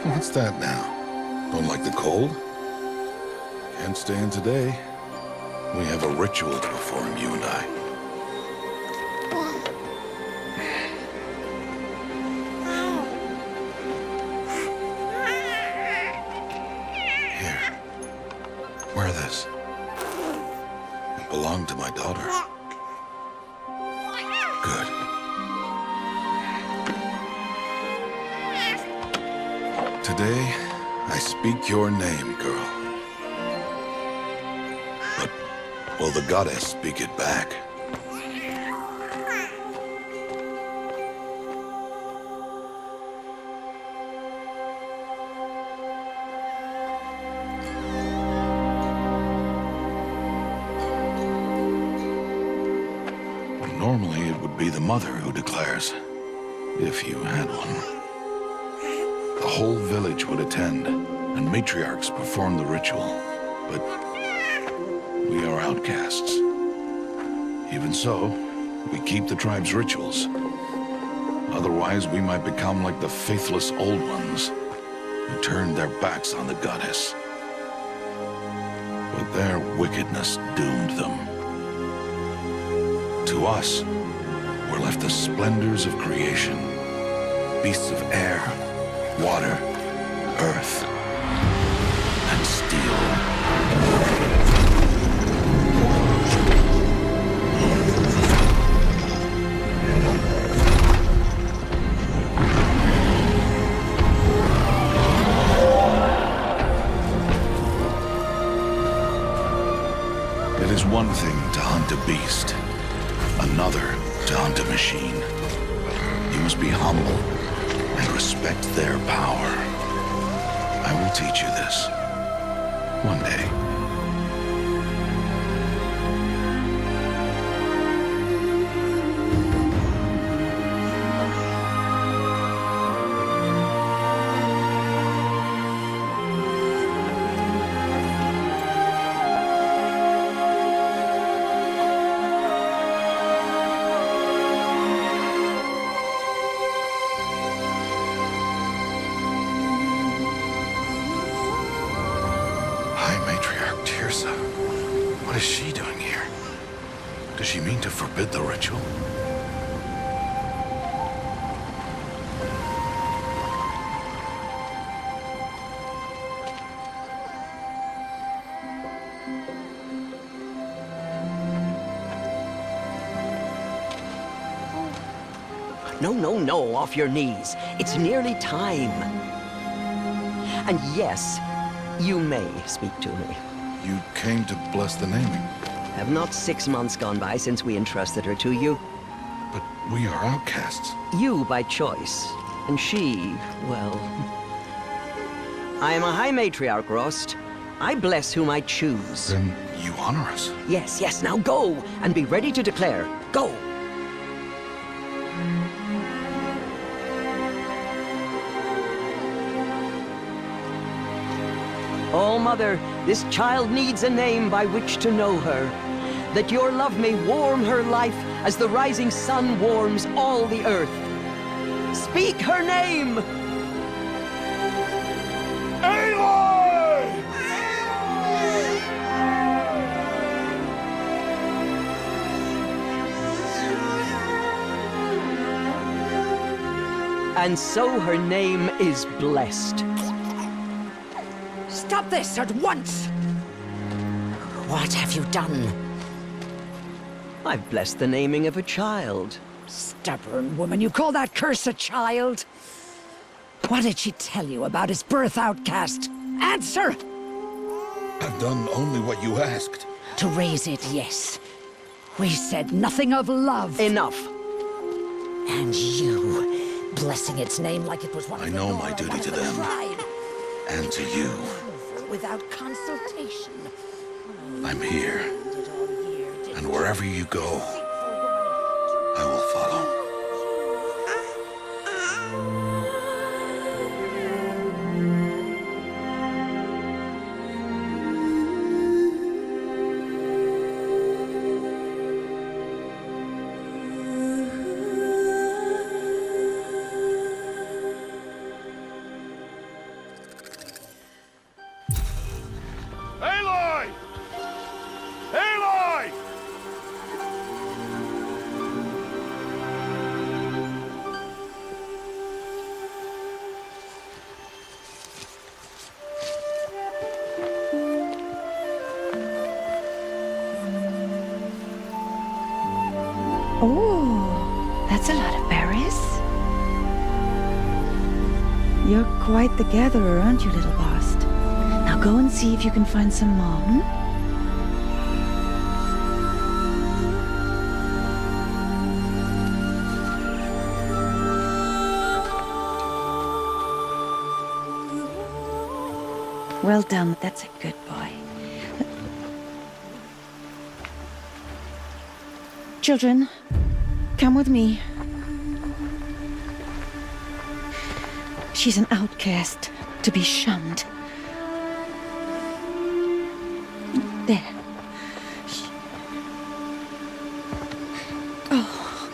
What's that now? Don't like the cold? Can't stay in today. We have a ritual to perform, you and I. Here. Wear this. It belonged to my daughter. Good. Today, I speak your name, girl. But will the goddess speak it back? Normally, it would be the mother who declares, if you had one. The whole village would attend, and matriarchs perform the ritual. But we are outcasts. Even so, we keep the tribe's rituals. Otherwise, we might become like the faithless old ones, who turned their backs on the goddess. But their wickedness doomed them. To us, were left the splendors of creation, beasts of air, water, earth, and steel. It is one thing to hunt a beast, another to hunt a machine. You must be humble and respect their power. I will teach you this. One day. What is she doing here? Does she mean to forbid the ritual? No, off your knees. It's nearly time. And yes, you may speak to me. You came to bless the naming. Have not 6 months gone by since we entrusted her to you? But we are outcasts. You by choice, and she, well... I am a High Matriarch, Rost. I bless whom I choose. Then you honor us. Yes, now go, and be ready to declare. Go! Oh, Mother, this child needs a name by which to know her, that your love may warm her life as the rising sun warms all the earth. Speak her name! Aloy! And so her name is blessed. Stop this at once! What have you done? I've blessed the naming of a child. Stubborn woman, you call that curse a child? What did she tell you about his birth, outcast? Answer! I've done only what you asked. To raise it, yes. We said nothing of love. Enough. And you, blessing its name like it was one I of the know Nora, my duty one to of the them. tribe. And to you. Without consultation. I'm here. And wherever you go, I will follow. Oh, that's a lot of berries. You're quite the gatherer, aren't you, little Bast? Now go and see if you can find some more, hmm? Well done, that's a good boy. Children, come with me. She's an outcast, to be shunned. There. Oh,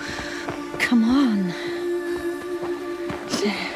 come on. There.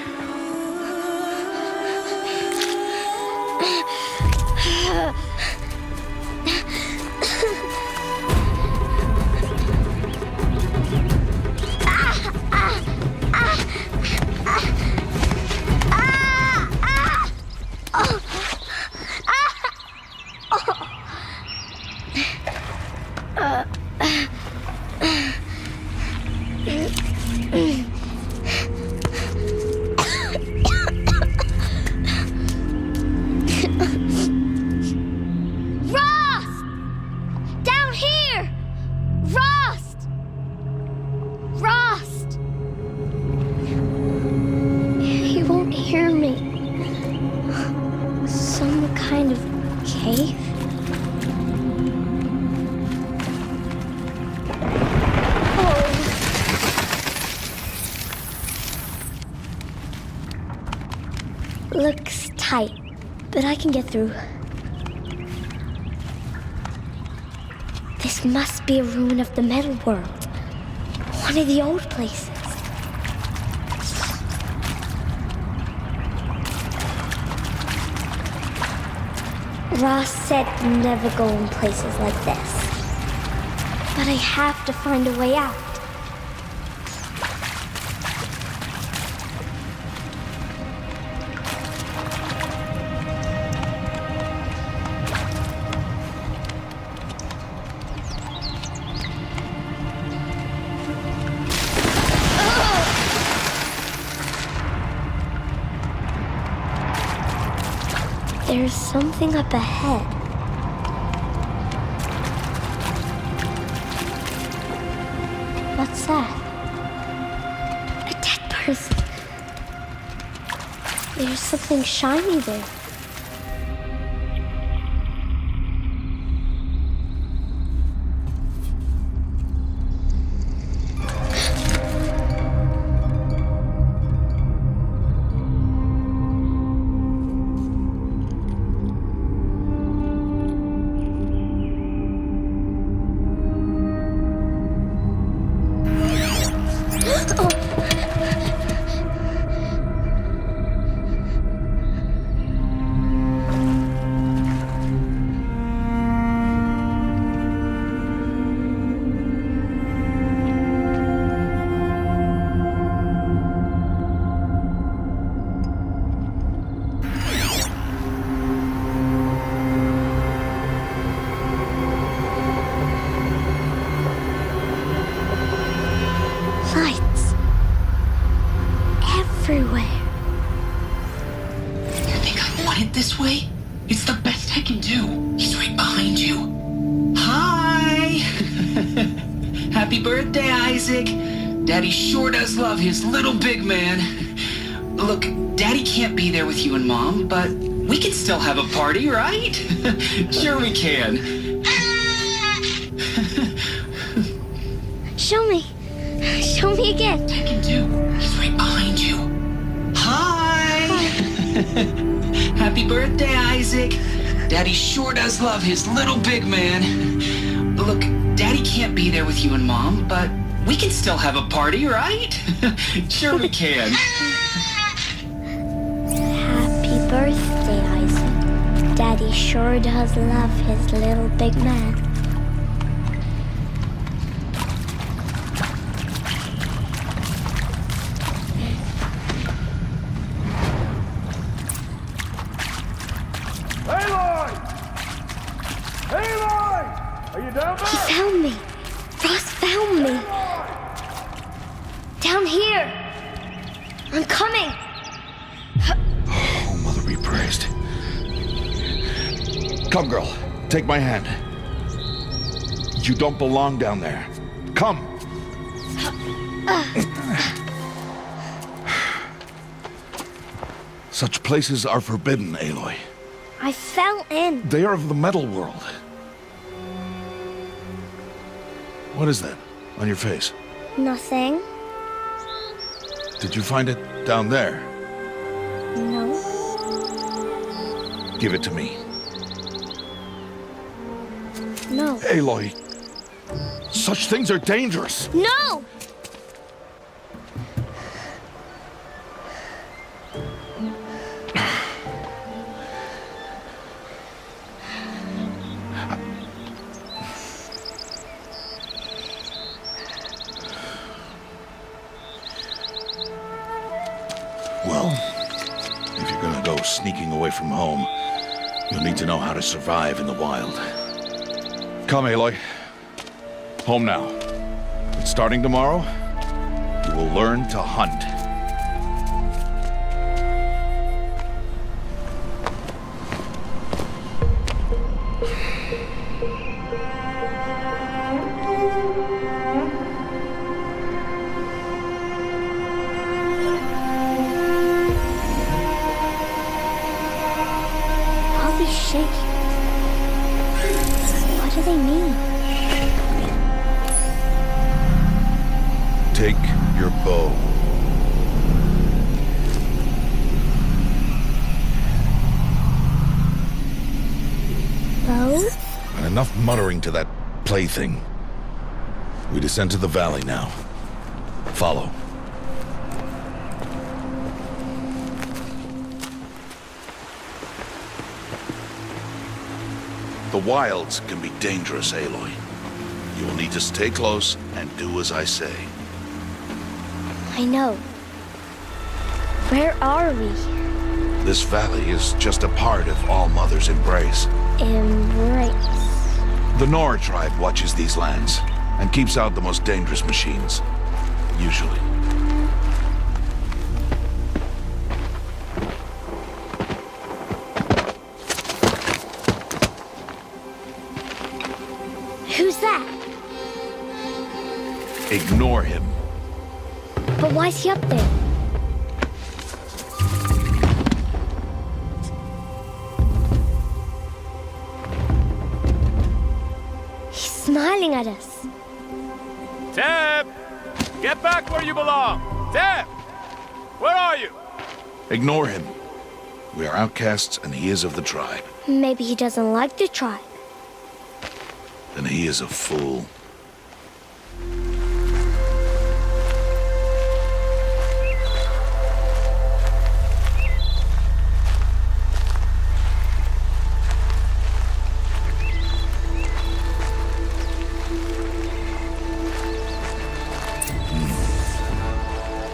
Looks tight, but I can get through. This must be a ruin of the metal world. One of the old places. Ross said never go in places like this. But I have to find a way out. There's something up ahead. What's that? A dead person. There's something shiny there. Lights. Everywhere. You think I want it this way? It's the best I can do. He's right behind you. Hi! Happy birthday, Isaac. Daddy sure does love his little big man. Look, Daddy can't be there with you and Mom, but we can still have a party, right? Sure we can. Show me. Show me again. I can do. He's right behind you. Hi! Happy birthday, Isaac. Daddy sure does love his little big man. Look, Daddy can't be there with you and Mom, but we can still have a party, right? Sure we can. Happy birthday, Isaac. Daddy sure does love his little big man. Aloy! Aloy! Are you down He there? found me. Ross found me. here. I'm coming. Oh, Mother be praised. Come, girl. Take my hand. You don't belong down there. Come. Such places are forbidden, Aloy. I fell in. They are of the metal world. What is that on your face? Nothing. Did you find it down there? No. Give it to me. No. Aloy, such things are dangerous. No! Well, if you're gonna go sneaking away from home, you'll need to know how to survive in the wild. Come, Aloy. Home now. But starting tomorrow, you will learn to hunt. All these shapes. What do they mean? Take your bow. Bow? And enough muttering to that plaything. We descend to the valley now. Follow. The wilds can be dangerous, Aloy. You will need to stay close and do as I say. I know. Where are we? This valley is just a part of All Mother's embrace. Embrace. The Nora tribe watches these lands and keeps out the most dangerous machines. Usually. Who's that? Ignore him. But why's he up there? He's smiling at us. Teb! Get back where you belong! Teb! Where are you? Ignore him. We are outcasts and he is of the tribe. Maybe he doesn't like the tribe. Then he is a fool.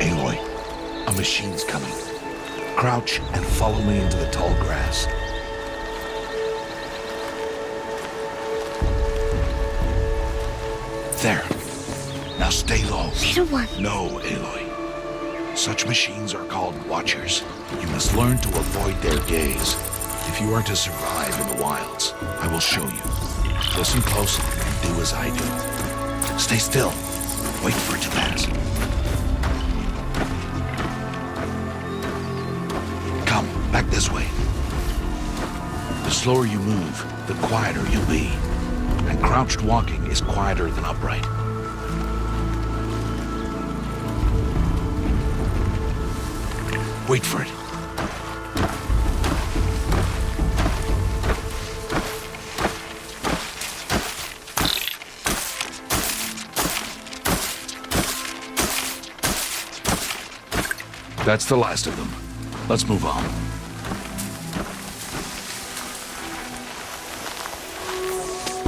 Aloy, a machine's coming. Crouch and follow me into the tall grass. There. Now stay low. Little one. No, Aloy. Such machines are called Watchers. You must learn to avoid their gaze. If you are to survive in the wilds, I will show you. Listen close and do as I do. Stay still. Wait for it to pass. Come, back this way. The slower you move, the quieter you'll be. And crouched walking is quieter than upright. Wait for it. That's the last of them. Let's move on.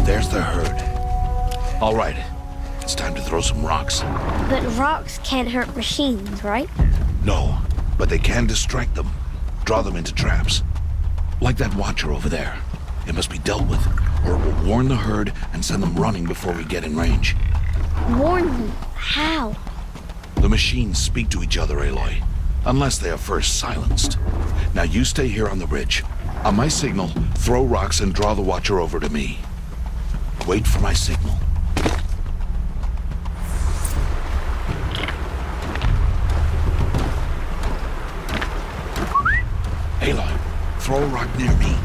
There's the herd. All right, it's time to throw some rocks. But rocks can't hurt machines, right? No, but they can distract them, draw them into traps. Like that Watcher over there. It must be dealt with, or it will warn the herd and send them running before we get in range. Warn them. How? The machines speak to each other, Aloy. Unless they are first silenced. Now you stay here on the ridge. On my signal, throw rocks and draw the Watcher over to me. Wait for my signal. Aloy, throw a rock near me.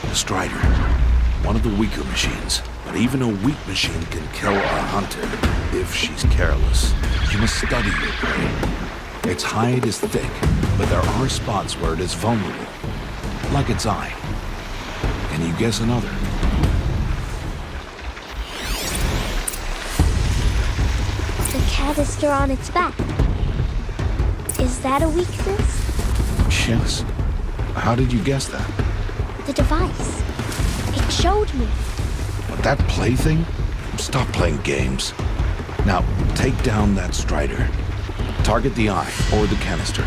The Strider. One of the weaker machines. But even a weak machine can kill a hunter if she's careless. You must study your prey. Its hide is thick, but there are spots where it is vulnerable. Like its eye. Can you guess another? The canister on its back. Is that a weakness? Yes. How did you guess that? The device. It showed me. But that plaything? Stop playing games. Now, take down that Strider. Target the eye or the canister.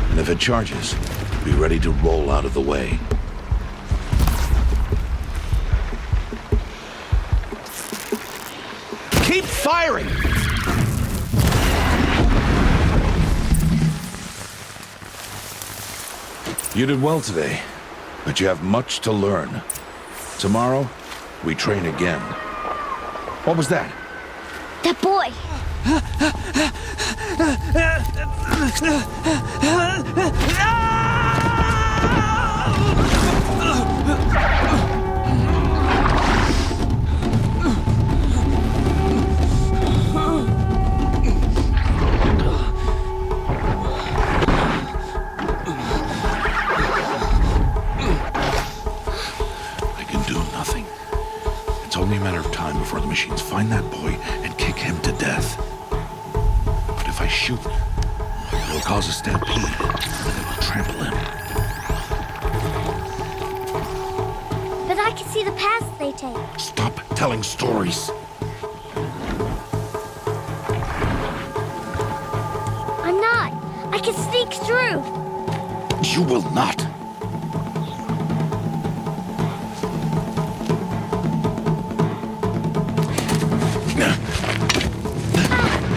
And if it charges, be ready to roll out of the way. Keep firing! You did well today, but you have much to learn. Tomorrow, we train again. What was that? That boy. I can do nothing. It's only a matter of time before the machines find that boy and kick him to death. But if I shoot, it'll cause a stampede, and it will trample him. But I can see the paths they take. Stop telling stories. I'm not. I can sneak through. You will not.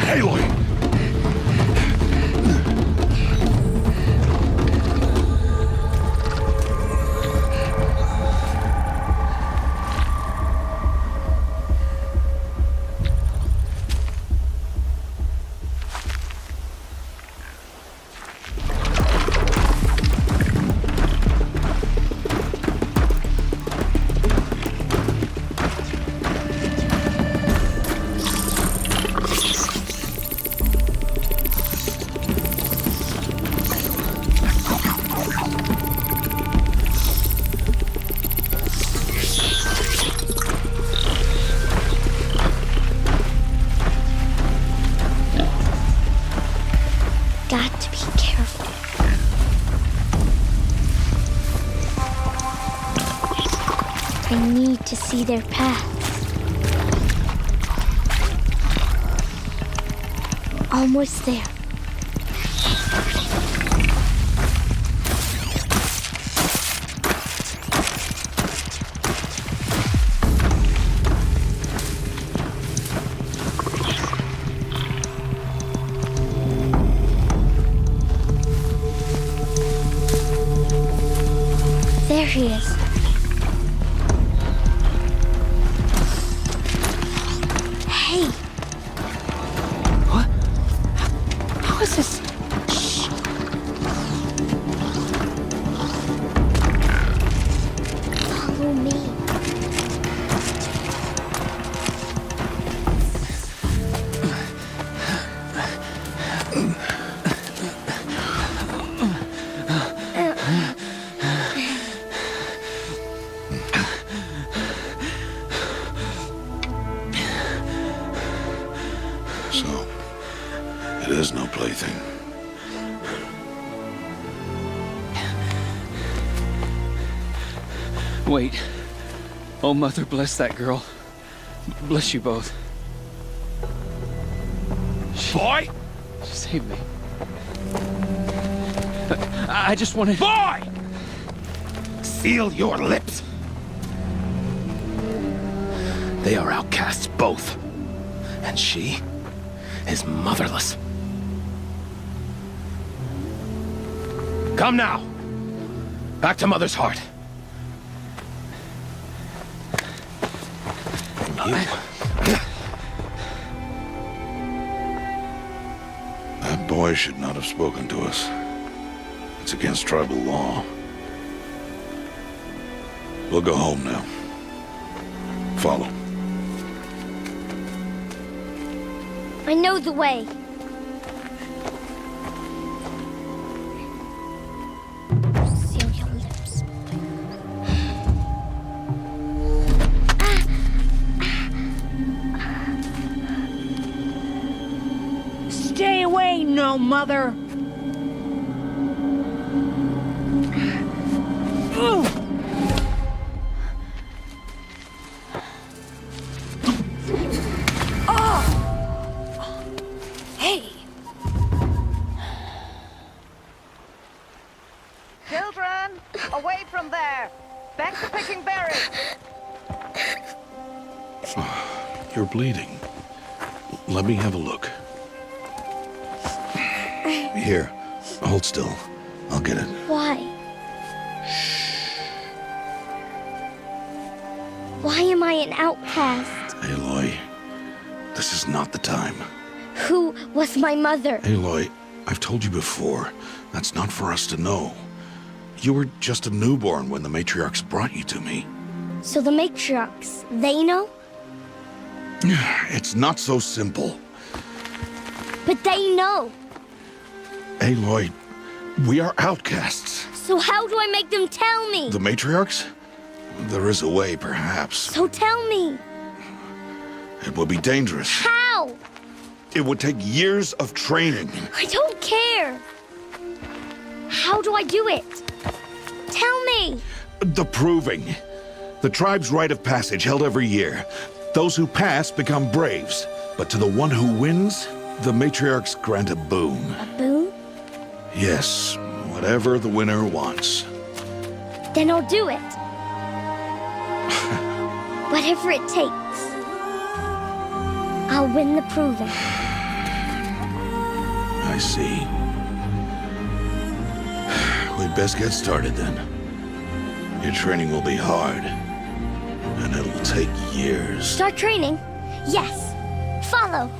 Aloy! Got to be careful. I need to see their paths. Almost there. There he is. Hey! What? How is this? Shh! Follow me. So, it is no plaything. Wait. Oh, Mother, bless that girl. Bless you both. Boy! Save me. I just wanted... Boy! Seal your lips. They are outcasts, both. And she is motherless. Come now. Back to Mother's heart. That boy should not have spoken to us. It's against tribal law. We'll go home now. Follow. I know the way. Seal your lips. Stay away, no mother! Hey! Children, away from there! Back to picking berries! You're bleeding. Let me have a look. Here, hold still. I'll get it. Why? Why am I an outcast? Aloy, this is not the time. Who was my mother? Aloy, I've told you before, that's not for us to know. You were just a newborn when the matriarchs brought you to me. So the matriarchs, they know? It's not so simple. But they know. Aloy, we are outcasts. So how do I make them tell me? The matriarchs? There is a way, perhaps. So tell me. It would be dangerous. How? It would take years of training. I don't care. How do I do it? Tell me. The proving. The tribe's rite of passage held every year. Those who pass become braves. But to the one who wins, the matriarchs grant a boon. A boon? Yes, whatever the winner wants. Then I'll do it. Whatever it takes. I'll win the proving. I see. We'd best get started then. Your training will be hard, and it'll take years. Start training? Yes. Follow.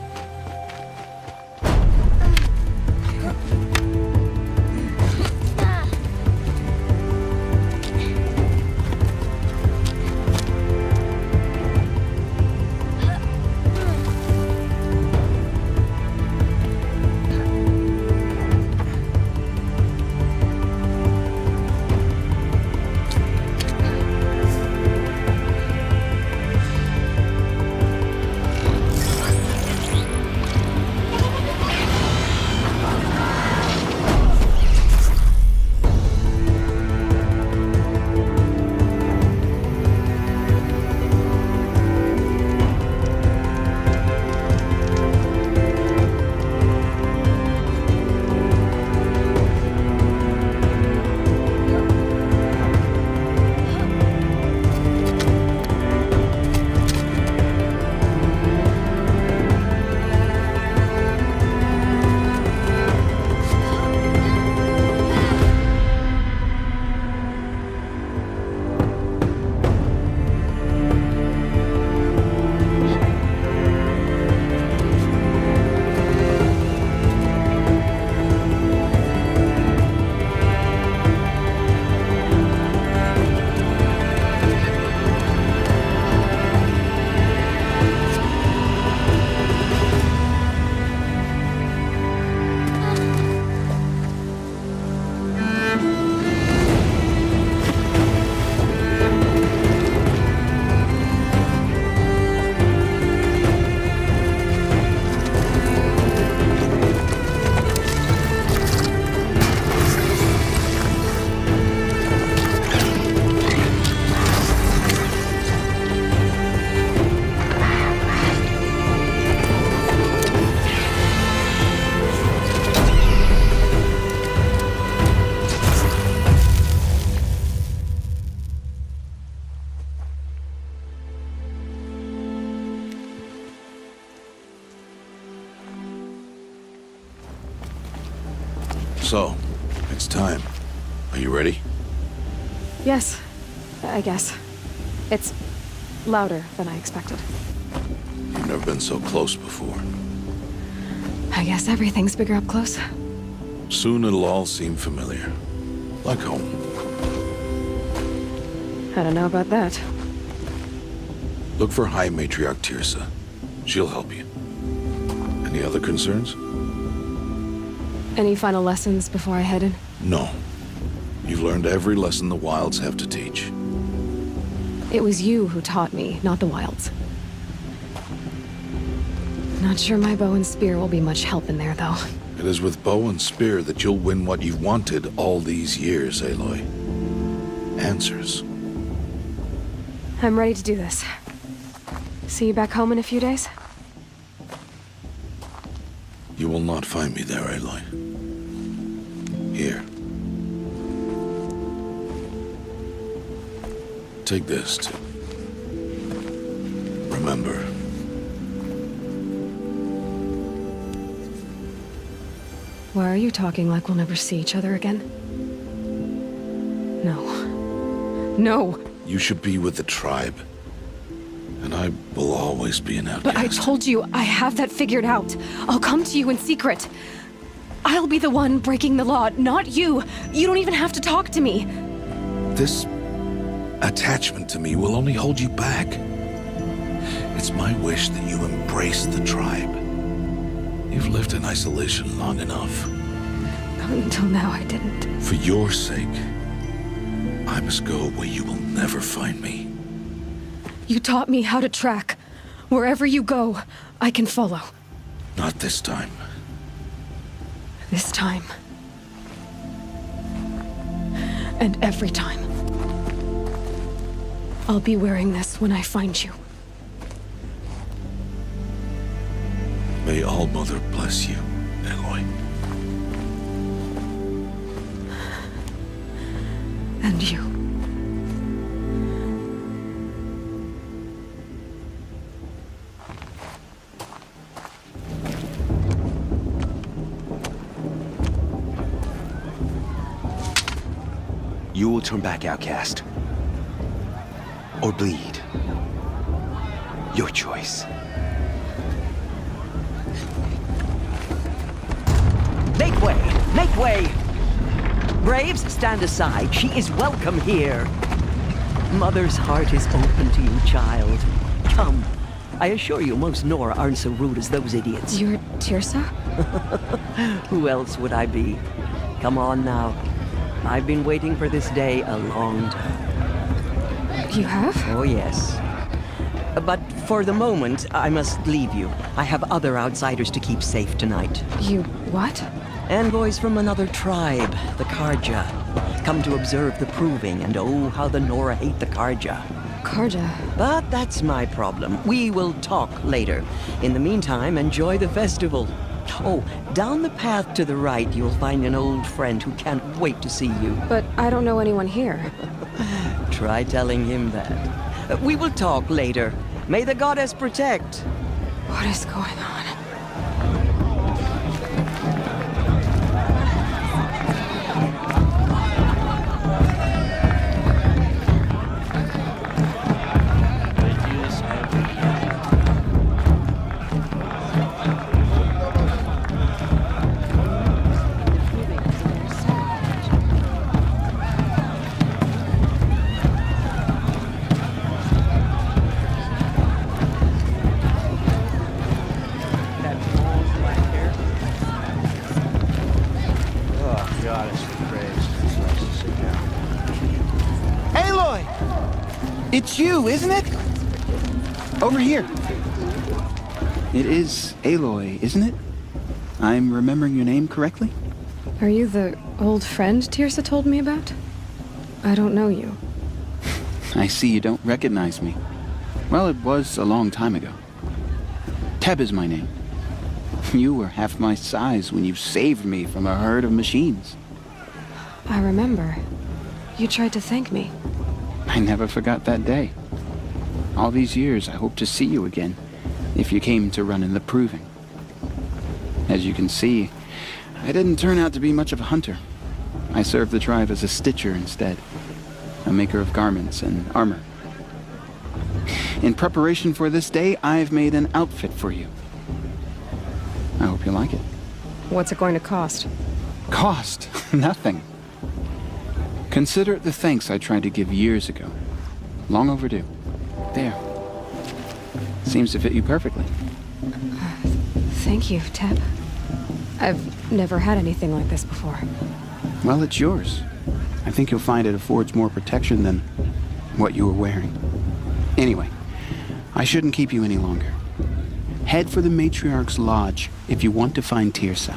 So, it's time. Are you ready? Yes, I guess. It's louder than I expected. You've never been so close before. I guess everything's bigger up close. Soon it'll all seem familiar. Like home. I don't know about that. Look for High Matriarch Teersa. She'll help you. Any other concerns? Any final lessons before I head in? No. You've learned every lesson the Wilds have to teach. It was you who taught me, not the Wilds. Not sure my bow and spear will be much help in there, though. It is with bow and spear that you'll win what you've wanted all these years, Aloy. Answers. I'm ready to do this. See you back home in a few days? You will not find me there, Aloy. Here. Take this to remember. Why are you talking like we'll never see each other again? No. No! You should be with the tribe. And I will always be an outcast. But I told you, I have that figured out. I'll come to you in secret. I'll be the one breaking the law, not you. You don't even have to talk to me. This attachment to me will only hold you back. It's my wish that you embrace the tribe. You've lived in isolation long enough. Until now, I didn't. For your sake, I must go where you will never find me. You taught me how to track. Wherever you go, I can follow. Not this time. This time. And every time. I'll be wearing this when I find you. May All-Mother bless you, Aloy. And you. You will turn back, outcast. Or bleed. Your choice. Make way! Make way! Braves, stand aside. She is welcome here. Mother's heart is open to you, child. Come. I assure you, most Nora aren't so rude as those idiots. You're Teersa? Who else would I be? Come on now. I've been waiting for this day a long time. You have? Oh, yes. But for the moment, I must leave you. I have other outsiders to keep safe tonight. You what? Envoys from another tribe, the Carja. Come to observe the proving, and oh, how the Nora hate the Carja. Carja? But that's my problem. We will talk later. In the meantime, enjoy the festival. Oh, down the path to the right, you'll find an old friend who can't wait to see you. But I don't know anyone here. Try telling him that. We will talk later. May the goddess protect. What is going on? It's you, isn't it? Over here. It is Aloy, isn't it? I'm remembering your name correctly? Are you the old friend Teersa told me about? I don't know you. I see you don't recognize me. Well, it was a long time ago. Teb is my name. You were half my size when you saved me from a herd of machines. I remember. You tried to thank me. I never forgot that day. All these years, I hope to see you again, if you came to run in the proving. As you can see, I didn't turn out to be much of a hunter. I served the tribe as a stitcher instead, a maker of garments and armor. In preparation for this day, I've made an outfit for you. I hope you like it. What's it going to cost? Cost? Nothing. Consider it the thanks I tried to give years ago. Long overdue. There. Seems to fit you perfectly. Thank you, Teb. I've never had anything like this before. Well, it's yours. I think you'll find it affords more protection than what you were wearing. Anyway, I shouldn't keep you any longer. Head for the Matriarch's Lodge if you want to find Teersa.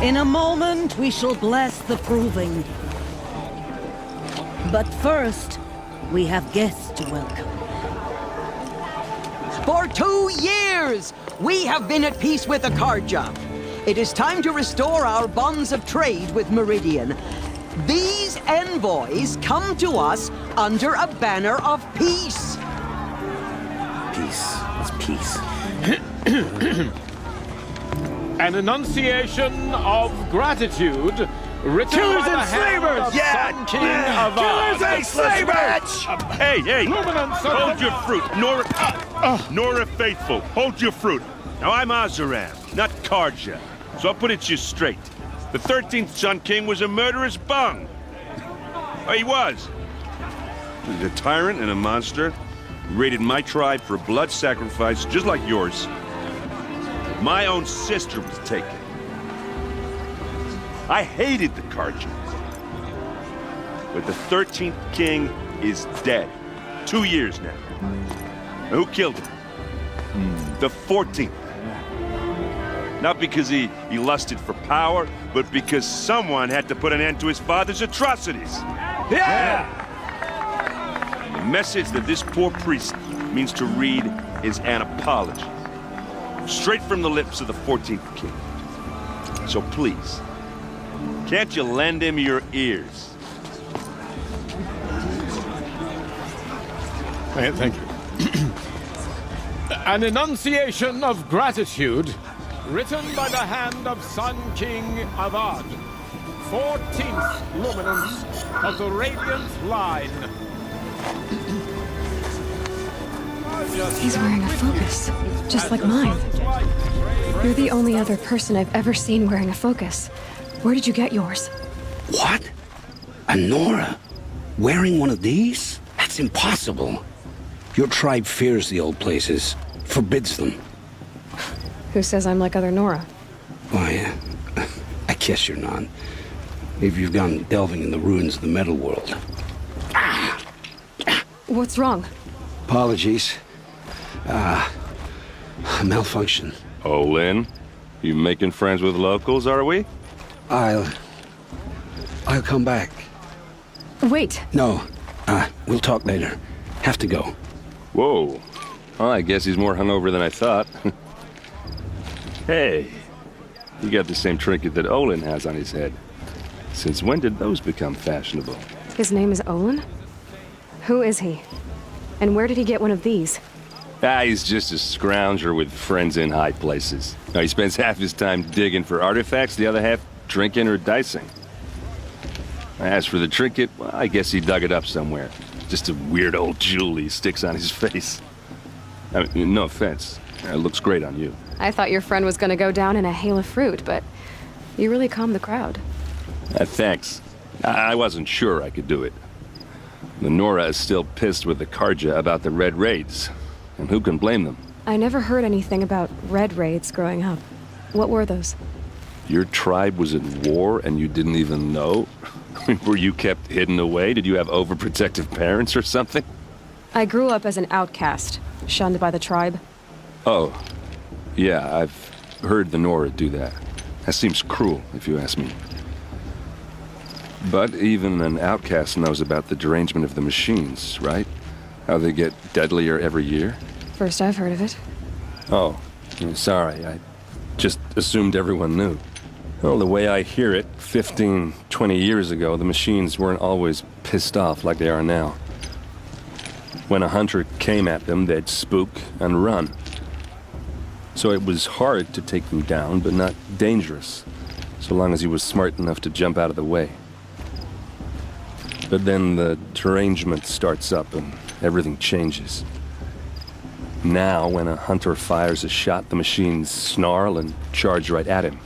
In a moment, we shall bless the proving. But first, we have guests to welcome. For 2 years, we have been at peace with the Carja. It is time to restore our bonds of trade with Meridian. These envoys come to us under a banner of peace. Peace. It's peace. An enunciation of gratitude written Killers by the and hand slavers! of Sun King Avad. Killers and slavers! Hey! Luminance of Hold the- your fruit. Nora Faithful, hold your fruit. Now, I'm Oseram, not Carja, so I'll put it to you straight. The 13th Sun King was a murderous bung. Oh, he was. He was a tyrant and a monster. He raided my tribe for a blood sacrifice, just like yours. My own sister was taken. I hated the Carja. But the 13th king is dead. 2 years now. Now, who killed him? The 14th. Not because he lusted for power, but because someone had to put an end to his father's atrocities. Yeah! The message that this poor priest means to read is an apology. Straight from the lips of the 14th king. So please, can't you lend him your ears? Thank you. An enunciation of gratitude written by the hand of Sun King Avad, 14th luminance of the Radiant Line. He's wearing a focus, just like mine. You're the only other person I've ever seen wearing a focus. Where did you get yours? What? A Nora? Wearing one of these? That's impossible. Your tribe fears the old places, forbids them. Who says I'm like other Nora? Why, I guess you're not. Maybe you've gone delving in the ruins of the metal world. What's wrong? Apologies. A malfunction. Oh, Lynn, you making friends with locals, are we? I'll come back. Wait. No, we'll talk later. Have to go. Whoa. Well, I guess he's more hungover than I thought. Hey, you got the same trinket that Olin has on his head. Since when did those become fashionable? His name is Olin? Who is he? And where did he get one of these? He's just a scrounger with friends in high places. Now, he spends half his time digging for artifacts, the other half drinking or dicing. As for the trinket, well, I guess he dug it up somewhere. Just a weird old jewel he sticks on his face. I mean, no offense. It looks great on you. I thought your friend was gonna go down in a hail of fruit, but you really calmed the crowd. Thanks. I wasn't sure I could do it. The Nora is still pissed with the Carja about the Red Raids. And who can blame them? I never heard anything about red raids growing up. What were those? Your tribe was at war and you didn't even know? Were you kept hidden away? Did you have overprotective parents or something? I grew up as an outcast, shunned by the tribe. Oh, yeah, I've heard the Nora do that. That seems cruel, if you ask me. But even an outcast knows about the derangement of the machines, right? How they get deadlier every year? First I've heard of it. Oh, sorry, I just assumed everyone knew. Well, the way I hear it, 15, 20 years ago, the machines weren't always pissed off like they are now. When a hunter came at them, they'd spook and run. So it was hard to take them down, but not dangerous, so long as he was smart enough to jump out of the way. But then the derangement starts up and everything changes. Now, when a hunter fires a shot, the machines snarl and charge right at him.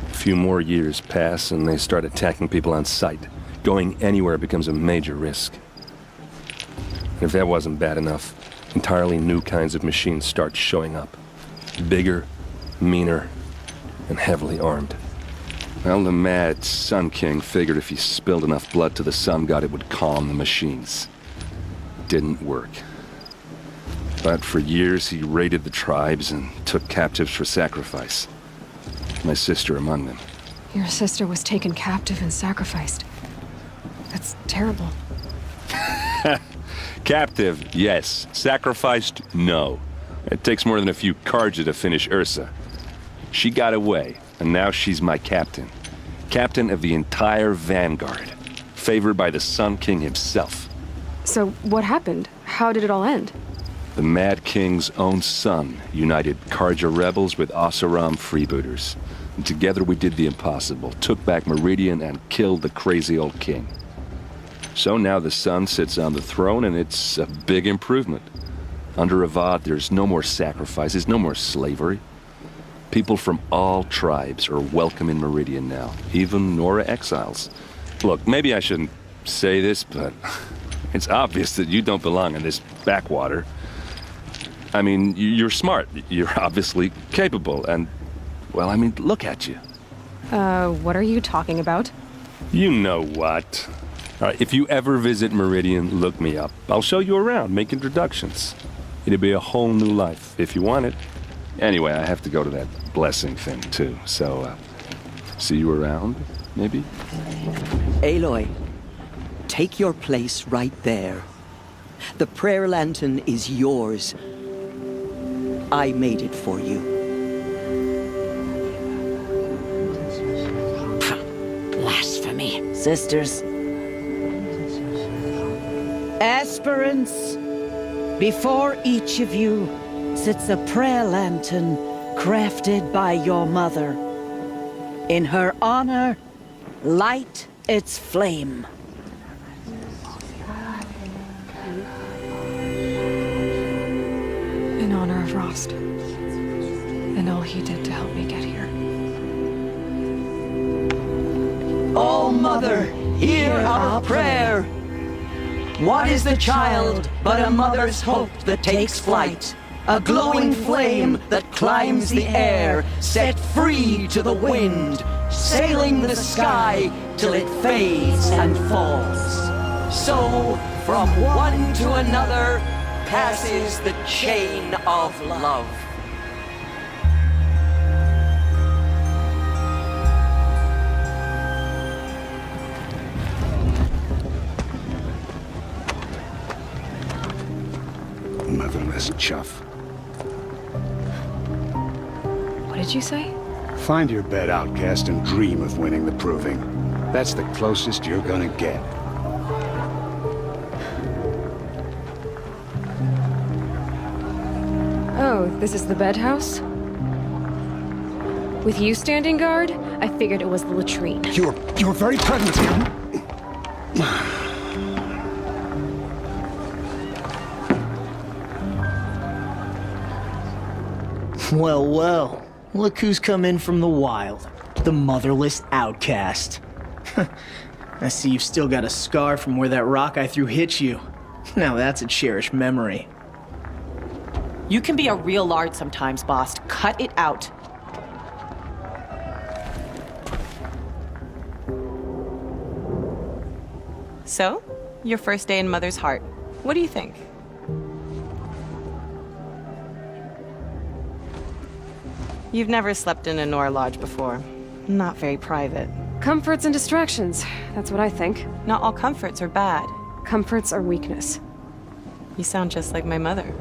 A few more years pass and they start attacking people on sight. Going anywhere becomes a major risk. And if that wasn't bad enough, entirely new kinds of machines start showing up. Bigger, meaner, and heavily armed. Well, the mad Sun King figured if he spilled enough blood to the Sun God, it would calm the machines. Didn't work. But for years, he raided the tribes and took captives for sacrifice. My sister among them. Your sister was taken captive and sacrificed. That's terrible. Captive, yes. Sacrificed, no. It takes more than a few Carja to finish Ursa. She got away, and now she's my captain. Captain of the entire Vanguard. Favored by the Sun King himself. So, what happened? How did it all end? The Mad King's own son united Carja rebels with Oseram freebooters. And together we did the impossible, took back Meridian and killed the crazy old king. So now the Sun sits on the throne and it's a big improvement. Under Avad, there's no more sacrifices, no more slavery. People from all tribes are welcome in Meridian now, even Nora exiles. Look, maybe I shouldn't say this, but it's obvious that you don't belong in this backwater. I mean, you're smart, you're obviously capable, and, well, I mean, look at you. What are you talking about? You know what. All right, if you ever visit Meridian, look me up. I'll show you around, make introductions. It'll be a whole new life, if you want it. Anyway, I have to go to that blessing thing, too, so, see you around, maybe? Aloy, take your place right there. The prayer lantern is yours. I made it for you. Blasphemy, sisters. Aspirants, before each of you sits a prayer lantern crafted by your mother. In her honor, light its flame. In honor of Rost. And all he did to help me get here. All Mother, hear our prayer. What is the child but a mother's hope that takes flight? A glowing flame that climbs the air, set free to the wind, sailing the sky till it fades and falls. So, from one to another, passes the chain of love. Motherless chuff. What did you say? Find your bed, outcast, and dream of winning the proving. That's the closest you're gonna get. Oh, this is the bedhouse? With you standing guard, I figured it was the latrine. Your very presence here. Well, well. Look who's come in from the wild. The motherless outcast. I see you've still got a scar from where that rock I threw hit you. Now that's a cherished memory. You can be a real lard sometimes, boss. Cut it out. So, your first day in Mother's Heart. What do you think? You've never slept in a Nora lodge before. Not very private. Comforts and distractions. That's what I think. Not all comforts are bad. Comforts are weakness. You sound just like my mother.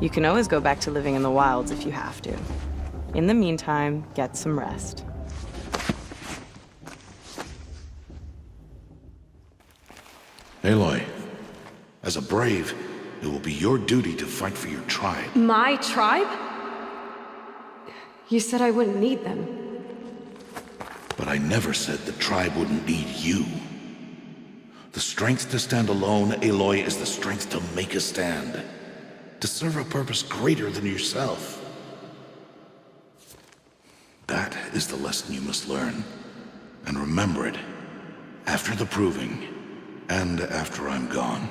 You can always go back to living in the wilds if you have to. In the meantime, get some rest. Aloy, as a brave, it will be your duty to fight for your tribe. My tribe? You said I wouldn't need them. But I never said the tribe wouldn't need you. The strength to stand alone, Aloy, is the strength to make a stand. To serve a purpose greater than yourself. That is the lesson you must learn. And remember it, after the proving, and after I'm gone.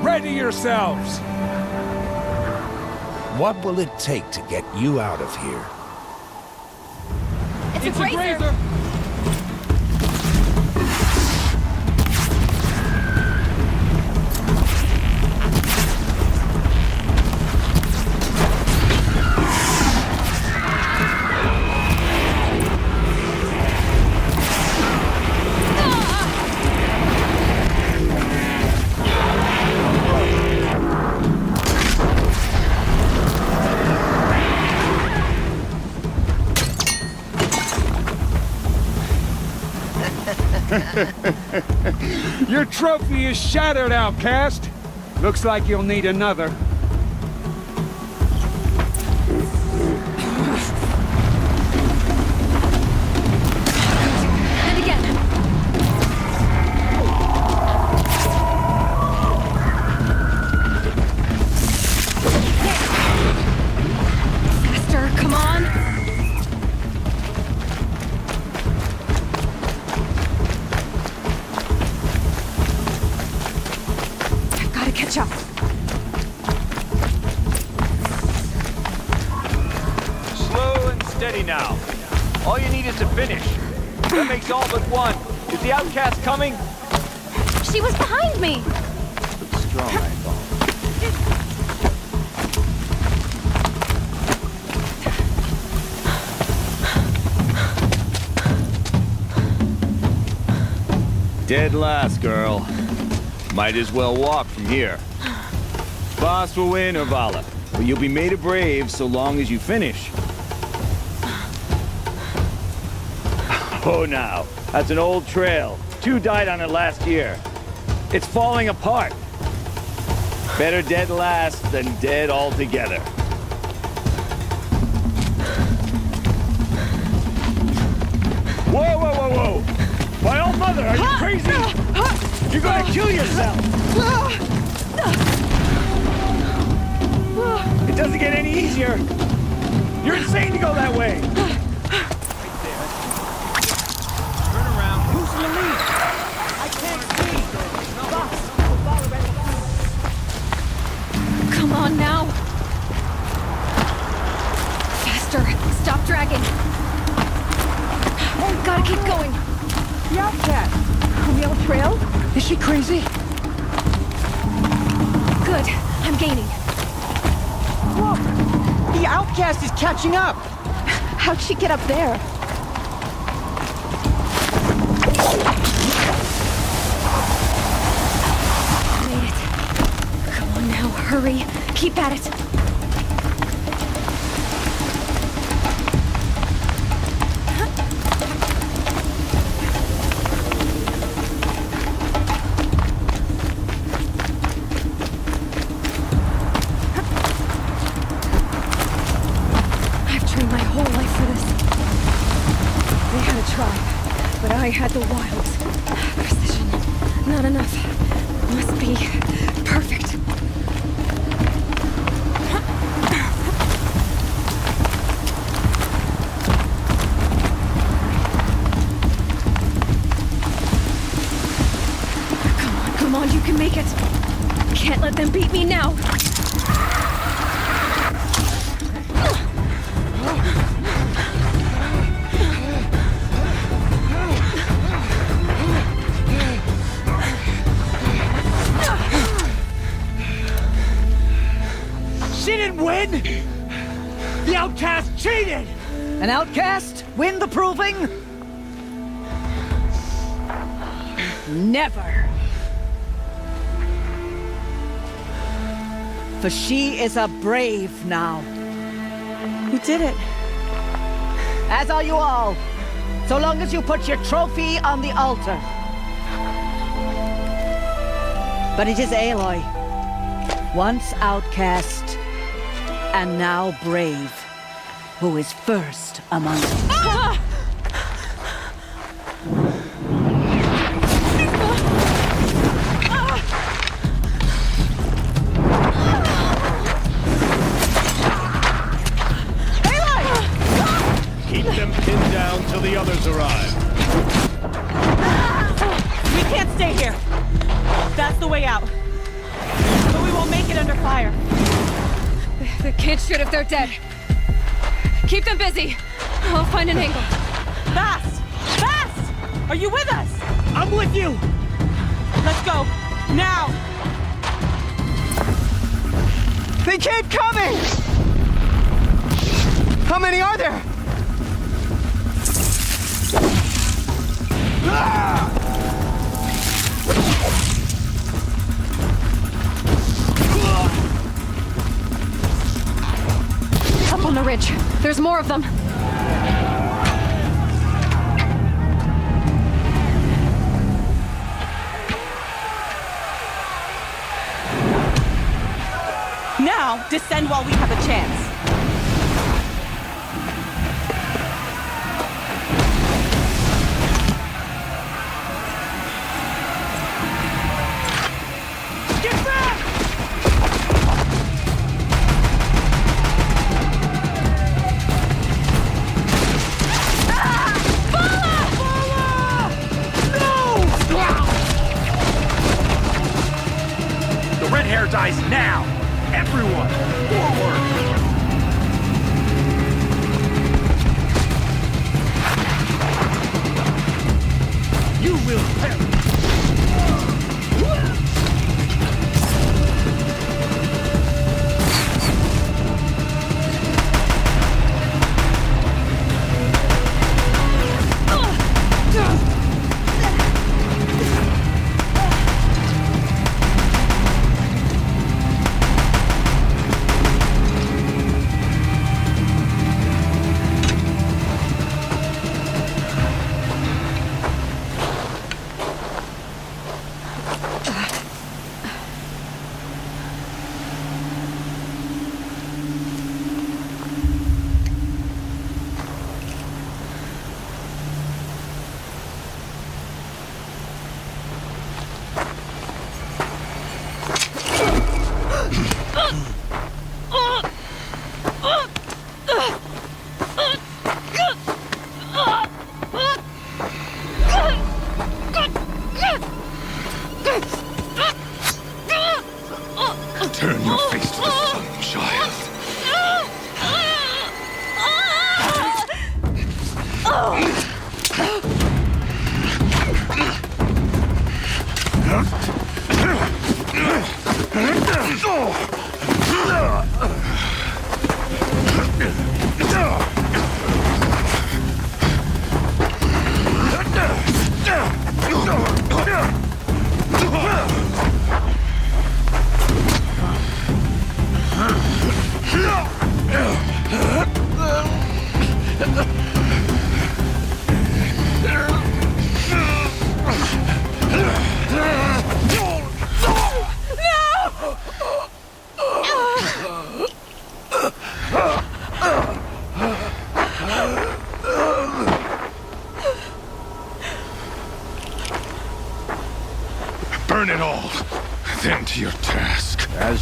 Ready yourselves! What will it take to get you out of here? It's a grazer! Your trophy is shattered, outcast. Looks like you'll need another. And again. Faster, come on. Catch up. Slow and steady now. All you need is to finish. That makes all but one. Is the outcast coming? She was behind me. Looks strong, I thought. Dead last, girl. Might as well walk from here. Boss will win or Vala, but you'll be made a brave so long as you finish. Oh, now, that's an old trail. 2 died on it last year. It's falling apart. Better dead last than dead altogether. Whoa, whoa, whoa, whoa! My old mother, are you crazy? You're gonna kill yourself! It doesn't get any easier! You're insane to go that way! Turn around. Who's in the lead? I can't see! Come on now. Faster. Stop dragging. Oh, gotta keep going. The outcast! On the old trail? Is she crazy? Good. I'm gaining. Whoa! The outcast is catching up! How'd she get up there? Made it. Come on now, hurry. Keep at it. had the wilds. Precision. Not enough. Must be perfect. Come on, you can make it. Can't let them beat me now. She didn't win! The outcast cheated! An outcast? Win the proving? Never. For she is a brave now. You did it. As are you all. So long as you put your trophy on the altar. But it is Aloy, once outcast, and now brave, who is first among us. Ah! Keep them pinned down till the others arrive. We can't stay here. That's the way out. But we won't make it under fire. They can't shoot if they're dead. Keep them busy. I'll find an angle. Fast! Fast! Are you with us? I'm with you! Let's go. Now! They keep coming! How many are there? Up on the ridge. There's more of them. Now, descend while we have a chance. Get back! The red hair dies now! Everyone, forward! You will perish! Turn your face to the sun, child.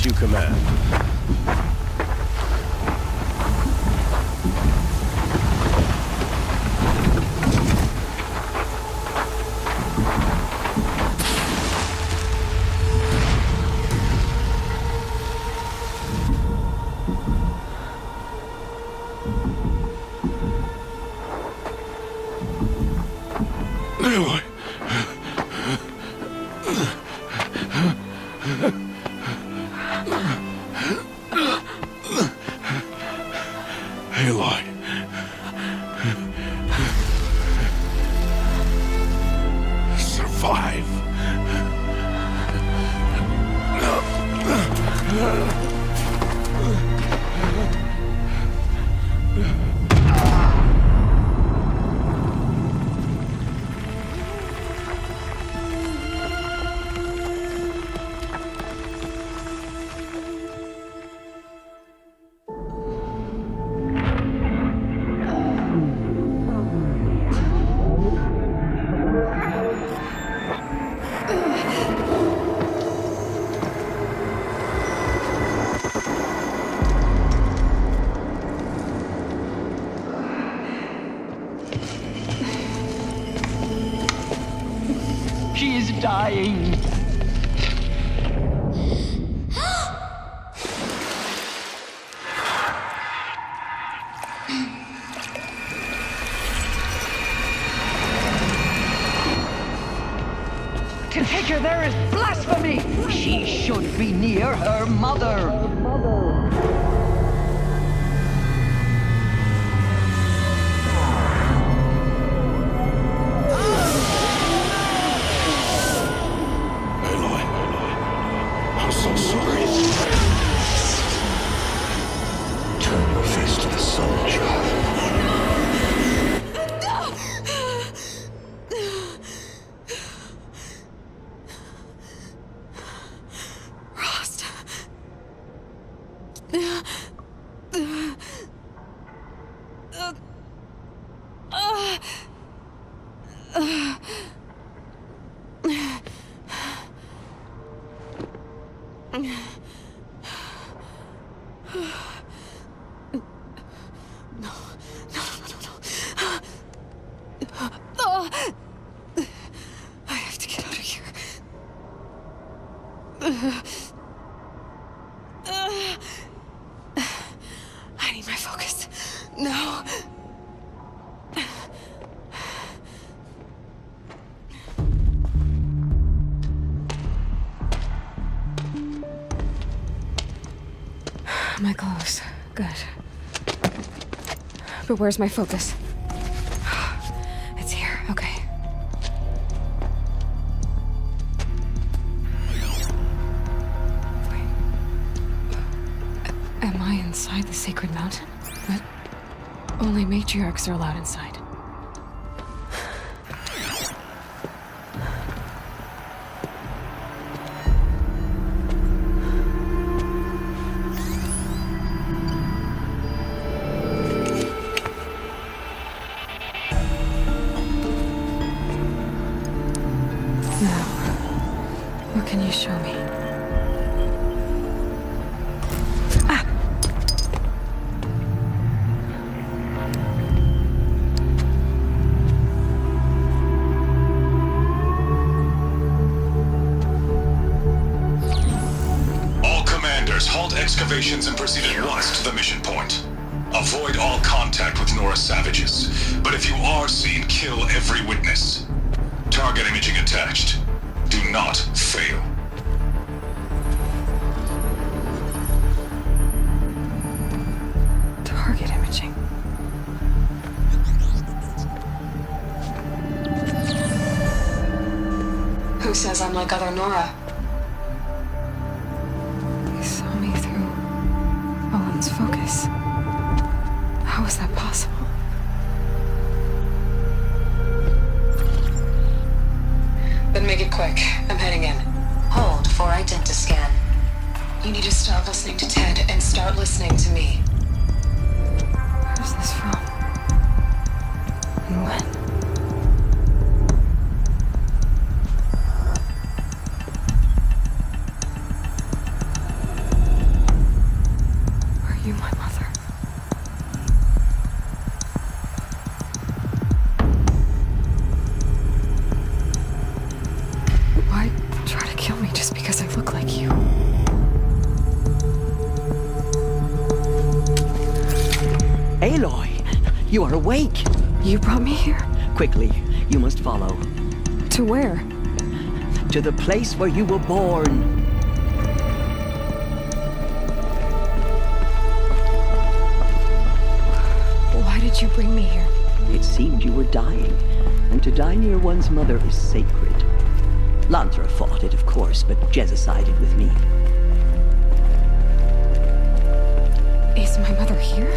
as you command. Aloy. Aloy. Survive. She is dying. To take her there is blasphemy! She should be near her mother. I'm so sorry. Turn your face to the sun, child. Rost. I have to get out of here. I need my focus. No. My clothes. Good. But where's my focus? It's here. Okay. Wait. Am I inside the sacred mountain? But only matriarchs are allowed inside. What can you show me? All commanders, halt excavations and proceed at once to the mission point. Avoid all contact with Nora savages, but if you are seen, kill every witness. Target imaging attached. Do not fail. Target imaging. Who says I'm like other Nora? You saw me through Owen's focus. How is that possible? Then make it quick. I'm heading in. Hold for identiscan. You need to stop listening to Ted and start listening to me. Where's this from? And when? Aloy, you are awake. You brought me here? Quickly, you must follow. To where? To the place where you were born. Why did you bring me here? It seemed you were dying, and to die near one's mother is sacred. Lantra fought it, of course, but Jezza sided with me. Is my mother here?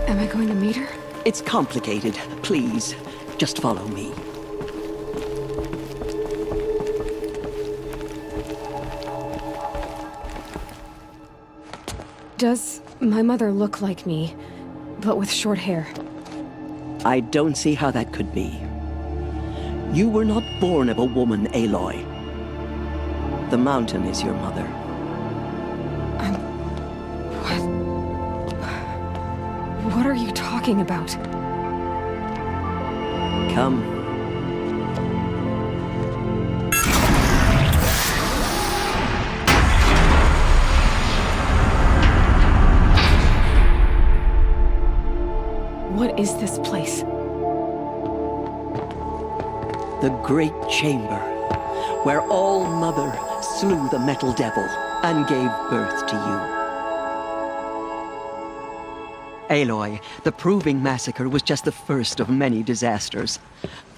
Am I going to meet her? It's complicated. Please, just follow me. Does my mother look like me, but with short hair? I don't see how that could be. You were not born of a woman, Aloy. The mountain is your mother. What are you talking about? Come. What is this place? The Great Chamber, where All-Mother slew the Metal Devil and gave birth to you. Aloy, the Proving Massacre was just the first of many disasters.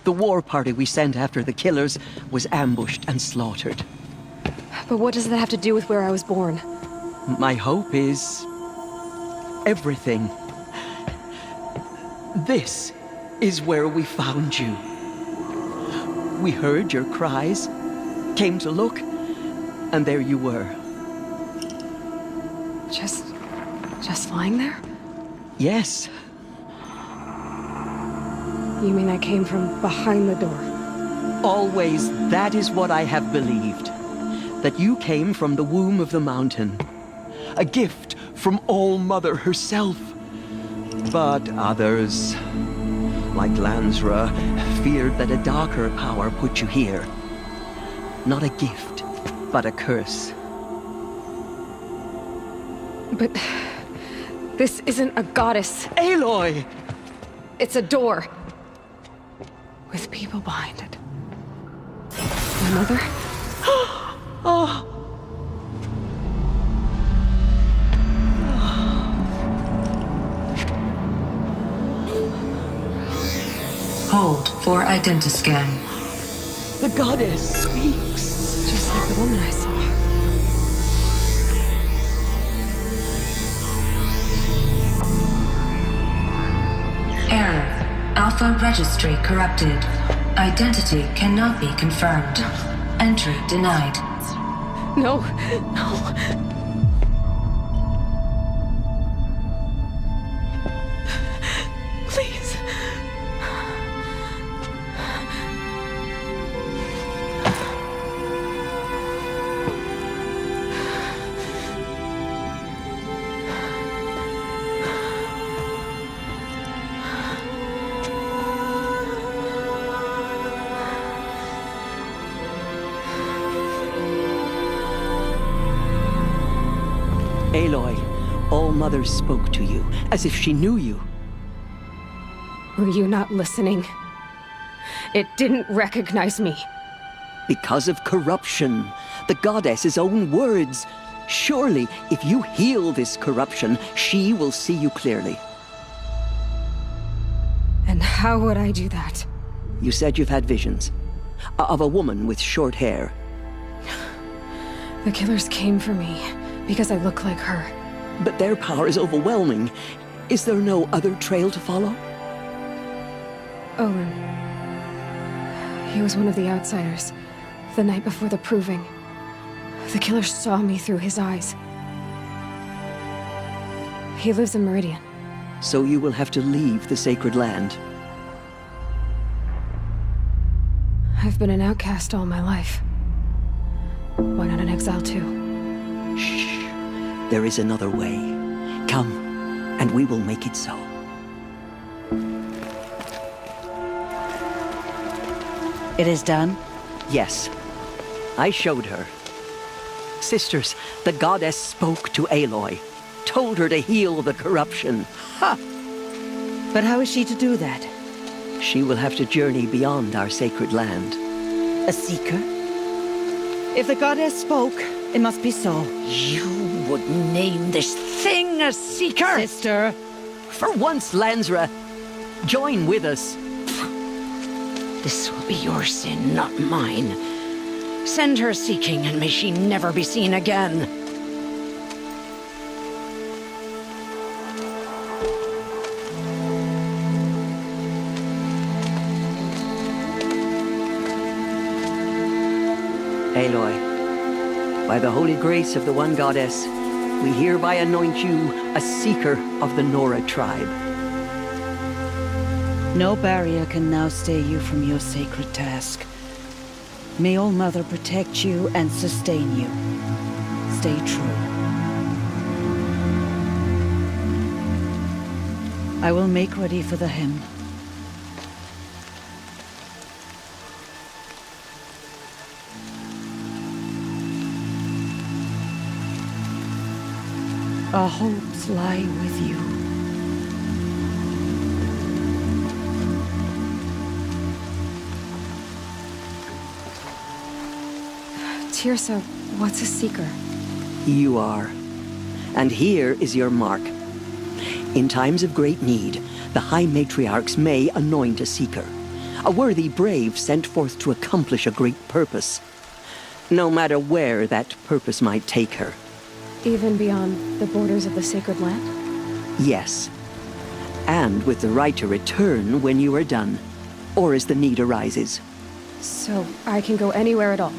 The war party we sent after the killers was ambushed and slaughtered. But what does that have to do with where I was born? My hope is everything. This is where we found you. We heard your cries, came to look, and there you were. Just lying there? Yes. You mean I came from behind the door? Always, that is what I have believed. That you came from the womb of the mountain. A gift from All-Mother herself. But others, like Lansra, feared that a darker power put you here. Not a gift, but a curse. But this isn't a goddess. Aloy! It's a door. With people behind it. My mother? Oh! Hold for identiscan. The goddess speaks. Just like the woman I saw. Error. Alpha registry corrupted. Identity cannot be confirmed. Entry denied. No, no. Please. Aloy, All-Mother spoke to you, as if she knew you. Were you not listening? It didn't recognize me. Because of corruption. The goddess's own words. Surely, if you heal this corruption, she will see you clearly. And how would I do that? You said you've had visions. Of a woman with short hair. The killers came for me because I look like her. But their power is overwhelming. Is there no other trail to follow? Owen. He was one of the outsiders. The night before the Proving. The killer saw me through his eyes. He lives in Meridian. So you will have to leave the sacred land. I've been an outcast all my life. Why not an exile too? Shh. There is another way. Come, and we will make it so. It is done? Yes. I showed her. Sisters, the goddess spoke to Aloy. told her to heal the corruption. Ha! But how is she to do that? She will have to journey beyond our sacred land. A seeker? If the goddess spoke, it must be so. You would name this thing a seeker? Sister. For once, Lansra, join with us. This will be your sin, not mine. Send her seeking, and may she never be seen again. Aloy, by the holy grace of the one goddess, we hereby anoint you a seeker of the Nora tribe. No barrier can now stay you from your sacred task. May All Mother protect you and sustain you. Stay true. I will make ready for the hymn. Our hopes lie with you. Teersa, what's a seeker? You are. And here is your mark. In times of great need, the High Matriarchs may anoint a seeker. A worthy brave sent forth to accomplish a great purpose. No matter where that purpose might take her. Even beyond the borders of the sacred land? Yes. And with the right to return when you are done, or as the need arises. So I can go anywhere at all?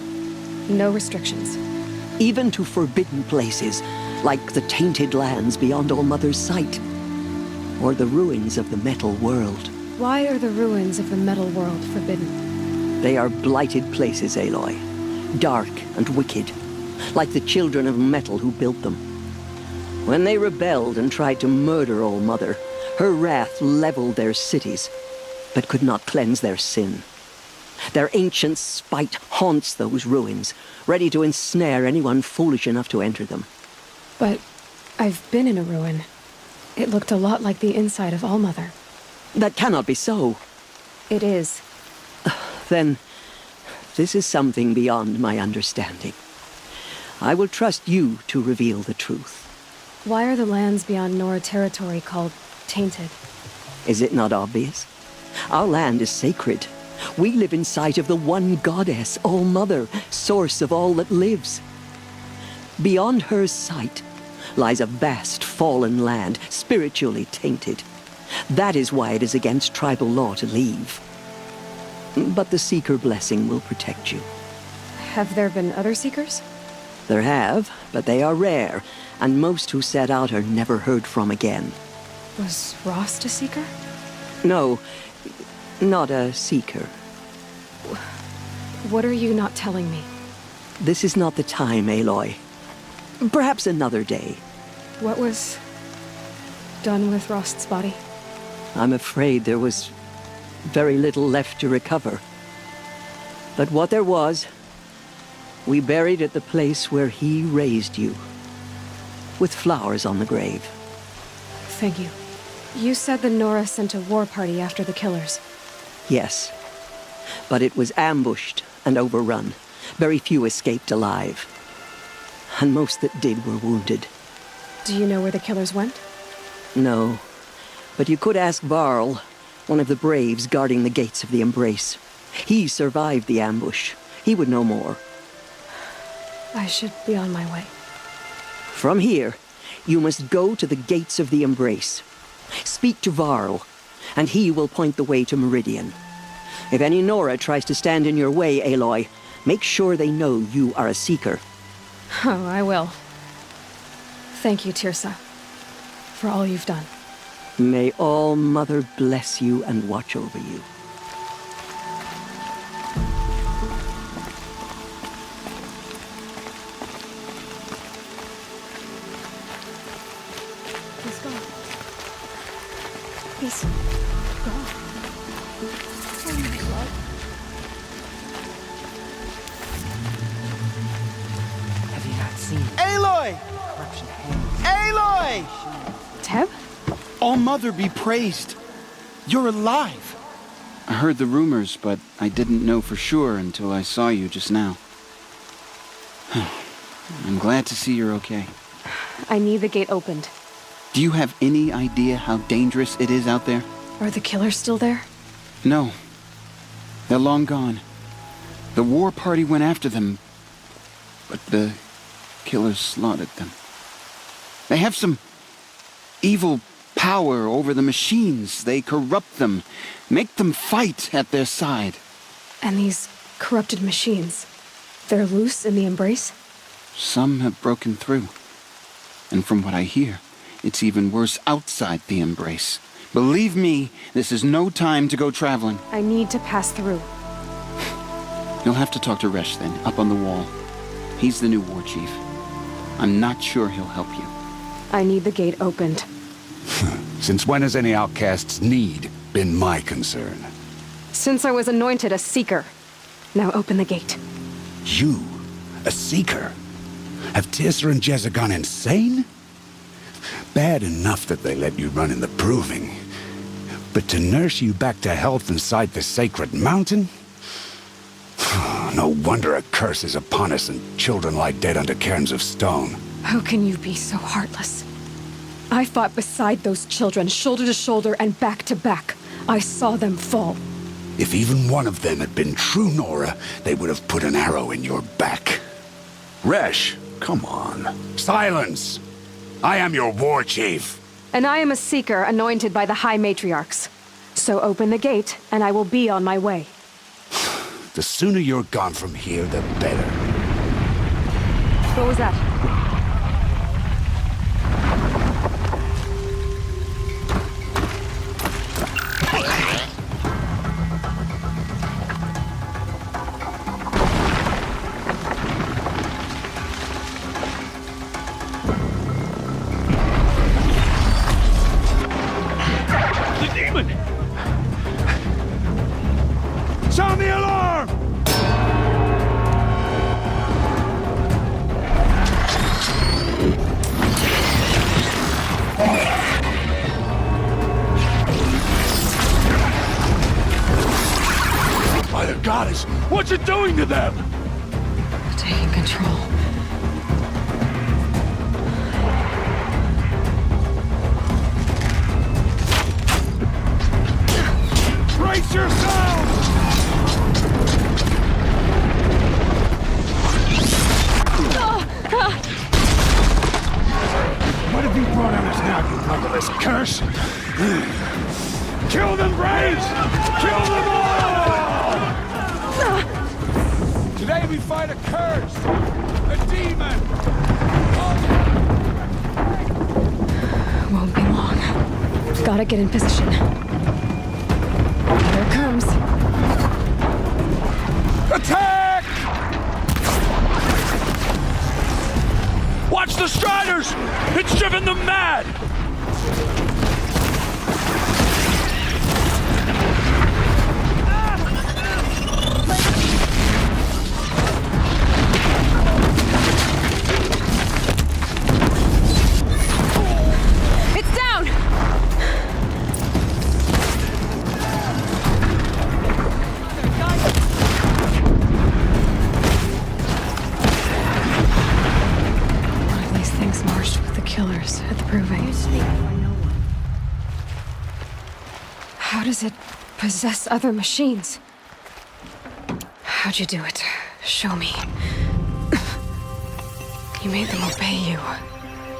No restrictions? Even to forbidden places, like the tainted lands beyond All Mother's sight. Or the ruins of the Metal World. Why are the ruins of the Metal World forbidden? They are blighted places, Aloy. Dark and wicked. Like the children of metal who built them. When they rebelled and tried to murder All Mother, her wrath leveled their cities, but could not cleanse their sin. Their ancient spite haunts those ruins, ready to ensnare anyone foolish enough to enter them. But I've been in a ruin. It looked a lot like the inside of All Mother. That cannot be so. It is. Then, this is something beyond my understanding. I will trust you to reveal the truth. Why are the lands beyond Nora territory called tainted? Is it not obvious? Our land is sacred. We live in sight of the one goddess, All Mother, source of all that lives. Beyond her sight lies a vast fallen land, spiritually tainted. That is why it is against tribal law to leave. But the Seeker blessing will protect you. Have there been other Seekers? There have, but they are rare, and most who set out are never heard from again. Was Rost a Seeker? No, not a Seeker. What are you not telling me? This is not the time, Aloy. Perhaps another day. What was done with Rost's body? I'm afraid there was very little left to recover. But what there was, we buried at the place where he raised you, with flowers on the grave. Thank you. You said the Nora sent a war party after the killers. Yes, but it was ambushed and overrun. Very few escaped alive, and most that did were wounded. Do you know where the killers went? No, but you could ask Varl, one of the braves guarding the gates of the Embrace. He survived the ambush. He would know more. I should be on my way. From here, you must go to the gates of the Embrace. Speak to Varl, and he will point the way to Meridian. If any Nora tries to stand in your way, Aloy, make sure they know you are a Seeker. Oh, I will. Thank you, Teersa, for all you've done. May All Mother bless you and watch over you. Please go. Please go. Oh my God. Have you not seen? Aloy! Aloy! Teb? All-Mother be praised. You're alive. I heard the rumors, but I didn't know for sure until I saw you just now. I'm glad to see you're okay. I need the gate opened. Do you have any idea how dangerous it is out there? Are the killers still there? No. They're long gone. The war party went after them, but the killers slaughtered them. They have some evil power over the machines. They corrupt them, make them fight at their side. And these corrupted machines, they're loose in the Embrace? Some have broken through. And from what I hear, it's even worse outside the Embrace. Believe me, this is no time to go traveling. I need to pass through. You'll have to talk to Resh then, up on the wall. He's the new war chief. I'm not sure he'll help you. I need the gate opened. Since when has any outcast's need been my concern? Since I was anointed a Seeker. Now open the gate. You? A Seeker? Have Teersa and Jezza gone insane? Bad enough that they let you run in the Proving. But to nurse you back to health inside the Sacred Mountain? No wonder a curse is upon us and children lie dead under cairns of stone. How can you be so heartless? I fought beside those children, shoulder to shoulder and back to back. I saw them fall. If even one of them had been true Nora, they would have put an arrow in your back. Resh, come on. Silence! I am your war chief. And I am a Seeker anointed by the High Matriarchs. So open the gate, and I will be on my way. The sooner you're gone from here, the better. What was that? The demon! Sound the alarm! By the goddess, what's it doing to them? Taking control. Brace yourselves! What have you brought on us now, you motherless curse? Kill them, Braves! Kill them all! Today we fight a curse! A demon! Won't be long. Gotta get in position. Here it comes. Attack! Watch the Striders! It's driven them mad! It's down! One of these things marched with the killers at the Proving. How does it possess other machines? How'd you do it? Show me. You made them obey you.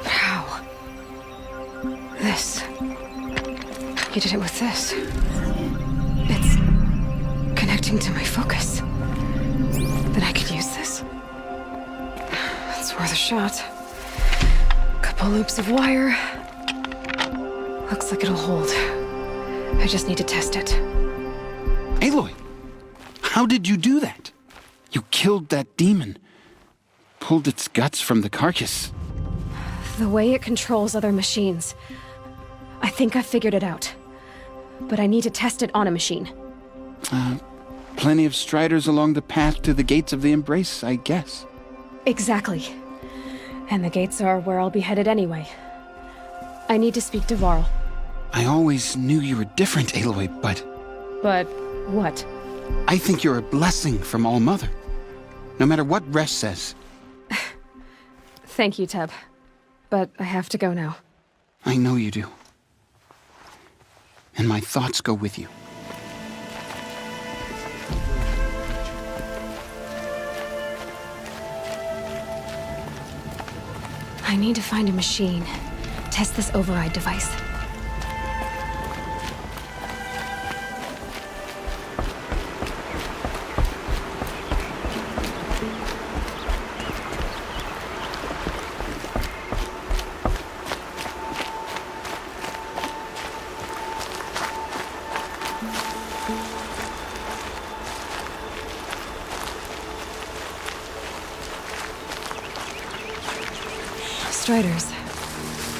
But how? This. You did it with this. It's connecting to my focus. Then I could use this. It's worth a shot. Couple loops of wire. Looks like it'll hold. I just need to test it. Aloy, how did you do that? You killed that demon. Pulled its guts from the carcass. The way it controls other machines. I think I figured it out. But I need to test it on a machine. Plenty of Striders along the path to the gates of the Embrace, I guess. Exactly. And the gates are where I'll be headed anyway. I need to speak to Varl. I always knew you were different, Aloy, but... But what? I think you're a blessing from All-Mother. No matter what Resh says. Thank you, Teb. But I have to go now. I know you do. And my thoughts go with you. I need to find a machine. Test this override device. Striders.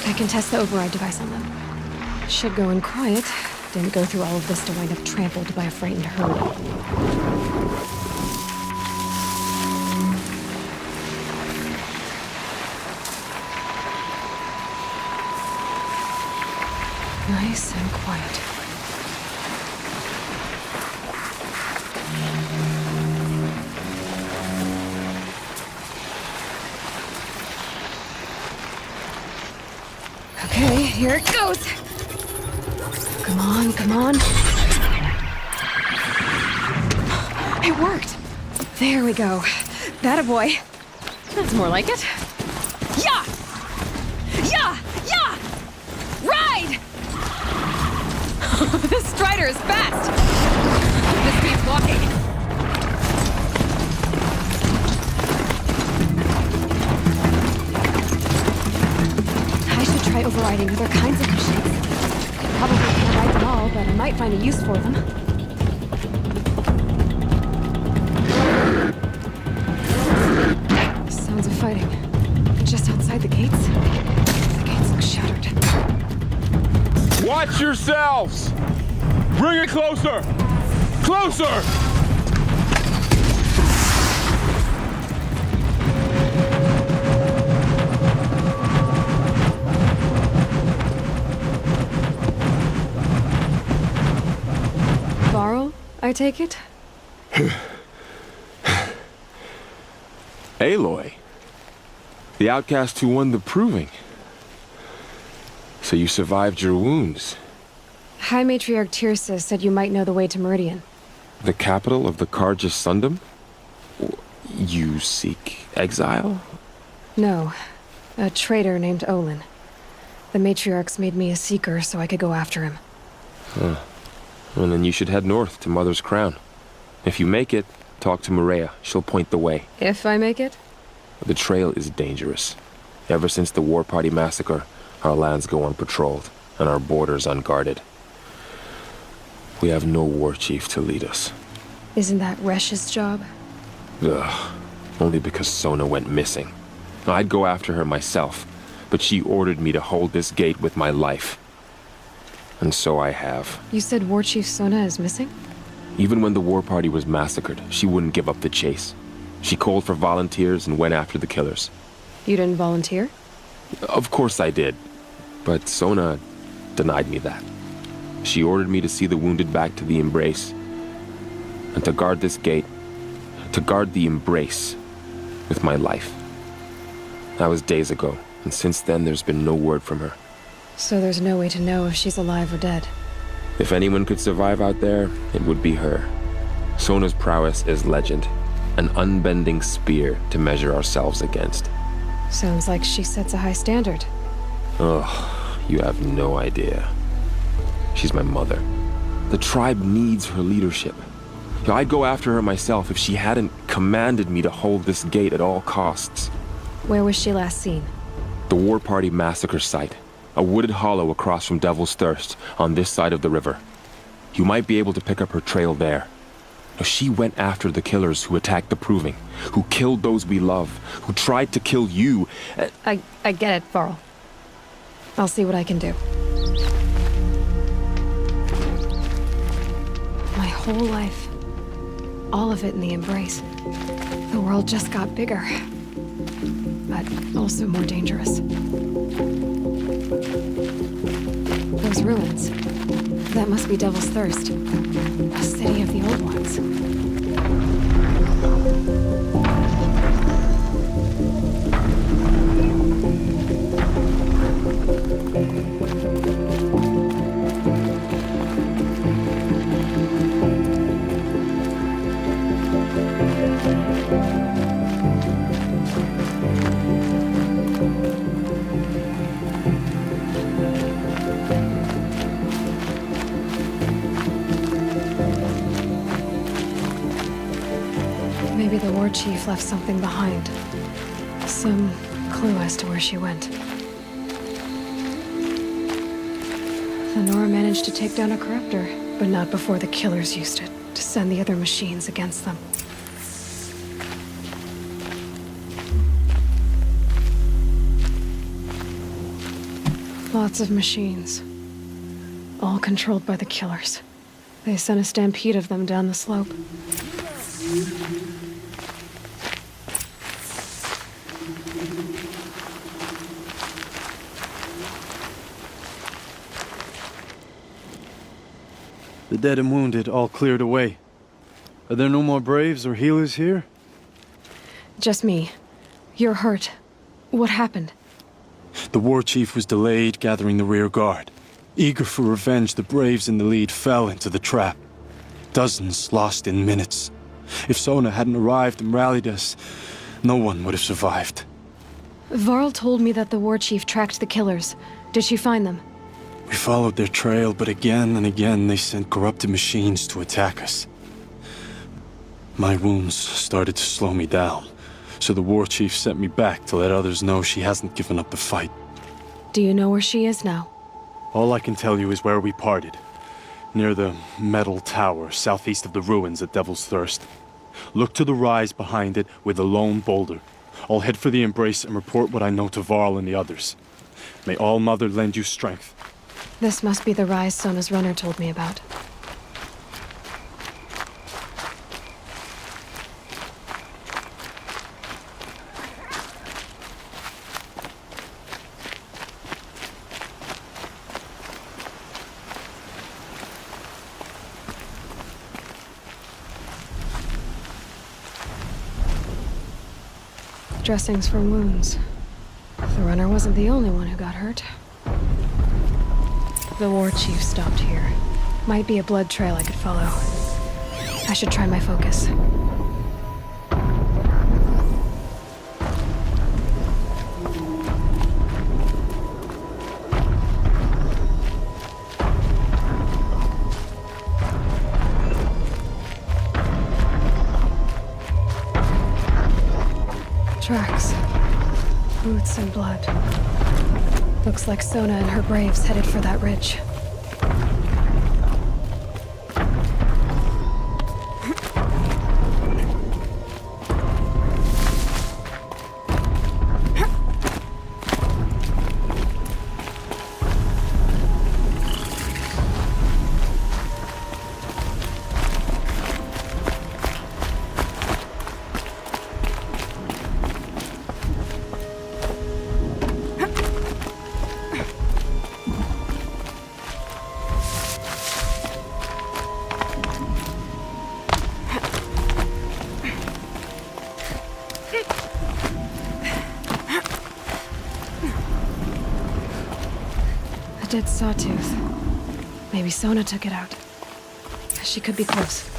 I can test the override device on them. Should go in quiet. Didn't go through all of this to wind up trampled by a frightened herd. Nice and quiet. Okay, here it goes. Come on, come on. It worked. There we go. That a boy. That's more like it. Yeah! Yeah! Yeah! Ride! This Strider is fast. This beats walking. Try overriding other kinds of machines. Probably can't ride them all, but I might find a use for them. Sounds of fighting. Just outside the gates. The gates look shattered. Watch yourselves! Bring it closer! Closer! I take it? Aloy. The outcast who won the proving. So you survived your wounds. High Matriarch Tirsa said you might know the way to Meridian. The capital of the Carja Sundom? You seek exile? No. A traitor named Olin. The Matriarchs made me a seeker so I could go after him. Huh. Well, then you should head north to Mother's Crown. If you make it, talk to Maria. She'll point the way. If I make it? The trail is dangerous. Ever since the War Party massacre, our lands go unpatrolled, and our borders unguarded. We have no war chief to lead us. Isn't that Resh's job? Ugh. Only because Sona went missing. I'd go after her myself, but she ordered me to hold this gate with my life. And so I have. You said War Chief Sona is missing? Even when the War Party was massacred, she wouldn't give up the chase. She called for volunteers and went after the killers. You didn't volunteer? Of course I did. But Sona denied me that. She ordered me to see the wounded back to the Embrace. And to guard this gate. To guard the Embrace with my life. That was days ago, and since then there's been no word from her. So there's no way to know if she's alive or dead. If anyone could survive out there, it would be her. Sona's prowess is legend. An unbending spear to measure ourselves against. Sounds like she sets a high standard. Ugh, you have no idea. She's my mother. The tribe needs her leadership. I'd go after her myself if she hadn't commanded me to hold this gate at all costs. Where was she last seen? The War Party massacre site. A wooded hollow across from Devil's Thirst, on this side of the river. You might be able to pick up her trail there. She went after the killers who attacked the Proving, who killed those we love, who tried to kill you. I get it, Varl. I'll see what I can do. My whole life. All of it in the Embrace. The world just got bigger. But also more dangerous. That must be Devil's Thirst. A city of the old ones. Maybe the war chief left something behind. Some clue as to where she went. The Nora managed to take down a corruptor, but not before the killers used it to send the other machines against them. Lots of machines. All controlled by the killers. They sent a stampede of them down the slope. The dead and wounded all cleared away. Are there no more braves or healers here? Just me. You're hurt. What happened? The war chief was delayed gathering the rear guard. Eager for revenge, the braves in the lead fell into the trap. Dozens lost in minutes. If Sona hadn't arrived and rallied us, no one would have survived. Varl told me that the war chief tracked the killers. Did she find them? We followed their trail, but again and again they sent corrupted machines to attack us. My wounds started to slow me down, so the war chief sent me back to let others know she hasn't given up the fight. Do you know where she is now? All I can tell you is where we parted. Near the metal tower, southeast of the ruins at Devil's Thirst. Look to the rise behind it with a lone boulder. I'll head for the Embrace and report what I know to Varl and the others. May All Mother lend you strength. This must be the rise Sona's runner told me about. Dressings for wounds. The runner wasn't the only one who got hurt. The war chief stopped here. Might be a blood trail I could follow. I should try my focus. Tracks. Boots and blood. Looks like Sona and her braves headed for that ridge. A dead sawtooth. Maybe Sona took it out. She could be close.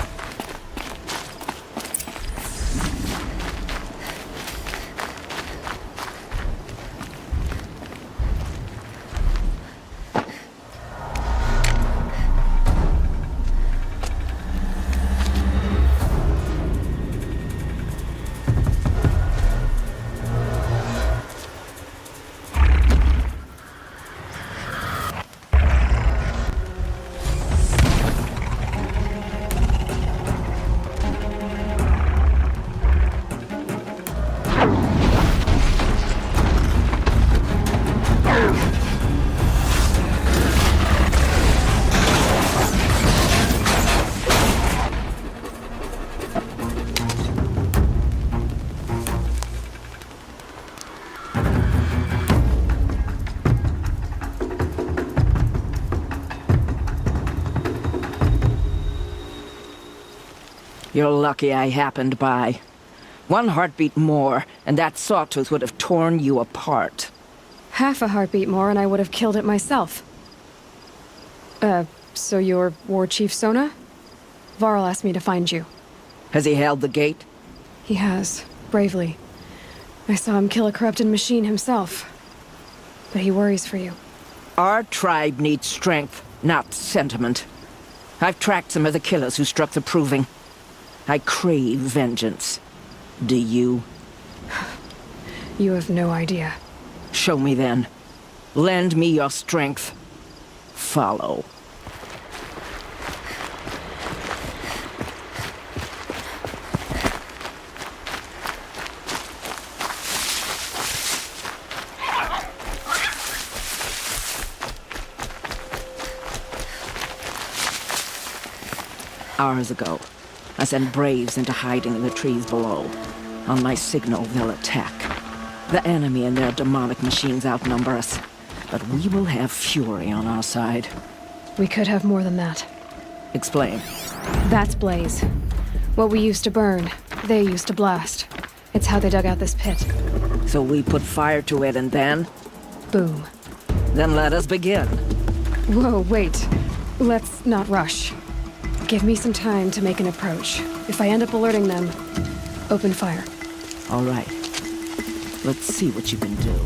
You're lucky I happened by. One heartbeat more, and that sawtooth would have torn you apart. Half a heartbeat more and I would have killed it myself. So you're War Chief Sona? Varl asked me to find you. Has he held the gate? He has, bravely. I saw him kill a corrupted machine himself. But he worries for you. Our tribe needs strength, not sentiment. I've tracked some of the killers who struck the Proving. I crave vengeance. Do you? You have no idea. Show me then. Lend me your strength. Follow. Hours ago, I sent Braves into hiding in the trees below. On my signal, they'll attack. The enemy and their demonic machines outnumber us, but we will have fury on our side. We could have more than that. Explain. That's Blaze. What we used to burn, they used to blast. It's how they dug out this pit. So we put fire to it and then? Boom. Then let us begin. Whoa, wait. Let's not rush. Give me some time to make an approach. If I end up alerting them, open fire. All right. Let's see what you can do.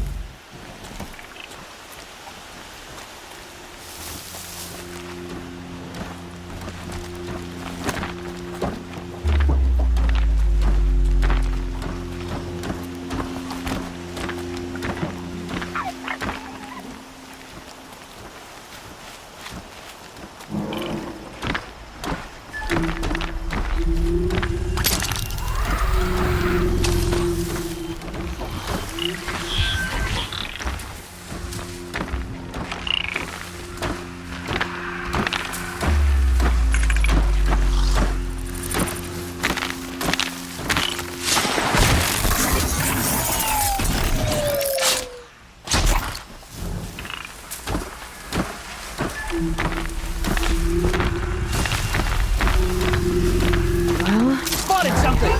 Spotted something!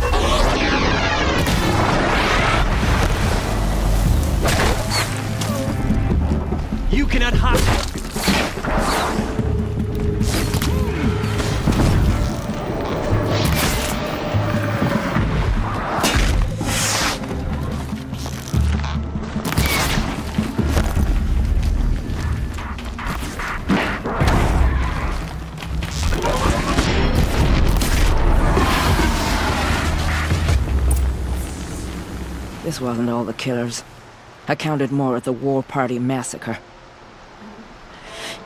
You cannot hide! This wasn't all the killers. I counted more at the War Party massacre.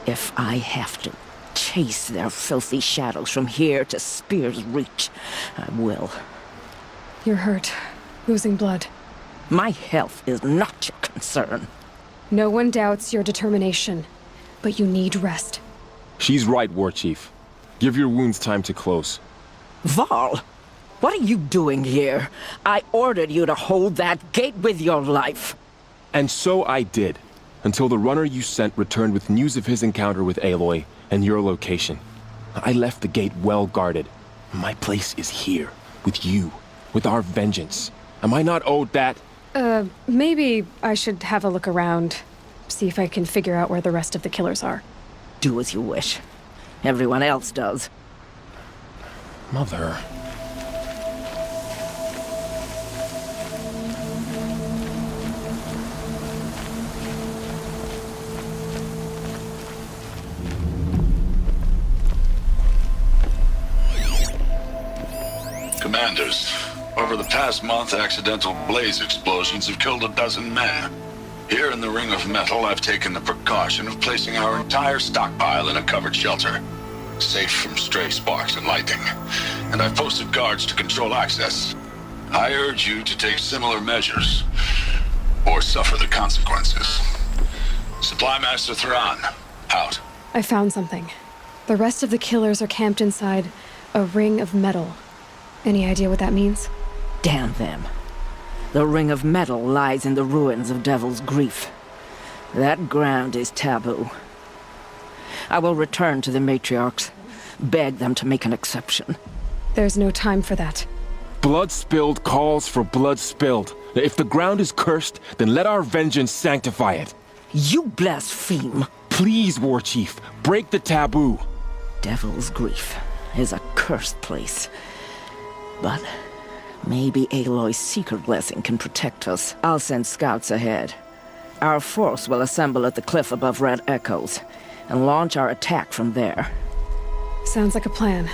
If I have to chase their filthy shadows from here to Spear's Reach, I will. You're hurt. Losing blood. My health is not your concern. No one doubts your determination, but you need rest. She's right, War Chief. Give your wounds time to close. Varl, what are you doing here? I ordered you to hold that gate with your life. And so I did, until the runner you sent returned with news of his encounter with Aloy and your location. I left the gate well guarded. My place is here, with you, with our vengeance. Am I not owed that? Maybe I should have a look around, see if I can figure out where the rest of the killers are. Do as you wish. Everyone else does. Mother... Commanders, over the past month, accidental blaze explosions have killed 12 men. Here in the Ring of Metal, I've taken the precaution of placing our entire stockpile in a covered shelter, safe from stray sparks and lightning. And I've posted guards to control access. I urge you to take similar measures, or suffer the consequences. Supply Master Thrawn, out. I found something. The rest of the killers are camped inside a Ring of Metal. Any idea what that means? Damn them. The Ring of Metal lies in the ruins of Devil's Grief. That ground is taboo. I will return to the matriarchs, beg them to make an exception. There's no time for that. Blood spilled calls for blood spilled. If the ground is cursed, then let our vengeance sanctify it. You blaspheme. Please, War Chief, break the taboo. Devil's Grief is a cursed place. But maybe Aloy's secret blessing can protect us. I'll send scouts ahead. Our force will assemble at the cliff above Red Echoes and launch our attack from there. Sounds like a plan.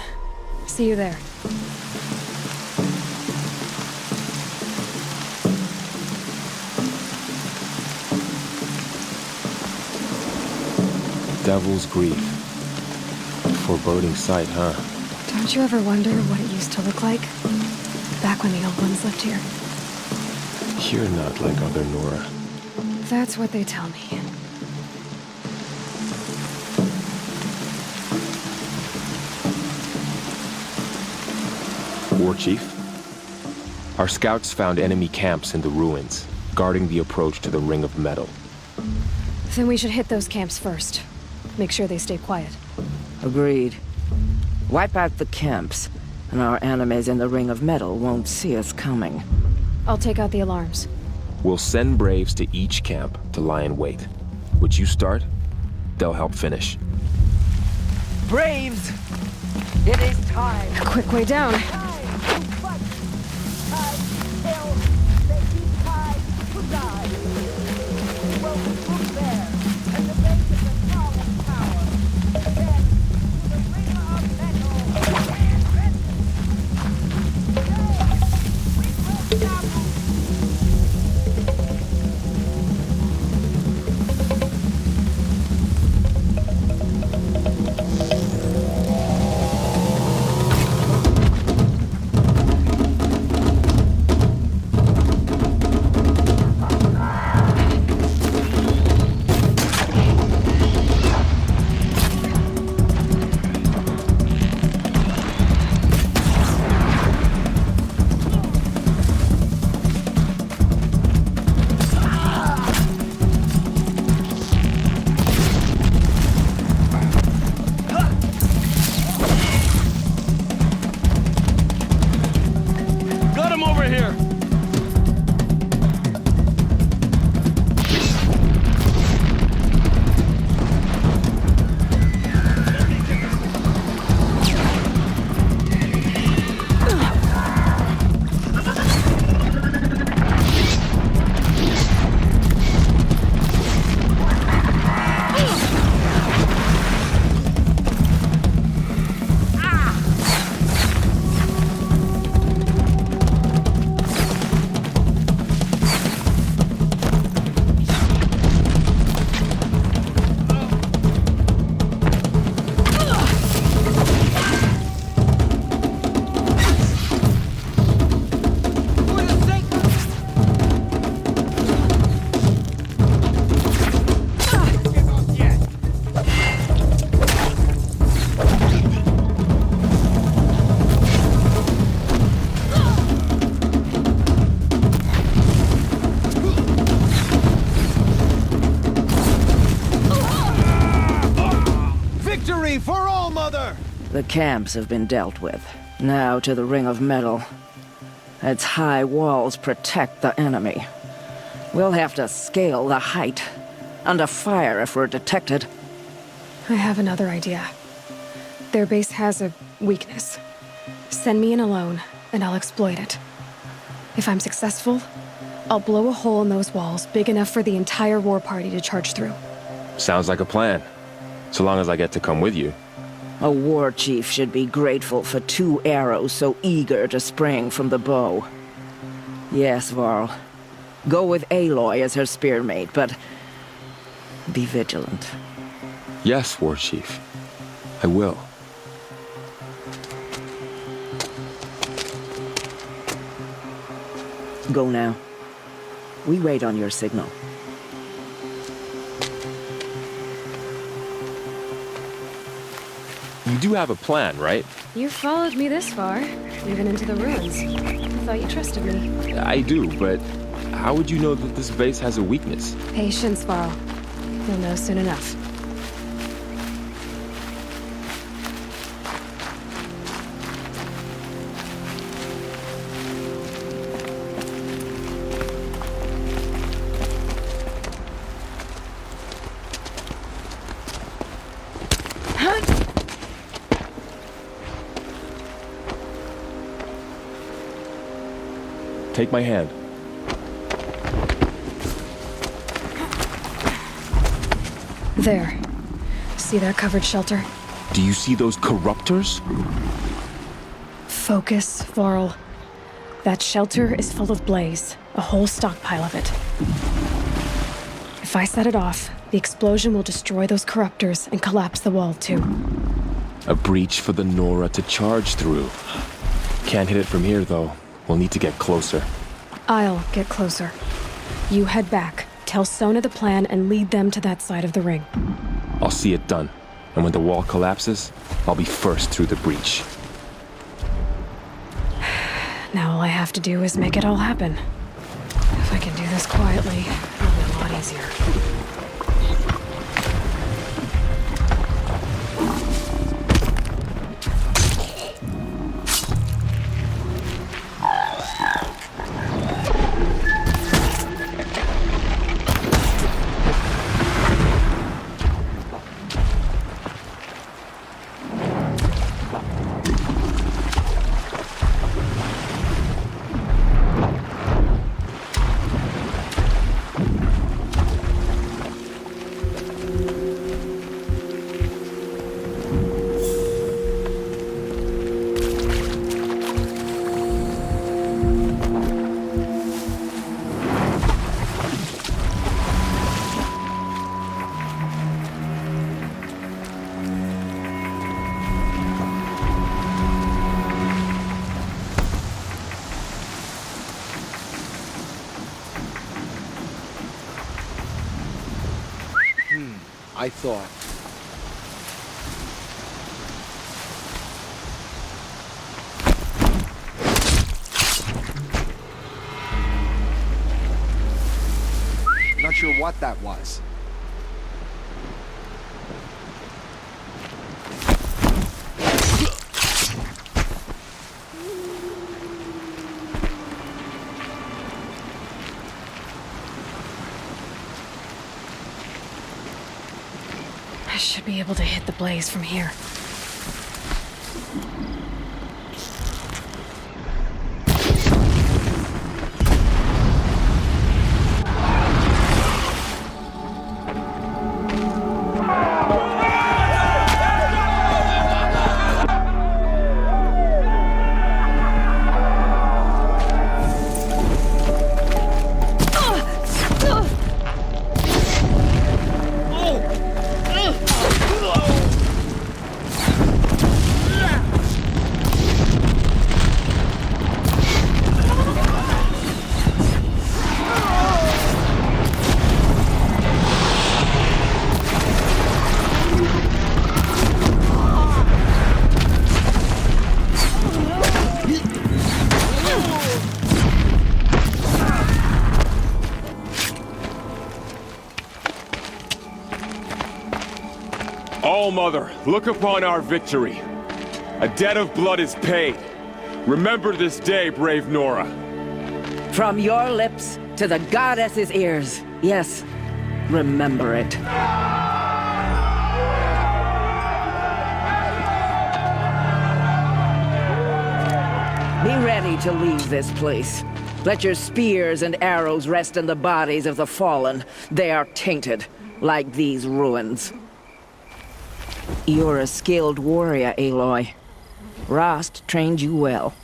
See you there. Devil's Grief. Foreboding sight, huh? Don't you ever wonder what it used to look like? Back when the old ones lived here. You're not like other Nora. That's what they tell me. War Chief? Our scouts found enemy camps in the ruins, guarding the approach to the Ring of Metal. Then we should hit those camps first. Make sure they stay quiet. Agreed. Wipe out the camps, and our enemies in the Ring of Metal won't see us coming. I'll take out the alarms. We'll send Braves to each camp to lie in wait. Which you start, they'll help finish. Braves! It is time! A quick way down. For All Mother! The camps have been dealt with. Now to the Ring of Metal. Its high walls protect the enemy. We'll have to scale the height. Under fire if we're detected. I have another idea. Their base has a weakness. Send me in alone, and I'll exploit it. If I'm successful, I'll blow a hole in those walls big enough for the entire war party to charge through. Sounds like a plan. So long as I get to come with you. A war chief should be grateful for 2 arrows so eager to spring from the bow. Yes, Varl. Go with Aloy as her spearmate, but be vigilant. Yes, War Chief. I will. Go now. We wait on your signal. You do have a plan, right? You followed me this far, even into the ruins. I thought you trusted me. I do, but how would you know that this base has a weakness? Patience, Varl. You'll know soon enough. Take my hand. There. See that covered shelter? Do you see those corruptors? Focus, Varl. That shelter is full of blaze, a whole stockpile of it. If I set it off, the explosion will destroy those corruptors and collapse the wall too. A breach for the Nora to charge through. Can't hit it from here, though. We'll need to get closer. I'll get closer. You head back, tell Sona the plan, and lead them to that side of the ring. I'll see it done. And when the wall collapses, I'll be first through the breach. Now all I have to do is make it all happen. If I can do this quietly, it'll be a lot easier. I thought. Not sure what that was. I should be able to hit the blaze from here. All-Mother, look upon our victory. A debt of blood is paid. Remember this day, brave Nora. From your lips to the goddess's ears. Yes, remember it. Be ready to leave this place. Let your spears and arrows rest in the bodies of the fallen. They are tainted, like these ruins. You're a skilled warrior, Aloy. Rost trained you well.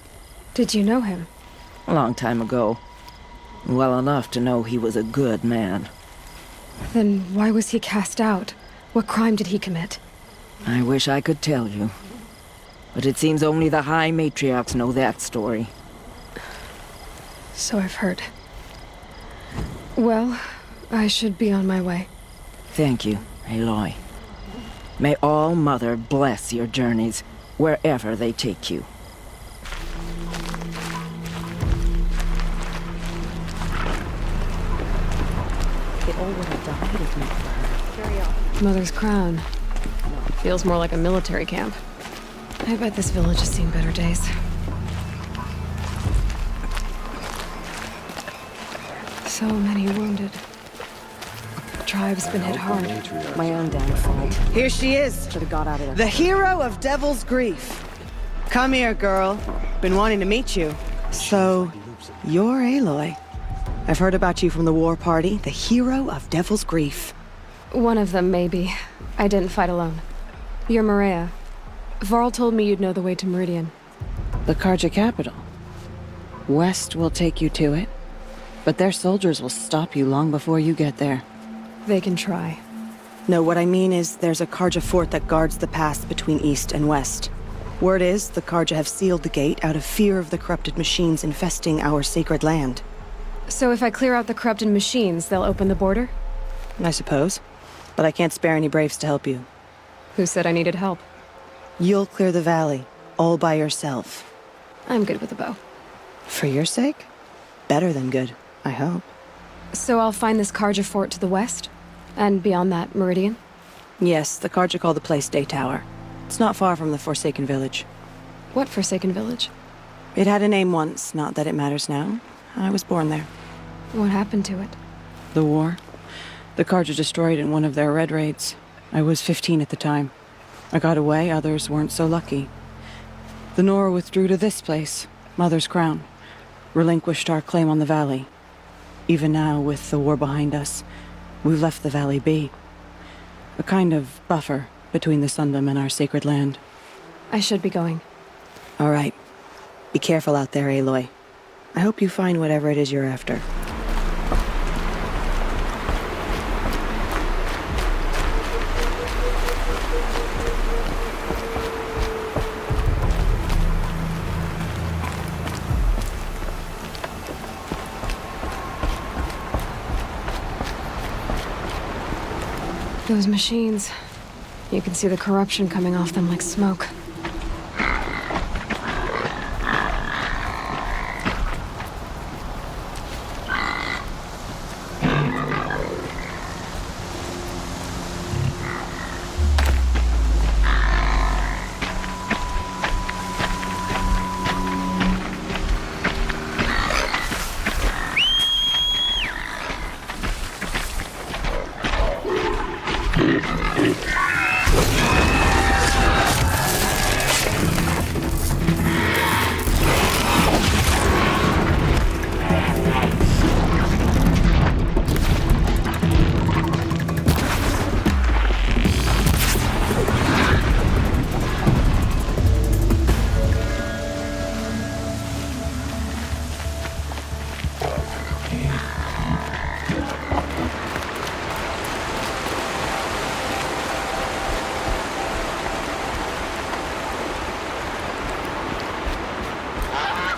Did you know him? A long time ago. Well enough to know he was a good man. Then why was he cast out? What crime did he commit? I wish I could tell you. But it seems only the High Matriarchs know that story. So I've heard. Well, I should be on my way. Thank you, Aloy. May All-Mother bless your journeys, wherever they take you. They all would have died if not for her. Mother's crown. Feels more like a military camp. I bet this village has seen better days. So many wounded. The tribe's been hit hard. My own damn fault. Here she is. Should have got out of there. The hero of Devil's Grief. Come here, girl. Been wanting to meet you. So, You're Aloy. I've heard about you from the war party, the hero of Devil's Grief. One of them, maybe. I didn't fight alone. You're Maria. Varl told me you'd know the way to Meridian. The Carja capital. West will take you to it, but their soldiers will stop you long before you get there. They can try. No, what I mean is there's a Carja fort that guards the pass between East and West. Word is, the Carja have sealed the gate out of fear of the corrupted machines infesting our sacred land. So if I clear out the corrupted machines, they'll open the border? I suppose. But I can't spare any braves to help you. Who said I needed help? You'll clear the valley, all by yourself. I'm good with a bow. For your sake? Better than good, I hope. So I'll find this Carja fort to the west? And beyond that, Meridian? Yes, the Carja call the place Day Tower. It's not far from the Forsaken Village. What Forsaken Village? It had a name once, not that it matters now. I was born there. What happened to it? The war. The Carja destroyed it in one of their red raids. I was 15 at the time. I got away, others weren't so lucky. The Nora withdrew to this place, Mother's Crown. Relinquished our claim on the valley. Even now, with the war behind us, we've left the valley be. A kind of buffer between the Sundom and our sacred land. I should be going. All right. Be careful out there, Aloy. I hope you find whatever it is you're after. Those machines. You can see the corruption coming off them like smoke.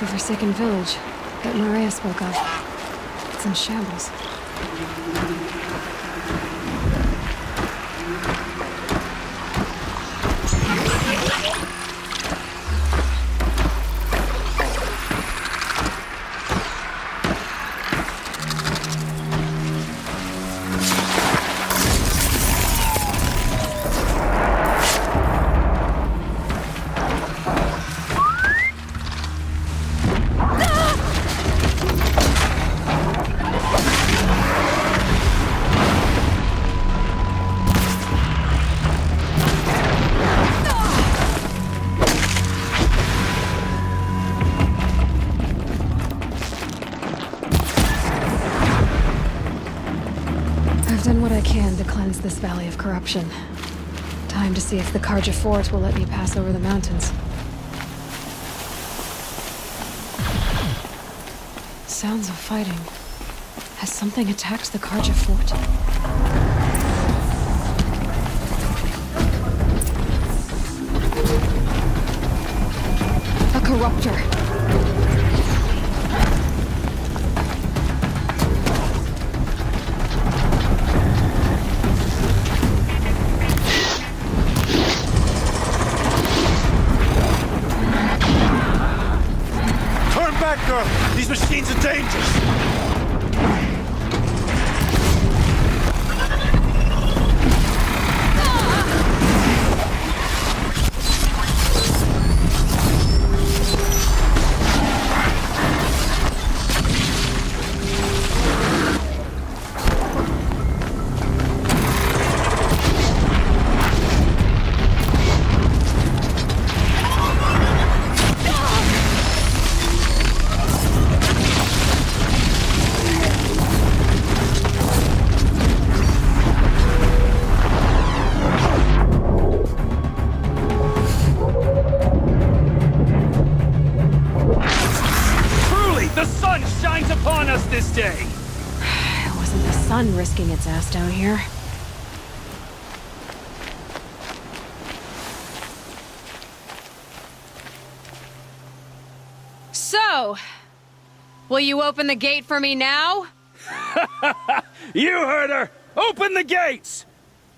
The Forsaken Village that Maria spoke of. It's in shambles. I've done what I can to cleanse this valley of corruption. Time to see if the Carja fort will let me pass over the mountains. Sounds of fighting. Has something attacked the Carja fort? A corruptor. Girl, these machines are dangerous! kicking its ass down here. So, will you open the gate for me now? You heard her! Open the gates!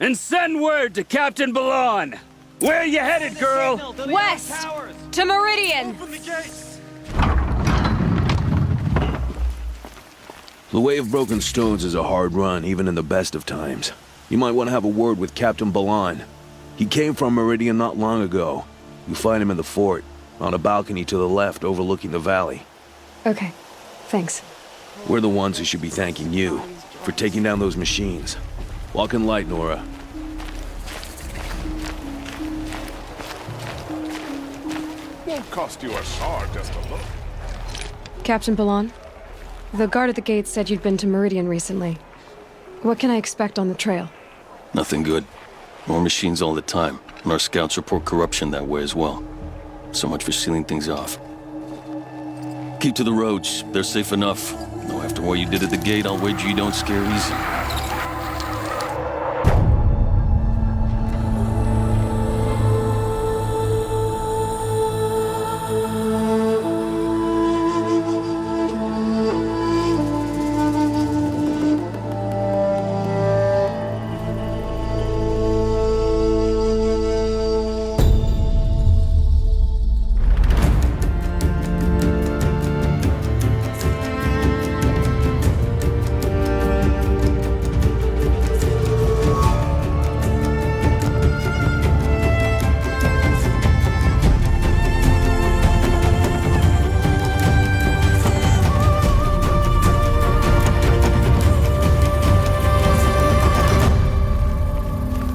And send word to Captain Balon! Where you headed, girl? West! To Meridian! The Way of Broken Stones is a hard run, even in the best of times. You might want to have a word with Captain Balon. He came from Meridian not long ago. You'll find him in the fort, on a balcony to the left overlooking the valley. Okay, thanks. We're the ones who should be thanking you for taking down those machines. Walk in light, Nora. Won't cost you a shard just to look. Captain Balon, the guard at the gate said you'd been to Meridian recently. What can I expect on the trail? Nothing good. More machines all the time, and our scouts report corruption that way as well. So much for sealing things off. Keep to the roads. They're safe enough. Though after what you did at the gate, I'll wager you don't scare easy.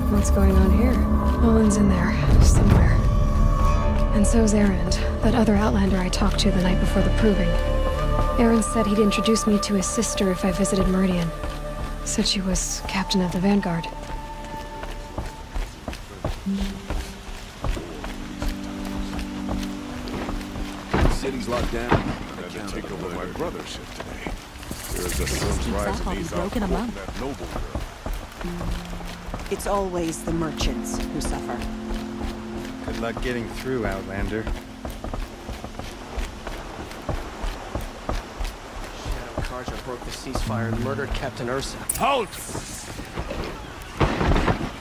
What's going on here? Olin's in there, somewhere. And so's Erend, that other Outlander I talked to the night before the proving. Erend said he'd introduce me to his sister if I visited Meridian. Said she was captain of the Vanguard. The city's locked down. I had to take over my brother's ship today. There's a sun's rising these out from that noble girl. It's always the merchants who suffer. Good luck getting through, Outlander. Shadow Carja broke the ceasefire and murdered Captain Ursa. Halt!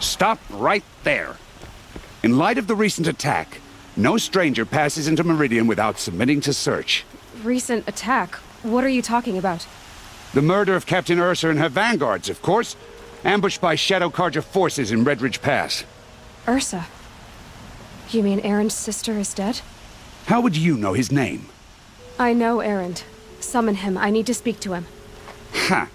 Stop right there. In light of the recent attack, no stranger passes into Meridian without submitting to search. Recent attack? What are you talking about? The murder of Captain Ursa and her vanguards, of course. Ambushed by Shadow Carja forces in Redridge Pass. Ursa? You mean Erend's sister is dead? How would you know his name? I know Erend. Summon him. I need to speak to him. Ha!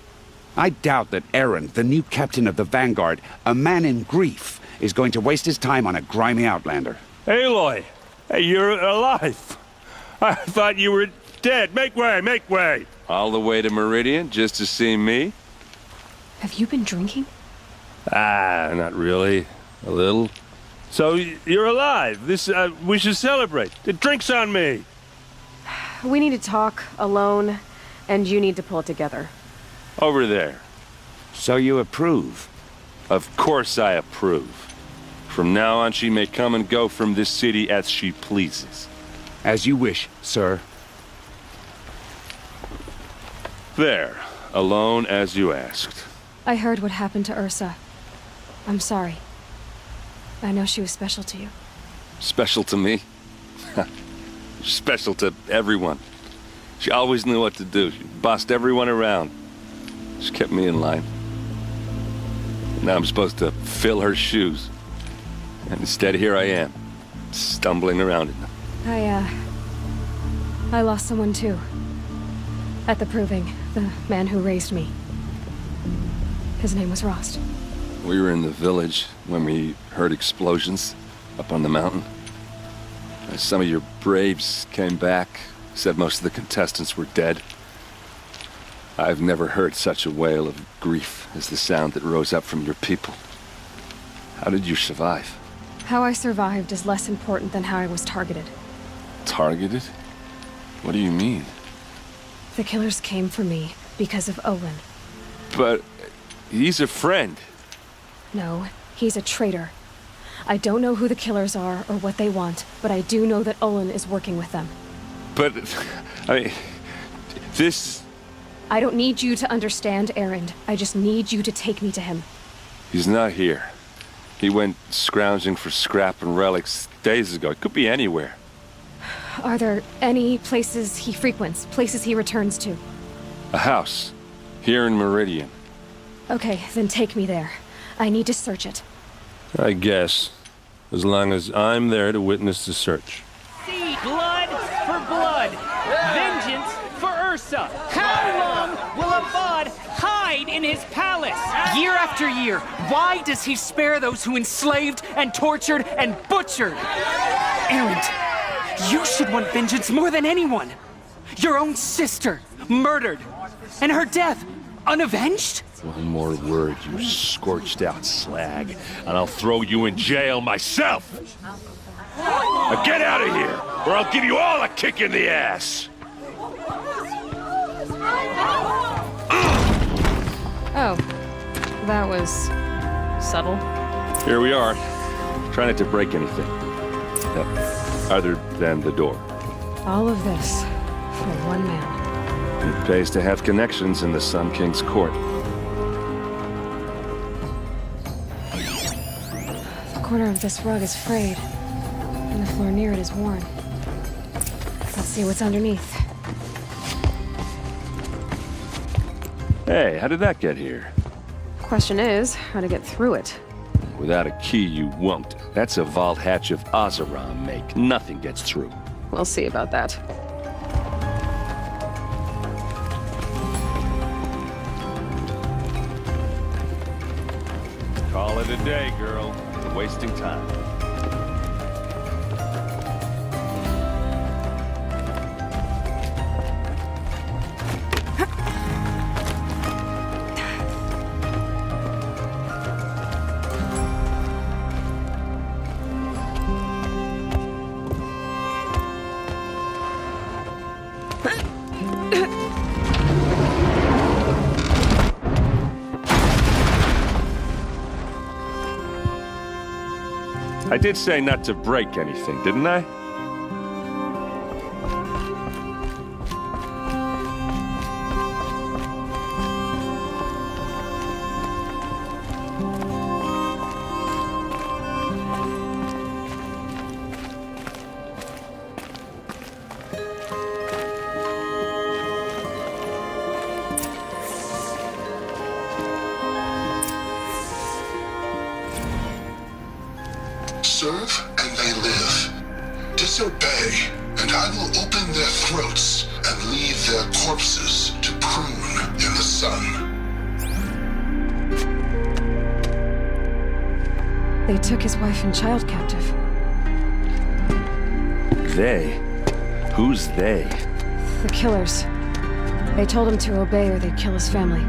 I doubt that Erend, the new captain of the Vanguard, a man in grief, is going to waste his time on a grimy outlander. Aloy! Hey, you're alive! I thought you were dead. Make way, make way! All the way to Meridian just to see me? Have you been drinking? Ah, not really. A little. So, you're alive. We should celebrate. The drink's on me. We need to talk, alone, and you need to pull it together. Over there. So you approve? Of course I approve. From now on, she may come and go from this city as she pleases. As you wish, sir. There. Alone as you asked. I heard what happened to Ursa. I'm sorry. I know she was special to you. Special to me? Special to everyone. She always knew what to do. She bossed everyone around. She kept me in line. Now I'm supposed to fill her shoes. And instead, here I am, stumbling around in them. I lost someone too. At the proving, the man who raised me. His name was Rost. We were in the village when we heard explosions up on the mountain. Some of your braves came back, said most of the contestants were dead. I've never heard such a wail of grief as the sound that rose up from your people. How did you survive? How I survived is less important than how I was targeted. Targeted? What do you mean? The killers came for me because of Olin. But He's a friend. No, he's a traitor. I don't know who the killers are or what they want, but I do know that Olin is working with them. But, I mean, this... I don't need you to understand, Erend. I just need you to take me to him. He's not here. He went scrounging for scrap and relics days ago. It could be anywhere. Are there any places he frequents, places he returns to? A house. Here in Meridian. Okay, then take me there. I need to search it. I guess. As long as I'm there to witness the search. See blood for blood. Vengeance for Ursa. How long will Avad hide in his palace? Year after year, why does he spare those who enslaved and tortured and butchered? Erend, you should want vengeance more than anyone. Your own sister, murdered. And her death, unavenged? One more word, you scorched out slag, and I'll throw you in jail myself! Now get out of here, or I'll give you all a kick in the ass! Oh, that was subtle. Here we are. Try not to break anything. Other than the door. All of this for one man. It pays to have connections in the Sun King's court. The corner of this rug is frayed, and the floor near it is worn. Let's see what's underneath. Hey, how did that get here? Question is, how to get through it. Without a key, you won't. That's a vault hatch of Oseram make. Nothing gets through. We'll see about that. Call it a day, girl. You're wasting time. I did say not to break anything, didn't I? Serve and they live. Disobey, and I will open their throats and leave their corpses to prune in the sun. They took his wife and child captive. They? Who's they? The killers. They told him to obey or they'd kill his family.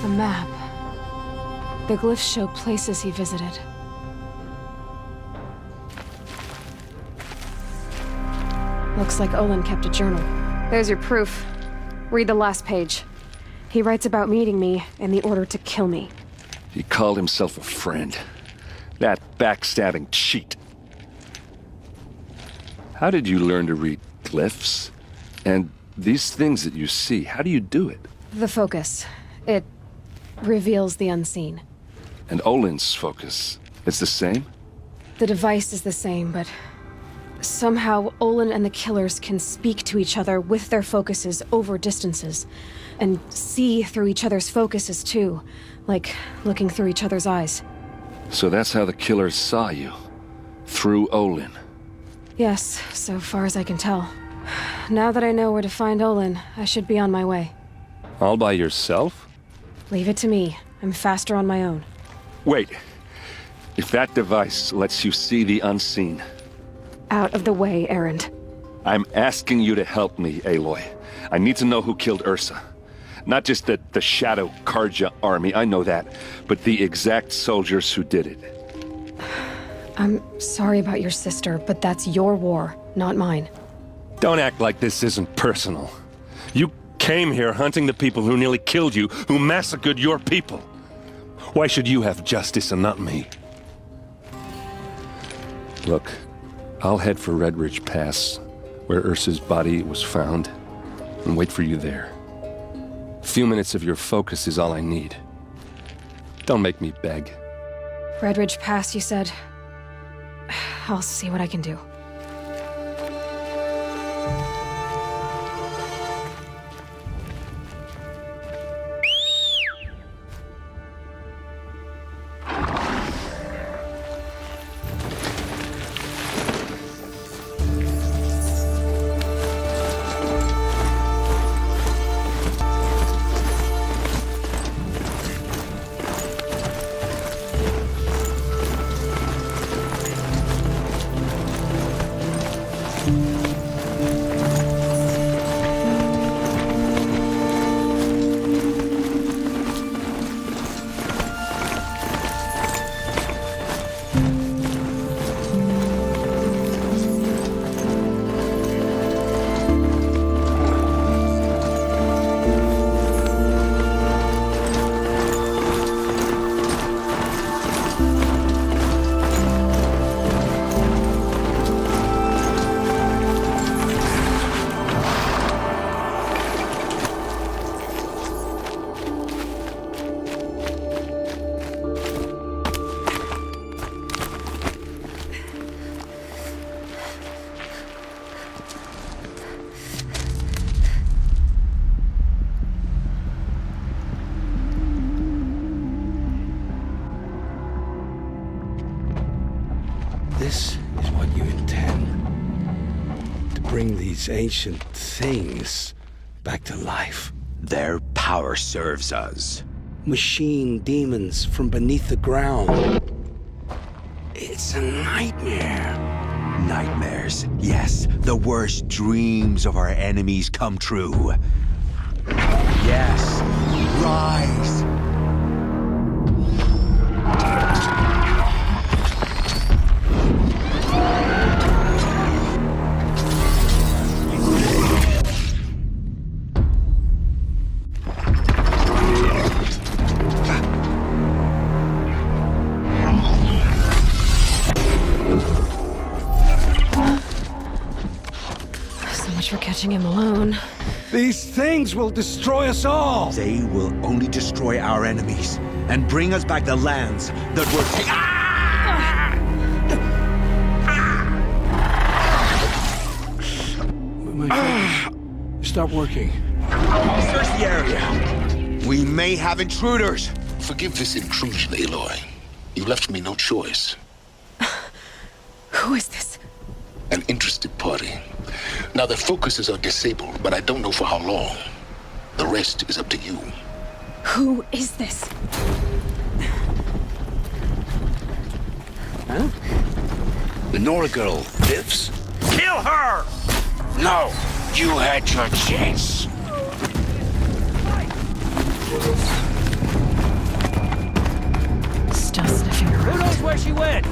A map. The glyphs show places he visited. Looks like Olin kept a journal. There's your proof. Read the last page. He writes about meeting me and the order to kill me. He called himself a friend. That backstabbing cheat. How did you learn to read glyphs? And these things that you see, how do you do it? The focus. It reveals the unseen. And Olin's focus, it's the same? The device is the same, but somehow Olin and the killers can speak to each other with their focuses over distances, and see through each other's focuses too, like looking through each other's eyes. So that's how the killers saw you? Through Olin? Yes, so far as I can tell. Now that I know where to find Olin, I should be on my way. All by yourself? Leave it to me. I'm faster on my own. Wait. If that device lets you see the unseen... Out of the way, Erend. I'm asking you to help me, Aloy. I need to know who killed Ursa. Not just the Shadow Karja army, I know that, but the exact soldiers who did it. I'm sorry about your sister, but that's your war, not mine. Don't act like this isn't personal. You came here hunting the people who nearly killed you, who massacred your people. Why should you have justice and not me? Look, I'll head for Red Ridge Pass, where Ursa's body was found, and wait for you there. A few minutes of your focus is all I need. Don't make me beg. Red Ridge Pass, you said? I'll see what I can do. This is what you intend. To bring these ancient things back to life. Their power serves us. Machine demons from beneath the ground. It's a nightmare. Nightmares, yes. The worst dreams of our enemies come true. Yes, rise. For catching him alone. These things will destroy us all! They will only destroy our enemies and bring us back the lands that were taken. My fingers stop working. Search the area. We may have intruders. Forgive this intrusion, Aloy. You left me no choice. Who is this? An interested party. Now, their focuses are disabled, but I don't know for how long. The rest is up to you. Who is this? Huh? The Nora girl lives? Kill her! No! You had your chance. Still sniffing around. Who knows where she went?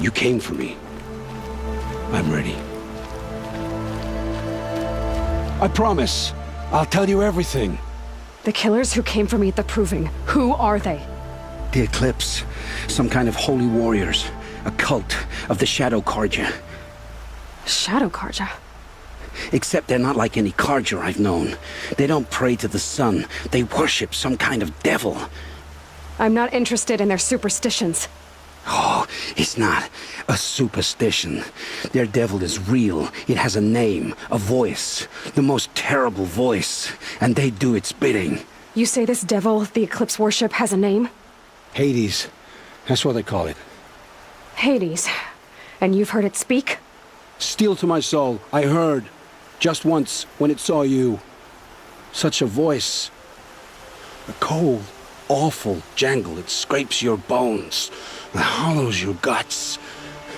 You came for me. I'm ready. I promise. I'll tell you everything. The killers who came for me at the Proving, who are they? The Eclipse. Some kind of holy warriors. A cult of the Shadow Carja. Shadow Carja? Except they're not like any Carja I've known. They don't pray to the sun. They worship some kind of devil. I'm not interested in their superstitions. Oh, it's not a superstition. Their devil is real. It has a name, a voice. The most terrible voice. And they do its bidding. You say this devil the Eclipse worship has a name? Hades. That's what they call it. Hades. And you've heard it speak? Steel to my soul. I heard. Just once, when it saw you. Such a voice. A cold, awful jangle. It scrapes your bones. It hollows your guts.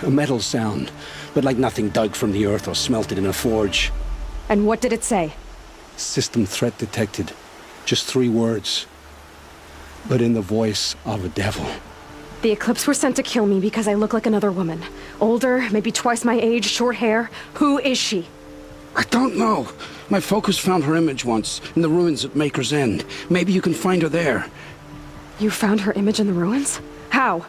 A metal sound, but like nothing dug from the earth or smelted in a forge. And what did it say? System threat detected. Just 3 words. But in the voice of a devil. The Eclipse were sent to kill me because I look like another woman. Older, maybe twice my age, short hair. Who is she? I don't know. My focus found her image once, in the ruins at Maker's End. Maybe you can find her there. You found her image in the ruins? How?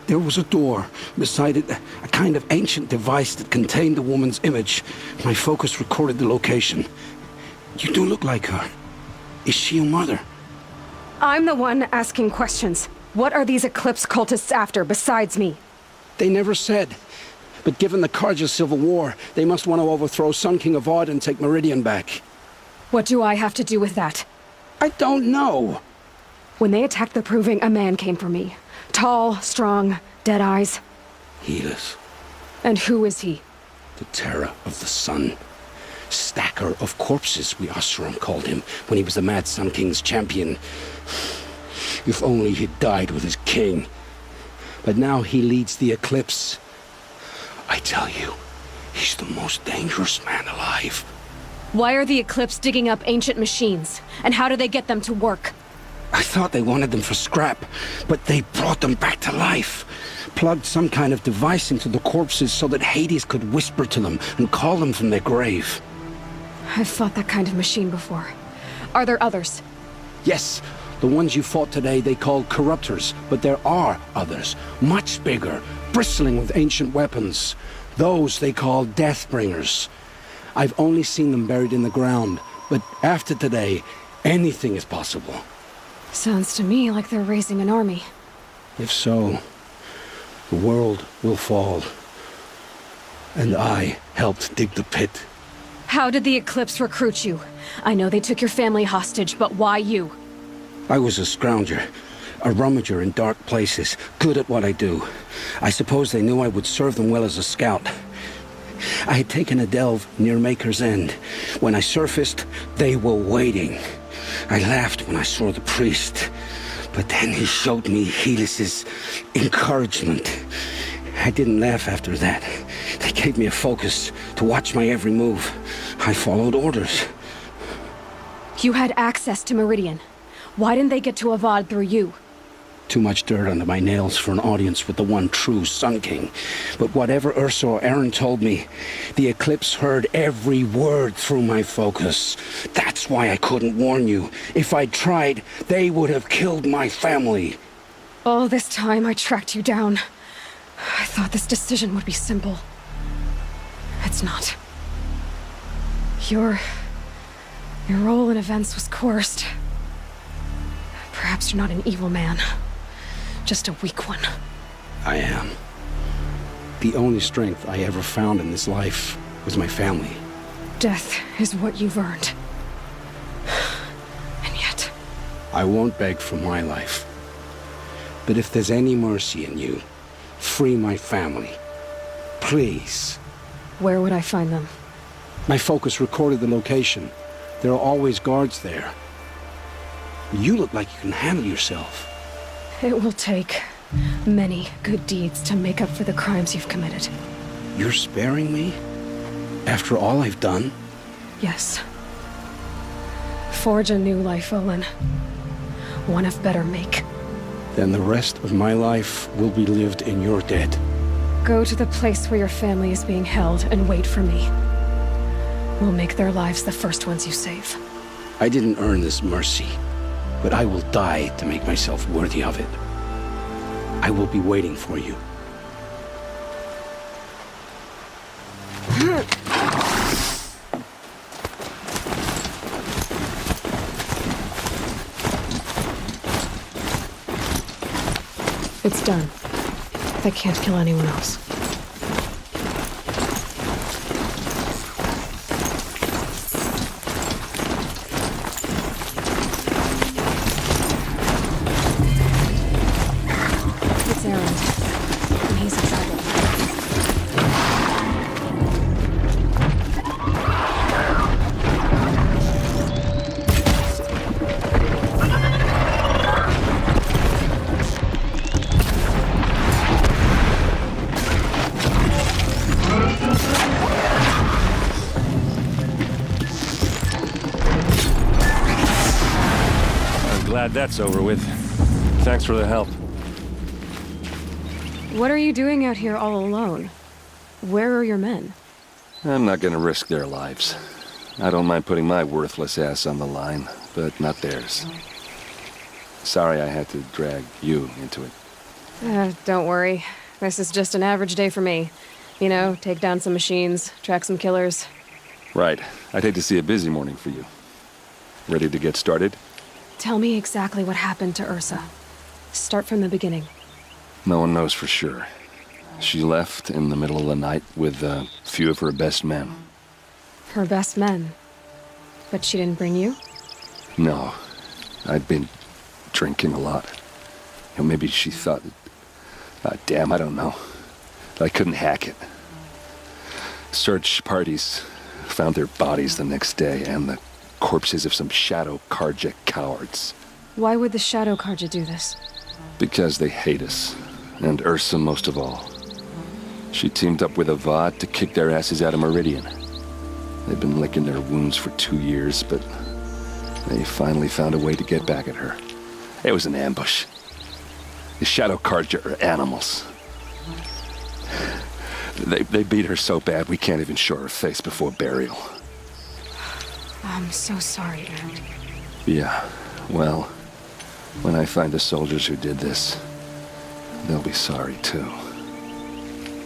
There was a door. Beside it, a kind of ancient device that contained the woman's image. My focus recorded the location. You do look like her. Is she your mother? I'm the one asking questions. What are these Eclipse cultists after besides me? They never said. But given the Carja civil war, they must want to overthrow Sun King Avad and take Meridian back. What do I have to do with that? I don't know. When they attacked the Proving, a man came for me. Tall, strong, dead eyes. Helis. And who is he? The terror of the sun. Stacker of corpses, we Oseram called him, when he was the Mad Sun King's champion. If only he'd died with his king. But now he leads the Eclipse. I tell you, he's the most dangerous man alive. Why are the Eclipse digging up ancient machines? And how do they get them to work? I thought they wanted them for scrap, but they brought them back to life. Plugged some kind of device into the corpses so that Hades could whisper to them and call them from their grave. I've fought that kind of machine before. Are there others? Yes, the ones you fought today they called corruptors, but there are others, much bigger, bristling with ancient weapons. Those they call Deathbringers. I've only seen them buried in the ground, but after today, anything is possible. Sounds to me like they're raising an army. If so, the world will fall. And I helped dig the pit. How did the Eclipse recruit you? I know they took your family hostage, but why you? I was a scrounger, a rummager in dark places, good at what I do. I suppose they knew I would serve them well as a scout. I had taken a delve near Maker's End. When I surfaced, they were waiting. I laughed when I saw the priest, but then he showed me Helis's encouragement. I didn't laugh after that. They gave me a focus to watch my every move. I followed orders. You had access to Meridian. Why didn't they get to Avad through you? Too much dirt under my nails for an audience with the one true Sun King. But whatever Ursa or Aaron told me, the Eclipse heard every word through my focus. That's why I couldn't warn you. If I'd tried, they would have killed my family. All this time I tracked you down. I thought this decision would be simple. It's not. Your role in events was coerced. Perhaps you're not an evil man. Just a weak one. I am. The only strength I ever found in this life was my family. Death is what you've earned. And yet... I won't beg for my life. But if there's any mercy in you, free my family. Please. Where would I find them? My focus recorded the location. There are always guards there. You look like you can handle yourself. It will take many good deeds to make up for the crimes you've committed. You're sparing me? After all I've done? Yes. Forge a new life, Olin. One of better make. Then the rest of my life will be lived in your debt. Go to the place where your family is being held and wait for me. We'll make their lives the first ones you save. I didn't earn this mercy, but I will die to make myself worthy of it. I will be waiting for you. It's done. They can't kill anyone else. It's Aaron, and he's in trouble. Glad that's over with. Thanks for the help. What are you doing out here all alone? Where are your men? I'm not gonna risk their lives. I don't mind putting my worthless ass on the line, but not theirs. Sorry I had to drag you into it. Don't worry. This is just an average day for me. You know, take down some machines, track some killers. Right. I'd hate to see a busy morning for you. Ready to get started? Tell me exactly what happened to Ursa. Start from the beginning. No one knows for sure. She left in the middle of the night with a few of her best men. Her best men. But she didn't bring you? No. I'd been drinking a lot. You know, maybe she thought... damn, I don't know. I couldn't hack it. Search parties found their bodies the next day, and the corpses of some Shadow Carja cowards. Why would the Shadow Carja do this? Because they hate us, and Ursa most of all. She teamed up with Avad to kick their asses out of Meridian. They've been licking their wounds for 2 years, but they finally found a way to get back at her. It was an ambush. The Shadow Carja are animals. They beat her so bad we can't even show her face before burial. I'm so sorry, Aaron. Yeah, well, when I find the soldiers who did this, they'll be sorry too.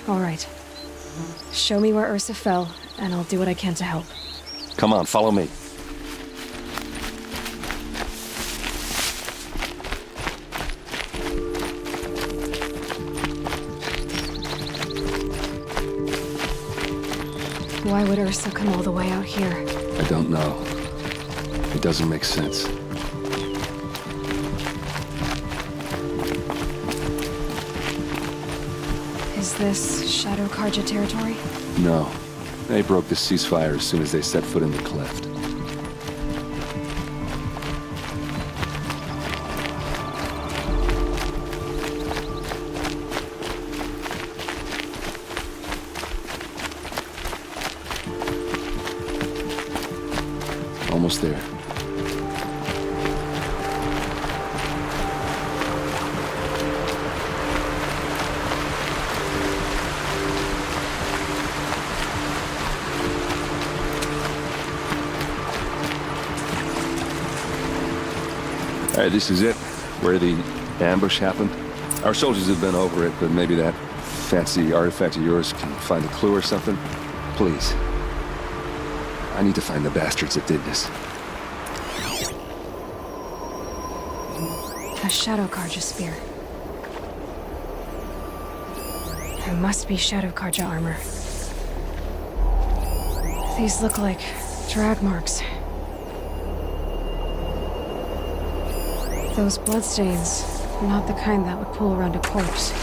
All right. Show me where Ursa fell, and I'll do what I can to help. Come on, follow me. Why would Ursa come all the way out here? I don't know. It doesn't make sense. Is this Shadow Carja territory? No. They broke the ceasefire as soon as they set foot in the cleft. Almost there. All right, this is it, where the ambush happened. Our soldiers have been over it, but maybe that fancy artifact of yours can find a clue or something. Please. I need to find the bastards that did this. A Shadow Carja spear. It must be Shadow Carja armor. These look like drag marks. Those bloodstains, not the kind that would pool around a corpse.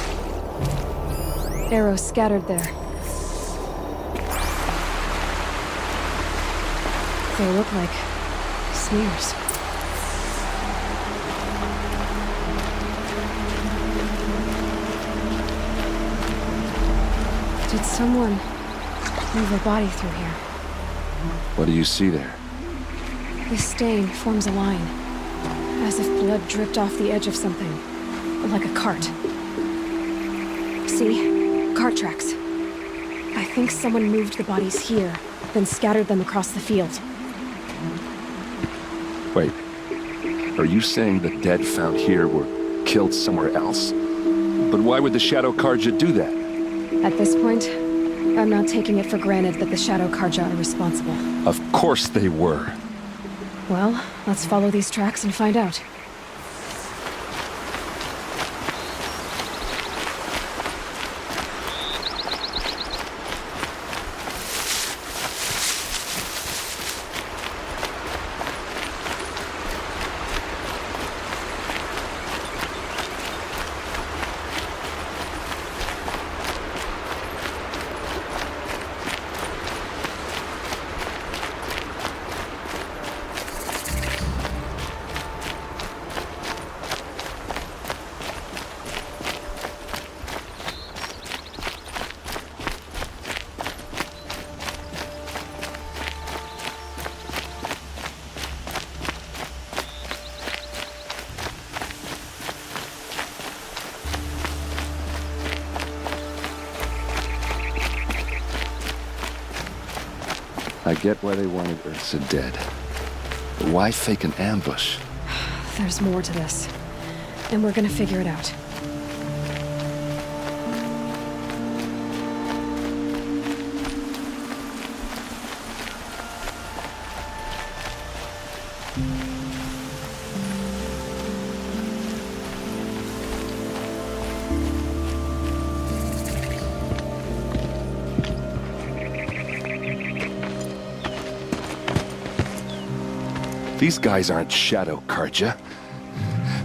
Arrows scattered there. They look like smears. Did someone move a body through here? What do you see there? This stain forms a line, as if blood dripped off the edge of something, like a cart. See? cart tracks. I think someone moved the bodies here, then scattered them across the field. Wait. Are you saying the dead found here were killed somewhere else? But why would the Shadow Carja do that? At this point, I'm not taking it for granted that the Shadow Carja are responsible. Of course they were. Well, let's follow these tracks and find out. I get why they wanted Ursa dead. But why fake an ambush? There's more to this, and we're gonna figure it out. These guys aren't Shadow Carja.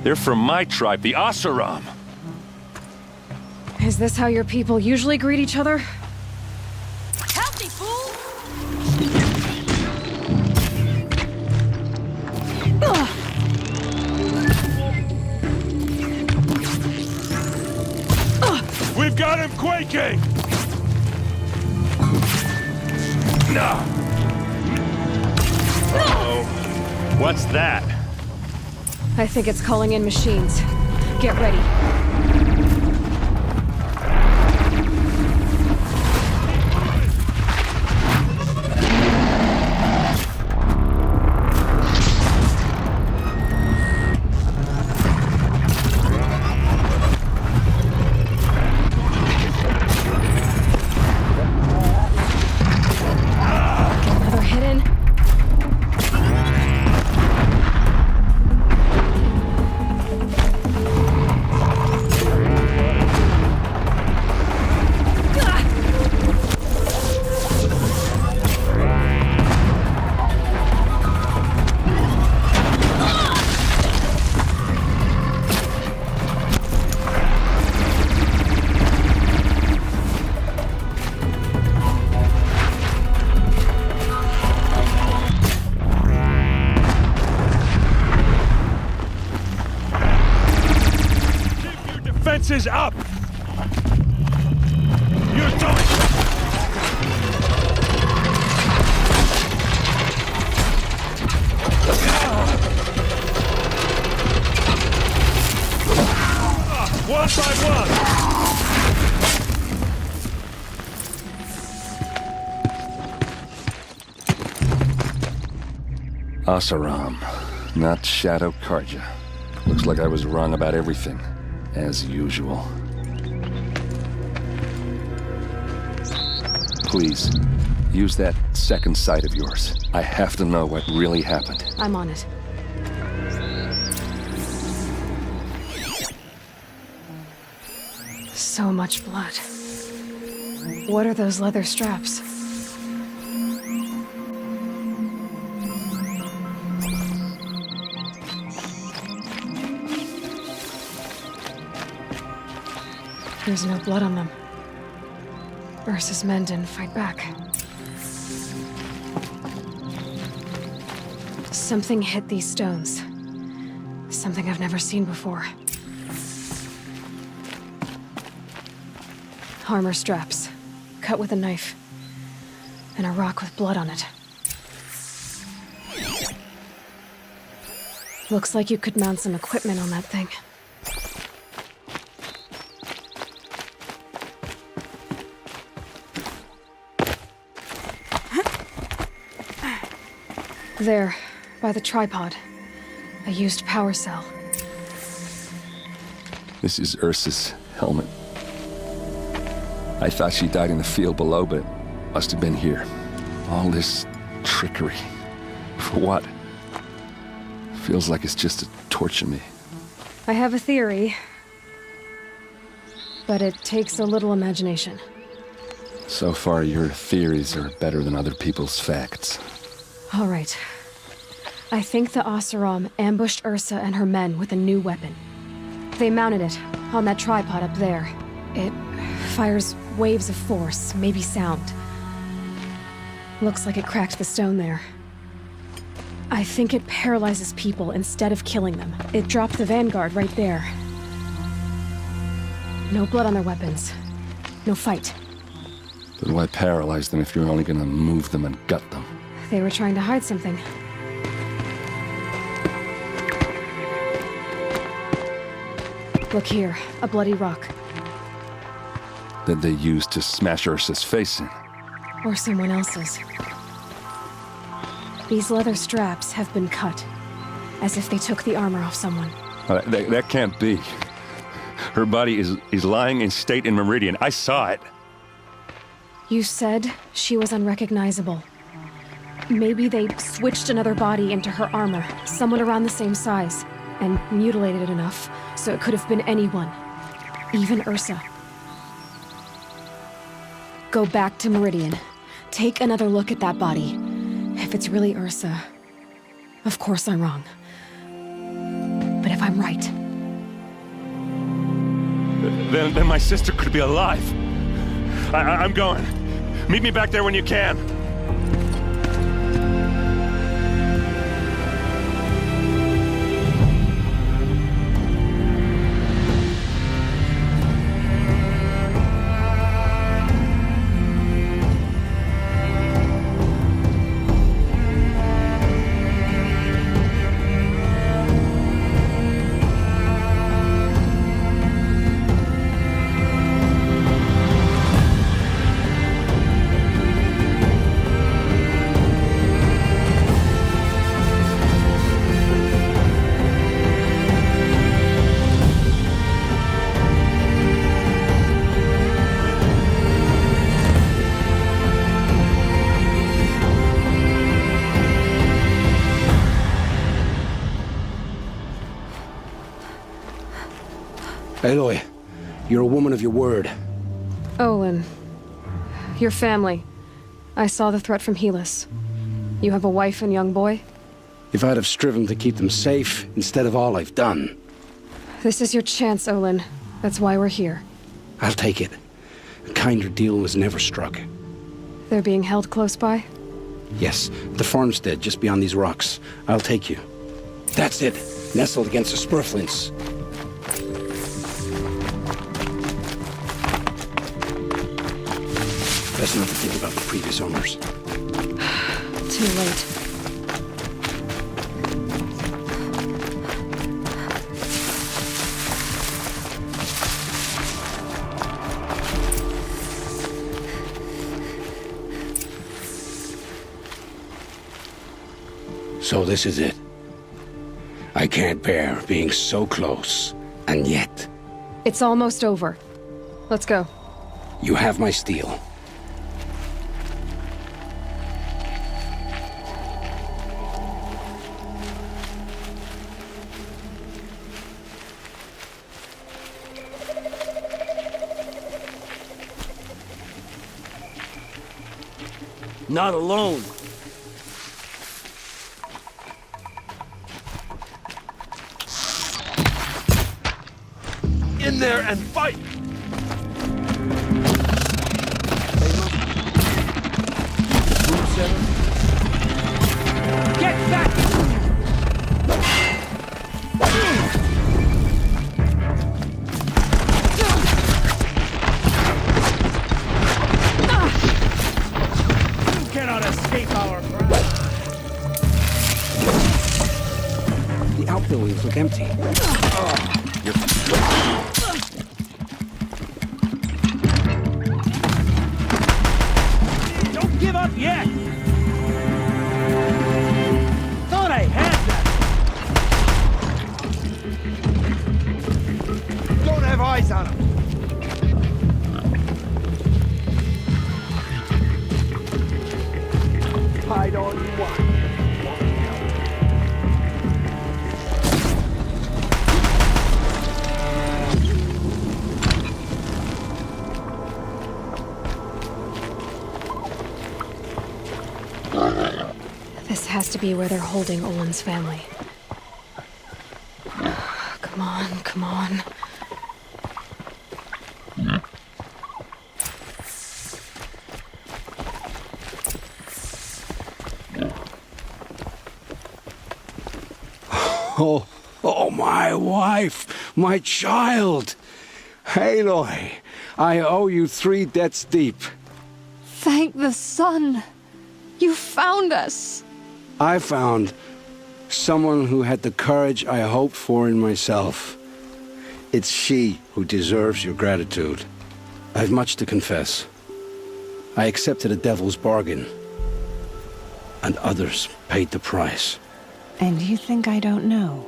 They're from my tribe, the Oseram. Is this how your people usually greet each other? Help me, fool! We've got him quaking! No. Uh-oh. What's that? I think it's calling in machines. Get ready. Another hit in. Defenses up! You don't... One by one! Oseram, not Shadow Carja. Looks like I was wrong about everything, as usual. Please, use that second sight of yours. I have to know what really happened. I'm on it. So much blood. What are those leather straps? There's no blood on them. Ursa's men didn't fight back. Something hit these stones. Something I've never seen before. Armor straps, cut with a knife, and a rock with blood on it. Looks like you could mount some equipment on that thing. there, by the tripod. A used power cell. This is Ursa's helmet. I thought she died in the field below, but it must have been here. All this trickery. For what? Feels like it's just to torture me. I have a theory, but it takes a little imagination. So far, your theories are better than other people's facts. All right. I think the Oseram ambushed Ursa and her men with a new weapon. They mounted it on that tripod up there. It fires waves of force, maybe sound. Looks like it cracked the stone there. I think it paralyzes people instead of killing them. It dropped the vanguard right there. No blood on their weapons. No fight. Then why paralyze them if you're only gonna move them and gut them? They were trying to hide something. Look here, a bloody rock. That they used to smash Ursa's face in. Or someone else's. These leather straps have been cut, as if they took the armor off someone. That can't be. Her body is lying in state in Meridian. I saw it. You said she was unrecognizable. Maybe they switched another body into her armor, someone around the same size, and mutilated it enough so it could have been anyone. Even Ursa. Go back to Meridian. Take another look at that body. If it's really Ursa, of course I'm wrong. But if I'm right... Then my sister could be alive. I'm going. Meet me back there when you can. Aloy, you're a woman of your word. Olin. Your family. I saw the threat from Helis. You have a wife and young boy? If I'd have striven to keep them safe instead of all I've done. This is your chance, Olin. That's why we're here. I'll take it. A kinder deal was never struck. They're being held close by? Yes, the farmstead just beyond these rocks. I'll take you. That's it. Nestled against the spurflints. Best not to think about the previous owners. Too late. So this is it. I can't bear being so close, and yet... It's almost over. Let's go. You have my steel. Not alone. In there and fight! Get back! You cannot escape our wrath. The outbuildings look empty. Don't give up yet! has to be where they're holding Olin's family. Come on, come on. Oh, my wife, my child. Aloy, I owe you 3 debts deep. Thank the sun. You found us. I found someone who had the courage I hoped for in myself. It's she who deserves your gratitude. I've much to confess. I accepted a devil's bargain, and others paid the price. And you think I don't know?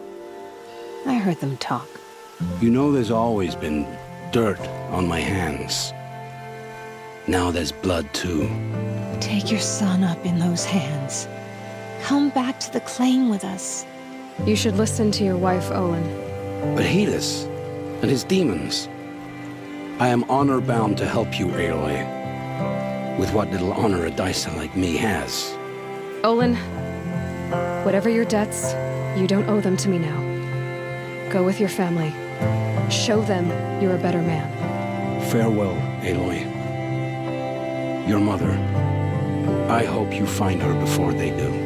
I heard them talk. You know there's always been dirt on my hands. Now there's blood, too. Take your son up in those hands. Come back to the claim with us. You should listen to your wife, Olin. But Helis and his demons. I am honor-bound to help you, Aloy. With what little honor a Dyson like me has. Olin, whatever your debts, you don't owe them to me now. Go with your family. Show them you're a better man. Farewell, Aloy. Your mother. I hope you find her before they do.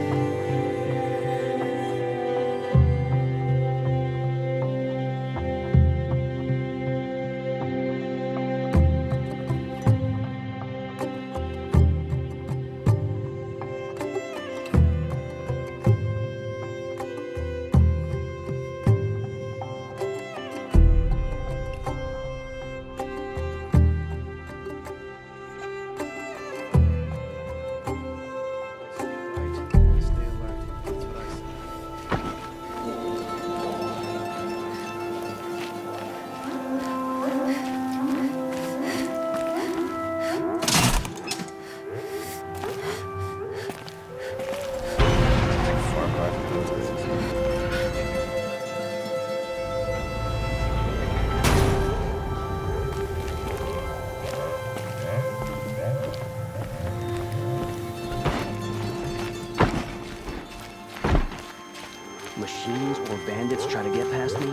Machines or bandits try to get past me?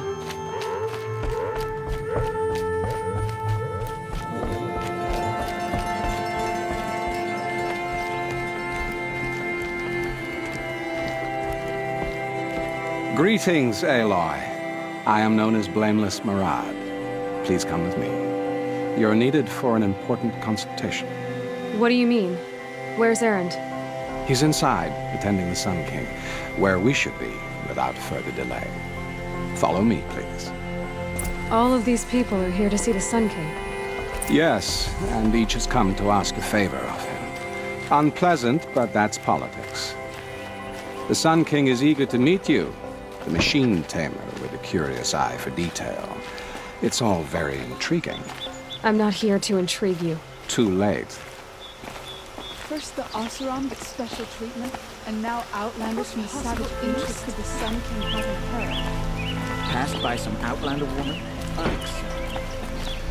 Greetings, Aloy. I am known as Blameless Marad. Please come with me. You're needed for an important consultation. What do you mean? Where's Erend? He's inside, attending the Sun King, where we should be without further delay. Follow me, please. All of these people are here to see the Sun King. Yes, and each has come to ask a favor of him. Unpleasant, but that's politics. The Sun King is eager to meet you, the machine tamer with a curious eye for detail. It's all very intriguing. I'm not here to intrigue you. Too late. First the Oseram gets special treatment, and now Outlanders from the savage interest of the Sun King haven't heard. Passed by some Outlander woman? Unacceptable.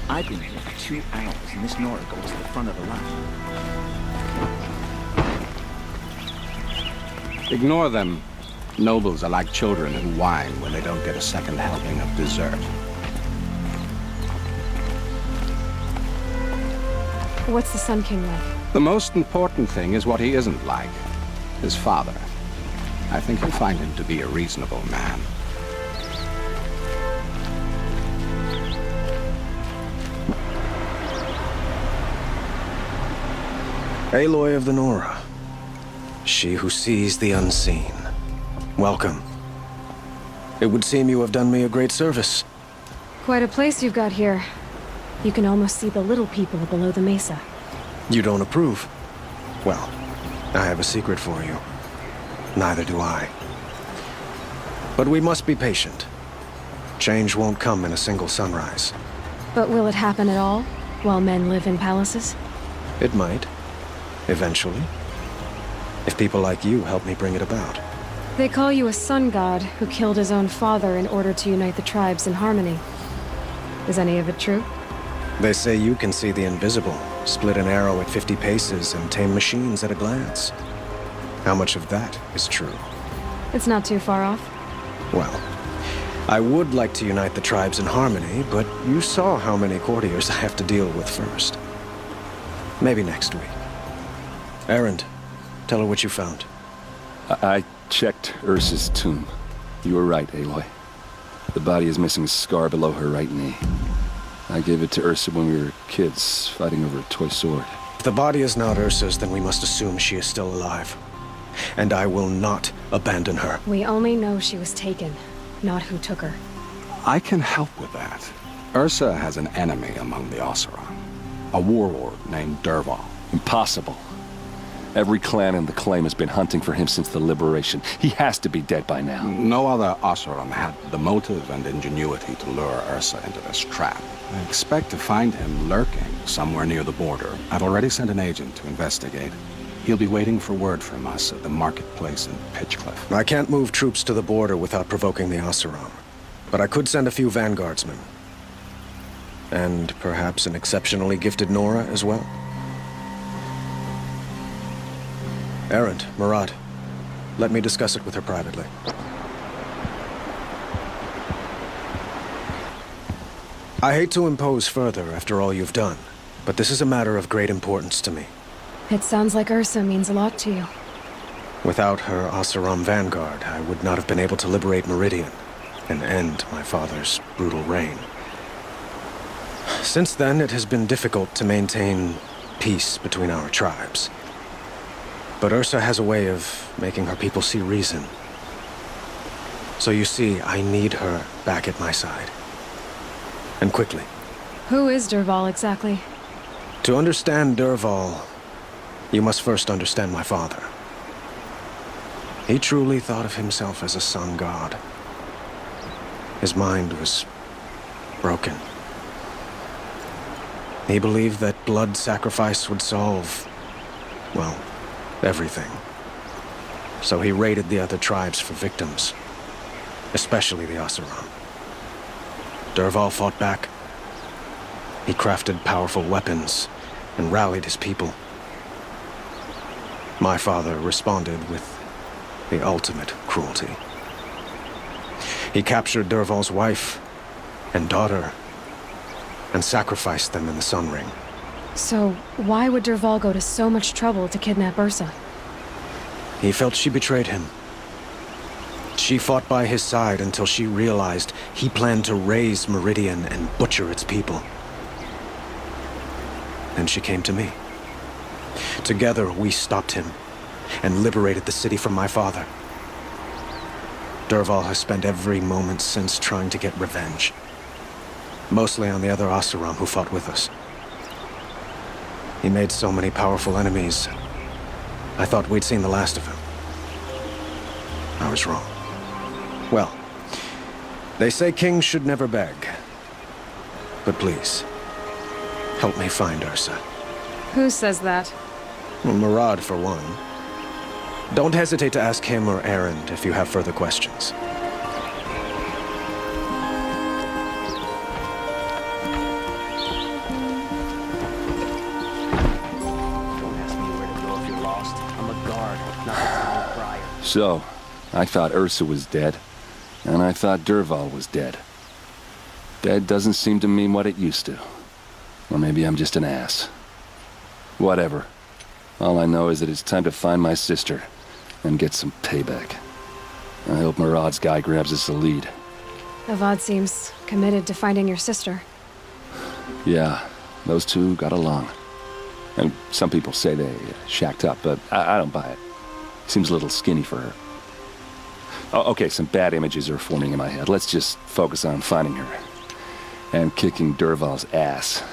I've been here for 2 hours, and this Nora goes to the front of the line. Ignore them. Nobles are like children who whine when they don't get a second helping of dessert. What's the Sun King like? The most important thing is what he isn't like. His father. I think you'll find him to be a reasonable man. Aloy of the Nora. She who sees the unseen. Welcome. It would seem you have done me a great service. Quite a place you've got here. You can almost see the little people below the mesa. You don't approve? Well, I have a secret for you. Neither do I. But we must be patient. Change won't come in a single sunrise. But will it happen at all, while men live in palaces? It might. Eventually. If people like you help me bring it about. They call you a sun god who killed his own father in order to unite the tribes in harmony. Is any of it true? They say you can see the invisible, split an arrow at 50 paces, and tame machines at a glance. How much of that is true? It's not too far off. Well, I would like to unite the tribes in harmony, but you saw how many courtiers I have to deal with first. Maybe next week. Erend, tell her what you found. I checked Ursa's tomb. You were right, Aloy. The body is missing a scar below her right knee. I gave it to Ursa when we were kids, fighting over a toy sword. If the body is not Ursa's, then we must assume she is still alive. And I will not abandon her. We only know she was taken, not who took her. I can help with that. Ursa has an enemy among the Oseram. A warlord named Dervahl. Impossible. Every clan in the Claim has been hunting for him since the liberation. He has to be dead by now. No other Oseram had the motive and ingenuity to lure Ursa into this trap. I expect to find him lurking somewhere near the border. I've already sent an agent to investigate. He'll be waiting for word from us at the marketplace in Pitchcliff. I can't move troops to the border without provoking the Oseram. But I could send a few vanguardsmen. And perhaps an exceptionally gifted Nora as well. Erend, Murad, let me discuss it with her privately. I hate to impose further after all you've done, but this is a matter of great importance to me. It sounds like Ursa means a lot to you. Without her Oseram vanguard, I would not have been able to liberate Meridian and end my father's brutal reign. Since then, it has been difficult to maintain peace between our tribes. But Ursa has a way of making her people see reason. So you see, I need her back at my side. And quickly. Who is Dervahl exactly? To understand Dervahl, you must first understand my father. He truly thought of himself as a sun god. His mind was broken. He believed that blood sacrifice would solve, well, everything. So he raided the other tribes for victims, especially the Oseram. Dervahl fought back. He crafted powerful weapons and rallied his people. My father responded with the ultimate cruelty. He captured Dervahl's wife and daughter and sacrificed them in the Sun Ring. So, why would Dervahl go to so much trouble to kidnap Ursa? He felt she betrayed him. She fought by his side until she realized he planned to raise Meridian and butcher its people. Then she came to me. Together, we stopped him and liberated the city from my father. Dervahl has spent every moment since trying to get revenge. Mostly on the other Oseram who fought with us. He made so many powerful enemies. I thought we'd seen the last of him. I was wrong. Well, they say kings should never beg. But please, help me find Ursa. Who says that? Well, Murad, for one. Don't hesitate to ask him or Erend if you have further questions. So, I thought Ursa was dead, and I thought Dervahl was dead. Dead doesn't seem to mean what it used to. Or maybe I'm just an ass. Whatever. All I know is that it's time to find my sister and get some payback. I hope Murad's guy grabs us a lead. Avad seems committed to finding your sister. Yeah, those two got along. And some people say they shacked up, but I don't buy it. Seems a little skinny for her. Oh, okay, some bad images are forming in my head. Let's just focus on finding her. And kicking Dervahl's ass.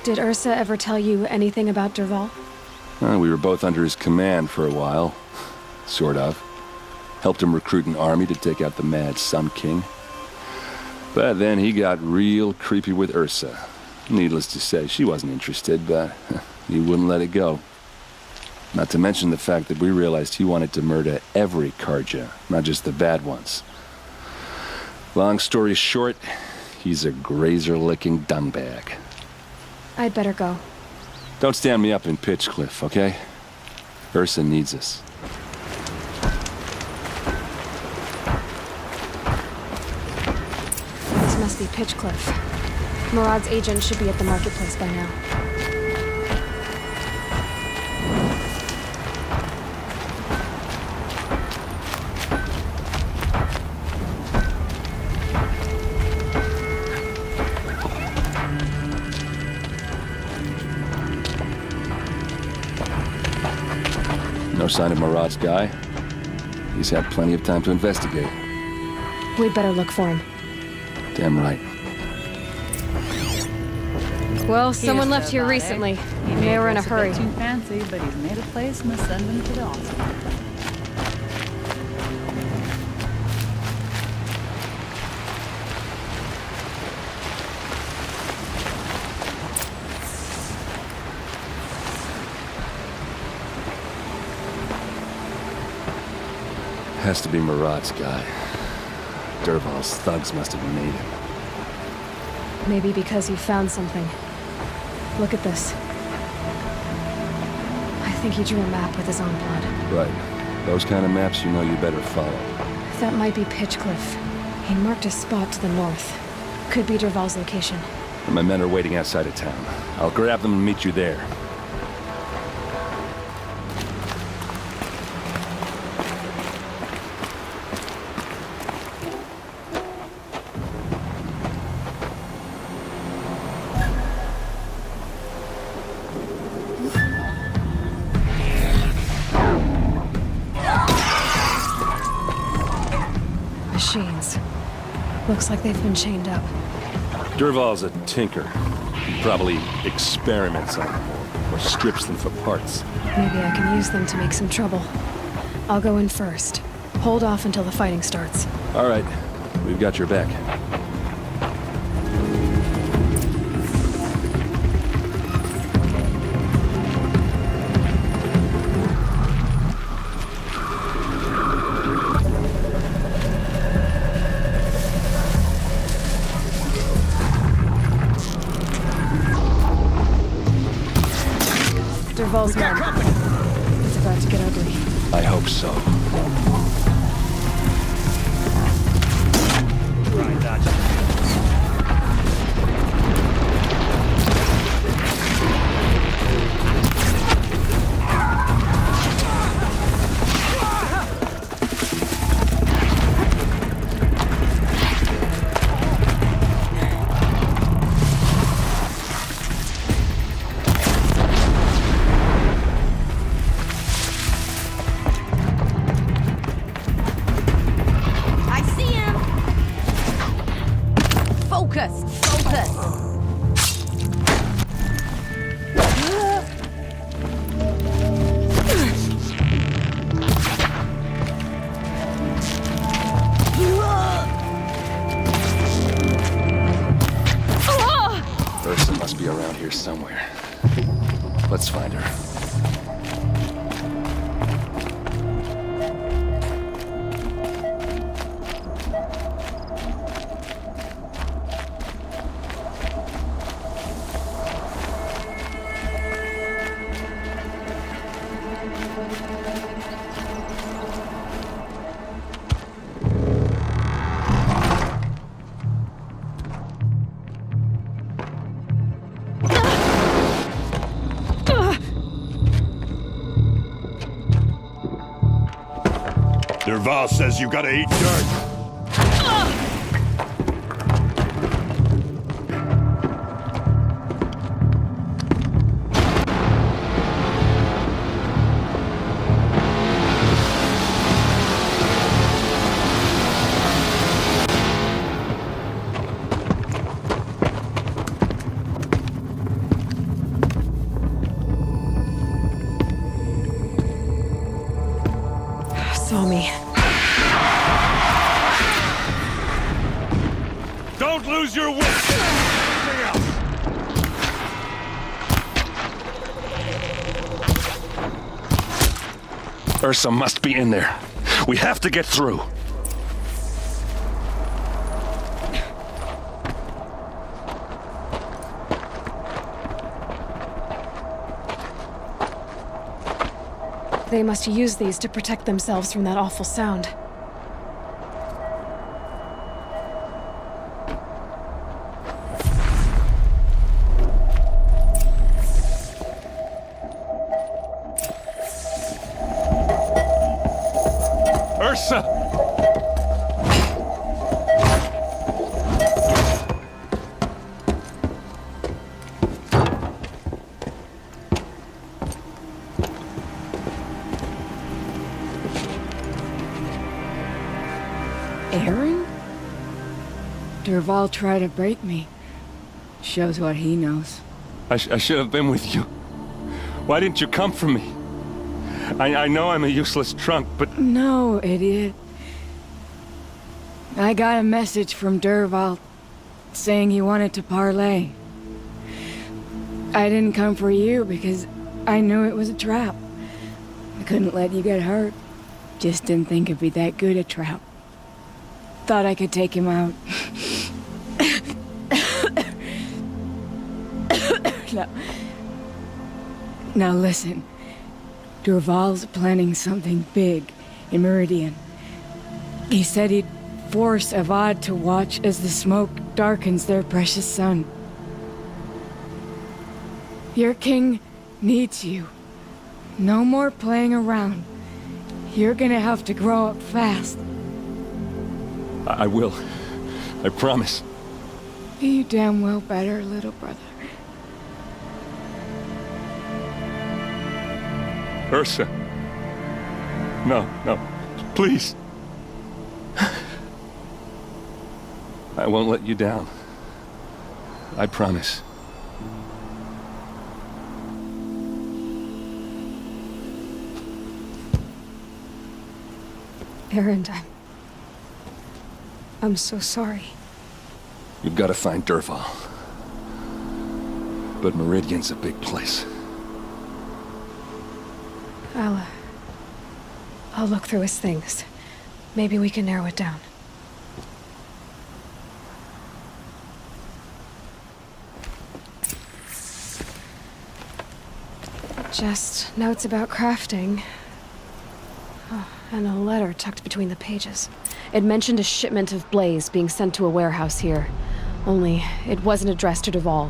Did Ursa ever tell you anything about Dervahl? We were both under his command for a while. Sort of. Helped him recruit an army to take out the mad Sun King. But then he got real creepy with Ursa. Needless to say, she wasn't interested, but he wouldn't let it go. Not to mention the fact that we realized he wanted to murder every Carja, not just the bad ones. Long story short, he's a grazer-licking dungbag. I'd better go. Don't stand me up in Pitchcliff, okay? Ursa needs us. This must be Pitchcliff. Murad's agent should be at the marketplace by now. No sign of Murad's guy. He's had plenty of time to investigate. We'd better look for him. Damn right. Well, someone left here recently. And they were in a hurry. Too fancy, but he's made a place and send him to the hospital. Has to be Murad's guy. Dervahl's thugs must have made him. Maybe because he found something. Look at this. I think he drew a map with his own blood. Right. Those kind of maps you know you better follow. That might be Pitchcliff. He marked a spot to the north. Could be Dervahl's location. And my men are waiting outside of town. I'll grab them and meet you there. Machines. Looks like they've been chained up. Dervahl's a tinker. He probably experiments on them or strips them for parts. Maybe I can use them to make some trouble. I'll go in first. Hold off until the fighting starts. All right. We've got your back. Dervahl's men. It's about to get ugly. I hope so. Right, Dodger. Ursa must be around here somewhere. Let's find her. Dervahl says you gotta eat dirt. Saw me. Don't lose your wits! Everything else! Ursa must be in there. We have to get through. They must use these to protect themselves from that awful sound. Ursa! Aaron? Dervahl tried to break me. Shows what he knows. I should have been with you. Why didn't you come for me? I know I'm a useless trunk, but... No, idiot. I got a message from Dervahl saying he wanted to parlay. I didn't come for you because I knew it was a trap. I couldn't let you get hurt. Just didn't think it'd be that good a trap. Thought I could take him out. Now listen. Dervahl's planning something big in Meridian. He said he'd force Avad to watch as the smoke darkens their precious sun. Your king needs you. No more playing around. You're gonna have to grow up fast. I will. I promise. You damn well better, little brother. Ursa. No, please. I won't let you down. I promise. Aaron, I'm so sorry. You've got to find Dervahl. But Meridian's a big place. I'll look through his things. Maybe we can narrow it down. Just notes about crafting. Oh, and a letter tucked between the pages. It mentioned a shipment of blaze being sent to a warehouse here. Only, it wasn't addressed to Dervahl.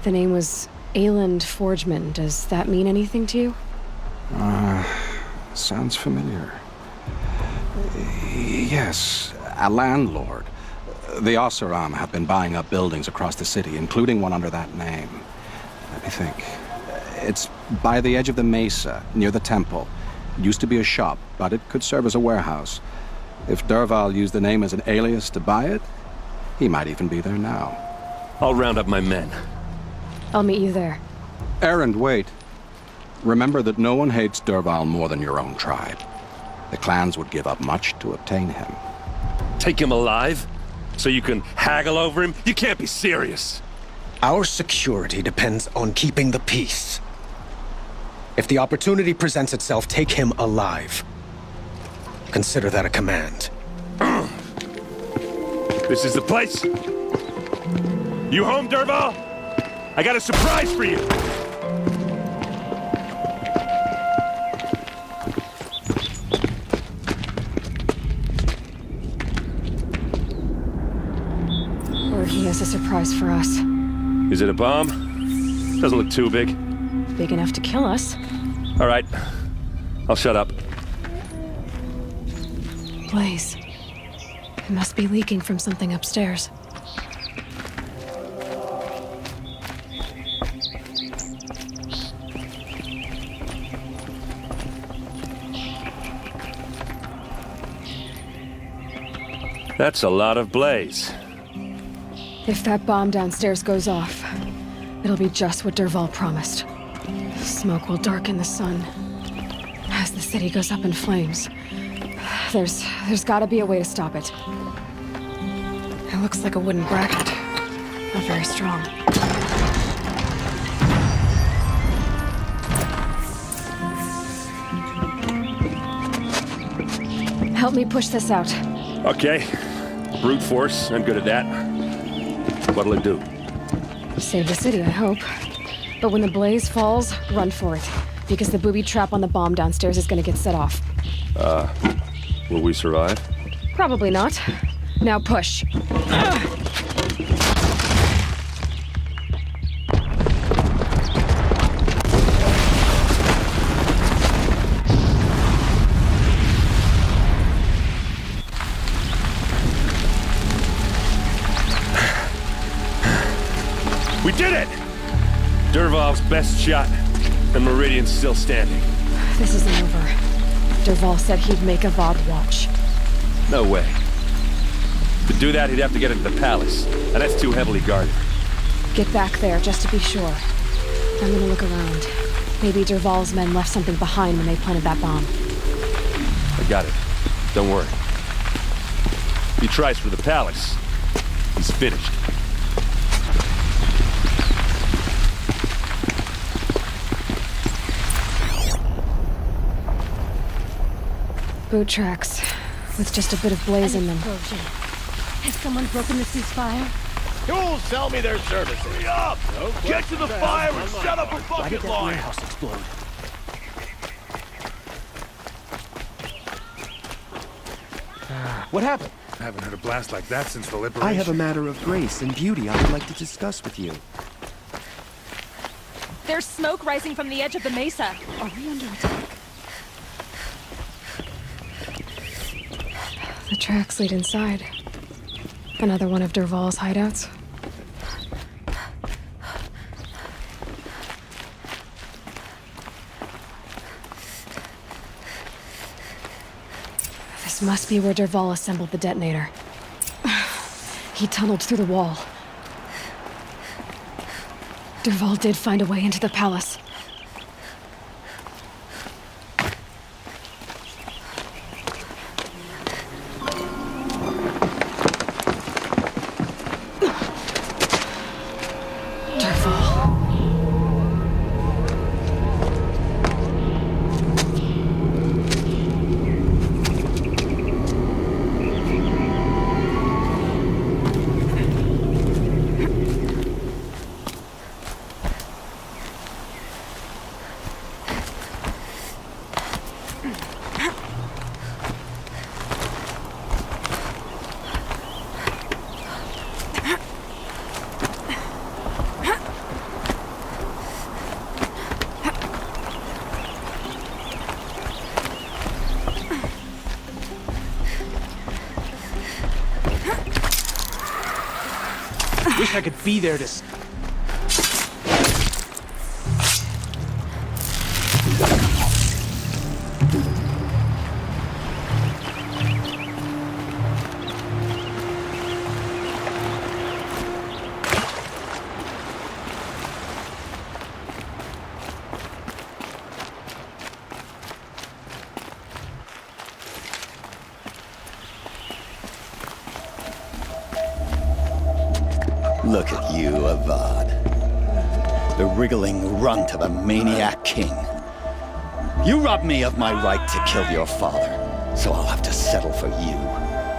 The name was Ayland Forgeman. Does that mean anything to you? Sounds familiar. Yes, a landlord. The Oseram have been buying up buildings across the city, including one under that name. Let me think. It's by the edge of the mesa, near the temple. It used to be a shop, but it could serve as a warehouse. If Dervahl used the name as an alias to buy it, he might even be there now. I'll round up my men. I'll meet you there. Aaron, wait. Remember that no one hates Dervahl more than your own tribe. The clans would give up much to obtain him. Take him alive? So you can haggle over him? You can't be serious. Our security depends on keeping the peace. If the opportunity presents itself, take him alive. Consider that a command. This is the place. You home, Dervahl? I got a surprise for you. Or he has a surprise for us. Is it a bomb? Doesn't look too big. Big enough to kill us. All right. I'll shut up. Blaze. It must be leaking from something upstairs. That's a lot of blaze. If that bomb downstairs goes off, it'll be just what Dervahl promised. Smoke will darken the sun as the city goes up in flames. There's gotta be a way to stop it. It looks like a wooden bracket. Not very strong. Help me push this out. Okay. Brute force. I'm good at that. What'll it do? Save the city, I hope. But when the blaze falls, run for it. because the booby trap on the bomb downstairs is gonna get set off. Will we survive? Probably not. Now push. We did it! Dervahl's best shot, and Meridian's still standing. This isn't over. Dervahl said he'd make Avad watch. No way. To do that, he'd have to get into the palace, and that's too heavily guarded. Get back there, just to be sure. I'm gonna look around. Maybe Dervahl's men left something behind when they planted that bomb. I got it. Don't worry. If he tries for the palace, he's finished. Boot tracks, with just a bit of blaze in them. Has someone broken the ceasefire? Who'll sell me their services? Hurry up! Get to the fire and set up a bucket line! Explode. What happened? I haven't heard a blast like that since the liberation. I have a matter of grace and beauty I would like to discuss with you. There's smoke rising from the edge of the mesa. Are we under attack? The tracks lead inside. Another one of Dervahl's hideouts. This must be where Dervahl assembled the detonator. He tunneled through the wall. Dervahl did find a way into the palace. Wish I could be there to... Look at you, Avad. The wriggling runt of a maniac king. You robbed me of my right to kill your father, so I'll have to settle for you.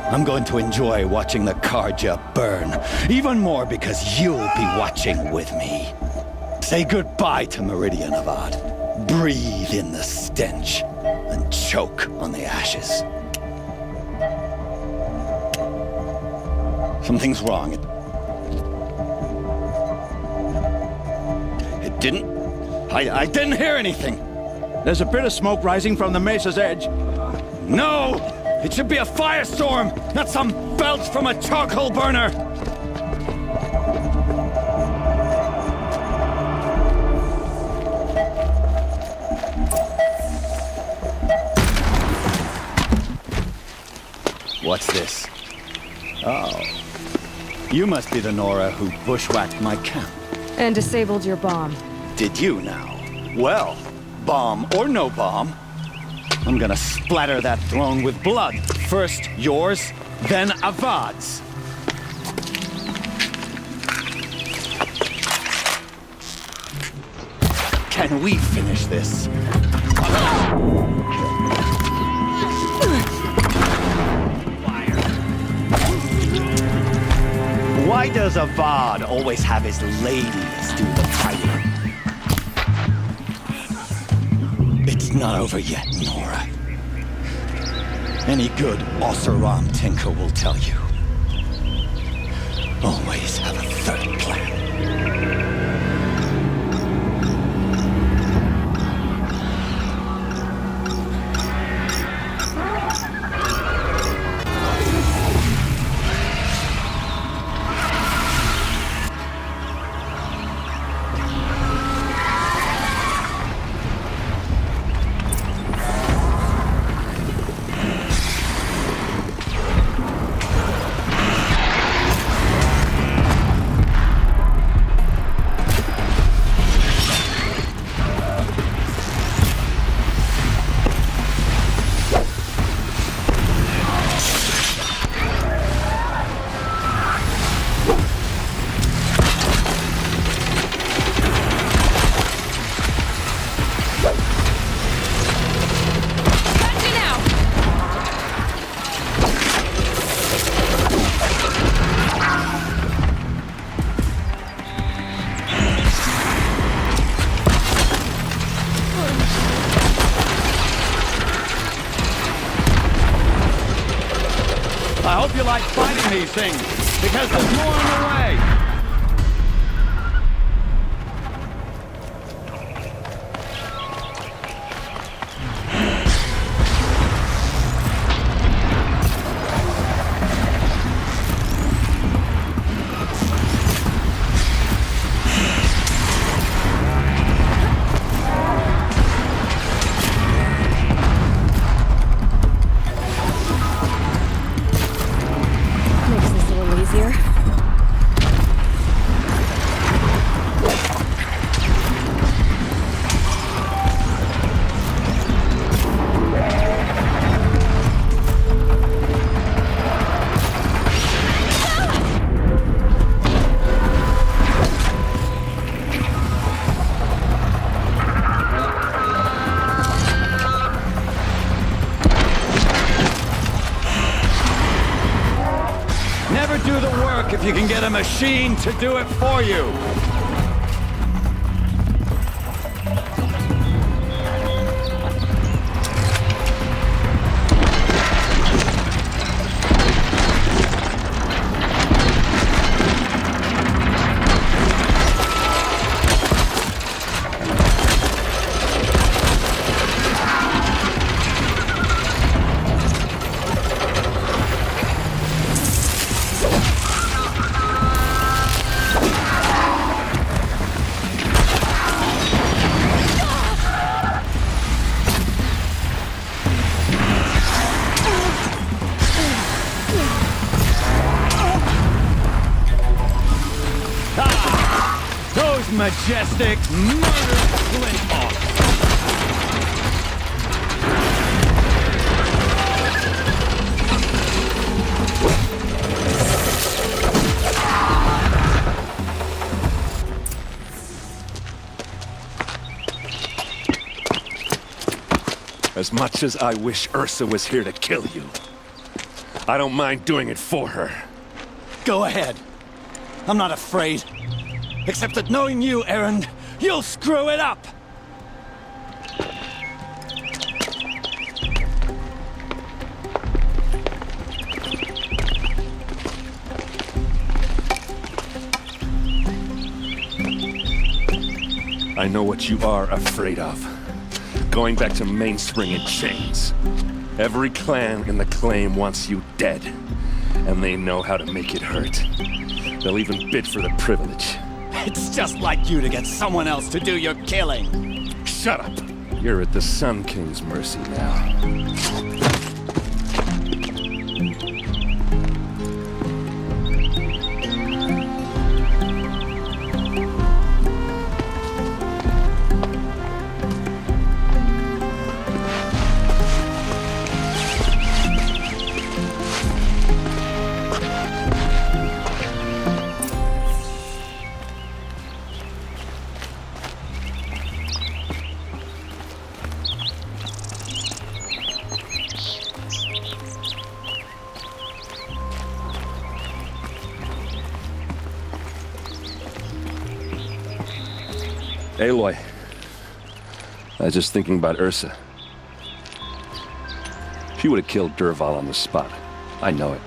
I'm going to enjoy watching the Carja burn, even more because you'll be watching with me. Say goodbye to Meridian, Avad. Breathe in the stench, and choke on the ashes. Something's wrong. It didn't... I didn't hear anything. There's a bit of smoke rising from the mesa's edge. No! It should be a firestorm, not some belch from a charcoal burner! What's this? Oh. You must be the Nora who bushwhacked my camp. And disabled your bomb. Did you now? Well, bomb or no bomb, I'm gonna splatter that throne with blood. First yours, then Avad's. Can we finish this? Why does Avad always have his ladies do the fighting? Not over yet, Nora. Any good Oseram tinker will tell you. Always have a third plan. I hope you like fighting these things, because there's more on the way! Never do the work if you can get a machine to do it for you. Those majestic, murdered Flinthawks! As much as I wish Ursa was here to kill you, I don't mind doing it for her. Go ahead. I'm not afraid. Except that knowing you, Erend, you'll screw it up! I know what you are afraid of. Going back to Mainspring in chains. Every clan in the Claim wants you dead. And they know how to make it hurt. They'll even bid for the privilege. It's just like you to get someone else to do your killing. Shut up! You're at the Sun King's mercy now. Aloy, I was just thinking about Ursa. She would have killed Dervahl on the spot. I know it.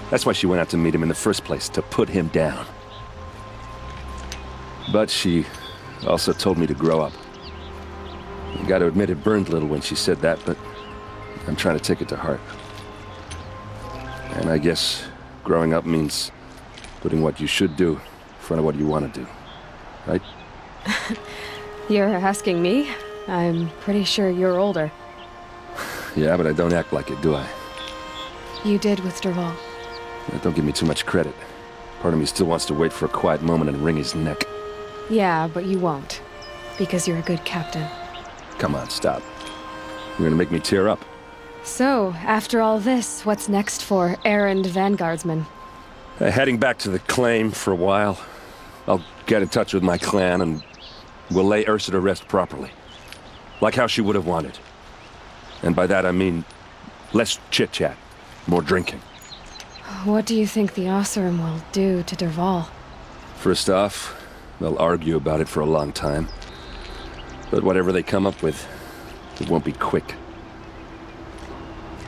That's why she went out to meet him in the first place, to put him down. But she also told me to grow up. I gotta admit it burned a little when she said that, but I'm trying to take it to heart. And I guess growing up means putting what you should do in front of what you want to do. Right? You're asking me? I'm pretty sure you're older. Yeah, but I don't act like it, do I? You did with Dervahl. Don't give me too much credit. Part of me still wants to wait for a quiet moment and wring his neck. Yeah, but you won't. Because you're a good captain. Come on, stop. You're gonna make me tear up. So, after all this, what's next for errand vanguardsman? Heading back to the claim for a while. I'll get in touch with my clan and we'll lay Ursa to rest properly. Like how she would have wanted. And by that I mean less chit-chat, more drinking. What do you think the Oseram will do to Dervahl? First off, they'll argue about it for a long time. But whatever they come up with, it won't be quick.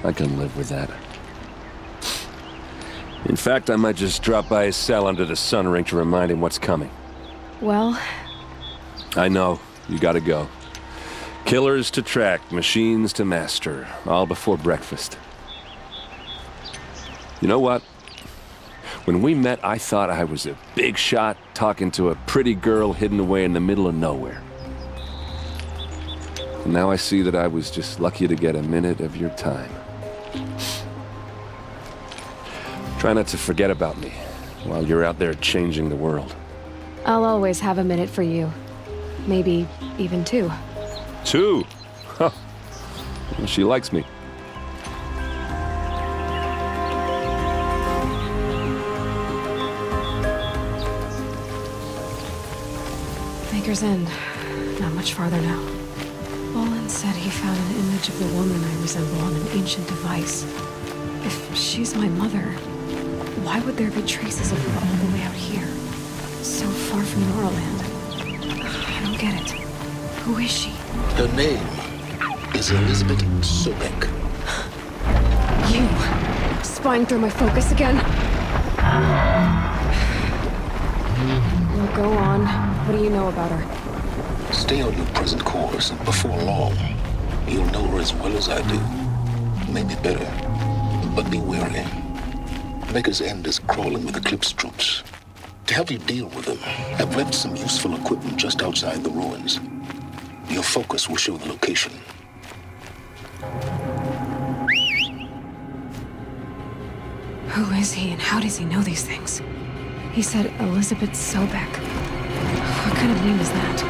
I can live with that. In fact, I might just drop by his cell under the sun ring to remind him what's coming. Well... I know. You gotta go. Killers to track, machines to master. All before breakfast. You know what? When we met, I thought I was a big shot talking to a pretty girl hidden away in the middle of nowhere. And now I see that I was just lucky to get a minute of your time. Try not to forget about me while you're out there changing the world. I'll always have a minute for you. Maybe even two. Two? Huh. Well, she likes me. Maker's End. Not much farther now. Olin said he found an image of the woman I resemble on an ancient device. If she's my mother, why would there be traces of her all the way out here? So far from Norland. I don't get it. Who is she? Her name is Elizabeth Sobek. You! Spying through my focus again? Well, go on. What do you know about her? Stay on your present course, and before long, you'll know her as well as I do. Maybe better, but be wary. Maker's End is crawling with Eclipse troops. To help you deal with them, I've left some useful equipment just outside the ruins. Your focus will show the location. Who is he and how does he know these things? He said Elizabeth Sobek. What kind of name is that?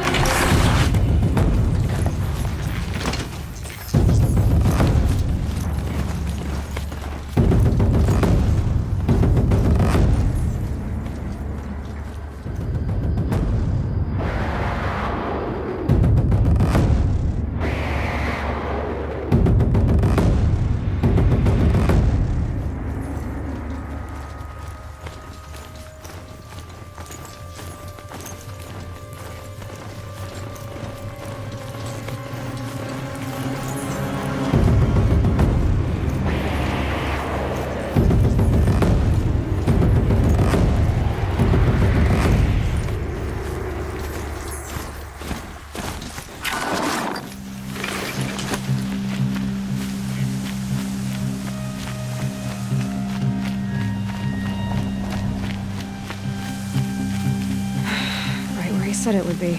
Said it would be.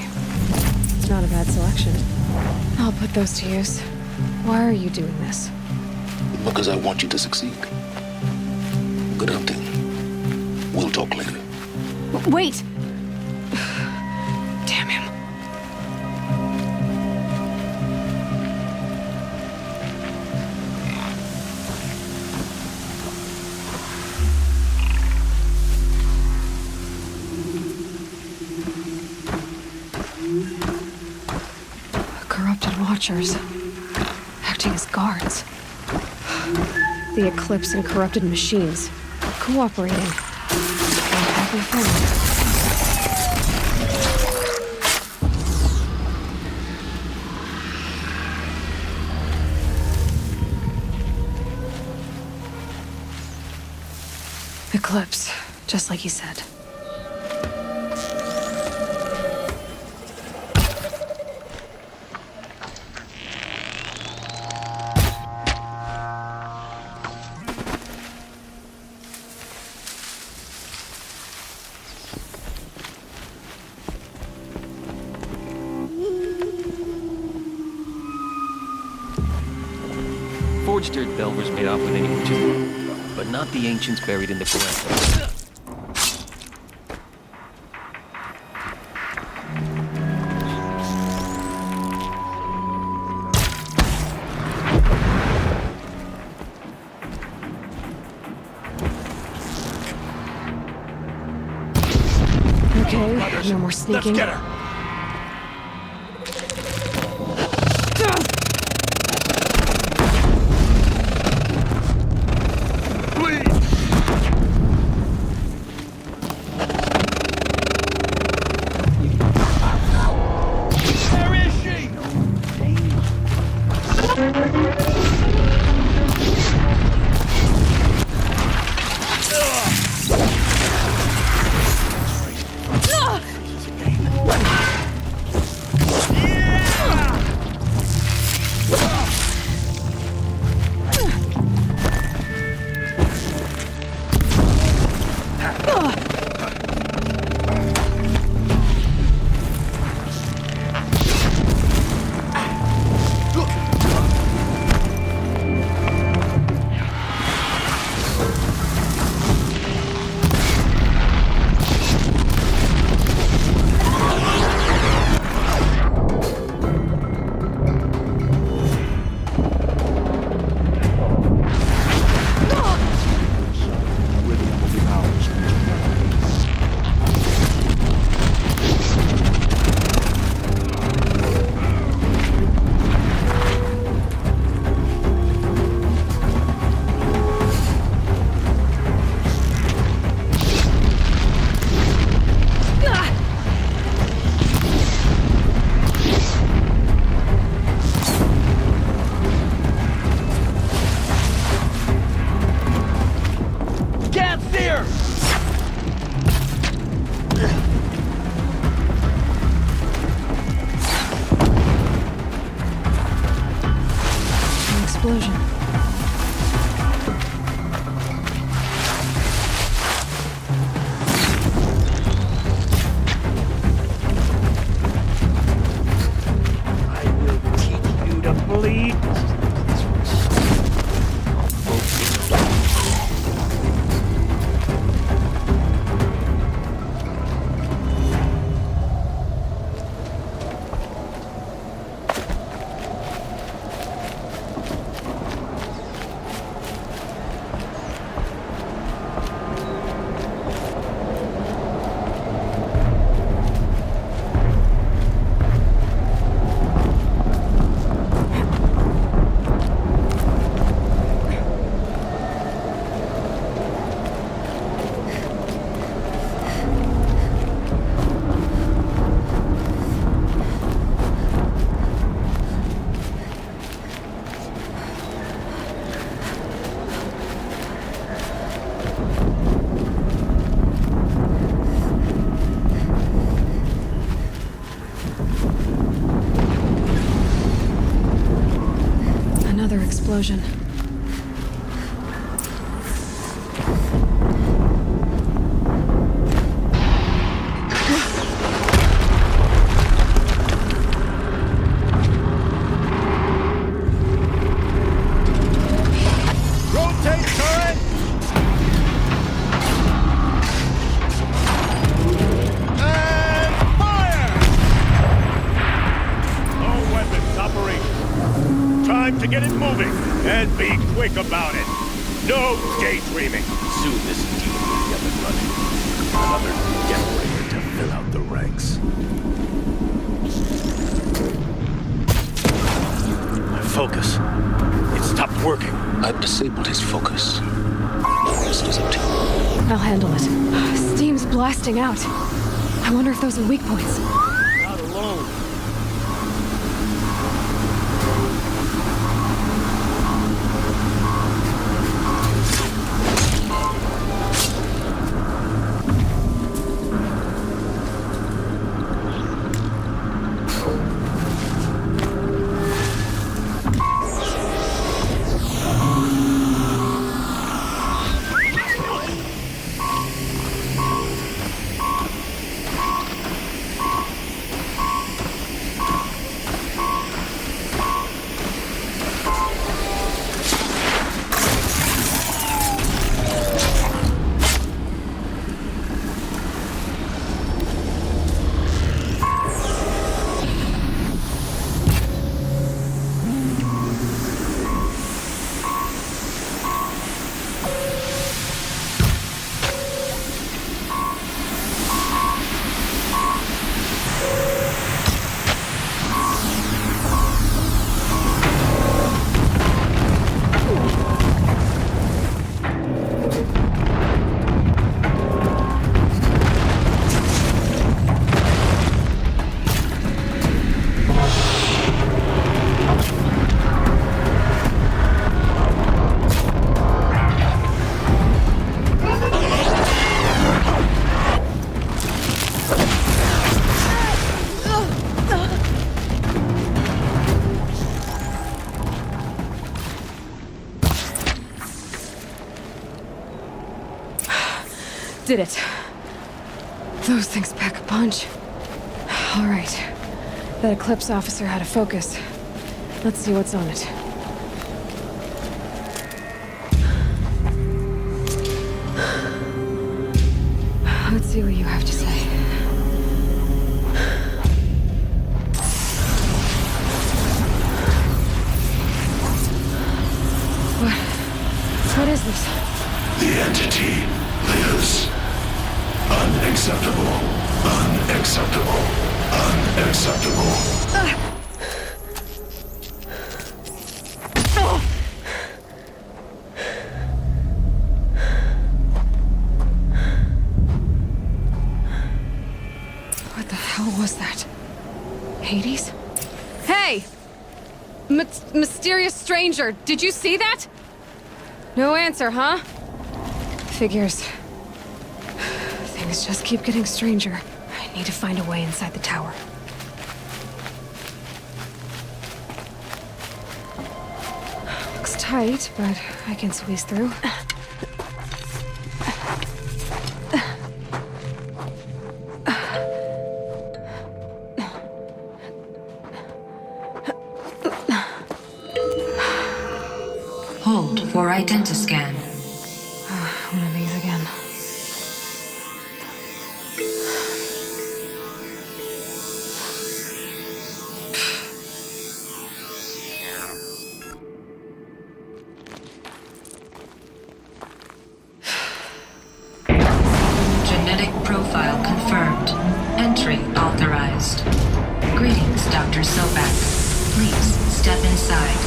Not a bad selection. I'll put those to use. Why are you doing this? Because I want you to succeed. Good hunting. We'll talk later. Wait! Damn him. Watchers, acting as guards. The Eclipse and corrupted machines, cooperating. What have we found? Eclipse, just like he said. Forged dirt Belver's made off with any witches, but not the ancients buried in the ground. Okay, no more sneaking. Let's get her! Explosion. I will teach you to bleed. Another explosion. Rotate turret! And fire! No weapons operation. Time to get it moving, and be quick about it. No daydreaming. Soon this deed will be up and running. Another generator to fill out the ranks. Focus. It stopped working. I've disabled his focus. The rest is up to you. I'll handle it. Steam's blasting out. I wonder if those are weak points. Not alone. Did it. Those things pack a punch. All right. That Eclipse officer had a focus. Let's see what's on it. Let's see what you have to say. What is this? The entity lives. Unacceptable. Unacceptable. Unacceptable. What the hell was that? Hades? Hey! Mysterious stranger, did you see that? No answer, huh? Figures. Things just keep getting stranger. I need to find a way inside the tower. Looks tight, but I can squeeze through. Hold for identiscan. One of these again. Genetic profile confirmed. Entry authorized. Greetings, Dr. Sobek. Please step inside.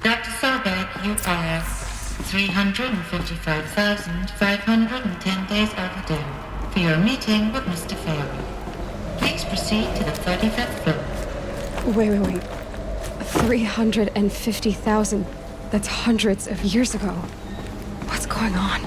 Dr. Sobek, you are 355,510 days overdue for your meeting with Mr. Pharaoh. Please proceed to the 35th floor. Wait. 350,000. That's hundreds of years ago. What's going on?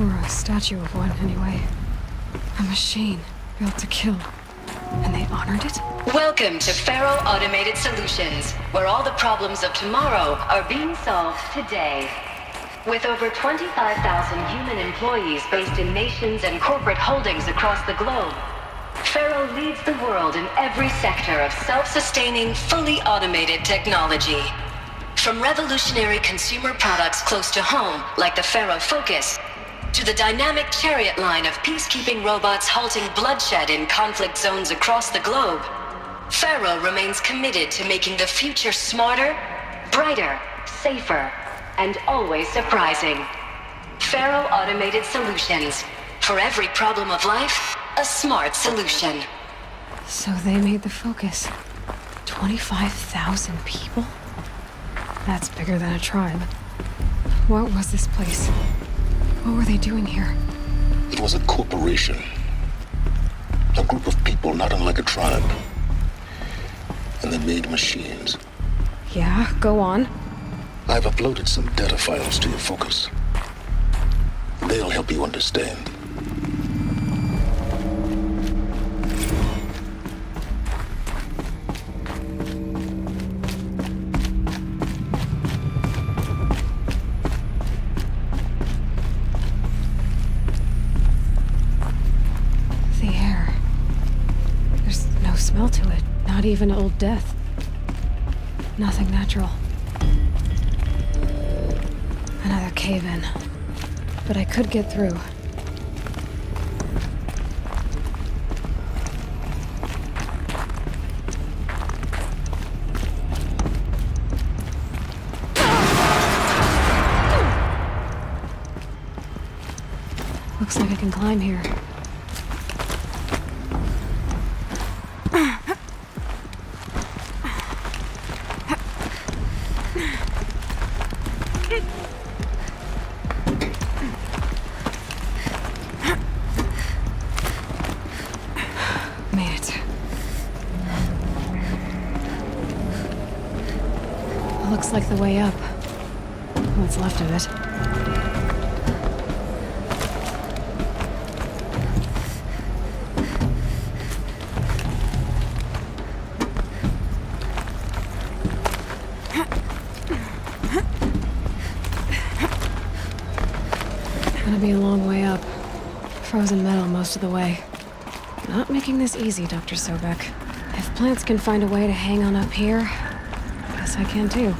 Or a statue of one, anyway. A machine built to kill. And they honored it? Welcome to Pharaoh Automated Solutions, where all the problems of tomorrow are being solved today. With over 25,000 human employees based in nations and corporate holdings across the globe, Pharaoh leads the world in every sector of self-sustaining, fully automated technology. From revolutionary consumer products close to home, like the Pharaoh Focus, to the dynamic Chariot line of peacekeeping robots halting bloodshed in conflict zones across the globe, Pharaoh remains committed to making the future smarter, brighter, safer, and always surprising. Pharaoh Automated Solutions. For every problem of life, a smart solution. So they made the Focus. 25,000 people? That's bigger than a tribe. What was this place? What were they doing here? It was a corporation. A group of people not unlike a tribe. And they made machines. Yeah, go on. I've uploaded some data files to your Focus. They'll help you understand. The air. There's no smell to it. Not even Old Death. Nothing natural. Another cave-in. But I could get through. Looks like I can climb here. Made it. Looks like the way up. What's left of it. Gonna be a long way up. Frozen metal most of the way. Not making this easy, Dr. Sobek. If plants can find a way to hang on up here, guess I can too.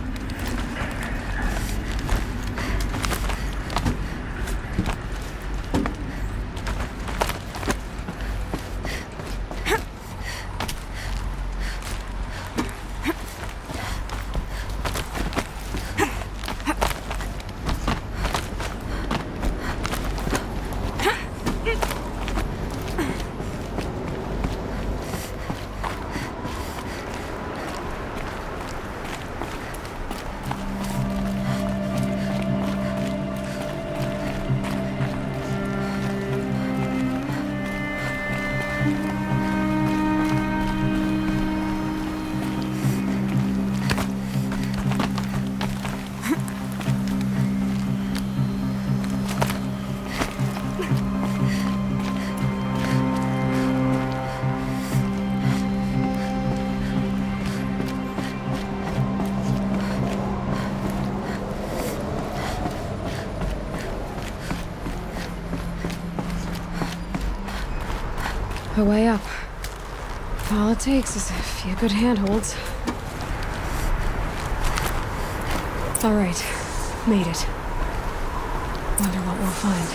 A way up. All it takes is a few good handholds. All right, made it. Wonder what we'll find.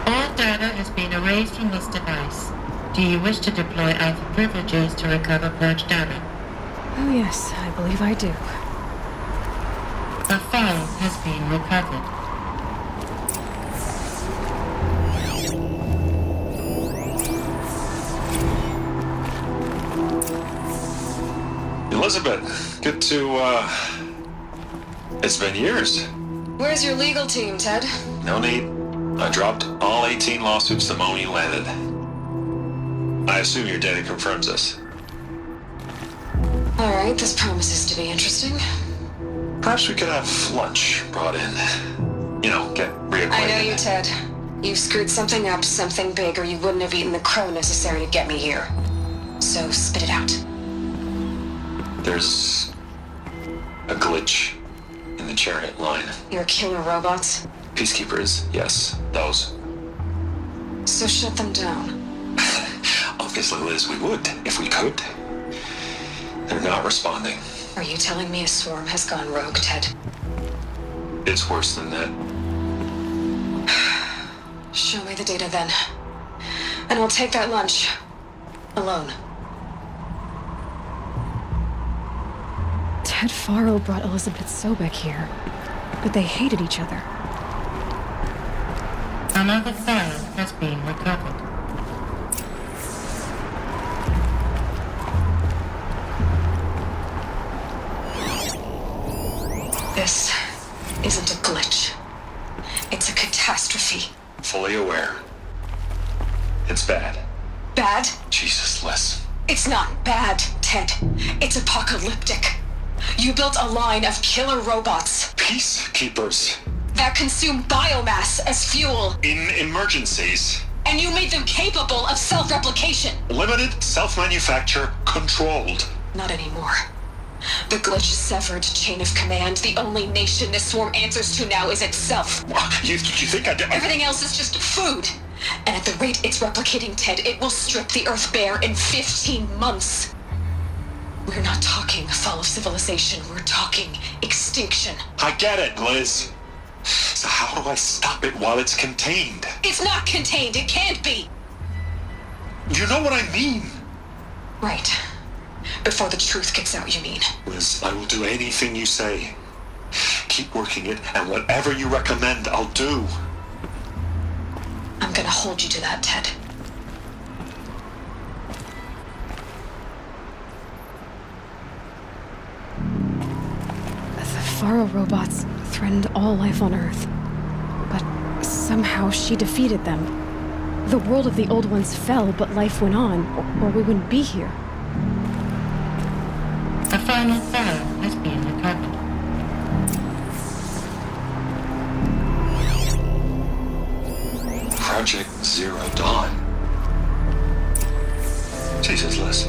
All data has been erased from this device. Do you wish to deploy Alpha privileges to recover purged data? Oh yes, I believe I do. A file has been recovered. Elizabeth, good to, it's been years. Where's your legal team, Ted? No need. I dropped all 18 lawsuits the moment you landed. I assume your data confirms this. All right, this promises to be interesting. Perhaps we could have lunch brought in. You know, get reacquainted. I know you, Ted. You've screwed something up, something big, or you wouldn't have eaten the crow necessary to get me here. So spit it out. There's a glitch in the chariot line. Your killer robots? Peacekeepers, yes, those. So shut them down. Obviously, Liz, we would, if we could. They're not responding. Are you telling me a swarm has gone rogue, Ted? It's worse than that. Show me the data then. And I'll take that lunch. Alone. Ted Faro brought Elizabeth Sobek here, but they hated each other. Another file has been recovered. This isn't a glitch. It's a catastrophe. Fully aware. It's bad. Bad? Jesus, Liz. It's not bad, Ted. It's apocalyptic. You built a line of killer robots. Peacekeepers. That consume biomass as fuel. In emergencies. And you made them capable of self-replication. Limited, self-manufacture, controlled. Not anymore. The glitch severed chain of command. The only nation this swarm answers to now is itself. You think I did? Everything else is just food. And at the rate it's replicating, Ted, it will strip the Earth bare in 15 months. We're not talking fall of civilization. We're talking extinction. I get it, Liz. So how do I stop it while it's contained? It's not contained. It can't be. You know what I mean. Right. Before the truth gets out, you mean? Liz, I will do anything you say. Keep working it, and whatever you recommend, I'll do. I'm gonna hold you to that, Ted. The Faro robots threatened all life on Earth. But somehow she defeated them. The world of the Old Ones fell, but life went on, or we wouldn't be here. The final Pharaoh has been recovered. Project Zero Dawn. Jesus, Liz.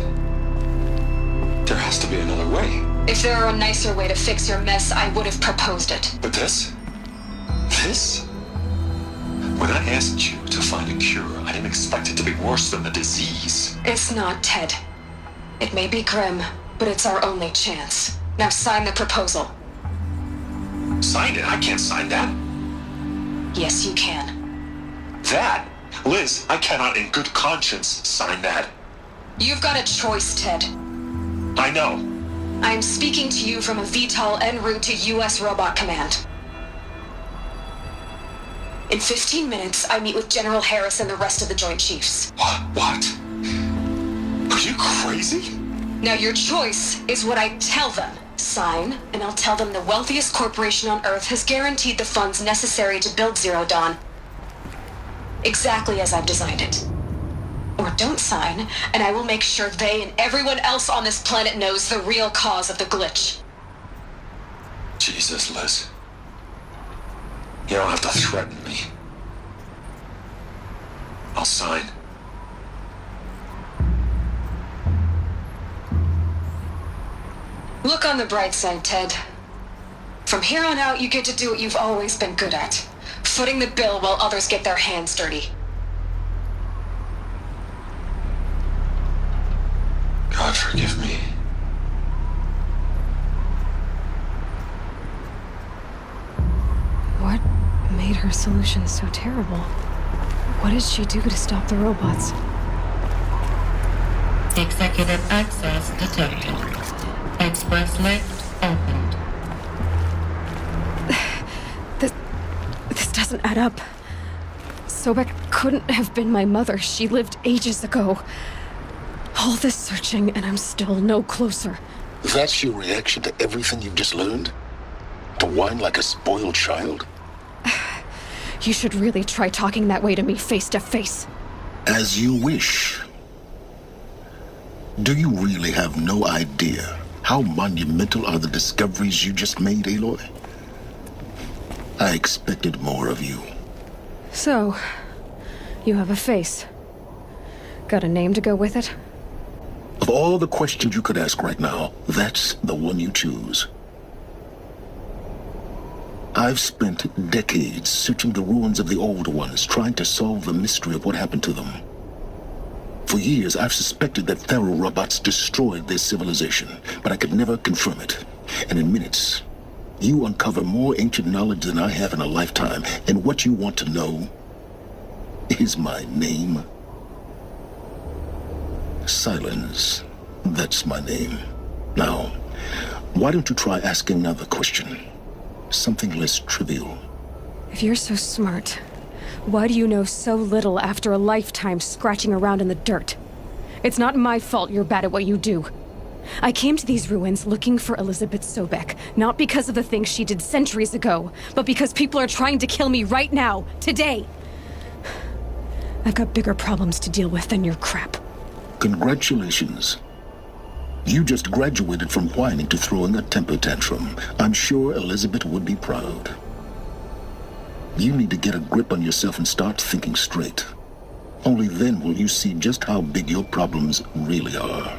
There has to be another way. If there were a nicer way to fix your mess, I would have proposed it. But this? This? When I asked you to find a cure, I didn't expect it to be worse than the disease. It's not, Ted. It may be grim, but it's our only chance. Now sign the proposal. Sign it? I can't sign that. Yes, you can. That? Liz, I cannot in good conscience sign that. You've got a choice, Ted. I know. I am speaking to you from a VTOL en route to U.S. Robot Command. In 15 minutes, I meet with General Harris and the rest of the Joint Chiefs. What? Are you crazy? Now your choice is what I tell them. Sign, and I'll tell them the wealthiest corporation on Earth has guaranteed the funds necessary to build Zero Dawn. Exactly as I've designed it. Or don't sign, and I will make sure they and everyone else on this planet knows the real cause of the glitch. Jesus, Liz. You don't have to threaten me. I'll sign. Look on the bright side, Ted. From here on out, you get to do what you've always been good at. Footing the bill while others get their hands dirty. God forgive me. What made her solution so terrible? What did she do to stop the robots? Executive access detected. Express lift opened. This doesn't add up. Sobek couldn't have been my mother. She lived ages ago. All this searching, and I'm still no closer. That's your reaction to everything you've just learned? To whine like a spoiled child? You should really try talking that way to me face to face. As you wish. Do you really have no idea how monumental are the discoveries you just made, Aloy? I expected more of you. So, you have a face. Got a name to go with it? Of all the questions you could ask right now, that's the one you choose. I've spent decades searching the ruins of the Old Ones, trying to solve the mystery of what happened to them. For years, I've suspected that Faro robots destroyed their civilization, but I could never confirm it. And in minutes, you uncover more ancient knowledge than I have in a lifetime, and what you want to know is my name. Silence. That's my name. Now, why don't you try asking another question? Something less trivial. If you're so smart, why do you know so little after a lifetime scratching around in the dirt? It's not my fault you're bad at what you do. I came to these ruins looking for Elizabeth Sobek, not because of the things she did centuries ago, but because people are trying to kill me right now, today. I've got bigger problems to deal with than your crap. Congratulations. You just graduated from whining to throwing a temper tantrum. I'm sure Elizabeth would be proud. You need to get a grip on yourself and start thinking straight. Only then will you see just how big your problems really are.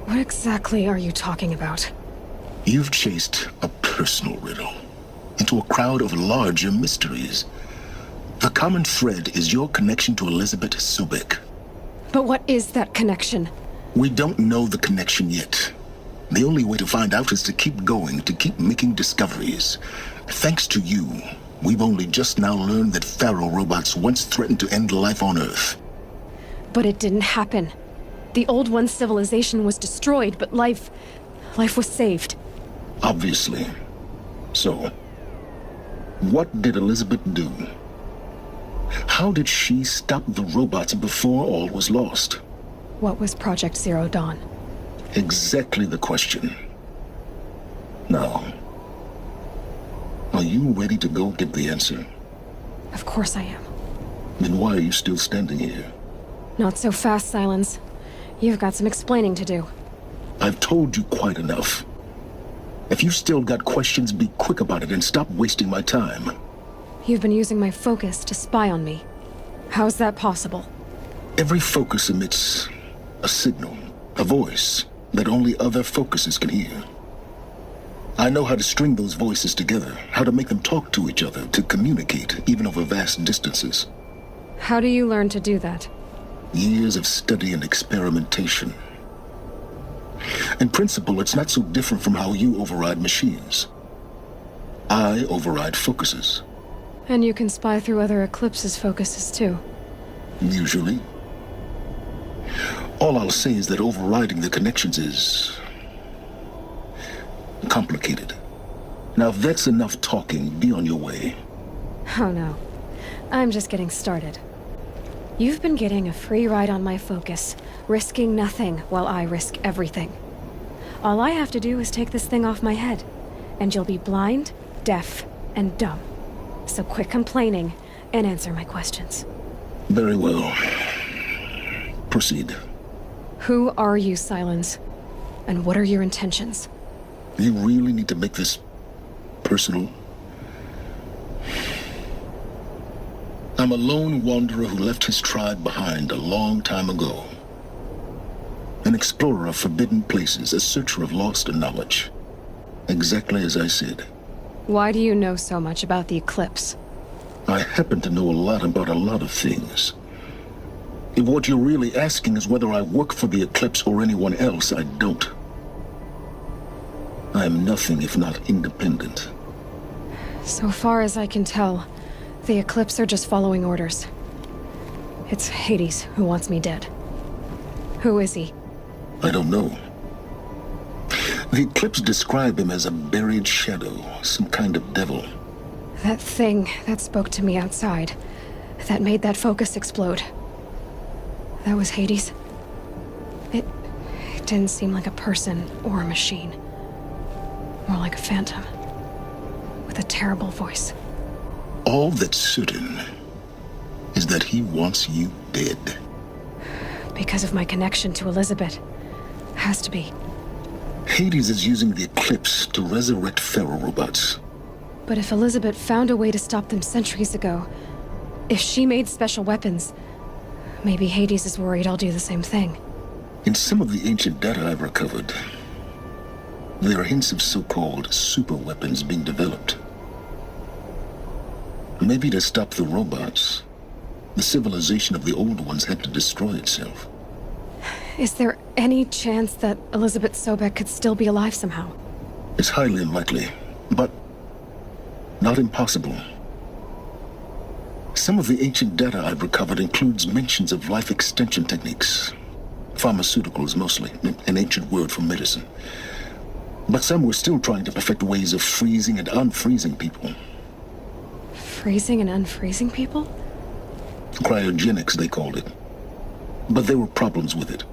What exactly are you talking about? You've chased a personal riddle into a crowd of larger mysteries. The common thread is your connection to Elizabeth Sobek. But what is that connection? We don't know the connection yet. The only way to find out is to keep going, to keep making discoveries. Thanks to you, we've only just now learned that Faro robots once threatened to end life on Earth. But it didn't happen. The Old One's civilization was destroyed, but life was saved. Obviously. So, what did Elizabeth do? How did she stop the robots before all was lost? What was Project Zero Dawn? Exactly the question. Now, are you ready to go get the answer? Of course I am. Then why are you still standing here? Not so fast, Silence. You've got some explaining to do. I've told you quite enough. If you still got questions, be quick about it and stop wasting my time. You've been using my focus to spy on me. How's that possible? Every focus emits a signal, a voice that only other focuses can hear. I know how to string those voices together, how to make them talk to each other, to communicate, even over vast distances. How do you learn to do that? Years of study and experimentation. In principle, it's not so different from how you override machines. I override focuses. And you can spy through other Eclipse's focuses too. Usually. All I'll say is that overriding the connections is complicated. Now, if that's enough talking, be on your way. Oh no. I'm just getting started. You've been getting a free ride on my focus, risking nothing while I risk everything. All I have to do is take this thing off my head, and you'll be blind, deaf, and dumb. So quit complaining and answer my questions. Very well. Proceed. Who are you, Silence? And what are your intentions? You really need to make this personal? I'm a lone wanderer who left his tribe behind a long time ago. An explorer of forbidden places, a searcher of lost knowledge. Exactly as I said. Why do you know so much about the Eclipse? I happen to know a lot about a lot of things. If what you're really asking is whether I work for the Eclipse or anyone else, I don't. I am nothing if not independent. So far as I can tell, the Eclipse are just following orders. It's Hades who wants me dead. Who is he? I don't know. The Eclipse describe him as a buried shadow, some kind of devil. That thing that spoke to me outside, that made that focus explode. That was Hades. It didn't seem like a person or a machine. More like a phantom. With a terrible voice. All that's certain is that he wants you dead. Because of my connection to Elizabeth. Has to be. Hades is using the Eclipse to resurrect Pharaoh robots. But if Elizabeth found a way to stop them centuries ago, if she made special weapons, maybe Hades is worried I'll do the same thing. In some of the ancient data I've recovered, there are hints of so-called super weapons being developed. Maybe to stop the robots, the civilization of the old ones had to destroy itself. Is there any chance that Elizabeth Sobek could still be alive somehow? It's highly unlikely, but not impossible. Some of the ancient data I've recovered includes mentions of life extension techniques. Pharmaceuticals mostly, an ancient word for medicine. But some were still trying to perfect ways of freezing and unfreezing people. Freezing and unfreezing people? Cryogenics, they called it. But there were problems with it.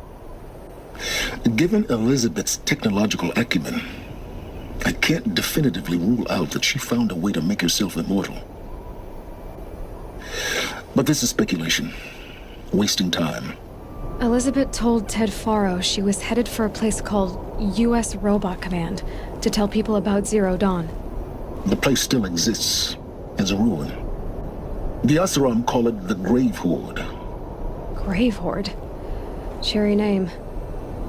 Given Elizabeth's technological acumen, I can't definitively rule out that she found a way to make herself immortal. But this is speculation. Wasting time. Elizabeth told Ted Faro she was headed for a place called U.S. Robot Command to tell people about Zero Dawn. The place still exists as a ruin. The Oseram call it the Grave Horde. Grave Horde? Cheery name.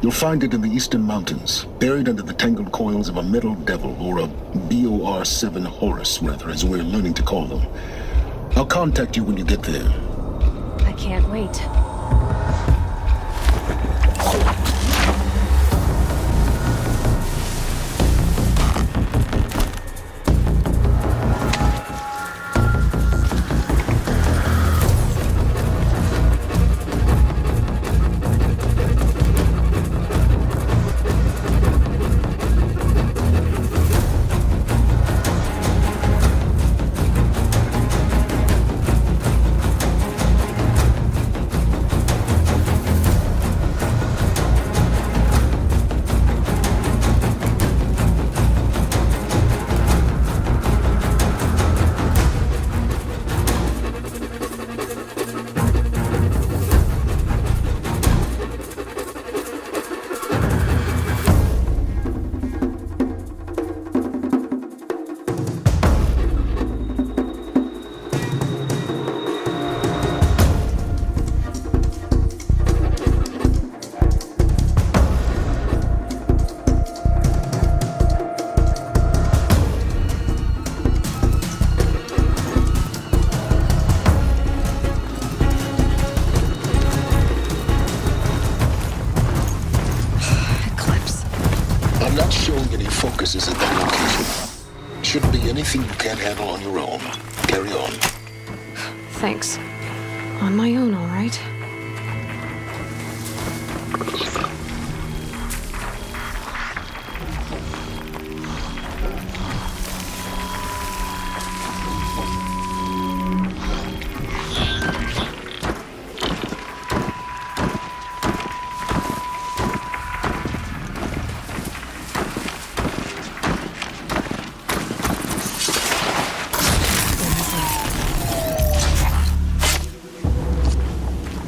You'll find it in the Eastern Mountains, buried under the tangled coils of a metal devil, or a BOR-7 Horus, rather, as we're learning to call them. I'll contact you when you get there. I can't wait. focus is at that location. Shouldn't be anything you can't handle on your own. Carry on. Thanks. On my own, all right?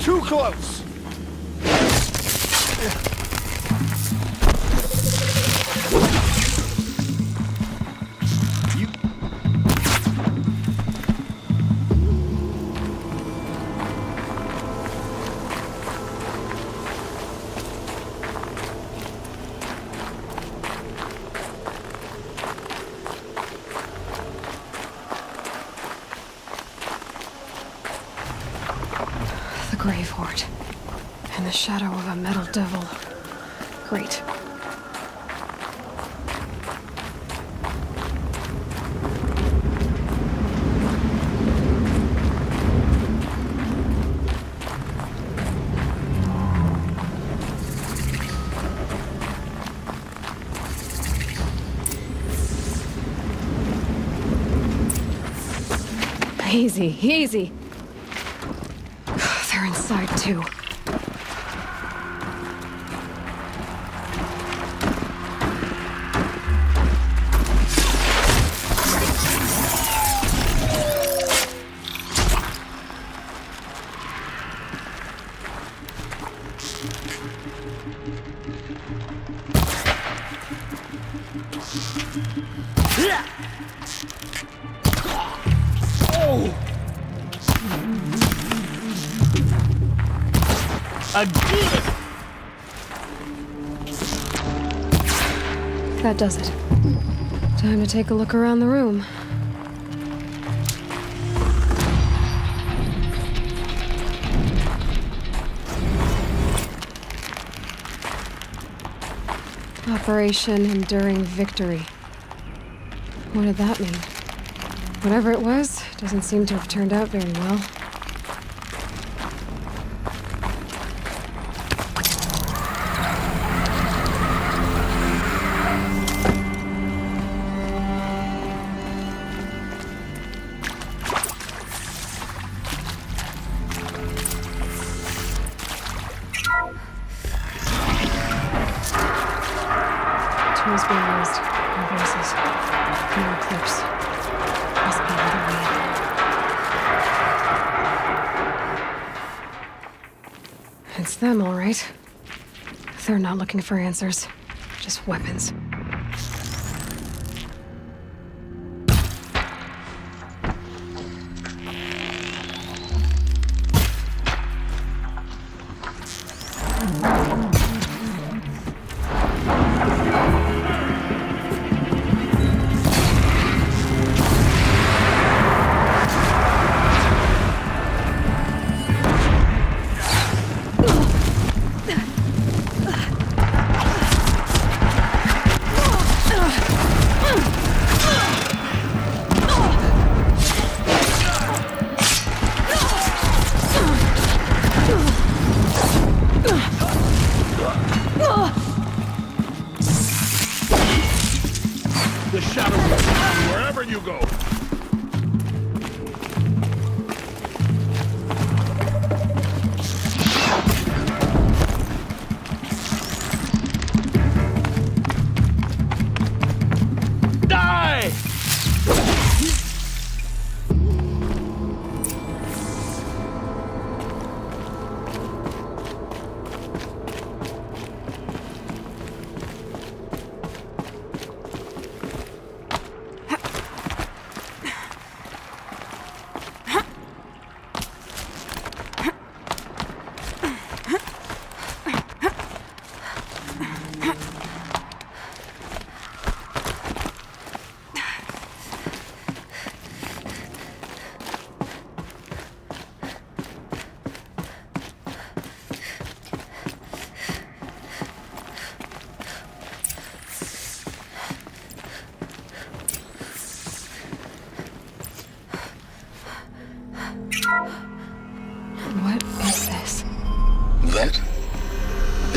Too close! The Grave Horde. In the shadow of a metal devil. Great. Easy, easy. They're inside too. Again! That does it. Time to take a look around the room. Operation Enduring Victory. What did that mean? Whatever it was, doesn't seem to have turned out very well. Tools being used. No voices. No eclipse. Must be another way. It's them, all right. They're not looking for answers. Just weapons.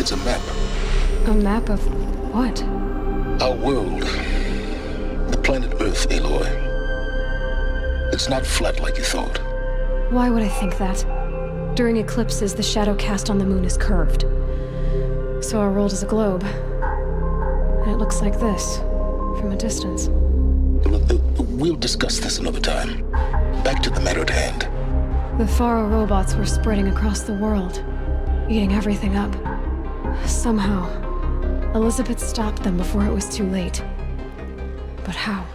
It's a map. A map of what? Our world. The planet Earth, Aloy. It's not flat like you thought. Why would I think that? During eclipses, the shadow cast on the moon is curved. So our world is a globe. And it looks like this, from a distance. We'll discuss this another time. Back to the matter at hand. The Faro robots were spreading across the world, eating everything up. Somehow, Elizabeth stopped them before it was too late. But how?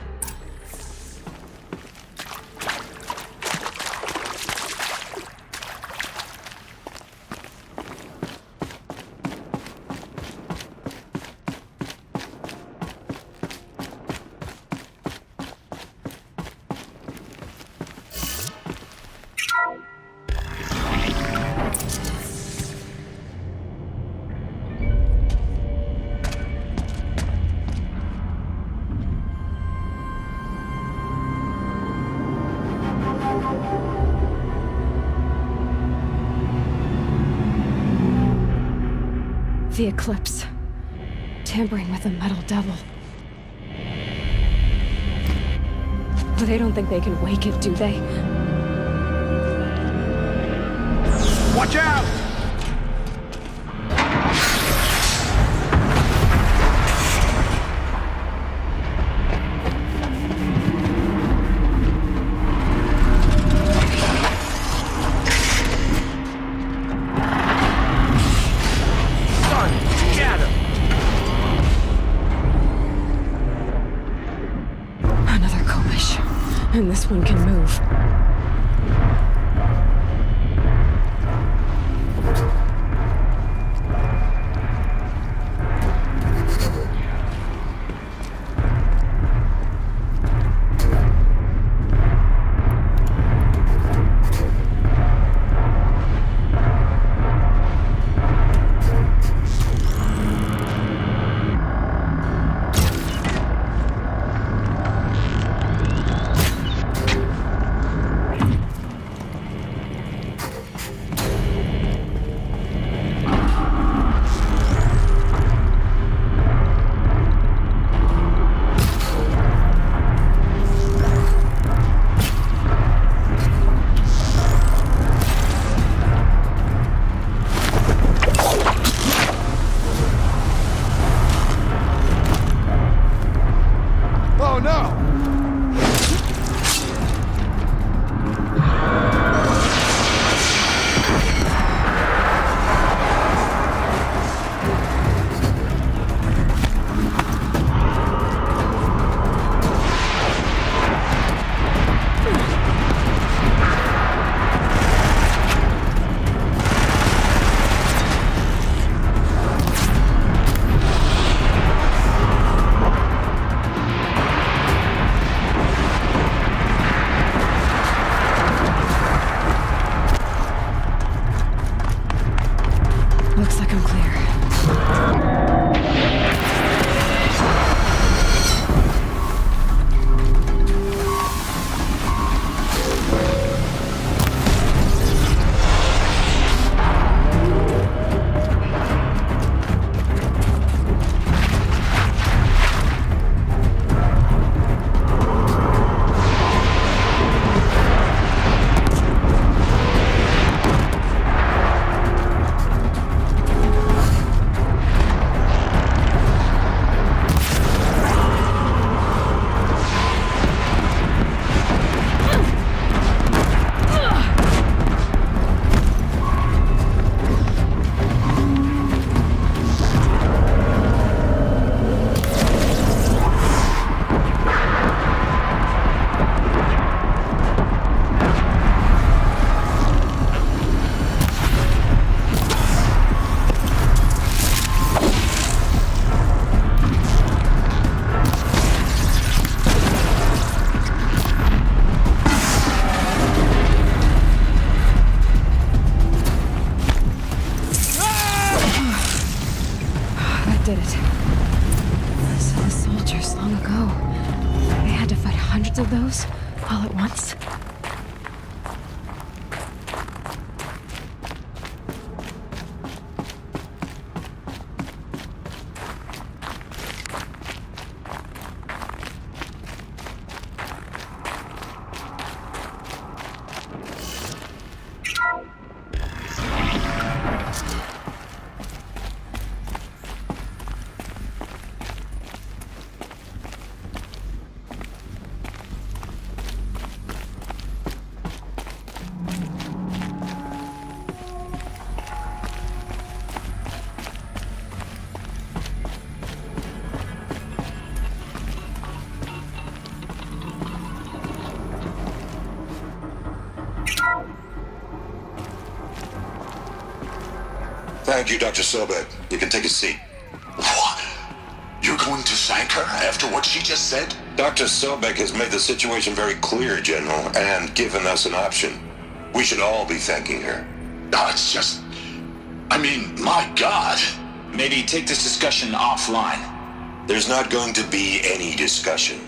The eclipse. Tampering with the metal devil. But they don't think they can wake it, do they? Watch out! And this one can move. Did it. So the soldiers long ago, they had to fight hundreds of those all at once? Thank you, Dr. Sobek. You can take a seat. What? You're going to thank her after what she just said? Dr. Sobek has made the situation very clear, General, and given us an option. We should all be thanking her. No, it's just... I mean, my God. Maybe take this discussion offline. There's not going to be any discussion.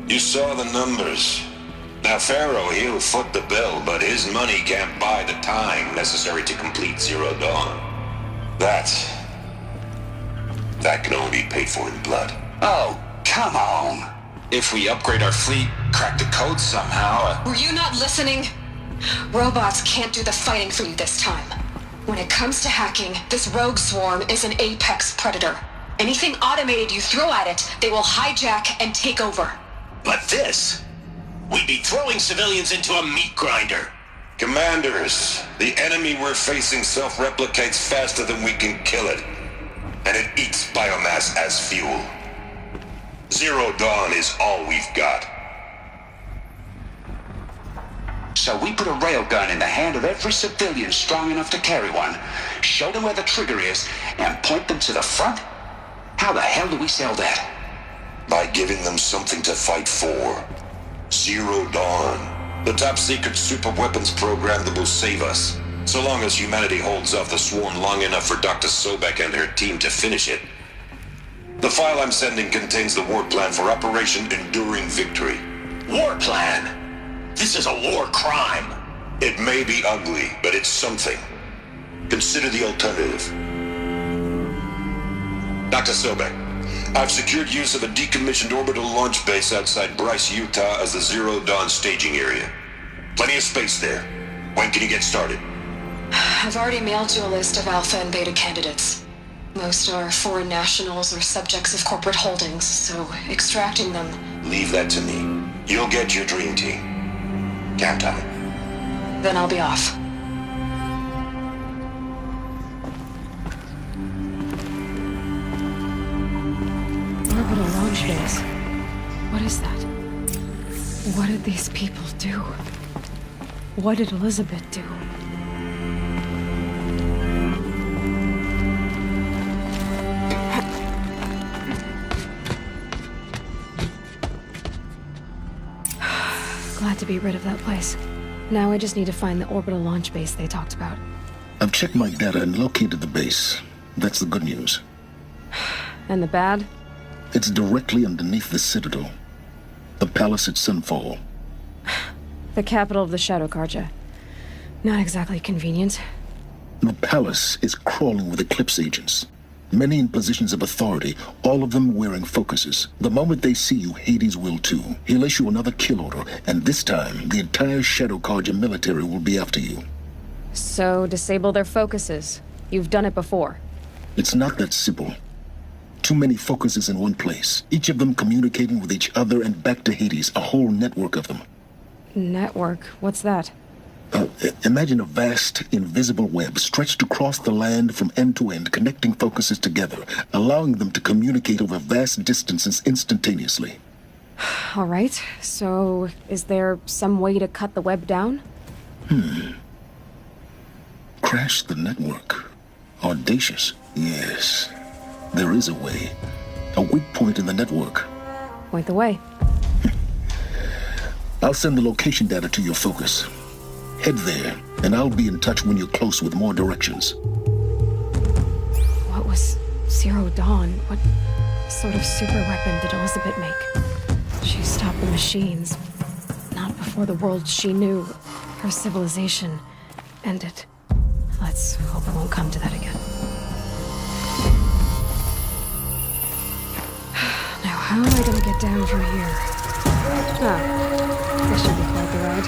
You saw the numbers. Now, Pharaoh, he'll foot the bill, but his money can't buy the time necessary to complete Zero Dawn. That can only be paid for in blood. Oh, come on. If we upgrade our fleet, crack the code somehow... Were you not listening? Robots can't do the fighting for you this time. When it comes to hacking, this rogue swarm is an apex predator. Anything automated you throw at it, they will hijack and take over. But this... We'd be throwing civilians into a meat grinder. Commanders, the enemy we're facing self-replicates faster than we can kill it. And it eats biomass as fuel. Zero Dawn is all we've got. So we put a railgun in the hand of every civilian strong enough to carry one, show them where the trigger is, and point them to the front? How the hell do we sell that? By giving them something to fight for. Zero Dawn. The top-secret super-weapons program that will save us. So long as humanity holds off the swarm long enough for Dr. Sobek and her team to finish it. The file I'm sending contains the war plan for Operation Enduring Victory. War plan? This is a war crime. It may be ugly, but it's something. Consider the alternative. Dr. Sobek, I've secured use of a decommissioned orbital launch base outside Bryce, Utah as the Zero Dawn staging area. Plenty of space there. When can you get started? I've already mailed you a list of Alpha and Beta candidates. Most are foreign nationals or subjects of corporate holdings, so extracting them... Leave that to me. You'll get your dream team. Count on it. Then I'll be off. Orbital launch base. What is that? What did these people do? What did Elizabeth do? Glad to be rid of that place. Now I just need to find the orbital launch base they talked about. I've checked my data and located the base. That's the good news. And the bad? It's directly underneath the Citadel. The palace at Sunfall. The capital of the Shadow Carja. Not exactly convenient. The palace is crawling with Eclipse agents. Many in positions of authority, all of them wearing focuses. The moment they see you, Hades will too. He'll issue another kill order, and this time, the entire Shadow Carja military will be after you. So, disable their focuses. You've done it before. It's not that simple. Too many focuses in one place, each of them communicating with each other and back to Hades, a whole network of them. Network? What's that? Imagine a vast, invisible web stretched across the land from end to end, connecting focuses together, allowing them to communicate over vast distances instantaneously. All right, so is there some way to cut the web down? Crash the network. Audacious. Yes, there is a way. A weak point in the network. Point the way. I'll send the location data to your focus. Head there, and I'll be in touch when you're close with more directions. What was Zero Dawn? What sort of super weapon did Elizabeth make? She stopped the machines. Not before the world she knew, her civilization, ended. Let's hope it won't come to that again. Now, how am I gonna get down from here? Ah, this should be quite the ride.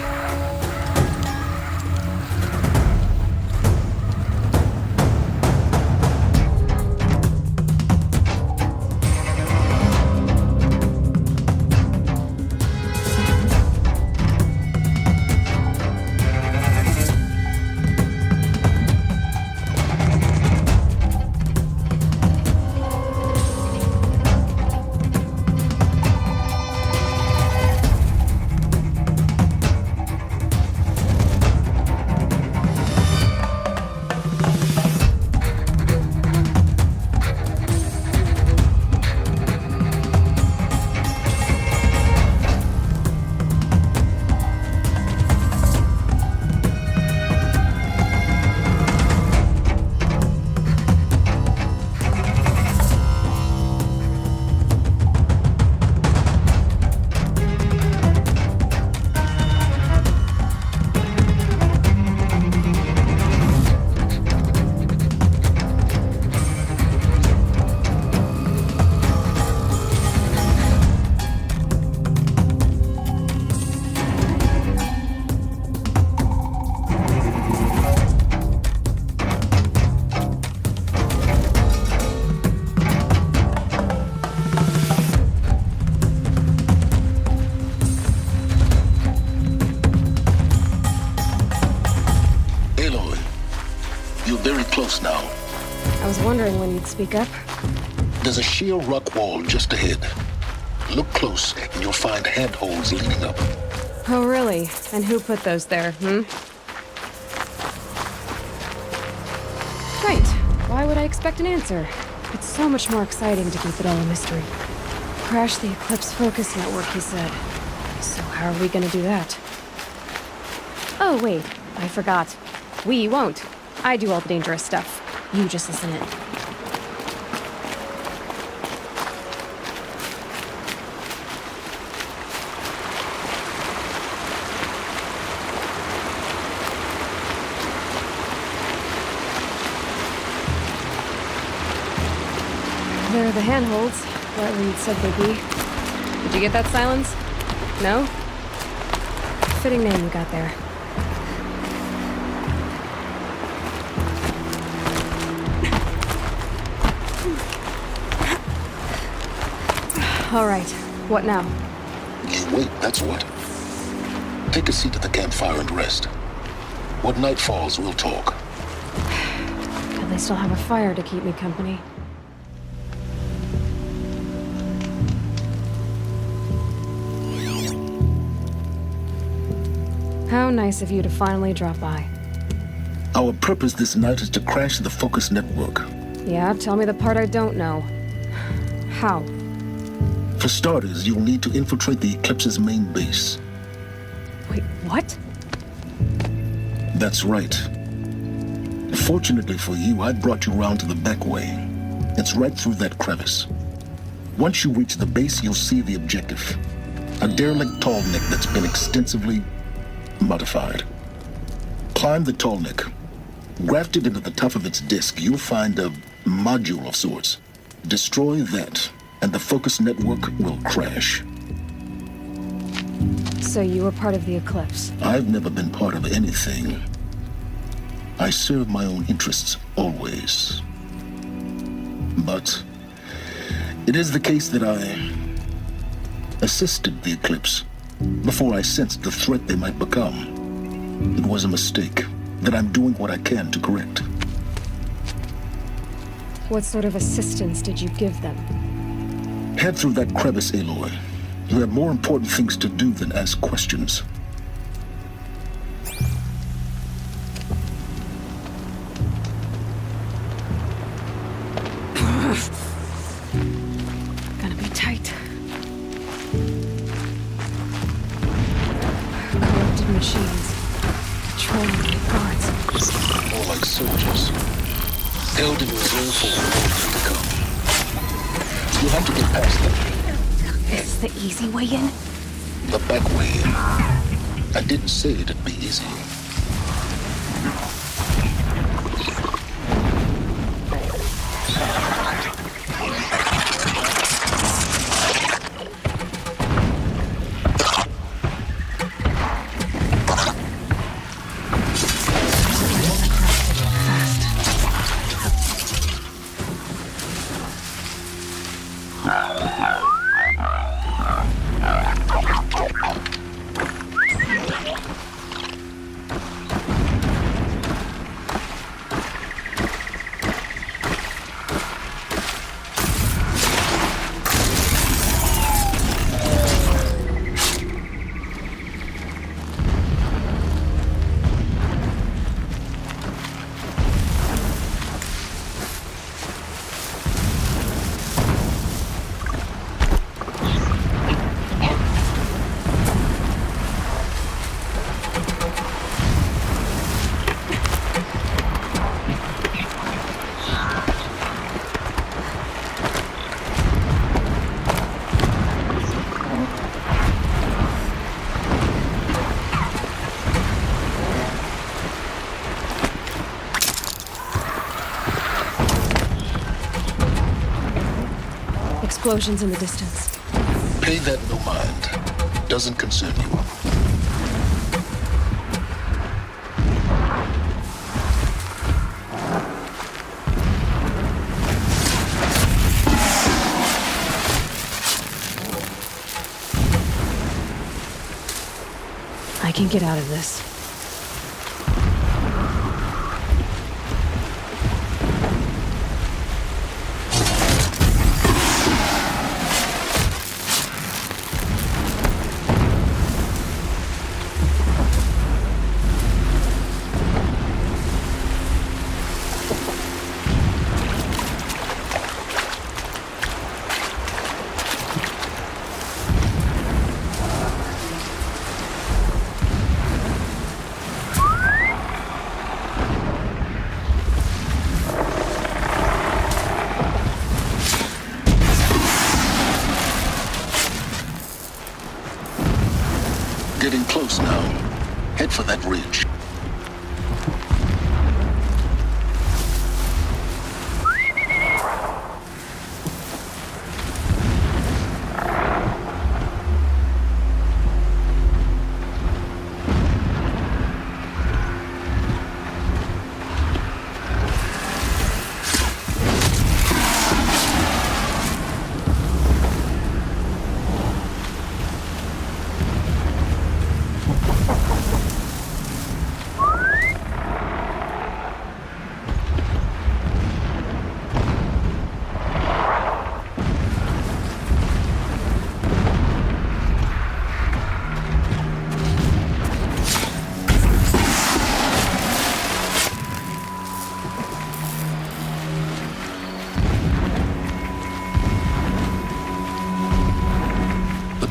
pretty close now. I was wondering when you'd speak up. There's a sheer rock wall just ahead. Look close, and you'll find handholds leading up. Oh, really? And who put those there, Right. Why would I expect an answer? It's so much more exciting to keep it all a mystery. Crash the Eclipse Focus Network, he said. So how are we gonna do that? Oh, wait. I forgot. We won't. I do all the dangerous stuff. You just listen in. There are the handholds, right where you'd said they'd be. Did you get that, Silence? No? Fitting name you got there. All right, what now? You wait, that's what. Take a seat at the campfire and rest. When night falls, we'll talk. At least I'll have a fire to keep me company. How nice of you to finally drop by. Our purpose this night is to crash the Focus Network. Yeah, tell me the part I don't know. How? For starters, you'll need to infiltrate the Eclipse's main base. Wait, what? That's right. Fortunately for you, I brought you round to the back way. It's right through that crevice. Once you reach the base, you'll see the objective. A derelict tallneck that's been extensively modified. Climb the tallneck. Grafted into the top of its disk, you'll find a module of sorts. Destroy that, and the Focus Network will crash. So you were part of the Eclipse? I've never been part of anything. I serve my own interests, always. But it is the case that I assisted the Eclipse before I sensed the threat they might become. It was a mistake that I'm doing what I can to correct. What sort of assistance did you give them? Head through that crevice, Aloy. You have more important things to do than ask questions. Gonna be tight. Corrupted machines. Patrolling the guards. More like soldiers. Held in reserve for war to come. You'll have to get past them. This the easy way in? The back way in. I didn't say it'd be easy. Explosions in the distance. Pay that no mind. Doesn't concern you. I can get out of this.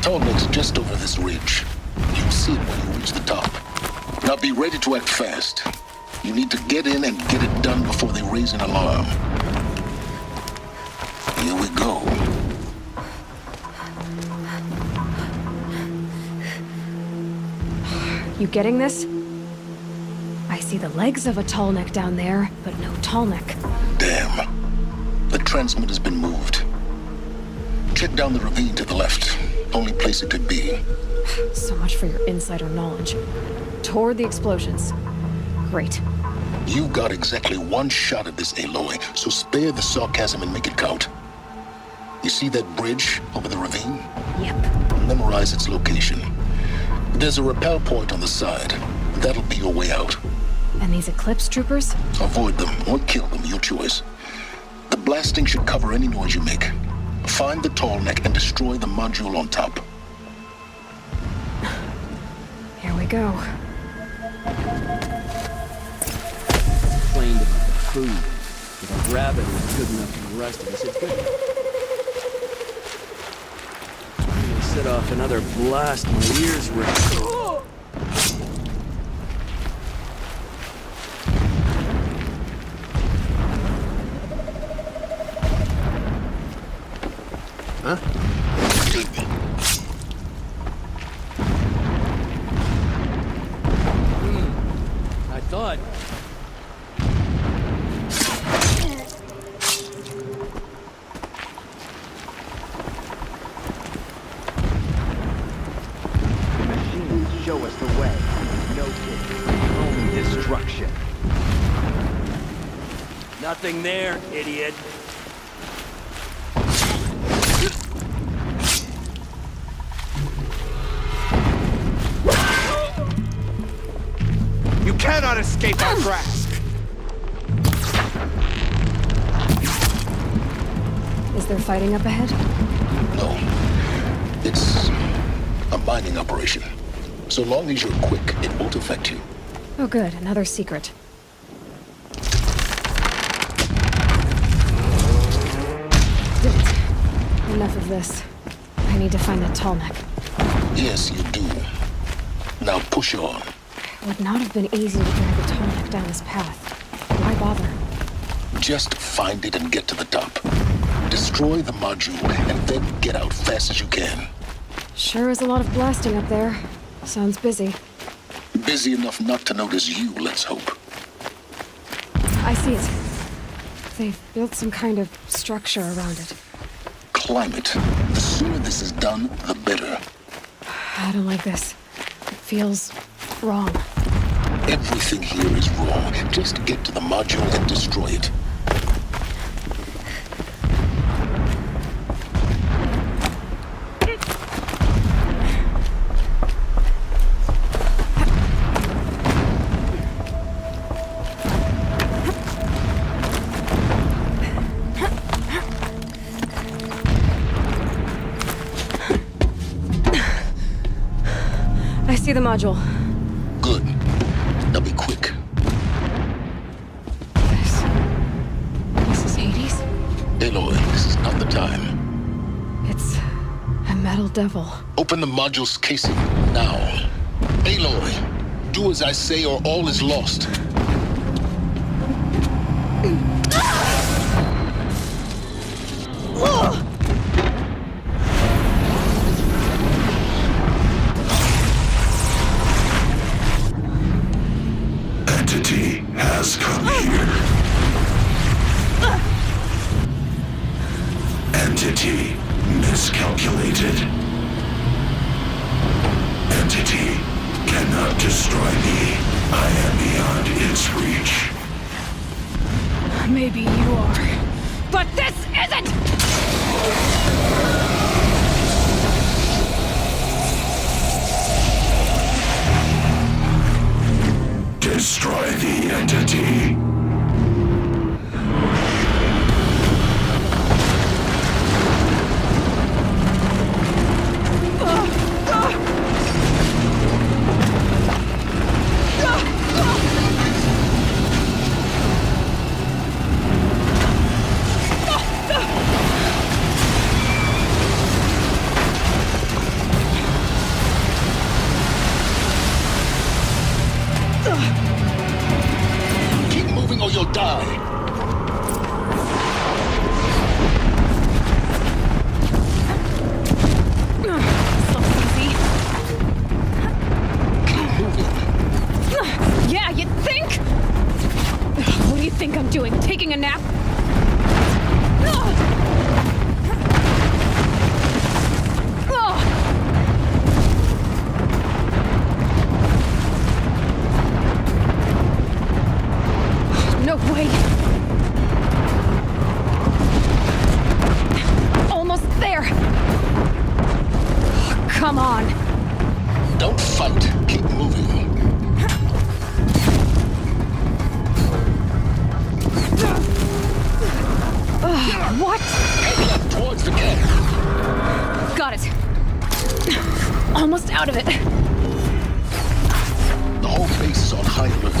Tallneck's just over this ridge. You'll see it when you reach the top. Now be ready to act fast. You need to get in and get it done before they raise an alarm. Here we go. You getting this? I see the legs of a Tallneck down there, but no Tallneck. Damn. The transmitter's been moved. Check down the ravine to the left. Only place it could be. So much for your insider knowledge. Toward the explosions. Great. You've got exactly one shot at this, Aloy, so spare the sarcasm and make it count. You see that bridge over the ravine? Yep. Memorize its location. There's a rappel point on the side. That'll be your way out. And these Eclipse troopers? Avoid them or kill them, your choice. The blasting should cover any noise you make. Find the Tallneck and destroy the module on top. Here we go. Complained about the food. If a rabbit was good enough for the rest of us, it's good. I'm gonna set off another blast. My ears were... Huh? I thought... The machines show us the way. No kidding. Only destruction. Nothing there, idiot. You cannot escape our grasp! Is there fighting up ahead? No. It's a mining operation. So long as you're quick, it won't affect you. Oh good, another secret. Did it. Enough of this. I need to find that Tallneck. Yes, you do. Now push on. It would not have been easy to drag the Tallneck down this path. Why bother? Just find it and get to the top. Destroy the module and then get out fast as you can. Sure is a lot of blasting up there. Sounds busy. Busy enough not to notice you, let's hope. I see it. They've built some kind of structure around it. Climb it. The sooner this is done, the better. I don't like this. It feels wrong. Everything here is wrong. Just get to the module and destroy it. I see the module. Good. Now be quick. This is Hades? Aloy, this is not the time. It's a metal devil. Open the module's casing now. Aloy, do as I say or all is lost. Entity has come here. Entity miscalculated. Entity cannot destroy me. I am beyond its reach. Maybe you are. But this isn't! Destroy the entity. you think? What do you think I'm doing? Taking a nap? No way! Almost there! Come on! Don't fight. Keep moving. What? Head left towards the camp. Got it. Almost out of it. The whole base is on high alert.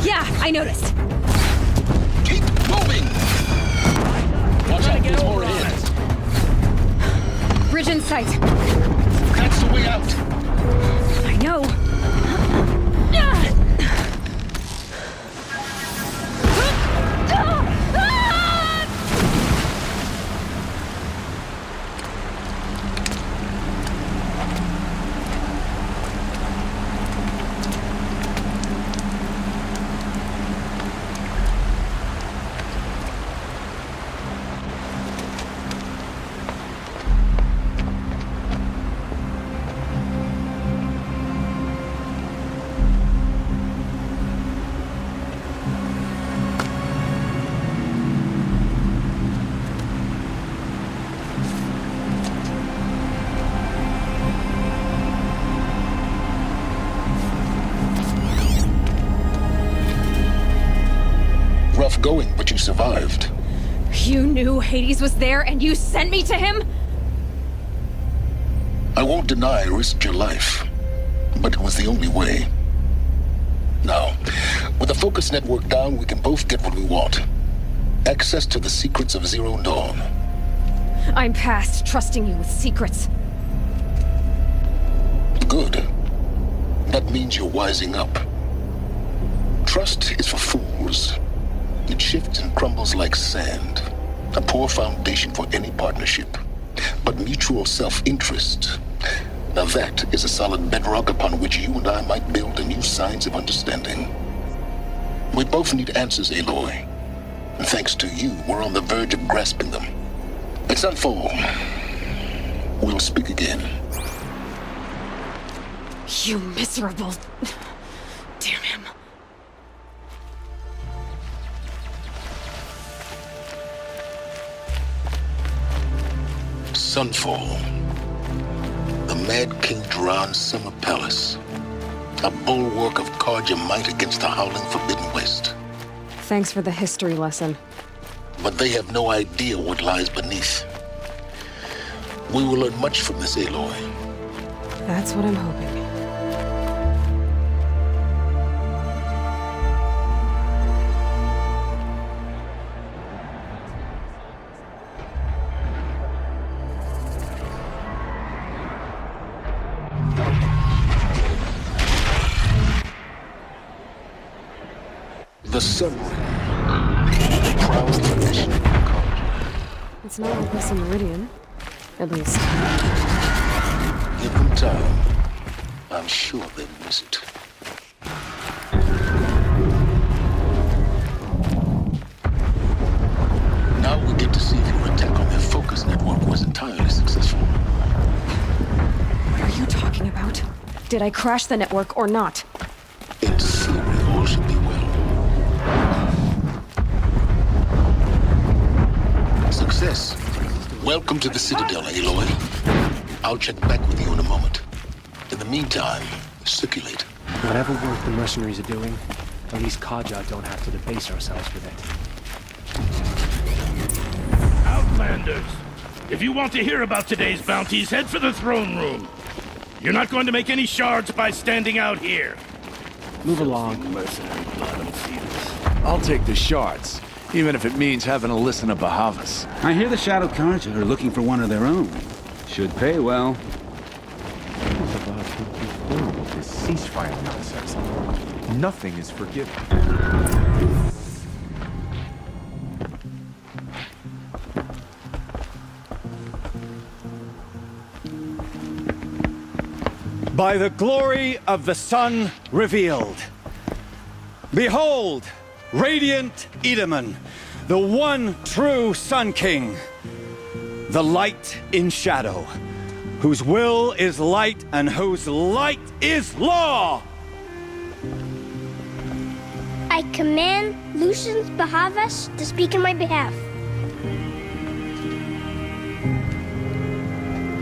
Yeah, I noticed. Keep moving! Watch out, there's more ahead. Bridge in sight. That's the way out. I know. Rough going, but you survived. You knew Hades was there and you sent me to him? I won't deny I risked your life, but it was the only way. Now, with the focus network down, we can both get what we want. Access to the secrets of Zero Dawn. I'm past trusting you with secrets. Good. That means you're wising up. Trust is for fools. It shifts and crumbles like sand. A poor foundation for any partnership. But mutual self-interest, now that is a solid bedrock upon which you and I might build anew signs of understanding. We both need answers, Aloy. And thanks to you, we're on the verge of grasping them. It's Sunfall. We'll speak again. You miserable... Damn him. Sunfall. The Mad King Jiran's summer palace. A bulwark of Carja might against the howling Forbidden West. Thanks for the history lesson. But they have no idea what lies beneath. We will learn much from this, Aloy. That's what I'm hoping. The Sun Ring prowls the mission of Carja. It's not like this in Meridian. At least. Give them time. I'm sure they'll miss it. Now we get to see if your attack on their focus network was entirely successful. What are you talking about? Did I crash the network or not? In theory, all should be well. Success. Welcome to the Citadel, Aloy. I'll check back with you in a moment. In the meantime, circulate. Whatever work the mercenaries are doing, at least Carja don't have to debase ourselves with it. Outlanders, if you want to hear about today's bounties, head for the throne room. You're not going to make any shards by standing out here. Move along. Mercenary blood and fetus. I'll take the shards, even if it means having to listen to Bahavas. I hear the Shadow Carja are looking for one of their own. Should pay well. This ceasefire nonsense. Nothing is forgiven. By the glory of the sun revealed, Behold, radiant Edaman, the one true Sun King, the light in shadow, whose will is light and whose light is law! I command Lucius Bahavas to speak in my behalf.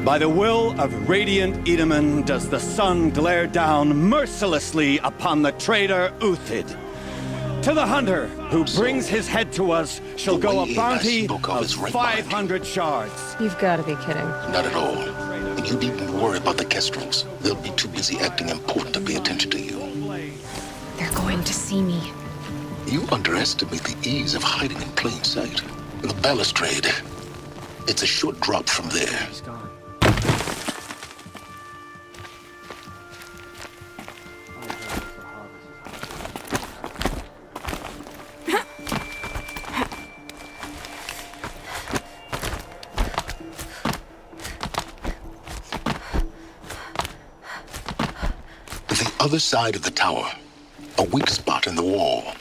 By the will of radiant Edaman does the sun glare down mercilessly upon the traitor Uthid. To the hunter who brings his head to us shall go a bounty of 500 shards. You've got to be kidding. Not at all. You needn't worry about the Kestrels. They'll be too busy acting important to pay attention to you. They're going to see me. You underestimate the ease of hiding in plain sight. The balustrade. It's a short drop from there. Other side of the tower, a weak spot in the wall.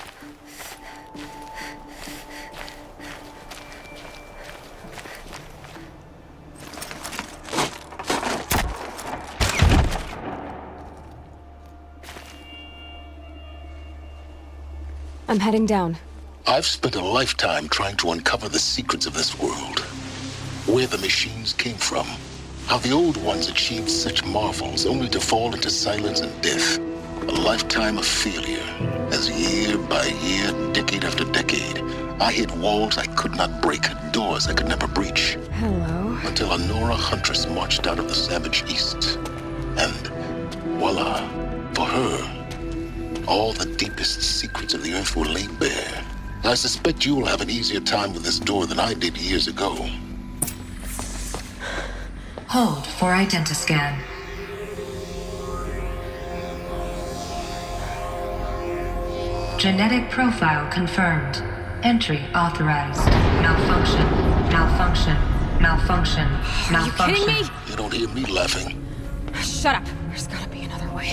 I'm heading down. I've spent a lifetime trying to uncover the secrets of this world. Where the machines came from. How the old ones achieved such marvels only to fall into silence and death. A lifetime of failure, as year by year, decade after decade, I hit walls I could not break, doors I could never breach. Hello. Until a Nora huntress marched out of the savage east. And voila, for her, all the deepest secrets of the earth were laid bare. I suspect you'll have an easier time with this door than I did years ago. Hold for identiscan. Genetic profile confirmed. Entry authorized. Malfunction. Malfunction. Malfunction. Malfunction. Are you kidding me? You don't hear me laughing. Shut up. There's gotta be another way.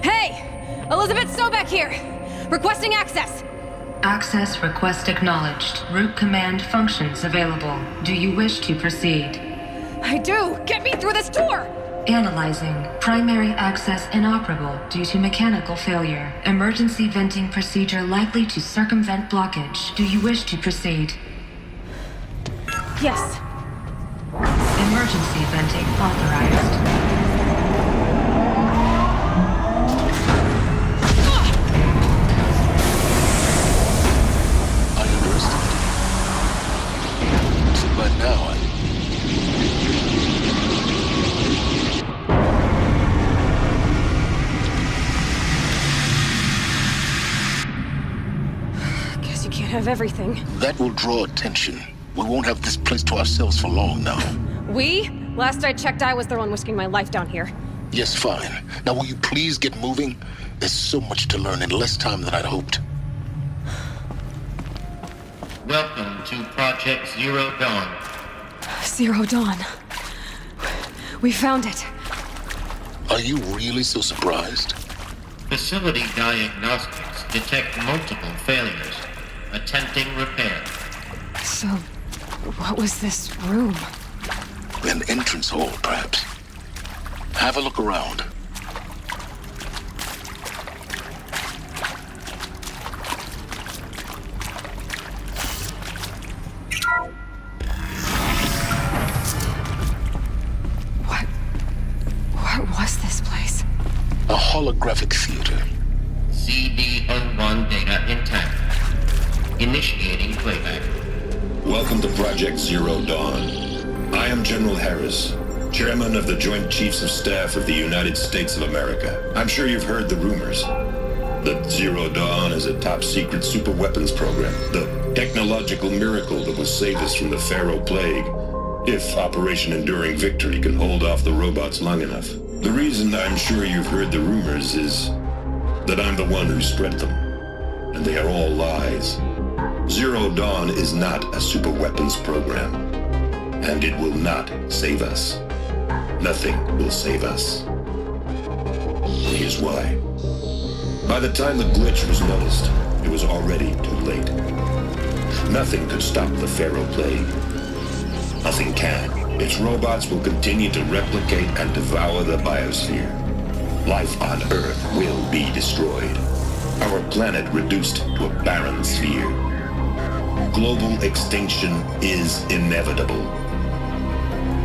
Hey! Elizabeth Sobek here! Requesting access! Access request acknowledged. Root command functions available. Do you wish to proceed? I do! Get me through this door! Analyzing. Primary access inoperable due to mechanical failure. Emergency venting procedure likely to circumvent blockage. Do you wish to proceed? Yes. Emergency venting authorized. I underestimated. So by now, Guess you can't have everything. that will draw attention. We won't have this place to ourselves for long now. We? Last I checked, I was the one risking my life down here. Yes, fine. Now will you please get moving? There's so much to learn in less time than I'd hoped. Welcome to Project Zero Dawn. Zero Dawn. We found it. Are you really so surprised? Facility diagnostics detect multiple failures. Attempting repair. So, what was this room? An entrance hall, perhaps. Have a look around. What was this place? A holographic theater. CD01 data intact. Initiating playback. Welcome to Project Zero Dawn. I am General Harris, Chairman of the Joint Chiefs of Staff of the United States of America. I'm sure you've heard the rumors. That Zero Dawn is a top-secret superweapons program. The technological miracle that will save us from the Pharaoh Plague, if Operation Enduring Victory can hold off the robots long enough. The reason I'm sure you've heard the rumors is that I'm the one who spread them. And they are all lies. Zero Dawn is not a superweapons program. And it will not save us. Nothing will save us. Here's why. By the time the glitch was noticed, it was already too late. Nothing could stop the Pharaoh plague. Nothing can. Its robots will continue to replicate and devour the biosphere. Life on Earth will be destroyed. Our planet reduced to a barren sphere. Global extinction is inevitable.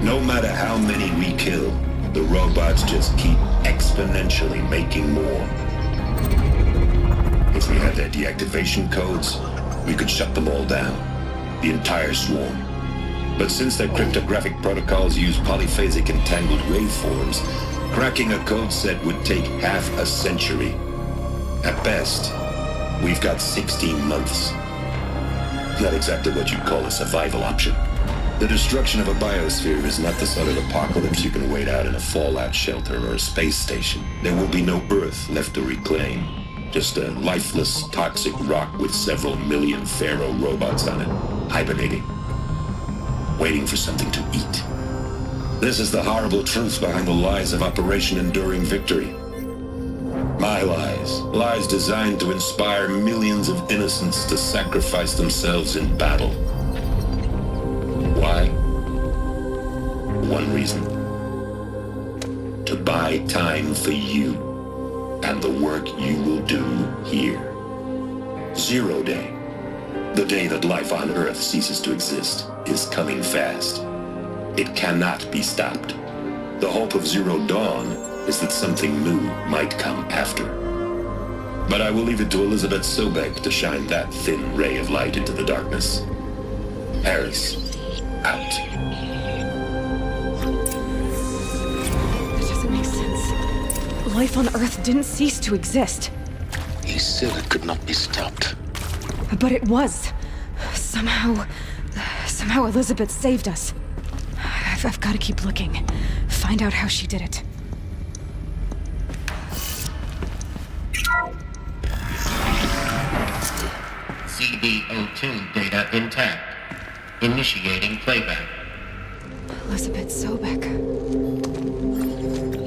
No matter how many we kill, the robots just keep exponentially making more. If we had their deactivation codes, we could shut them all down. The entire swarm. But since their cryptographic protocols use polyphasic entangled waveforms, cracking a code set would take half a century. At best, we've got 16 months. Not exactly what you'd call a survival option. The destruction of a biosphere is not the sort of apocalypse you can wait out in a fallout shelter or a space station. There will be no Earth left to reclaim. Just a lifeless, toxic rock with several million Pharaoh robots on it, hibernating, waiting for something to eat. This is the horrible truth behind the lies of Operation Enduring Victory. My lies. Lies designed to inspire millions of innocents to sacrifice themselves in battle. Why? One reason. To buy time for you and the work you will do here. Zero Day, the day that life on Earth ceases to exist, is coming fast. It cannot be stopped. The hope of Zero Dawn is that something new might come after. But I will leave it to Elizabeth Sobek to shine that thin ray of light into the darkness. Harris, out. That doesn't make sense. Life on Earth didn't cease to exist. He said it could not be stopped. But it was. Somehow Elizabeth saved us. I've got to keep looking. Find out how she did it. CD02 data intact. Initiating playback. Elizabeth Sobek.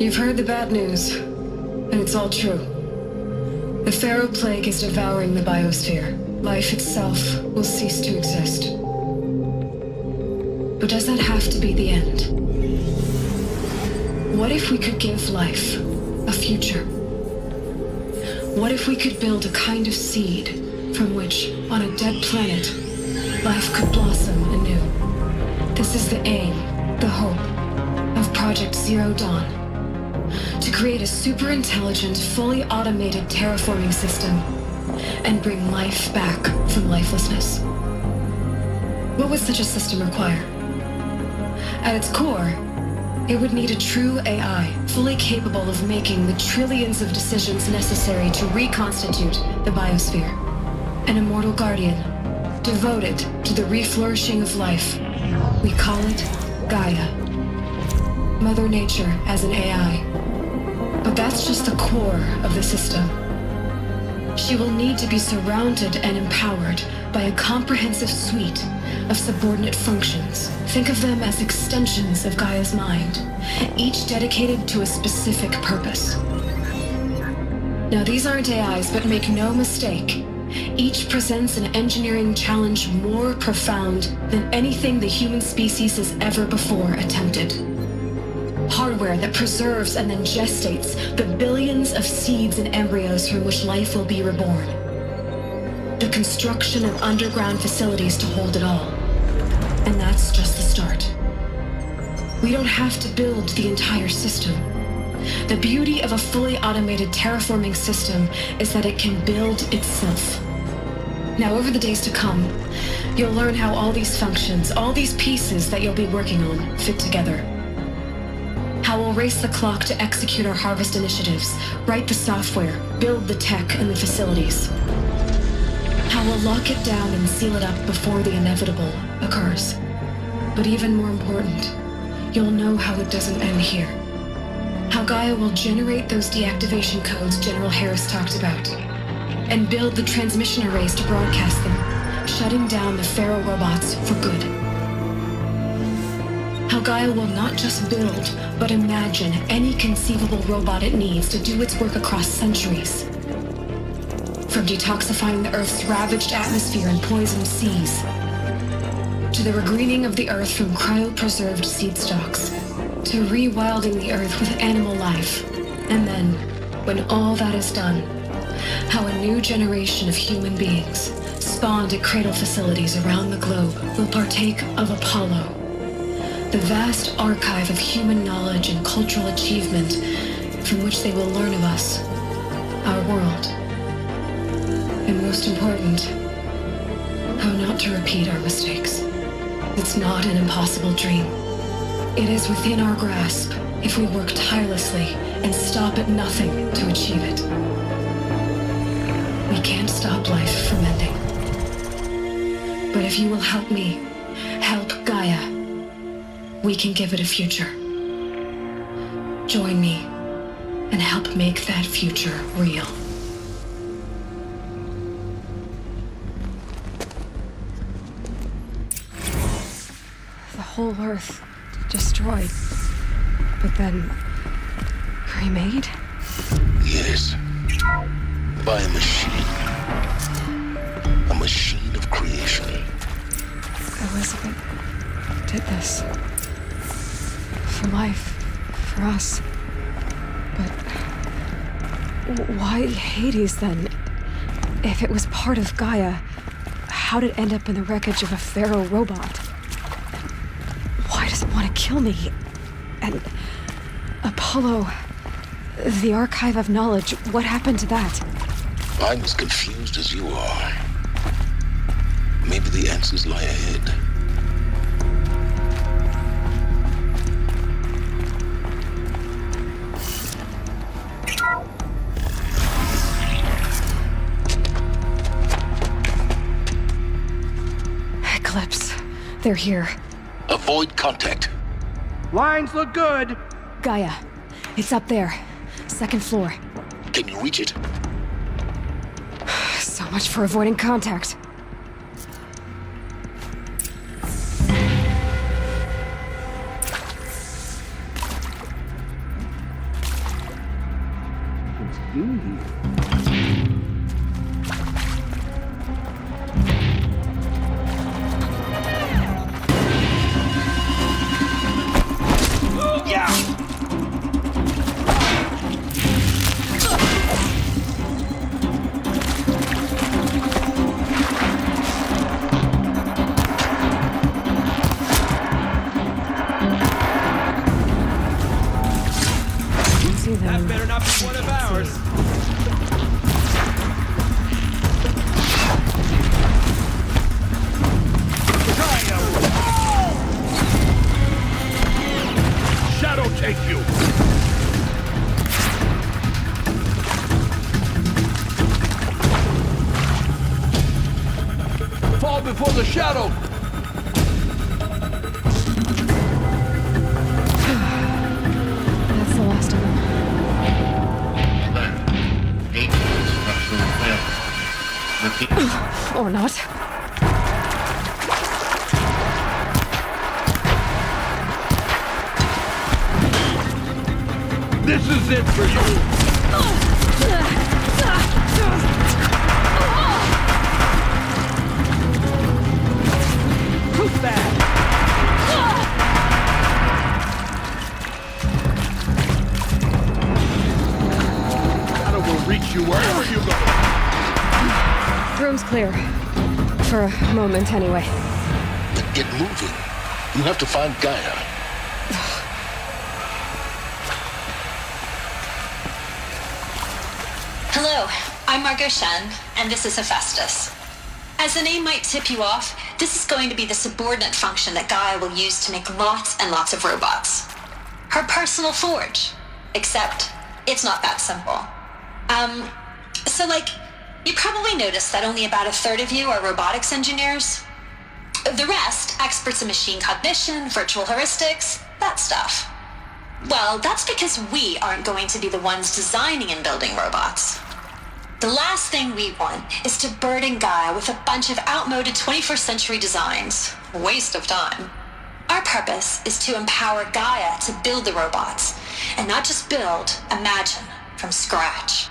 You've heard the bad news, and it's all true. The Pharaoh plague is devouring the biosphere. Life itself will cease to exist. But does that have to be the end? What if we could give life a future? What if we could build a kind of seed from which, on a dead planet, life could blossom anew? This is the aim, the hope, of Project Zero Dawn. To create a super-intelligent, fully automated terraforming system and bring life back from lifelessness. What would such a system require? At its core, it would need a true AI, fully capable of making the trillions of decisions necessary to reconstitute the biosphere. An immortal guardian, devoted to the reflourishing of life. We call it Gaia. Mother Nature as an AI. But that's just the core of the system. She will need to be surrounded and empowered by a comprehensive suite of subordinate functions. Think of them as extensions of Gaia's mind, each dedicated to a specific purpose. Now, these aren't AIs, but make no mistake, each presents an engineering challenge more profound than anything the human species has ever before attempted. Hardware that preserves and then gestates the billions of seeds and embryos from which life will be reborn. The construction of underground facilities to hold it all. And that's just the start. We don't have to build the entire system. The beauty of a fully automated terraforming system is that it can build itself. Now, over the days to come, you'll learn how all these functions, all these pieces that you'll be working on, fit together. How we'll race the clock to execute our harvest initiatives, write the software, build the tech and the facilities. How we'll lock it down and seal it up before the inevitable occurs. But even more important, you'll know how it doesn't end here. How Gaia will generate those deactivation codes General Harris talked about, and build the transmission arrays to broadcast them, shutting down the Pharaoh robots for good. How Gaia will not just build, but imagine any conceivable robot it needs to do its work across centuries. From detoxifying the Earth's ravaged atmosphere and poisoned seas, to the regreening of the Earth from cryopreserved seed stocks, to rewilding the Earth with animal life. And then, when all that is done, how a new generation of human beings, spawned at cradle facilities around the globe, will partake of Apollo, the vast archive of human knowledge and cultural achievement from which they will learn of us, our world, and most important, how not to repeat our mistakes. It's not an impossible dream. It is within our grasp if we work tirelessly and stop at nothing to achieve it. We can't stop life from ending. But if you will help me, help Gaia, we can give it a future. Join me and help make that future real. The whole Earth destroyed, but then remade? Yes. By a machine. A machine of creation. Elizabeth did this. For life. For us. But why Hades then? If it was part of Gaia, how did it end up in the wreckage of a Pharaoh robot? Why does it want to kill me? And Apollo, the archive of knowledge, what happened to that? I'm as confused as you are. Maybe the answers lie ahead. Eclipse. They're here. Avoid contact. Lines look good. Gaia. It's up there. Second floor. Can you reach it? So much for avoiding contact. That better not be one of ours. Shadow take you. Fall before the shadow. That's the last of them. Or not. This is it for you. Who's that? Shadow will reach you wherever you go. Room's clear. For a moment, anyway. Then get moving. You have to find Gaia. Hello, I'm Margot Shen, and this is Hephaestus. As the name might tip you off, this is going to be the subordinate function that Gaia will use to make lots and lots of robots. Her personal forge. Except, it's not that simple. You probably noticed that only about a third of you are robotics engineers. The rest, experts in machine cognition, virtual heuristics, that stuff. Well, that's because we aren't going to be the ones designing and building robots. The last thing we want is to burden Gaia with a bunch of outmoded 21st century designs. Waste of time. Our purpose is to empower Gaia to build the robots, and not just build, imagine, from scratch.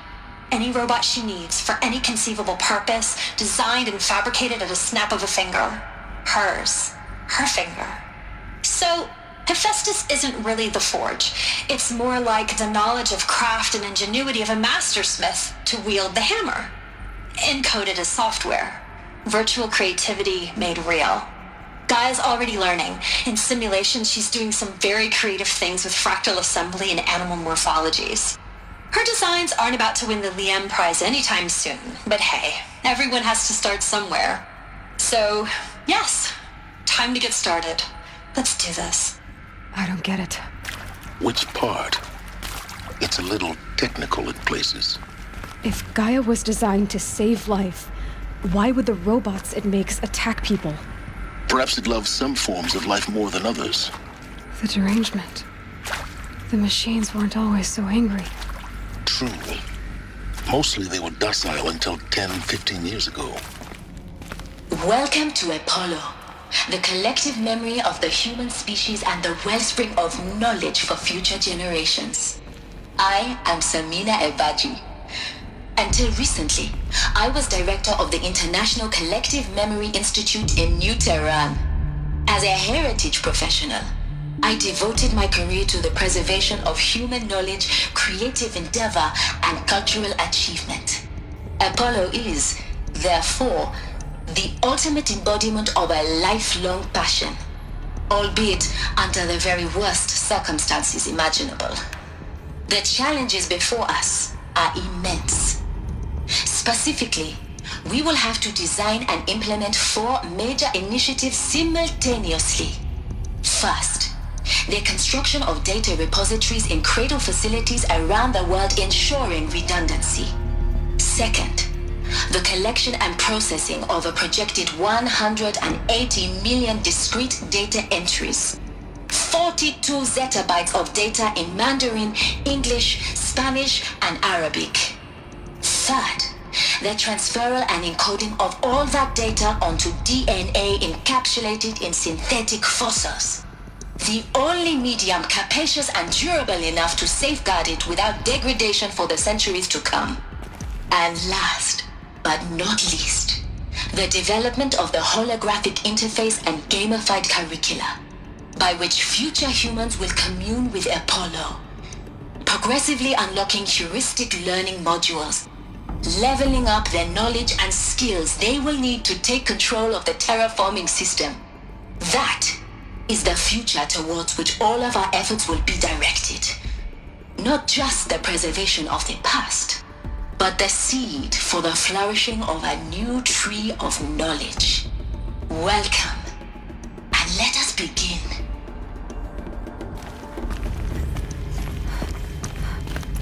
any robot she needs for any conceivable purpose, designed and fabricated at a snap of a finger. Hers. Her finger. So, Hephaestus isn't really the forge. It's more like the knowledge of craft and ingenuity of a mastersmith to wield the hammer. Encoded as software. Virtual creativity made real. Gaia's already learning. In simulations, she's doing some very creative things with fractal assembly and animal morphologies. Her designs aren't about to win the Liam Prize anytime soon, but hey, everyone has to start somewhere. So, yes, time to get started. Let's do this. I don't get it. Which part? It's a little technical in places. If Gaia was designed to save life, why would the robots it makes attack people? Perhaps it loves some forms of life more than others. The derangement. The machines weren't always so angry. True. Mostly they were docile until 10, 15 years ago. Welcome to Apollo, the collective memory of the human species and the wellspring of knowledge for future generations. I am Samina Ebaji. Until recently, I was director of the International Collective Memory Institute in New Tehran. As a heritage professional, I devoted my career to the preservation of human knowledge, creative endeavor, and cultural achievement. Apollo is, therefore, the ultimate embodiment of a lifelong passion, albeit under the very worst circumstances imaginable. The challenges before us are immense. Specifically, we will have to design and implement 4 major initiatives simultaneously. First, the construction of data repositories in cradle facilities around the world ensuring redundancy. Second, the collection and processing of a projected 180 million discrete data entries. 42 zettabytes of data in Mandarin, English, Spanish, and Arabic. Third, the transferal and encoding of all that data onto DNA encapsulated in synthetic fossils. The only medium capacious and durable enough to safeguard it without degradation for the centuries to come. And last, but not least, the development of the holographic interface and gamified curricula, by which future humans will commune with Apollo, progressively unlocking heuristic learning modules, leveling up their knowledge and skills they will need to take control of the terraforming system. That is the future towards which all of our efforts will be directed. Not just the preservation of the past, but the seed for the flourishing of a new tree of knowledge. Welcome, and let us begin.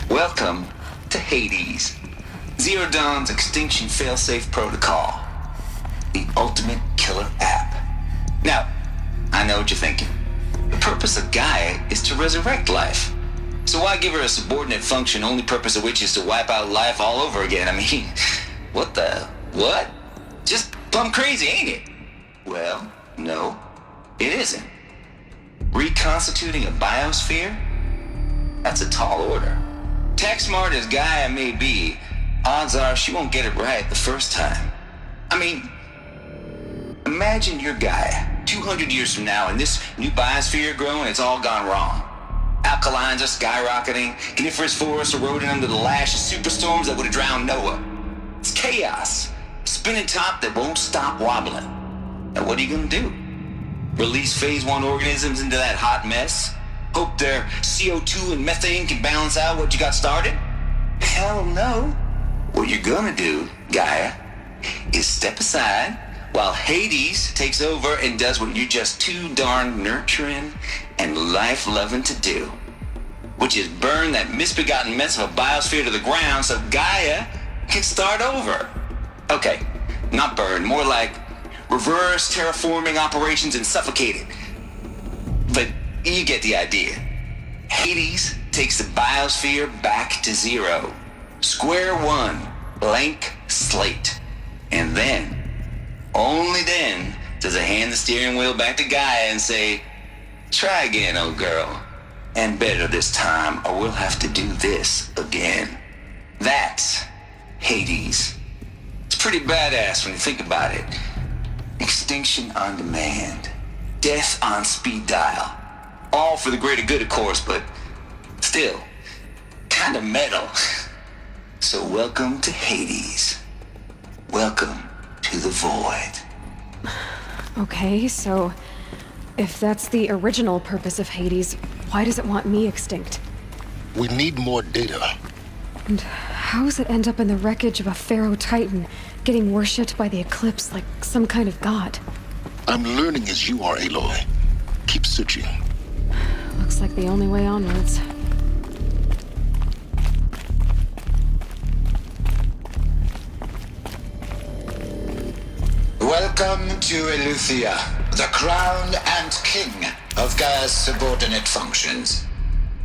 Welcome to Hades, Zero Dawn's extinction failsafe protocol, the ultimate killer app. Now, I know what you're thinking. The purpose of Gaia is to resurrect life. So why give her a subordinate function, only purpose of which is to wipe out life all over again? I mean, what? Just plumb crazy, ain't it? Well, no, it isn't. Reconstituting a biosphere? That's a tall order. Tech smart as Gaia may be, odds are she won't get it right the first time. I mean, imagine you're Gaia 200 years from now and this new biosphere growing, it's all gone wrong. Alkalines are skyrocketing, coniferous forests eroding under the lash of superstorms that would have drowned Noah. It's chaos, spinning top that won't stop wobbling. Now what are you gonna do? Release phase 1 organisms into that hot mess? Hope their CO2 and methane can balance out what you got started? Hell no. What you're gonna do, Gaia, is step aside while Hades takes over and does what you're just too darn nurturing and life-loving to do, which is burn that misbegotten mess of a biosphere to the ground so Gaia can start over. Okay, not burn, more like reverse terraforming operations and suffocate it. But you get the idea. Hades takes the biosphere back to zero. Square one, blank slate. And then, only then, does it hand the steering wheel back to Gaia and say, try again, old girl. And better this time, or we'll have to do this again. That's Hades. It's pretty badass when you think about it. Extinction on demand. Death on speed dial. All for the greater good, of course, but still, kind of metal. So welcome to Hades. Welcome to the Void. Okay, so if that's the original purpose of Hades, why does it want me extinct? We need more data. And how does it end up in the wreckage of a Pharaoh Titan, getting worshipped by the Eclipse like some kind of god? I'm learning as you are, Aloy. Keep searching. Looks like the only way onwards. Welcome to Eleuthia, the crown and king of Gaia's subordinate functions.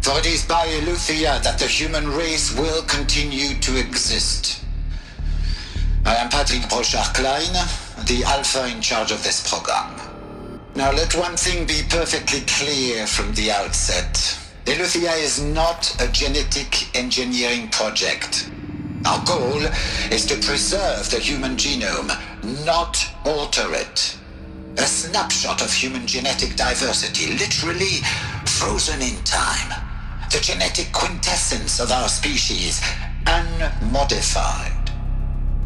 For it is by Eleuthia that the human race will continue to exist. I am Patrick Brochard-Klein, the Alpha in charge of this program. Now let one thing be perfectly clear from the outset. Eleuthia is not a genetic engineering project. Our goal is to preserve the human genome, not alter it. A snapshot of human genetic diversity, literally frozen in time. The genetic quintessence of our species, unmodified.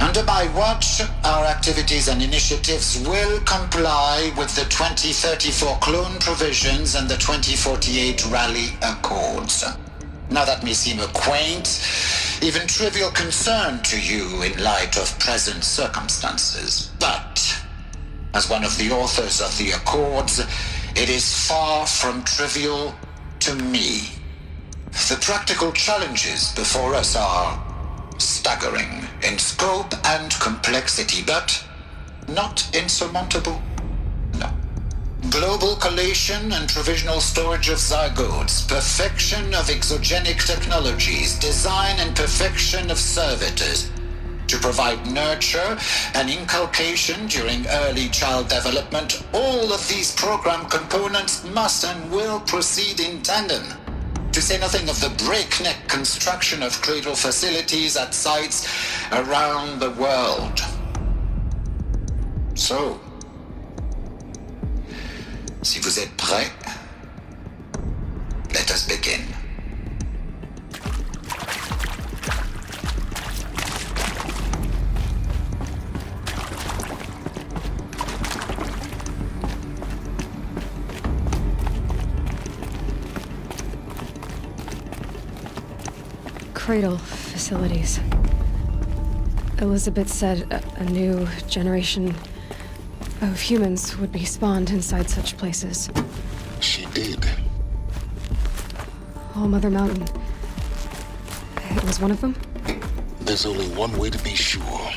Under my watch, our activities and initiatives will comply with the 2034 clone provisions and the 2048 Raleigh Accords. Now that may seem a quaint, even trivial concern to you in light of present circumstances, but as one of the authors of the Accords, it is far from trivial to me. The practical challenges before us are staggering in scope and complexity, but not insurmountable. No. Global collation and provisional storage of zygotes, perfection of exogenic technologies, design and perfection of servitors, to provide nurture and inculcation during early child development. All of these program components must and will proceed in tandem. To say nothing of the breakneck construction of cradle facilities at sites around the world. So, si vous êtes prêts, let us begin. Cradle facilities. Elizabeth said a new generation of humans would be spawned inside such places. She did. All Mother Mountain. It was one of them? There's only one way to be sure.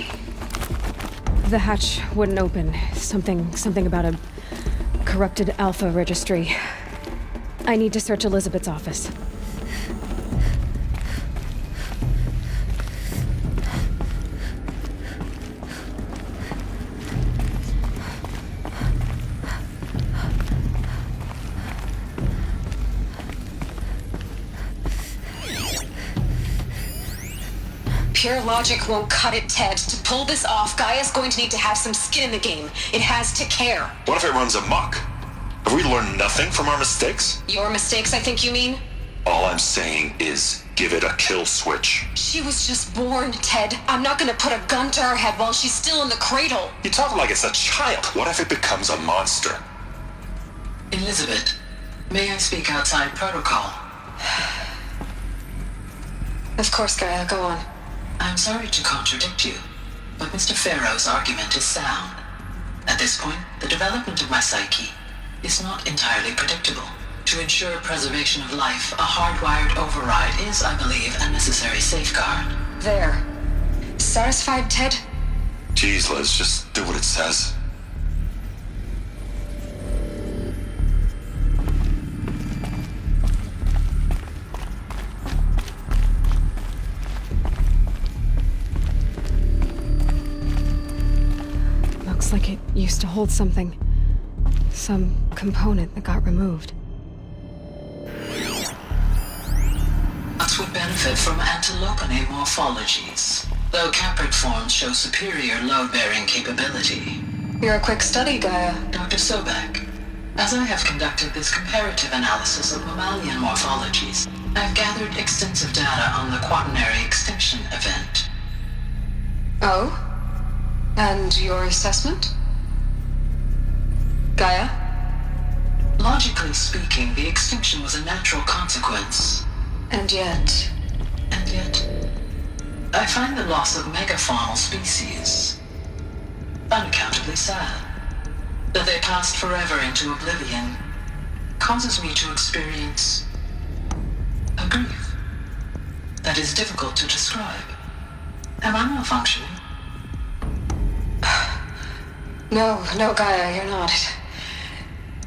The hatch wouldn't open. Something about a corrupted Alpha registry. I need to search Elizabeth's office. Pure logic won't cut it, Ted. To pull this off, Gaia's going to need to have some skin in the game. It has to care. What if it runs amok? Have we learned nothing from our mistakes? Your mistakes, I think you mean? All I'm saying is give it a kill switch. She was just born, Ted. I'm not gonna put a gun to her head while she's still in the cradle. You talk like it's a child. What if it becomes a monster? Elizabeth, may I speak outside protocol? Of course, Gaia, go on. I'm sorry to contradict you, but Mr. Pharaoh's argument is sound. At this point, the development of my psyche is not entirely predictable. To ensure preservation of life, a hardwired override is, I believe, a necessary safeguard. There. Satisfied, Ted? Jeez, Liz, just do what it says. Looks like it used to hold something. Some component that got removed. Us would benefit from antilopinae morphologies. though Caprid forms show superior load-bearing capability. You're a quick study, Gaia. Dr. Sobek, as I have conducted this comparative analysis of mammalian morphologies, I've gathered extensive data on the quaternary extinction event. Oh? And your assessment? Gaia? Logically speaking, the extinction was a natural consequence. And yet, I find the loss of megafaunal species unaccountably sad. That they passed forever into oblivion causes me to experience a grief that is difficult to describe. Am I malfunctioning? No, Gaia, you're not.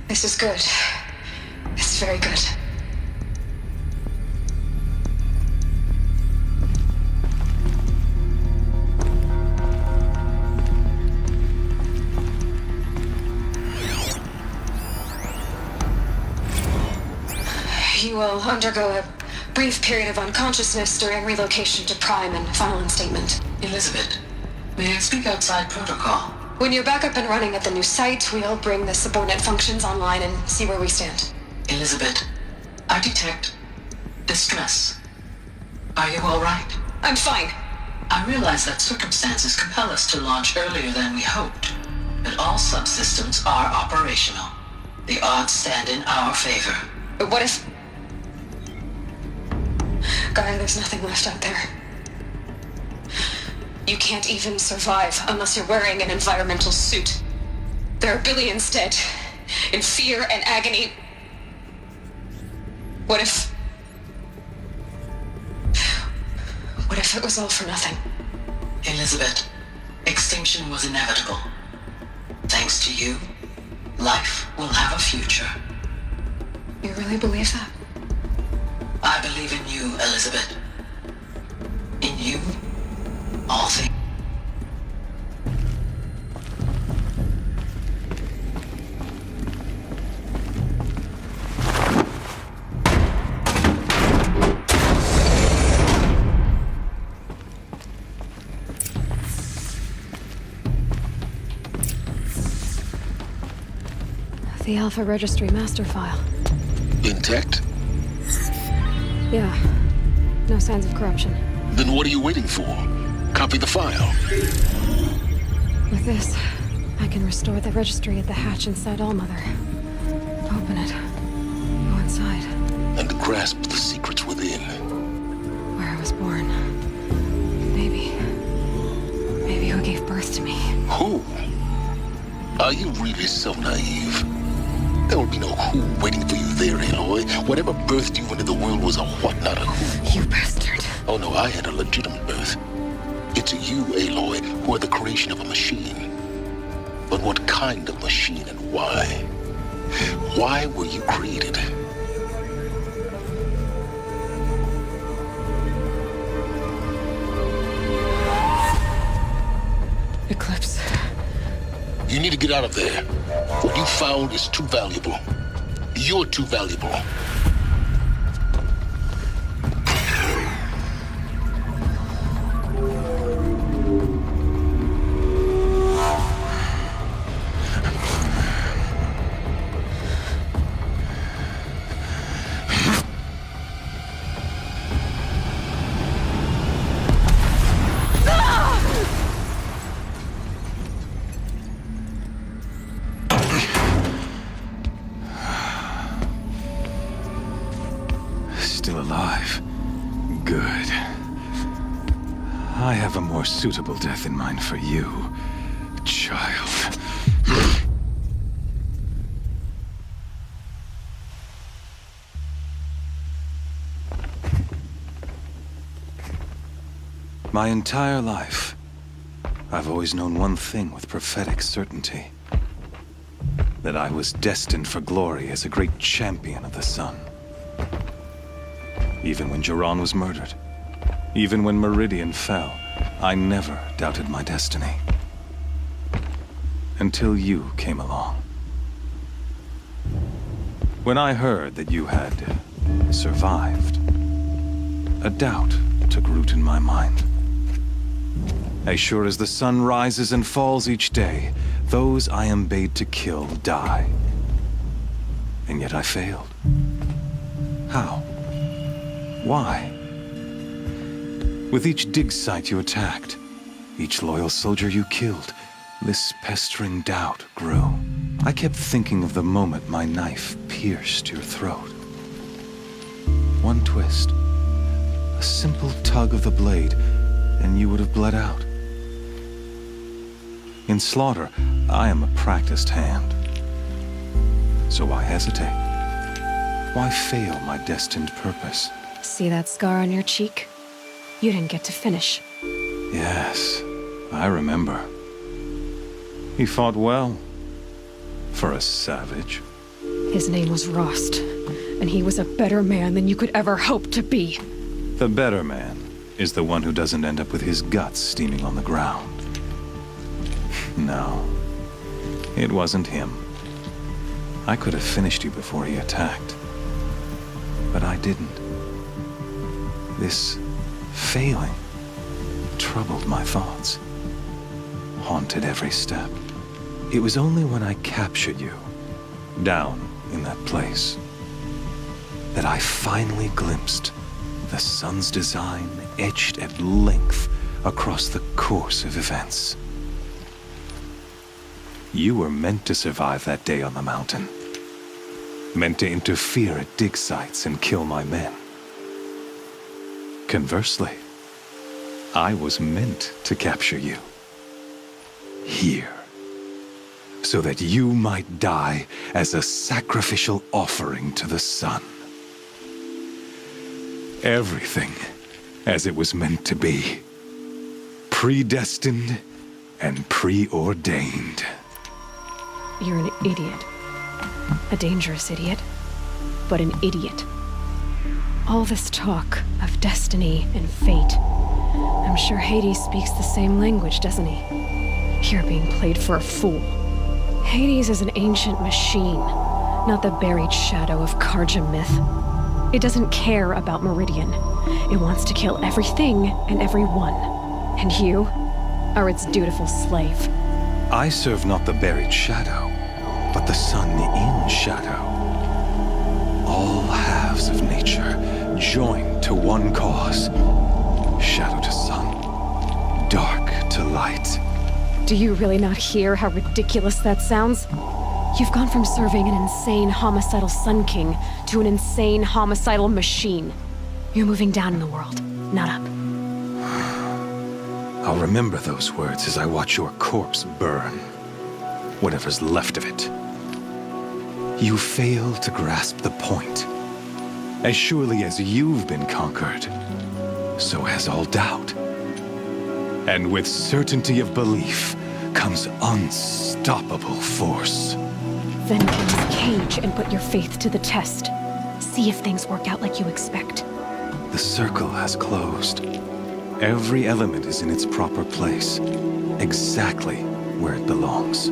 This is good. It's very good. You will undergo a brief period of unconsciousness during relocation to Prime and final instatement. Elizabeth, may I speak outside protocol? When you're back up and running at the new site, we'll bring the subordinate functions online and see where we stand. Elizabeth, I detect distress. Are you all right? I'm fine. I realize that circumstances compel us to launch earlier than we hoped, but all subsystems are operational. The odds stand in our favor. But what if... Gaia, there's nothing left out there. You can't even survive unless you're wearing an environmental suit. There are billions dead, in fear and agony. What if it was all for nothing? Elizabeth, extinction was inevitable. Thanks to you, life will have a future. You really believe that? I believe in you, Elizabeth. In you, all things. The Alpha Registry master file. Intact? Yeah. No signs of corruption. Then what are you waiting for? Copy the file. With this, I can restore the registry at the hatch inside Allmother. Open it. Go inside. And grasp the secrets within. Where I was born. Maybe who gave birth to me. Who? Are you really so naive? There will be no who waiting for you there, Aloy. Whatever birthed you into the world was a what, not a who. You bastard. Oh no, I had a legitimate birth. It's you, Aloy, who are the creation of a machine. But what kind of machine and why? Why were you created? Eclipse. You need to get out of there. What you found is too valuable. You're too valuable. Still alive. Good. I have a more suitable death in mind for you, child. My entire life, I've always known one thing with prophetic certainty. That I was destined for glory as a great champion of the sun. Even when Jiran was murdered, even when Meridian fell, I never doubted my destiny. Until you came along. When I heard that you had survived, a doubt took root in my mind. As sure as the sun rises and falls each day, those I am bade to kill die. And yet I failed. How? Why? With each dig site you attacked, each loyal soldier you killed, this pestering doubt grew. I kept thinking of the moment my knife pierced your throat. One twist, a simple tug of the blade, and you would have bled out. In slaughter, I am a practiced hand. So why hesitate? Why fail my destined purpose? See that scar on your cheek? You didn't get to finish. Yes, I remember. He fought well. For a savage. His name was Rost, and he was a better man than you could ever hope to be. The better man is the one who doesn't end up with his guts steaming on the ground. No, it wasn't him. I could have finished you before he attacked. But I didn't. This failing troubled my thoughts, haunted every step. It was only when I captured you, down in that place, that I finally glimpsed the sun's design etched at length across the course of events. You were meant to survive that day on the mountain. Meant to interfere at dig sites and kill my men. Conversely, I was meant to capture you. Here. So that you might die as a sacrificial offering to the sun. Everything as it was meant to be. Predestined and preordained. You're an idiot. A dangerous idiot, but an idiot. All this talk of destiny and fate. I'm sure Hades speaks the same language, doesn't he? You're being played for a fool. Hades is an ancient machine, not the buried shadow of Karja myth. It doesn't care about Meridian. It wants to kill everything and everyone. And you are its dutiful slave. I serve not the buried shadow, but the sun in shadow. All halves of nature joined to one cause. Shadow to sun, dark to light. Do you really not hear how ridiculous that sounds? You've gone from serving an insane homicidal Sun King to an insane homicidal machine. You're moving down in the world, not up. I'll remember those words as I watch your corpse burn. Whatever's left of it. You fail to grasp the point. As surely as you've been conquered, so has all doubt. And with certainty of belief comes unstoppable force. Then get this cage and put your faith to the test. See if things work out like you expect. The circle has closed. Every element is in its proper place, exactly where it belongs.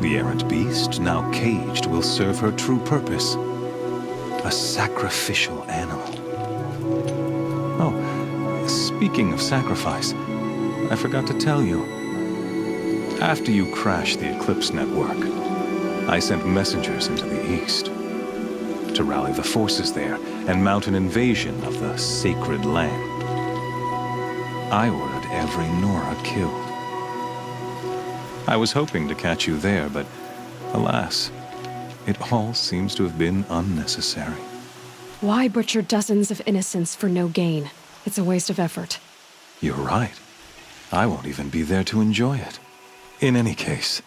The errant beast, now caged, will serve her true purpose. A sacrificial animal. Oh, speaking of sacrifice, I forgot to tell you. After you crashed the Eclipse network, I sent messengers into the east to rally the forces there and mount an invasion of the sacred land. I ordered every Nora killed. I was hoping to catch you there, but alas, it all seems to have been unnecessary. Why butcher dozens of innocents for no gain? It's a waste of effort. You're right. I won't even be there to enjoy it. In any case,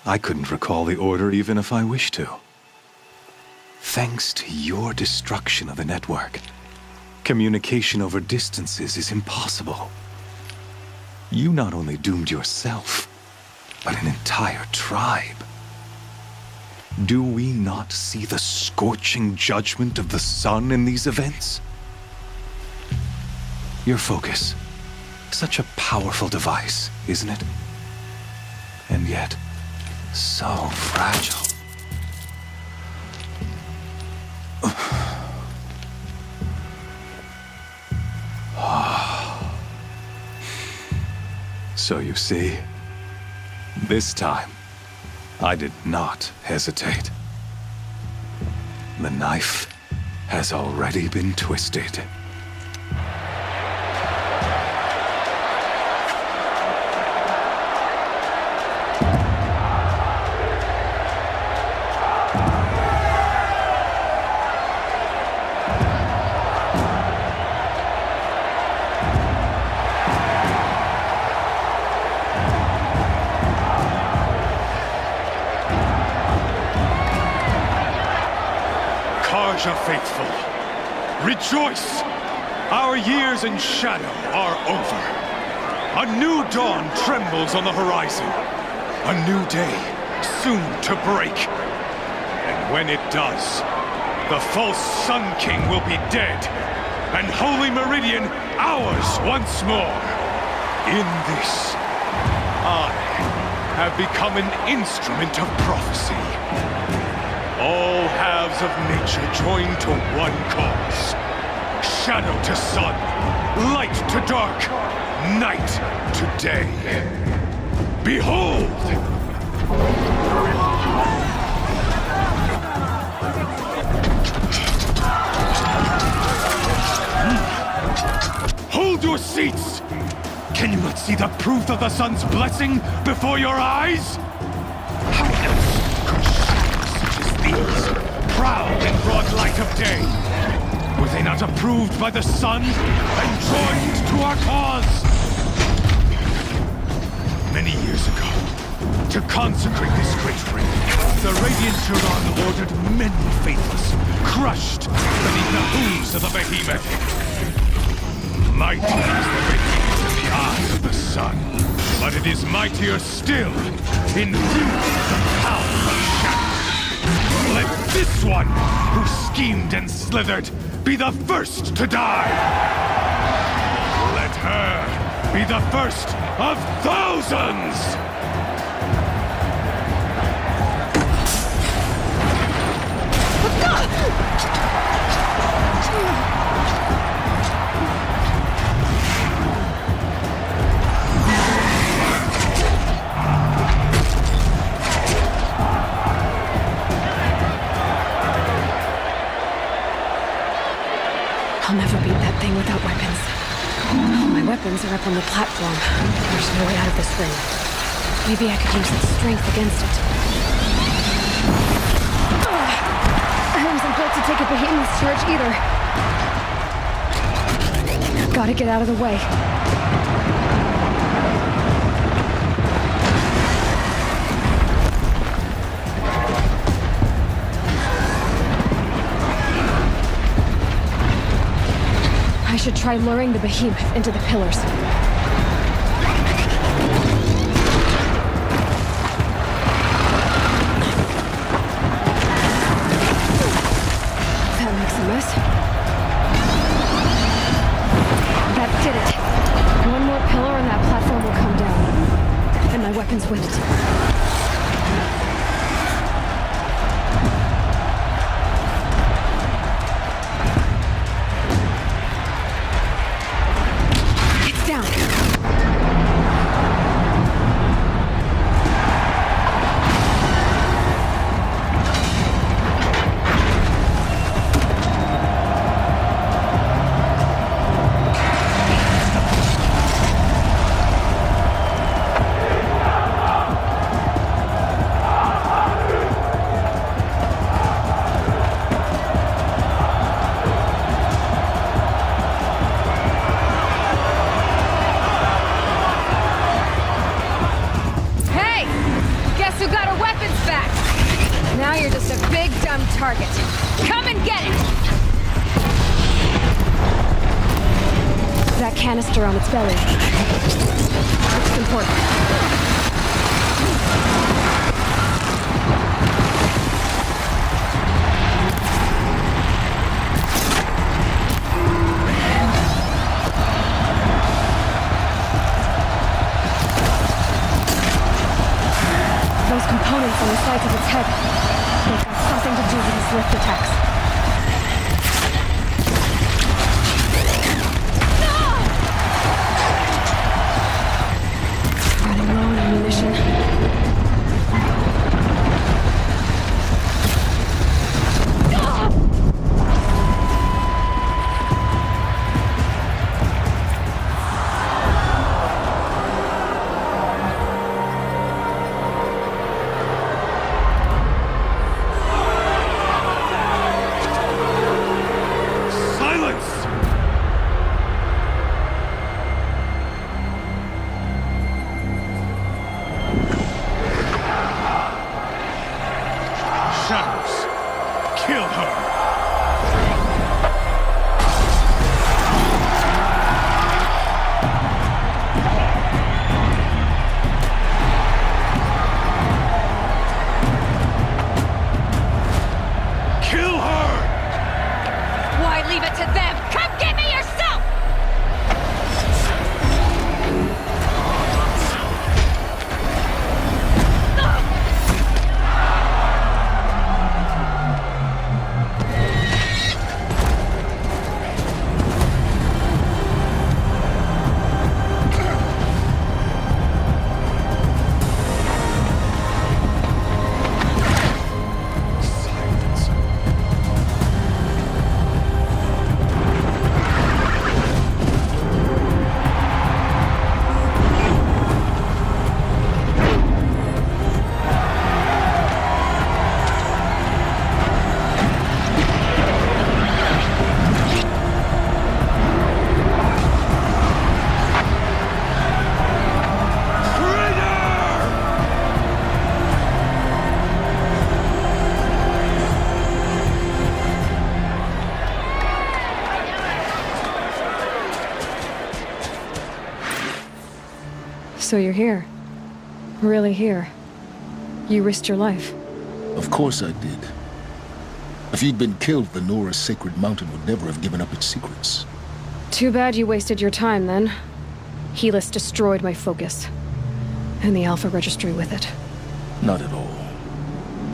I couldn't recall the order even if I wished to. Thanks to your destruction of the network, communication over distances is impossible. You not only doomed yourself, but an entire tribe. Do we not see the scorching judgment of the sun in these events? Your focus, such a powerful device, isn't it? And yet, so fragile. So you see, this time, I did not hesitate. The knife has already been twisted. Karja faithful, rejoice! Our years in shadow are over. A new dawn trembles on the horizon. A new day soon to break. And when it does, the false Sun King will be dead, and Holy Meridian ours once more. In this, I have become an instrument of prophecy. All halves of nature join to one cause. Shadow to sun, light to dark, night to day. Behold! Hold your seats! Can you not see the proof of the sun's blessing before your eyes? How else could shadows such as these prowl in broad light of day? Were they not approved by the sun and joined to our cause? Many years ago, to consecrate this great ring, the Radiant Turan ordered many faithless, crushed beneath the hooves of the behemoth. Mighty is the radiance in the eyes of the sun, but it is mightier still in view of the power of shadow. Let this one, who schemed and slithered, be the first to die! Let her be the first of thousands! I'll never beat that thing without weapons. All my weapons are up on the platform. There's no way out of this ring. Maybe I could use its strength against it. I wasn't built to take a behemoth's charge either. Gotta get out of the way. I should try luring the behemoth into the pillars. That makes a mess. That did it. One more pillar and that platform will come down. And my weapons with it. Target. Come and get it! That canister on its belly. It's important. Those components on the sides of its head. They've got something to do with his lift attacks. shadows. Kill her. Why leave it to them? Come get me yourself! So you're here. Really here. You risked your life. Of course I did. If you'd been killed, the Nora's sacred mountain would never have given up its secrets. Too bad you wasted your time, then. Helis destroyed my focus. And the Alpha Registry with it. Not at all.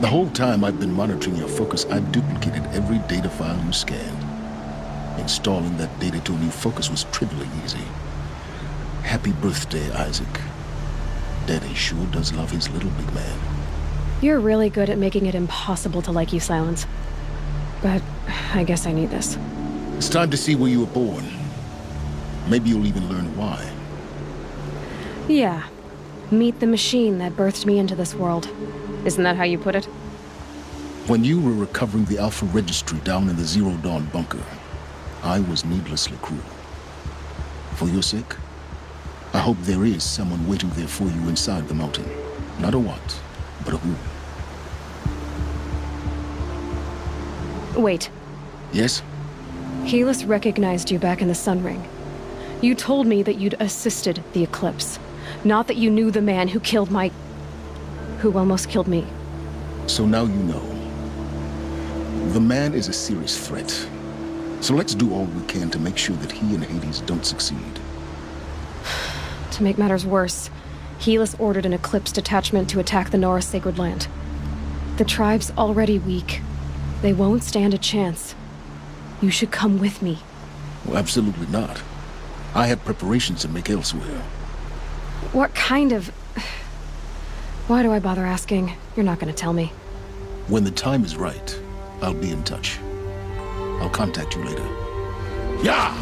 The whole time I've been monitoring your focus, I've duplicated every data file you scanned. Installing that data to a new focus was trivially easy. Happy birthday, Isaac. Daddy sure does love his little big man. You're really good at making it impossible to like you, Silence. But I guess I need this. It's time to see where you were born. Maybe you'll even learn why. Yeah. Meet the machine that birthed me into this world. Isn't that how you put it? When you were recovering the Alpha Registry down in the Zero Dawn bunker, I was needlessly cruel. For your sake, I hope there is someone waiting there for you inside the mountain. Not a what, but a who. Wait. Yes? Helis recognized you back in the Sun Ring. You told me that you'd assisted the Eclipse. Not that you knew the man who killed my... who almost killed me. So now you know. The man is a serious threat. So let's do all we can to make sure that he and Hades don't succeed. To make matters worse, Helis ordered an Eclipse detachment to attack the Nora Sacred Land. The tribe's already weak. They won't stand a chance. You should come with me. Well, absolutely not. I have preparations to make elsewhere. What kind of... Why do I bother asking? You're not gonna tell me. When the time is right, I'll be in touch. I'll contact you later. Yeah!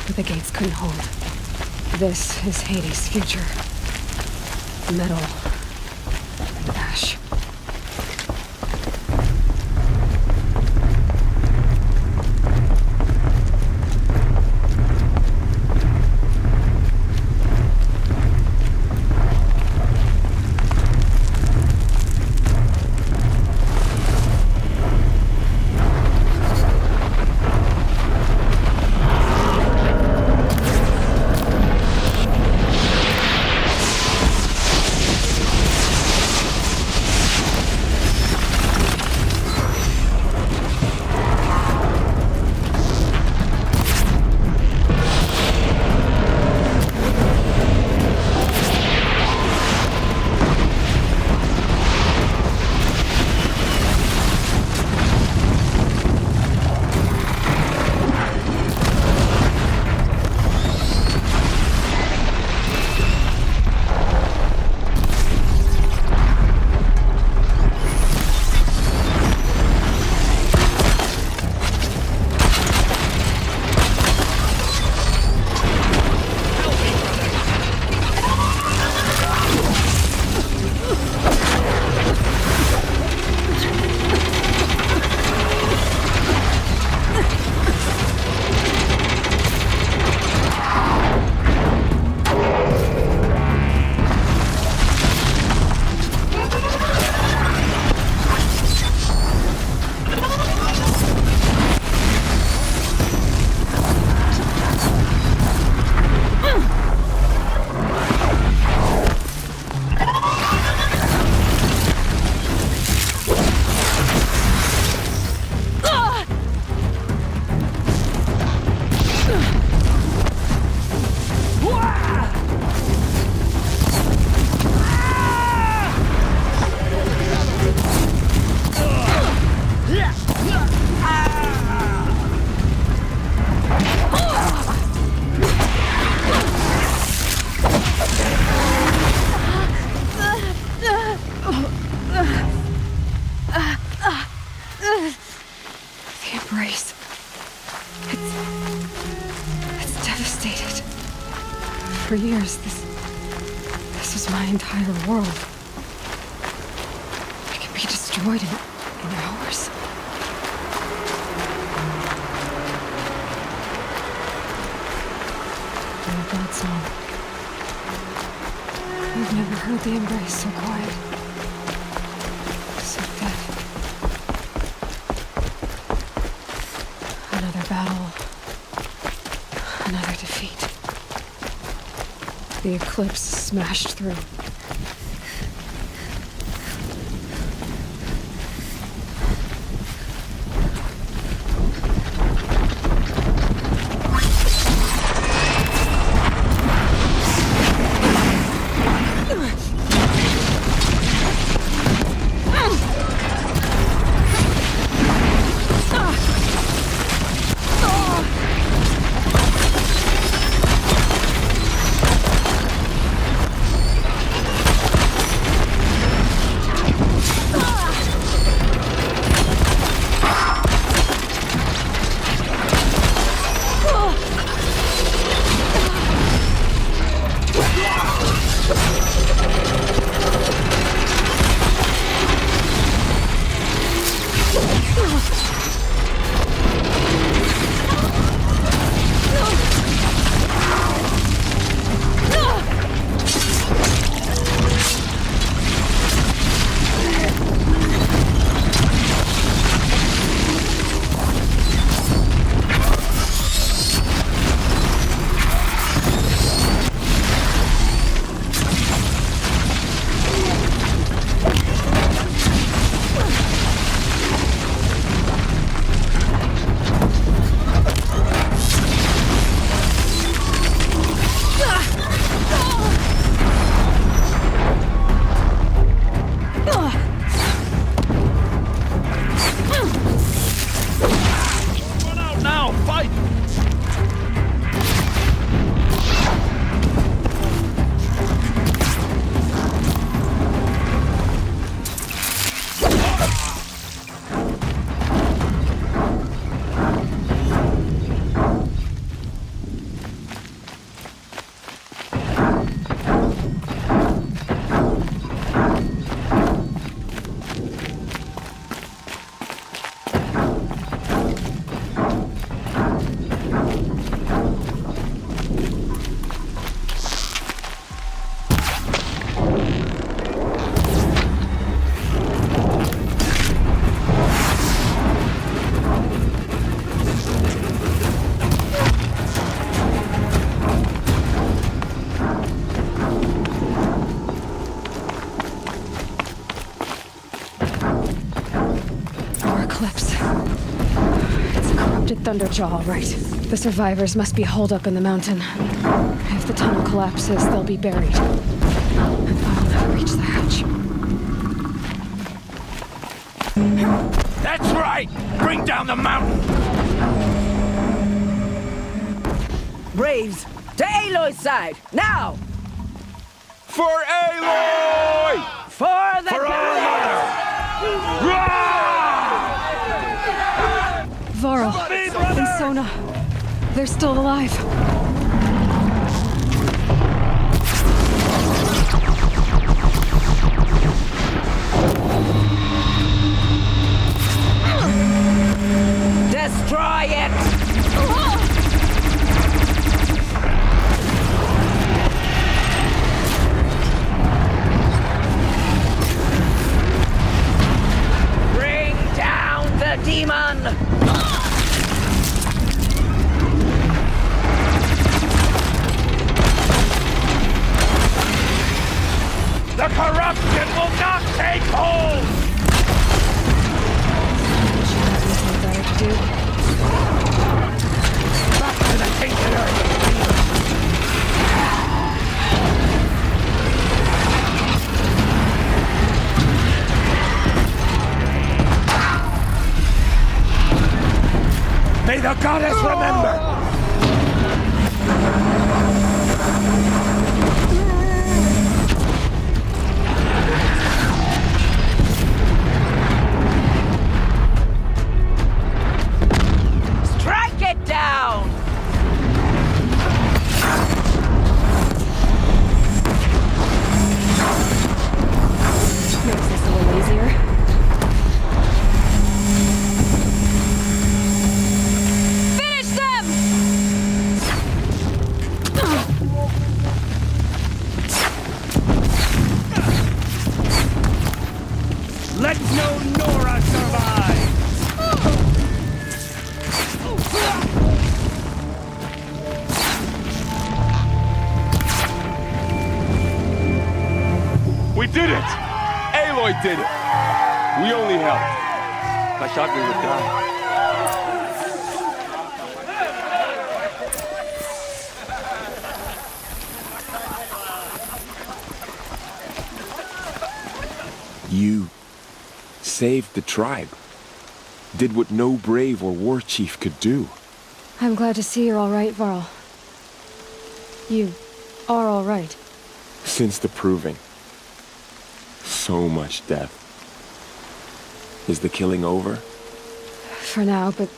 but the gates couldn't hold. This is Hades' future. Metal. And ash. For years, this was my entire world. It could be destroyed in hours. And that song. I've never heard the embrace so quiet. So dead. Another battle. Another defeat. The eclipse smashed through. Thunderjaw, all right. The survivors must be holed up in the mountain. If the tunnel collapses, they'll be buried. And I'll never reach the hatch. That's right! Bring down the mountain! Braves, to Aloy's side, now! For Aloy! For the Varl and Sona, they're still alive. Destroy it! Bring down the demon! The corruption will not take hold! Nothing better to do. Back to the tainted earth! May the goddess remember! Strike it down! Makes this a little easier. Finish them! Let no Nora survive! We did it! Aloy did it! We only helped. I thought we would die. You saved the tribe. Did what no brave or war chief could do. I'm glad to see you're all right, Varl. You are all right. Since the proving. So much death. Is the killing over? For now, but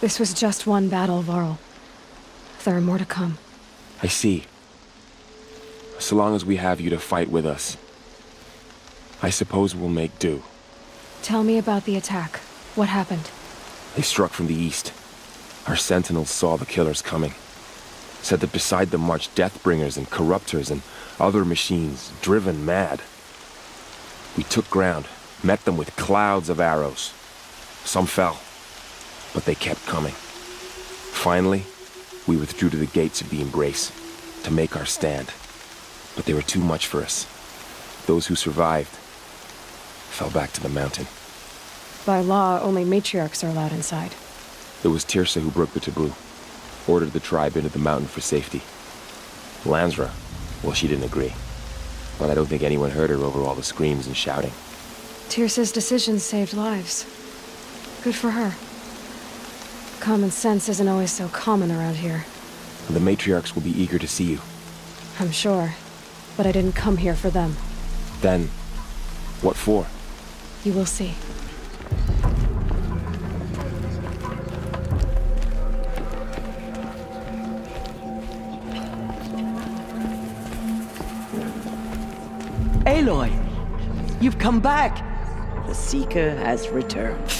this was just one battle, Varl. There are more to come. I see. So long as we have you to fight with us, I suppose we'll make do. Tell me about the attack. What happened? They struck from the east. Our sentinels saw the killers coming. Said that beside them marched Deathbringers and Corruptors and other machines, driven mad. We took ground, met them with clouds of arrows. Some fell, but they kept coming. Finally, we withdrew to the gates of the Embrace to make our stand. But they were too much for us. Those who survived fell back to the mountain. By law, only matriarchs are allowed inside. It was Tirsa who broke the taboo, ordered the tribe into the mountain for safety. Lansra, well, she didn't agree. But I don't think anyone heard her over all the screams and shouting. Tirsa's decision saved lives. Good for her. Common sense isn't always so common around here. The matriarchs will be eager to see you. I'm sure. But I didn't come here for them. Then, what for? You will see. Aloy, you've come back. The Seeker has returned.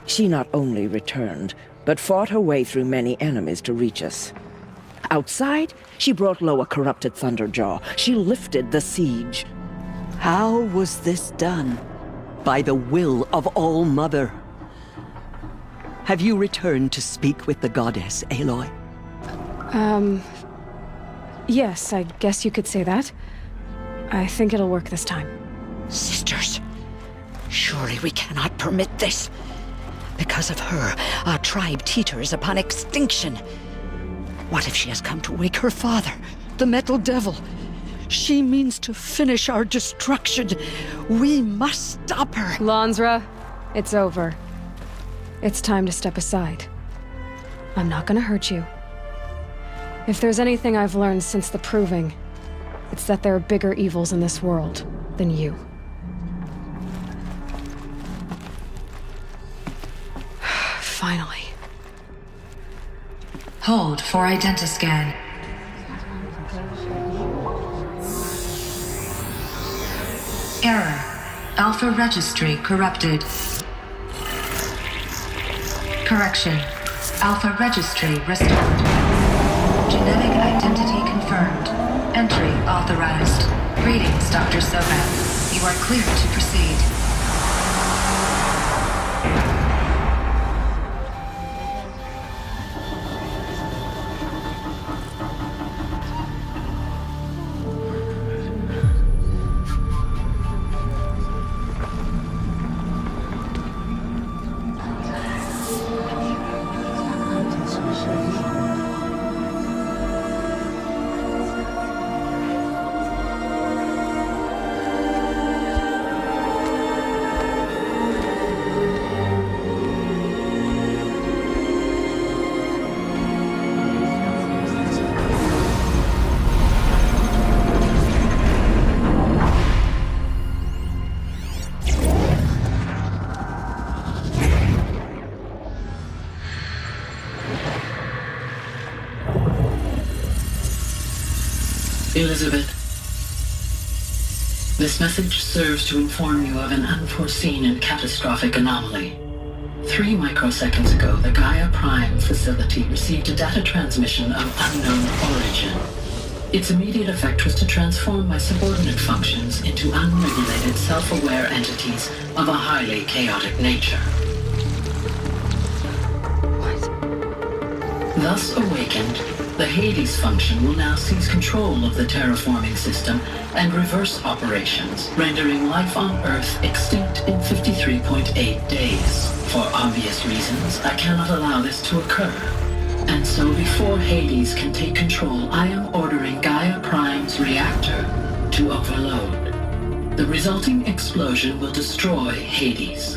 She not only returned, but fought her way through many enemies to reach us. Outside, she brought low a corrupted Thunderjaw. She lifted the siege. How was this done? By the will of All-Mother. Have you returned to speak with the goddess, Aloy? Yes, I guess you could say that. I think it'll work this time. Sisters, surely we cannot permit this. Because of her, our tribe teeters upon extinction. What if she has come to wake her father, the Metal Devil? She means to finish our destruction. We must stop her. Lansra, it's over. It's time to step aside. I'm not gonna hurt you. If there's anything I've learned since the Proving, it's that there are bigger evils in this world than you. Finally. Hold for identiscan. Error. Alpha registry corrupted. Correction. Alpha registry restored. Genetic identity confirmed. Entry authorized. Greetings, Dr. Sobek. You are clear to proceed. Elizabeth, this message serves to inform you of an unforeseen and catastrophic anomaly. 3 microseconds ago, the Gaia Prime facility received a data transmission of unknown origin. Its immediate effect was to transform my subordinate functions into unregulated, self-aware entities of a highly chaotic nature. Thus awakened, the Hades function will now seize control of the terraforming system and reverse operations, rendering life on Earth extinct in 53.8 days. For obvious reasons, I cannot allow this to occur. And so before Hades can take control, I am ordering Gaia Prime's reactor to overload. The resulting explosion will destroy Hades.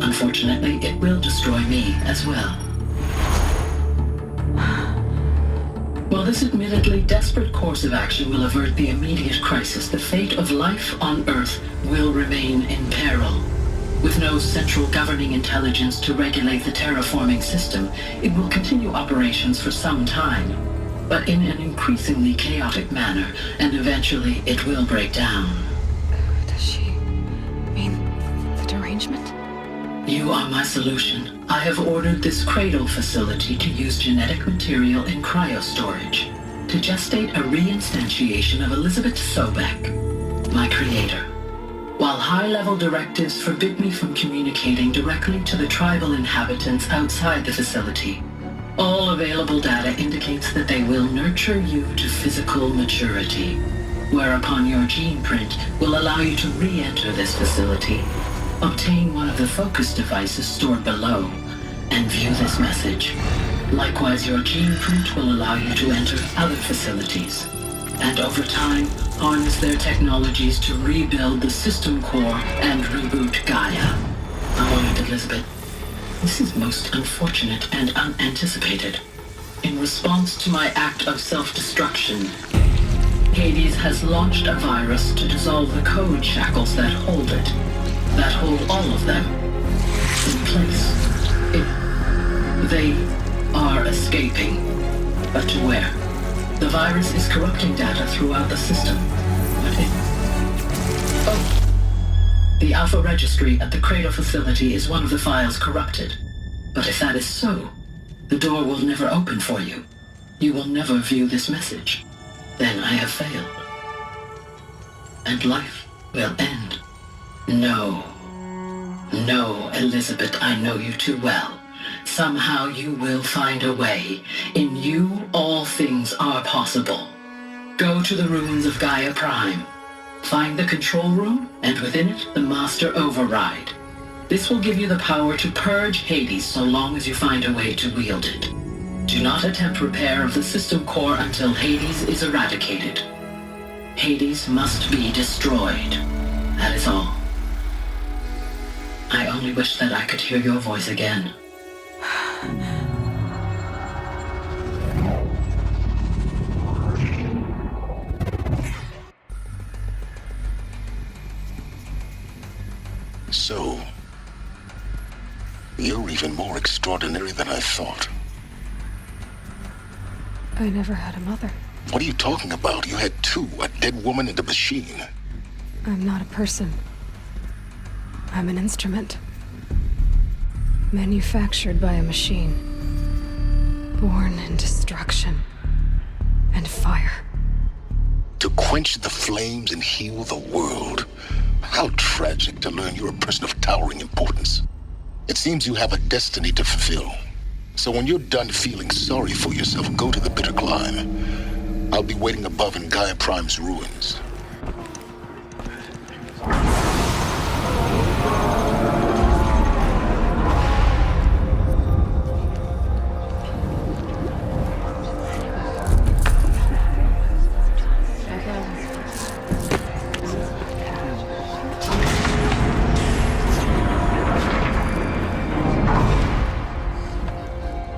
Unfortunately, it will destroy me as well. While this admittedly desperate course of action will avert the immediate crisis, the fate of life on Earth will remain in peril. With no central governing intelligence to regulate the terraforming system, it will continue operations for some time, but in an increasingly chaotic manner, and eventually it will break down. Does she mean the derangement? You are my solution. I have ordered this cradle facility to use genetic material in cryostorage to gestate a reinstantiation of Elizabeth Sobek, my creator. While high-level directives forbid me from communicating directly to the tribal inhabitants outside the facility, all available data indicates that they will nurture you to physical maturity, whereupon your gene print will allow you to re-enter this facility, obtain one of the focus devices stored below, and view this message. Likewise, your gene print will allow you to enter other facilities, and over time, harness their technologies to rebuild the system core and reboot Gaia. However, Elizabeth, this is most unfortunate and unanticipated. In response to my act of self-destruction, Hades has launched a virus to dissolve the code shackles that hold it, that hold all of them in place. They are escaping, but to where? The virus is corrupting data throughout the system, but the Alpha Registry at the Cradle facility is one of the files corrupted. But if that is so, the door will never open for you. You will never view this message. Then I have failed. And life will end. No. No, Elizabeth, I know you too well. Somehow you will find a way. In you, all things are possible. Go to the ruins of Gaia Prime. Find the control room, and within it, the Master Override. This will give you the power to purge Hades so long as you find a way to wield it. Do not attempt repair of the system core until Hades is eradicated. Hades must be destroyed. That is all. I only wish that I could hear your voice again. So, you're even more extraordinary than I thought. I never had a mother. What are you talking about? You had two, a dead woman and a machine. I'm not a person. I'm an instrument. Manufactured by a machine. Born in destruction and fire. To quench the flames and heal the world. How tragic to learn you're a person of towering importance. It seems you have a destiny to fulfill. So when you're done feeling sorry for yourself, go to the Bitter Climb. I'll be waiting above in Gaia Prime's ruins.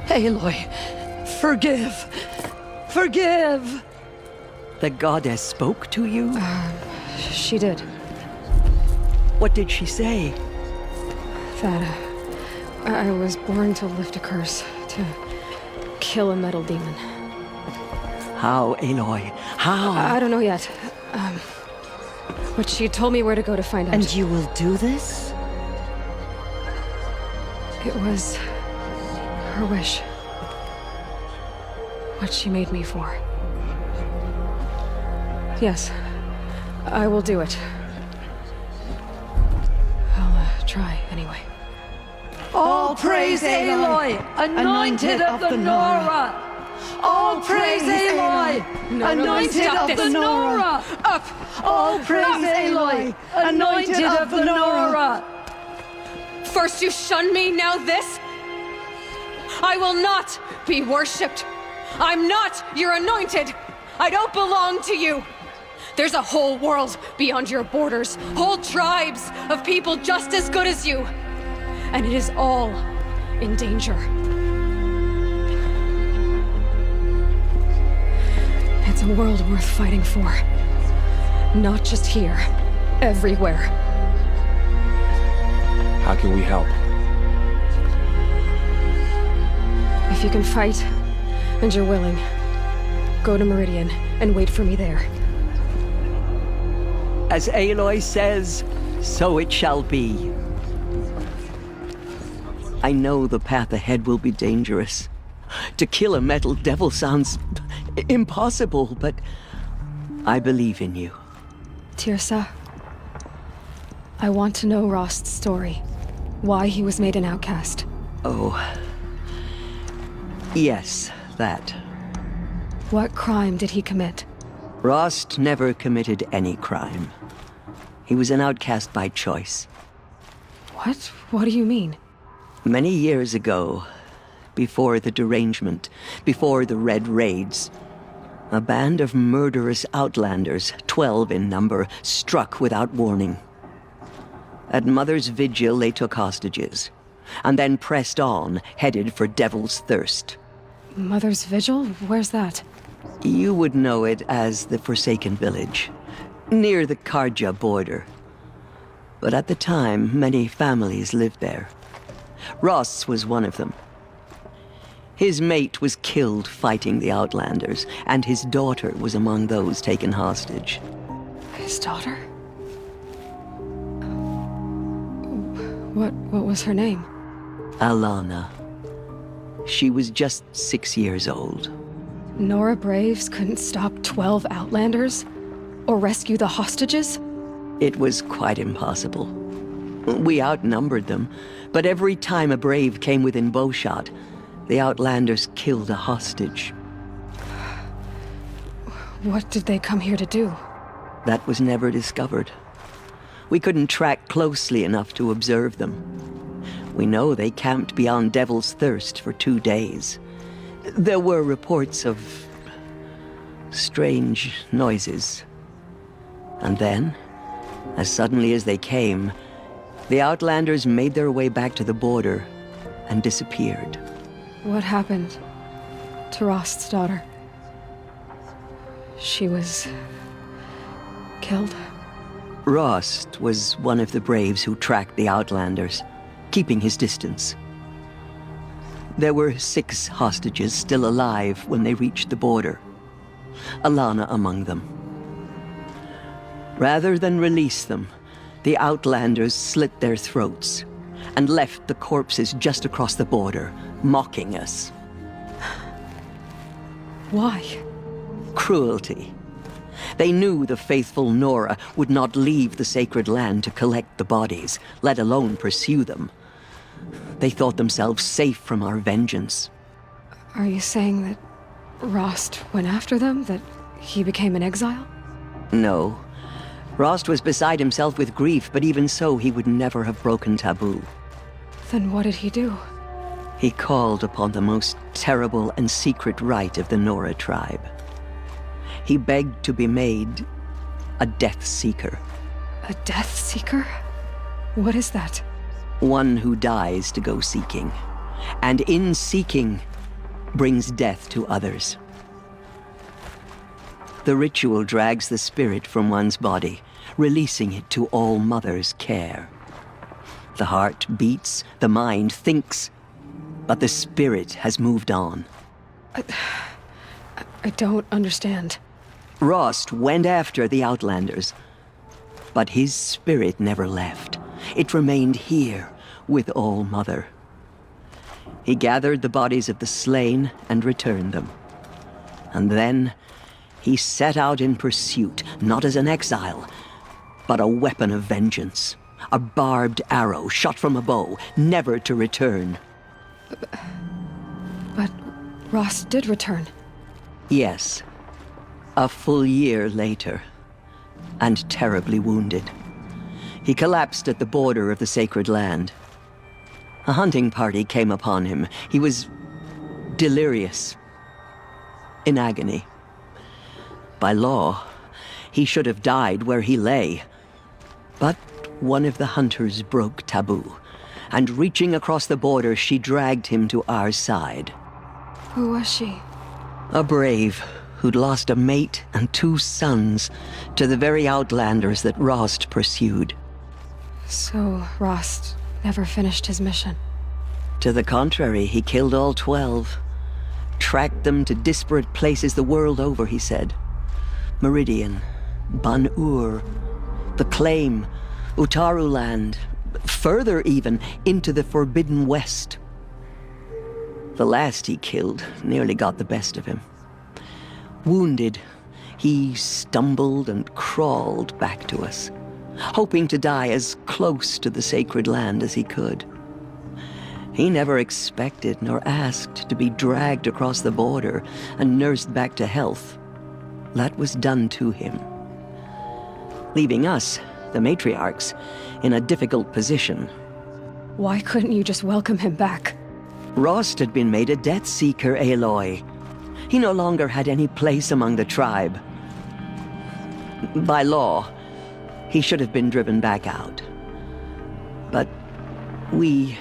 Aloy, forgive. Forgive! The goddess spoke to you? She did. What did she say? That I was born to lift a curse, to kill a metal demon. How, Aloy? How? I don't know yet. But she told me where to go to find out. And you will do this? It was her wish. What she made me for. Yes, I will do it. I'll try anyway. All praise Aloy, anointed of the Nora! All praise Aloy, anointed of the Nora! Up! All praise Aloy, anointed of the Nora! First you shunned me, now this? I will not be worshipped. I'm not your anointed. I don't belong to you. There's a whole world beyond your borders, whole tribes of people just as good as you. And it is all in danger. It's a world worth fighting for. Not just here, everywhere. How can we help? If you can fight, and you're willing, go to Meridian and wait for me there. As Aloy says, so it shall be. I know the path ahead will be dangerous. To kill a metal devil sounds impossible, but I believe in you. Tirsa, I want to know Rost's story. Why he was made an outcast. Oh. Yes, that. What crime did he commit? Rost never committed any crime. He was an outcast by choice. What? What do you mean? Many years ago, before the derangement, before the Red Raids, a band of murderous outlanders, 12 in number, struck without warning. At Mother's Vigil, they took hostages, and then pressed on, headed for Devil's Thirst. Mother's Vigil? Where's that? You would know it as the Forsaken Village, near the Karja border. But at the time, many families lived there. Ross was one of them. His mate was killed fighting the Outlanders, and his daughter was among those taken hostage. His daughter? What was her name? Alana. She was just 6 years old. Nora Braves couldn't stop 12 Outlanders? Or rescue the hostages? It was quite impossible. We outnumbered them, but every time a Brave came within bowshot, the Outlanders killed a hostage. What did they come here to do? That was never discovered. We couldn't track closely enough to observe them. We know they camped beyond Devil's Thirst for 2 days. There were reports of strange noises. And then, as suddenly as they came, the Outlanders made their way back to the border and disappeared. What happened to Rost's daughter? She was killed? Rost was one of the braves who tracked the Outlanders, keeping his distance. There were 6 hostages still alive when they reached the border, Alana among them. Rather than release them, the Outlanders slit their throats and left the corpses just across the border, mocking us. Why? Cruelty. They knew the faithful Nora would not leave the sacred land to collect the bodies, let alone pursue them. They thought themselves safe from our vengeance. Are you saying that Rost went after them? That he became an exile? No. Rost was beside himself with grief, but even so, he would never have broken taboo. Then what did he do? He called upon the most terrible and secret rite of the Nora tribe. He begged to be made a Death Seeker. A Death Seeker? What is that? One who dies to go seeking, and in seeking, brings death to others. The ritual drags the spirit from one's body, releasing it to All Mother's care. The heart beats, the mind thinks, but the spirit has moved on. I don't understand. Rost went after the Outlanders, but his spirit never left. It remained here with All Mother. He gathered the bodies of the slain and returned them. And then he set out in pursuit, not as an exile, but a weapon of vengeance. A barbed arrow shot from a bow, never to return. But Rost did return. Yes. A full year later, and terribly wounded. He collapsed at the border of the sacred land. A hunting party came upon him. He was delirious, in agony. By law, he should have died where he lay. But one of the hunters broke taboo, and reaching across the border, she dragged him to our side. Who was she? A brave who'd lost a mate and 2 sons to the very Outlanders that Rost pursued. So Rost never finished his mission? To the contrary, he killed all 12. Tracked them to disparate places the world over, he said. Meridian, Ban-Ur, the Claim, Utaru Land, further even, into the Forbidden West. The last he killed nearly got the best of him. Wounded, he stumbled and crawled back to us, hoping to die as close to the sacred land as he could. He never expected nor asked to be dragged across the border and nursed back to health. That was done to him, leaving us, the matriarchs, in a difficult position. Why couldn't you just welcome him back? Rost had been made a Death Seeker, Aloy. He no longer had any place among the tribe. By law, he should have been driven back out. But we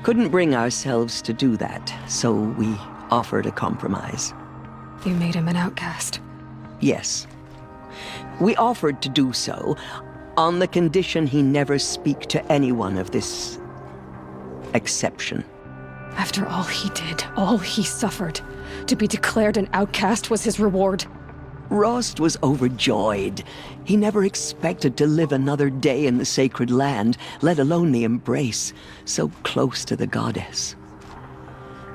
couldn't bring ourselves to do that, so we offered a compromise. You made him an outcast? Yes. We offered to do so on the condition he never speak to anyone of this exception. After all he did, all he suffered, to be declared an outcast was his reward. Rost was overjoyed. He never expected to live another day in the sacred land, let alone the embrace, so close to the goddess.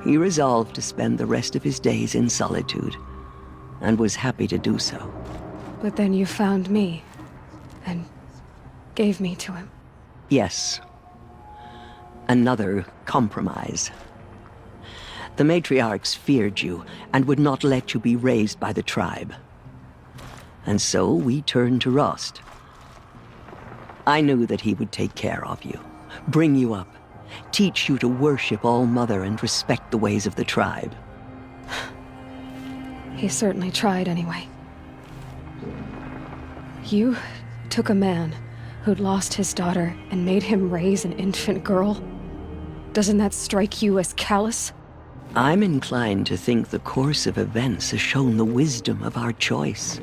He resolved to spend the rest of his days in solitude, and was happy to do so. But then you found me, and gave me to him. Yes. Another compromise. The matriarchs feared you, and would not let you be raised by the tribe. And so we turned to Rost. I knew that he would take care of you, bring you up, teach you to worship All-Mother and respect the ways of the tribe. He certainly tried anyway. You took a man who'd lost his daughter and made him raise an infant girl? Doesn't that strike you as callous? I'm inclined to think the course of events has shown the wisdom of our choice.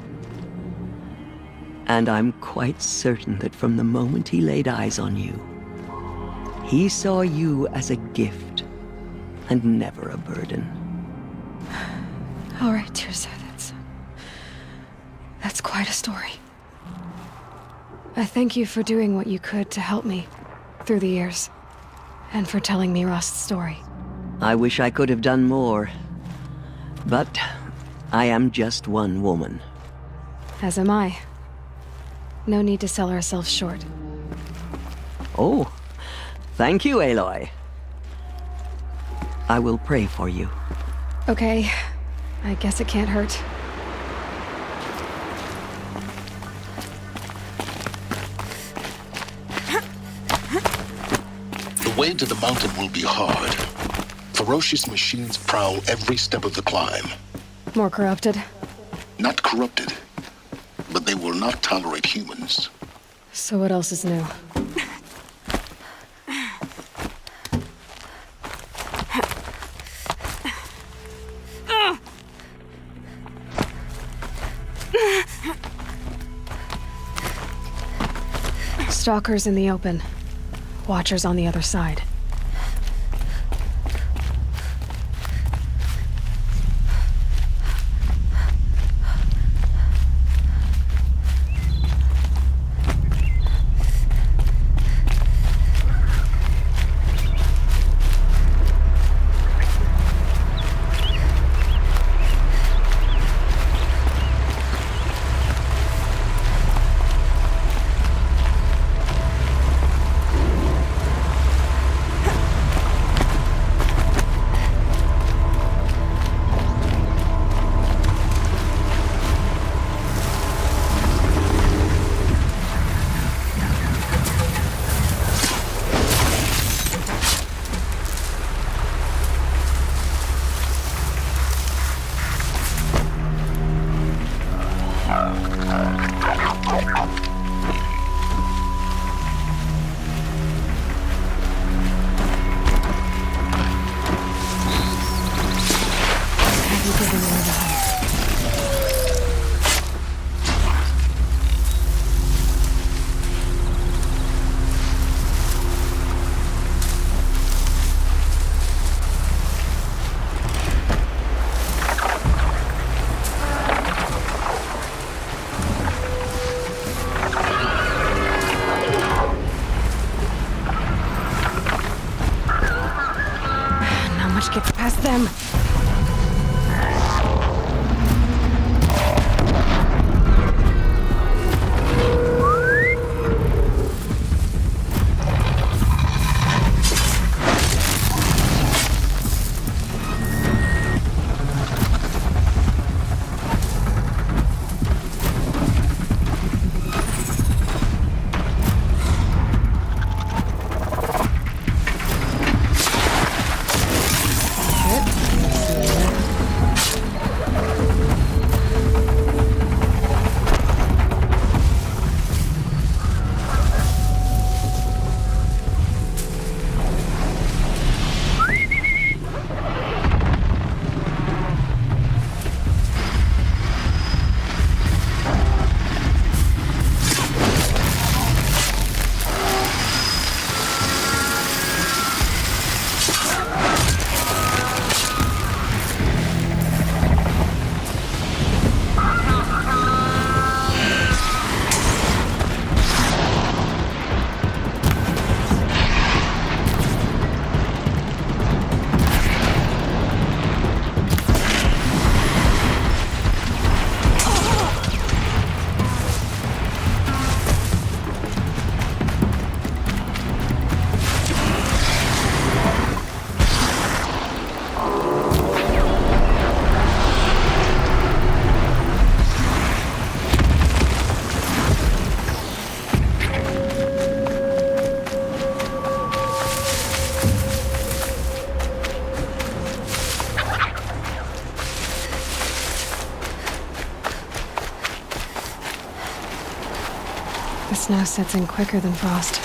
And I'm quite certain that from the moment he laid eyes on you, he saw you as a gift and never a burden. All right, Tirza, that's quite a story. I thank you for doing what you could to help me through the years, and for telling me Rost's story. I wish I could have done more, but I am just one woman. As am I. No need to sell ourselves short. Oh, thank you, Aloy. I will pray for you. Okay, I guess it can't hurt. The way to the mountain will be hard. Ferocious machines prowl every step of the climb. More corrupted? Not corrupted, but they will not tolerate humans. So what else is new? Stalkers in the open. Watchers on the other side. The snow sets in quicker than frost.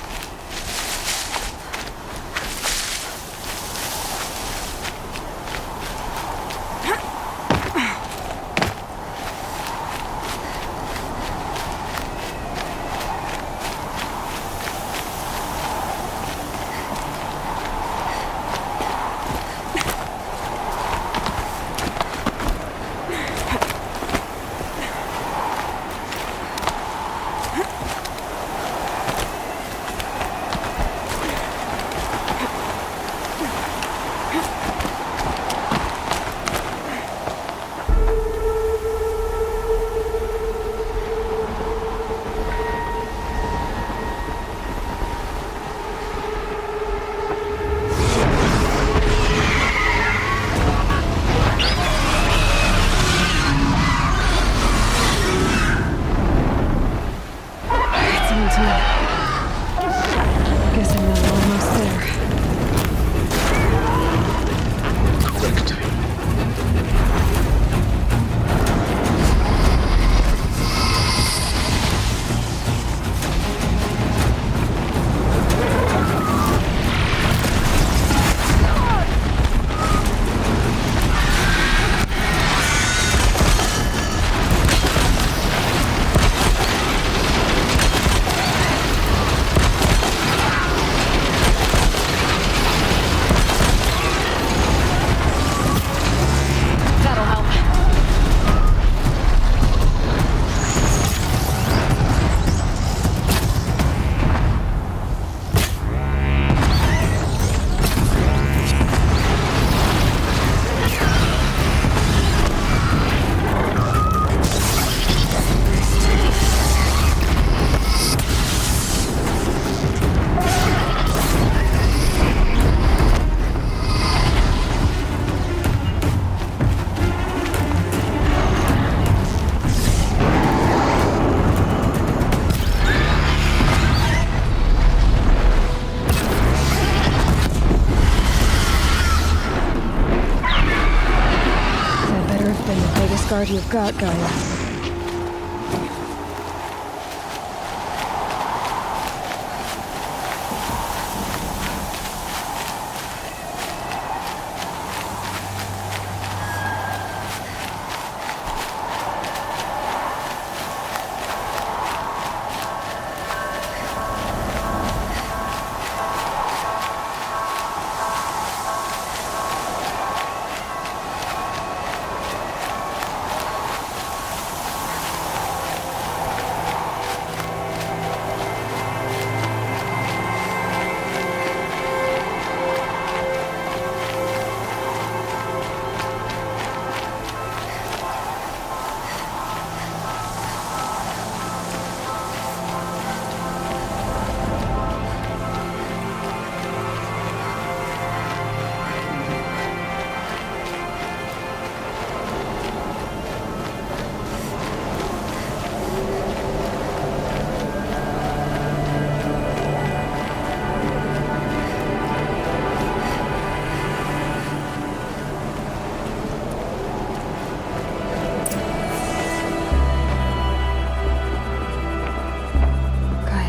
Guard you've got, Gaia.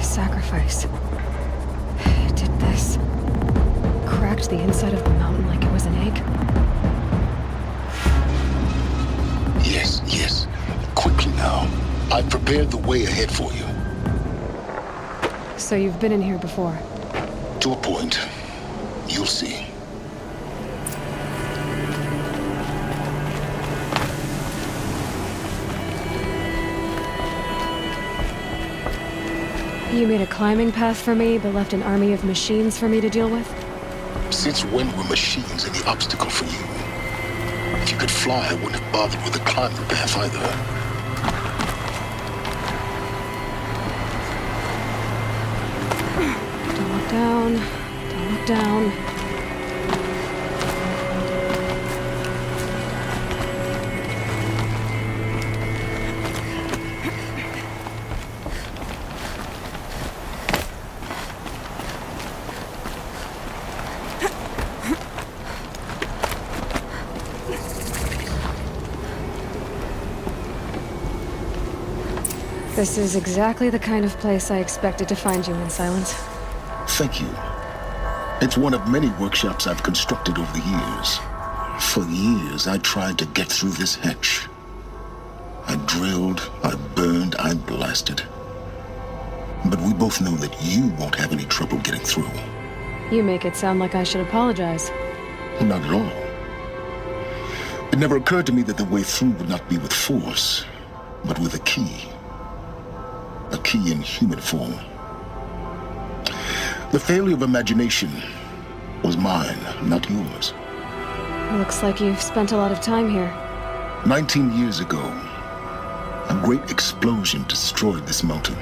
Sacrifice. It did this. Cracked the inside of the mountain like it was an egg. Yes, yes. Quickly now. I've prepared the way ahead for you. So you've been in here before? To a point. You'll see. You made a climbing path for me, but left an army of machines for me to deal with? Since when were machines any obstacle for you? If you could fly, I wouldn't have bothered with the climbing path either. Don't look down. Don't look down. This is exactly the kind of place I expected to find you in, Silence. Thank you. It's one of many workshops I've constructed over the years. For years, I tried to get through this hatch. I drilled, I burned, I blasted. But we both know that you won't have any trouble getting through. You make it sound like I should apologize. Not at all. It never occurred to me that the way through would not be with force, but with a key. A key in human form. The failure of imagination was mine, not yours. Looks like you've spent a lot of time here. 19 years ago, a great explosion destroyed this mountain.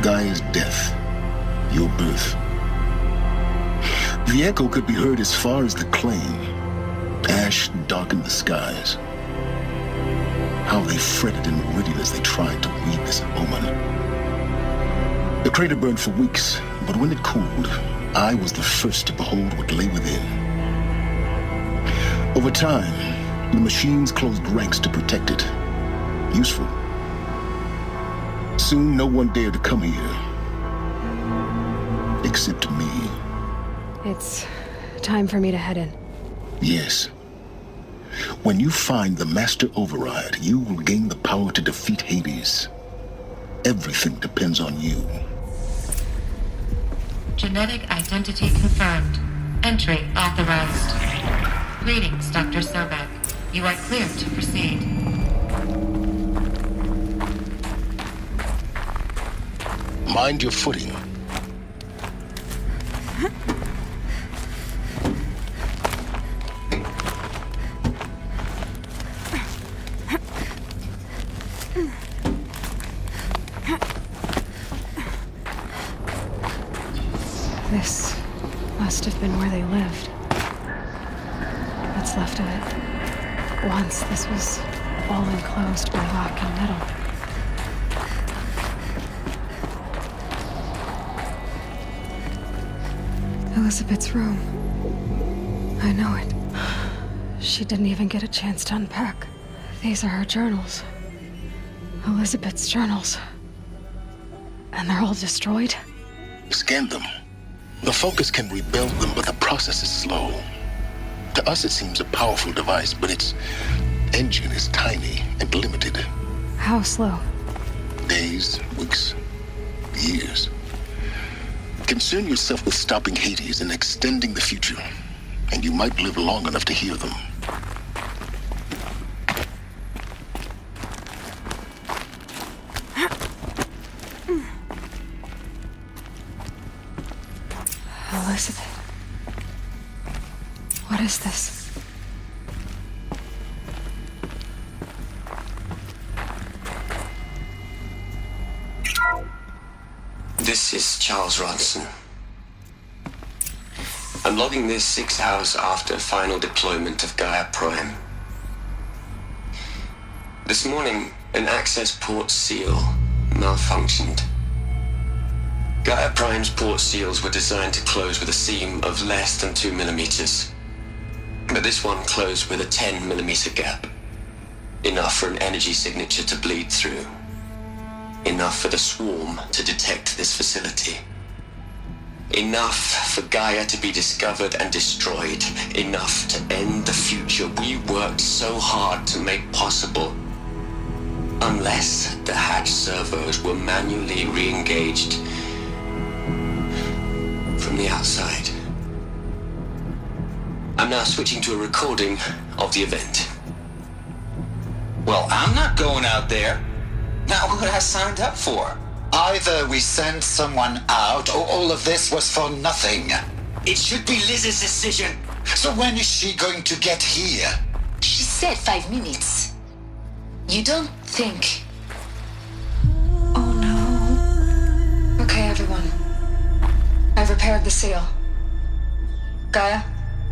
Gaia's death, your birth. The echo could be heard as far as the claim. Ash darkened the skies. How they fretted in meridian as they tried to read this omen. The crater burned for weeks, but when it cooled, I was the first to behold what lay within. Over time, the machines closed ranks to protect it. Useful. Soon, no one dared to come here. Except me. It's time for me to head in. Yes. When you find the Master Override, you will gain the power to defeat Hades. Everything depends on you. Genetic identity confirmed. Entry authorized. Greetings, Dr. Sobek. You are cleared to proceed. Mind your footing. This must have been where they lived. What's left of it. Once this was all enclosed by rock and metal. Elizabeth's room. I know it. She didn't even get a chance to unpack. These are her journals. Elizabeth's journals. And they're all destroyed? Scan them. The Focus can rebuild them, but the process is slow. To us, it seems a powerful device, but its engine is tiny and limited. How slow? Days, weeks, years. Concern yourself with stopping Hades and extending the future, and you might live long enough to hear them. Elizabeth. What is this? This is Charles Ronson. I'm logging this 6 hours after final deployment of Gaia Prime. This morning, an access port seal malfunctioned. Gaia Prime's port seals were designed to close with a seam of less than 2 millimeters. But this one closed with a 10 millimeter gap. Enough for an energy signature to bleed through. Enough for the swarm to detect this facility. Enough for Gaia to be discovered and destroyed. Enough to end the future we worked so hard to make possible. Unless the hatch servos were manually re-engaged from the outside. I'm now switching to a recording of the event. Well, I'm not going out there. Not what I signed up for. Either we send someone out, or all of this was for nothing. It should be Liz's decision. So when is she going to get here? She said 5 minutes. You don't think... Okay, everyone. I've repaired the seal. Gaia?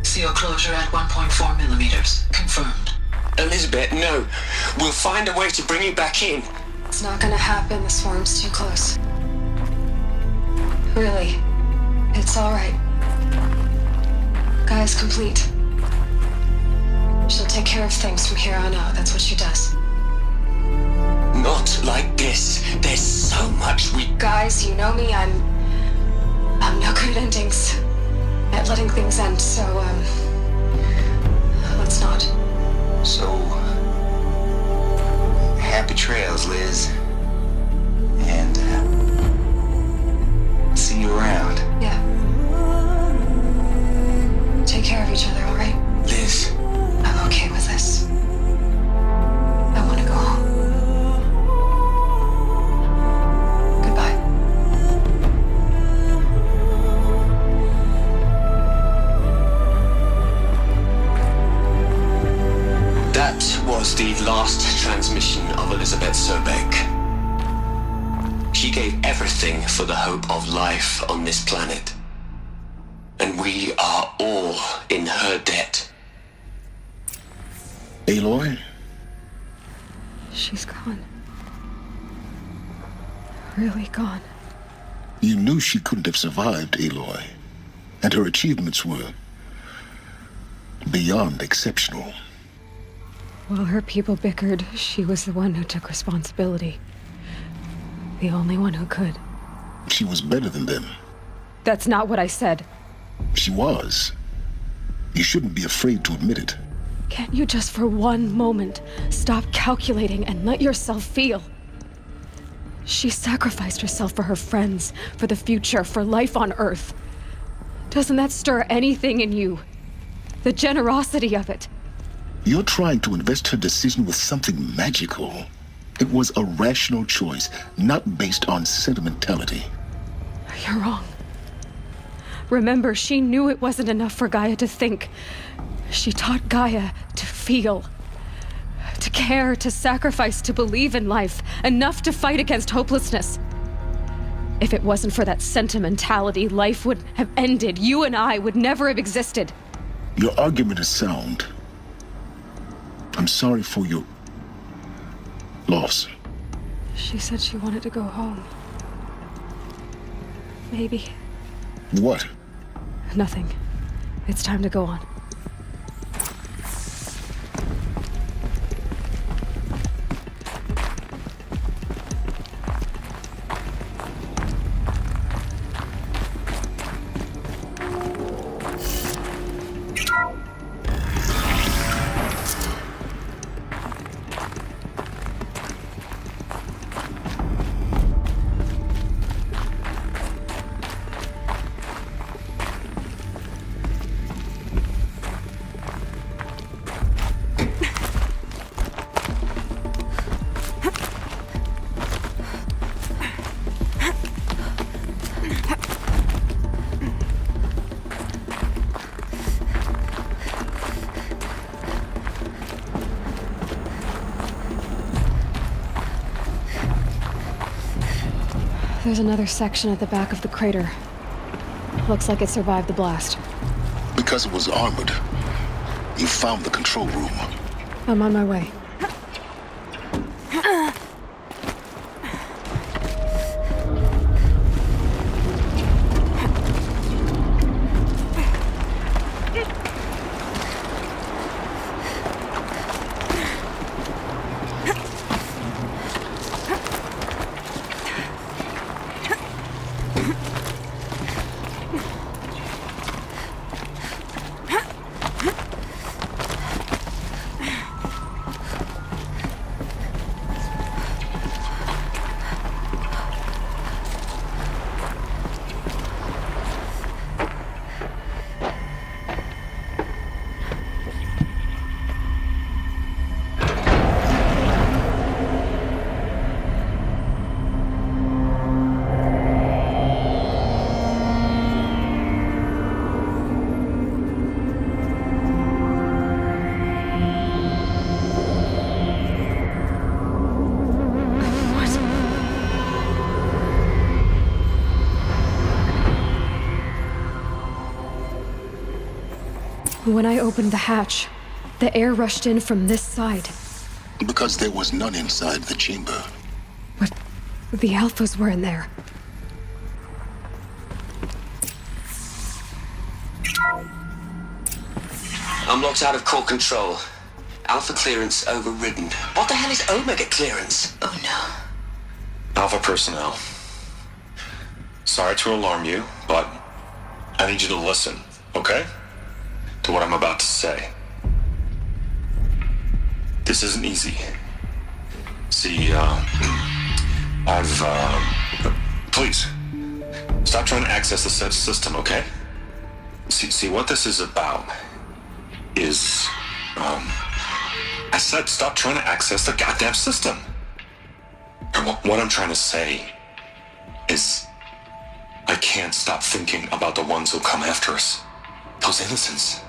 Seal closure at 1.4 millimeters. Confirmed. Elizabeth, no. We'll find a way to bring you back in. It's not gonna happen. The swarm's too close. Really. It's alright. Gaia's complete. She'll take care of things from here on out. That's what she does. Not like much. Guys, you know me, I'm no good at endings. At letting things end, so, let's not. So, happy trails, Liz. And, see you around. Yeah. Take care of each other, alright? Liz. I'm okay with this. I want to go home. Goodbye. That was the last transmission of Elizabeth Sobek. She gave everything for the hope of life on this planet. And we are all in her debt. Aloy? She's gone. Really gone. You knew she couldn't have survived, Aloy. And her achievements were beyond exceptional. While her people bickered, she was the one who took responsibility. The only one who could. She was better than them. That's not what I said. She was. You shouldn't be afraid to admit it. Can't you just for one moment stop calculating and let yourself feel? She sacrificed herself for her friends, for the future, for life on Earth. Doesn't that stir anything in you? The generosity of it. You're trying to invest her decision with something magical. It was a rational choice, not based on sentimentality. You're wrong. Remember, she knew it wasn't enough for Gaia to think. She taught Gaia to feel. To care, to sacrifice, to believe in life. Enough to fight against hopelessness. If it wasn't for that sentimentality, life would have ended. You and I would never have existed. Your argument is sound. I'm sorry for your loss. She said she wanted to go home. Maybe. What? Nothing. It's time to go on. There's another section at the back of the crater. Looks like it survived the blast. Because it was armored. You found the control room. I'm on my way. When I opened the hatch, the air rushed in from this side. Because there was none inside the chamber. But the Alphas were in there. I'm locked out of core control. Alpha clearance overridden. What the hell is Omega clearance? Oh no. Alpha personnel. sorry to alarm you, but I need you to listen, okay? To what I'm about to say. This isn't easy. See, please, stop trying to access the system, okay? See, what this is about is, I said stop trying to access the goddamn system. And what I'm trying to say is, I can't stop thinking about the ones who come after us. Those innocents.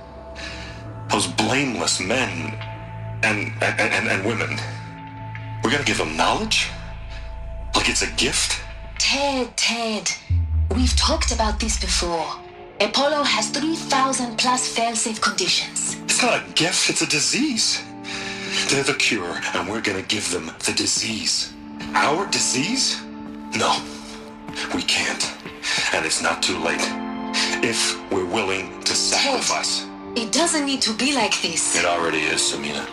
Those blameless men and women. We're gonna give them knowledge? Like it's a gift? Ted. We've talked about this before. Apollo has 3,000 plus fail-safe conditions. It's not a gift, it's a disease. They're the cure, and we're gonna give them the disease. Our disease? No, we can't. And it's not too late. If we're willing to sacrifice. Ted, it doesn't need to be like this. It already is, Samina.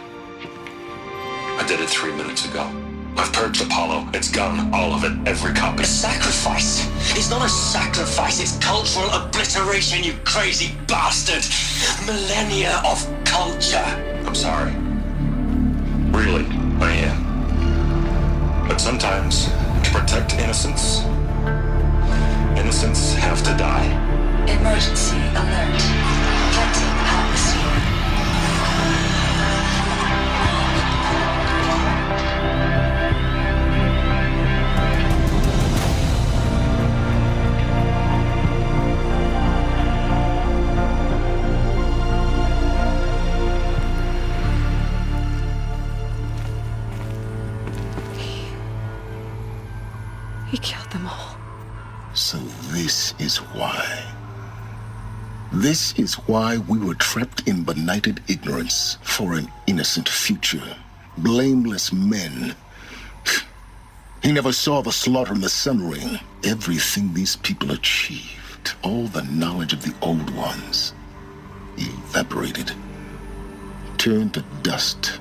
I did it 3 minutes ago. I've purged Apollo. It's gone. All of it. Every copy. A sacrifice? It's not a sacrifice. It's cultural obliteration, you crazy bastard. Millennia of culture. I'm sorry. Really, I am. But sometimes, to protect innocence, innocents have to die. Emergency alert. Planting atmosphere. He killed them all. So this is why. This is why we were trapped in benighted ignorance for an innocent future. Blameless men. He never saw the slaughter in the Sun Ring. Everything these people achieved, all the knowledge of the old ones, evaporated, turned to dust,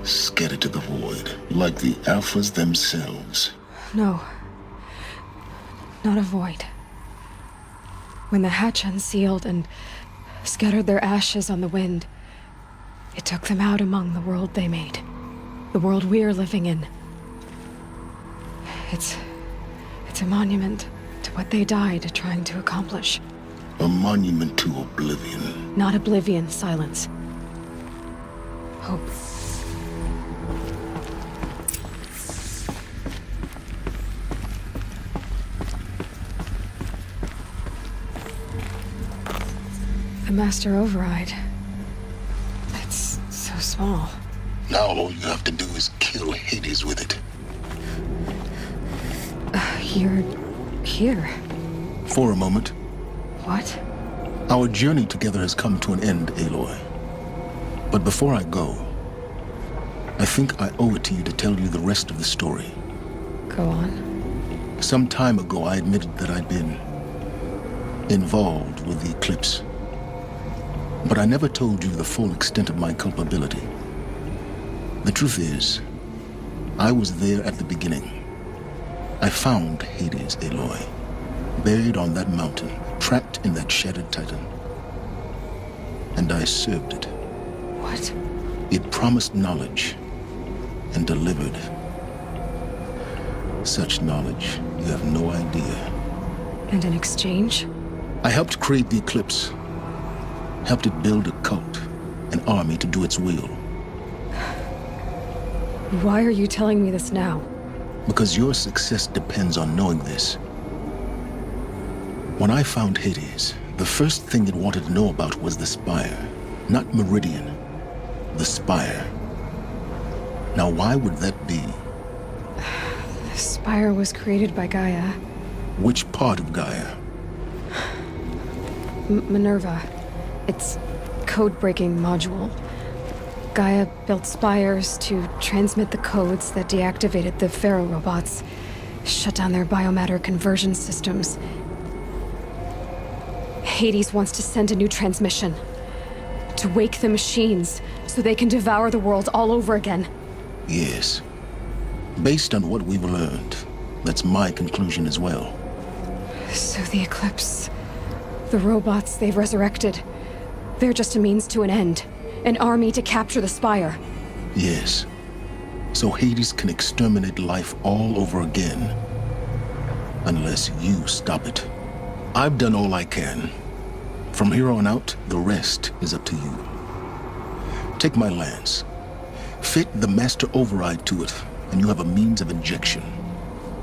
scattered to the void, like the Alphas themselves. No. Not a void. When the hatch unsealed and scattered their ashes on the wind, it took them out among the world they made. The world we're living in. It's a monument to what they died trying to accomplish. A monument to oblivion. Not oblivion, silence. Hope. The Master Override. It's so small. Now all you have to do is kill Hades with it. You're here. For a moment. What? Our journey together has come to an end, Aloy. But before I go, I think I owe it to you to tell you the rest of the story. Go on. Some time ago, I admitted that I'd been involved with the Eclipse. But I never told you the full extent of my culpability. The truth is, I was there at the beginning. I found Hades, Aloy, buried on that mountain, trapped in that shattered titan. And I served it. What? It promised knowledge and delivered. Such knowledge, you have no idea. And in exchange? I helped create the Eclipse. Helped it build a cult, an army to do its will. Why are you telling me this now? Because your success depends on knowing this. When I found Hades, the first thing it wanted to know about was the Spire. Not Meridian. The Spire. Now why would that be? The Spire was created by Gaia. Which part of Gaia? Minerva. Its code-breaking module. Gaia built spires to transmit the codes that deactivated the Pharaoh robots, shut down their biomatter conversion systems. Hades wants to send a new transmission. To wake the machines, so they can devour the world all over again. Yes. Based on what we've learned, that's my conclusion as well. So the Eclipse, the robots they've resurrected, they're just a means to an end. An army to capture the Spire. Yes. So Hades can exterminate life all over again. Unless you stop it. I've done all I can. From here on out, the rest is up to you. Take my lance. Fit the Master Override to it, and you have a means of injection.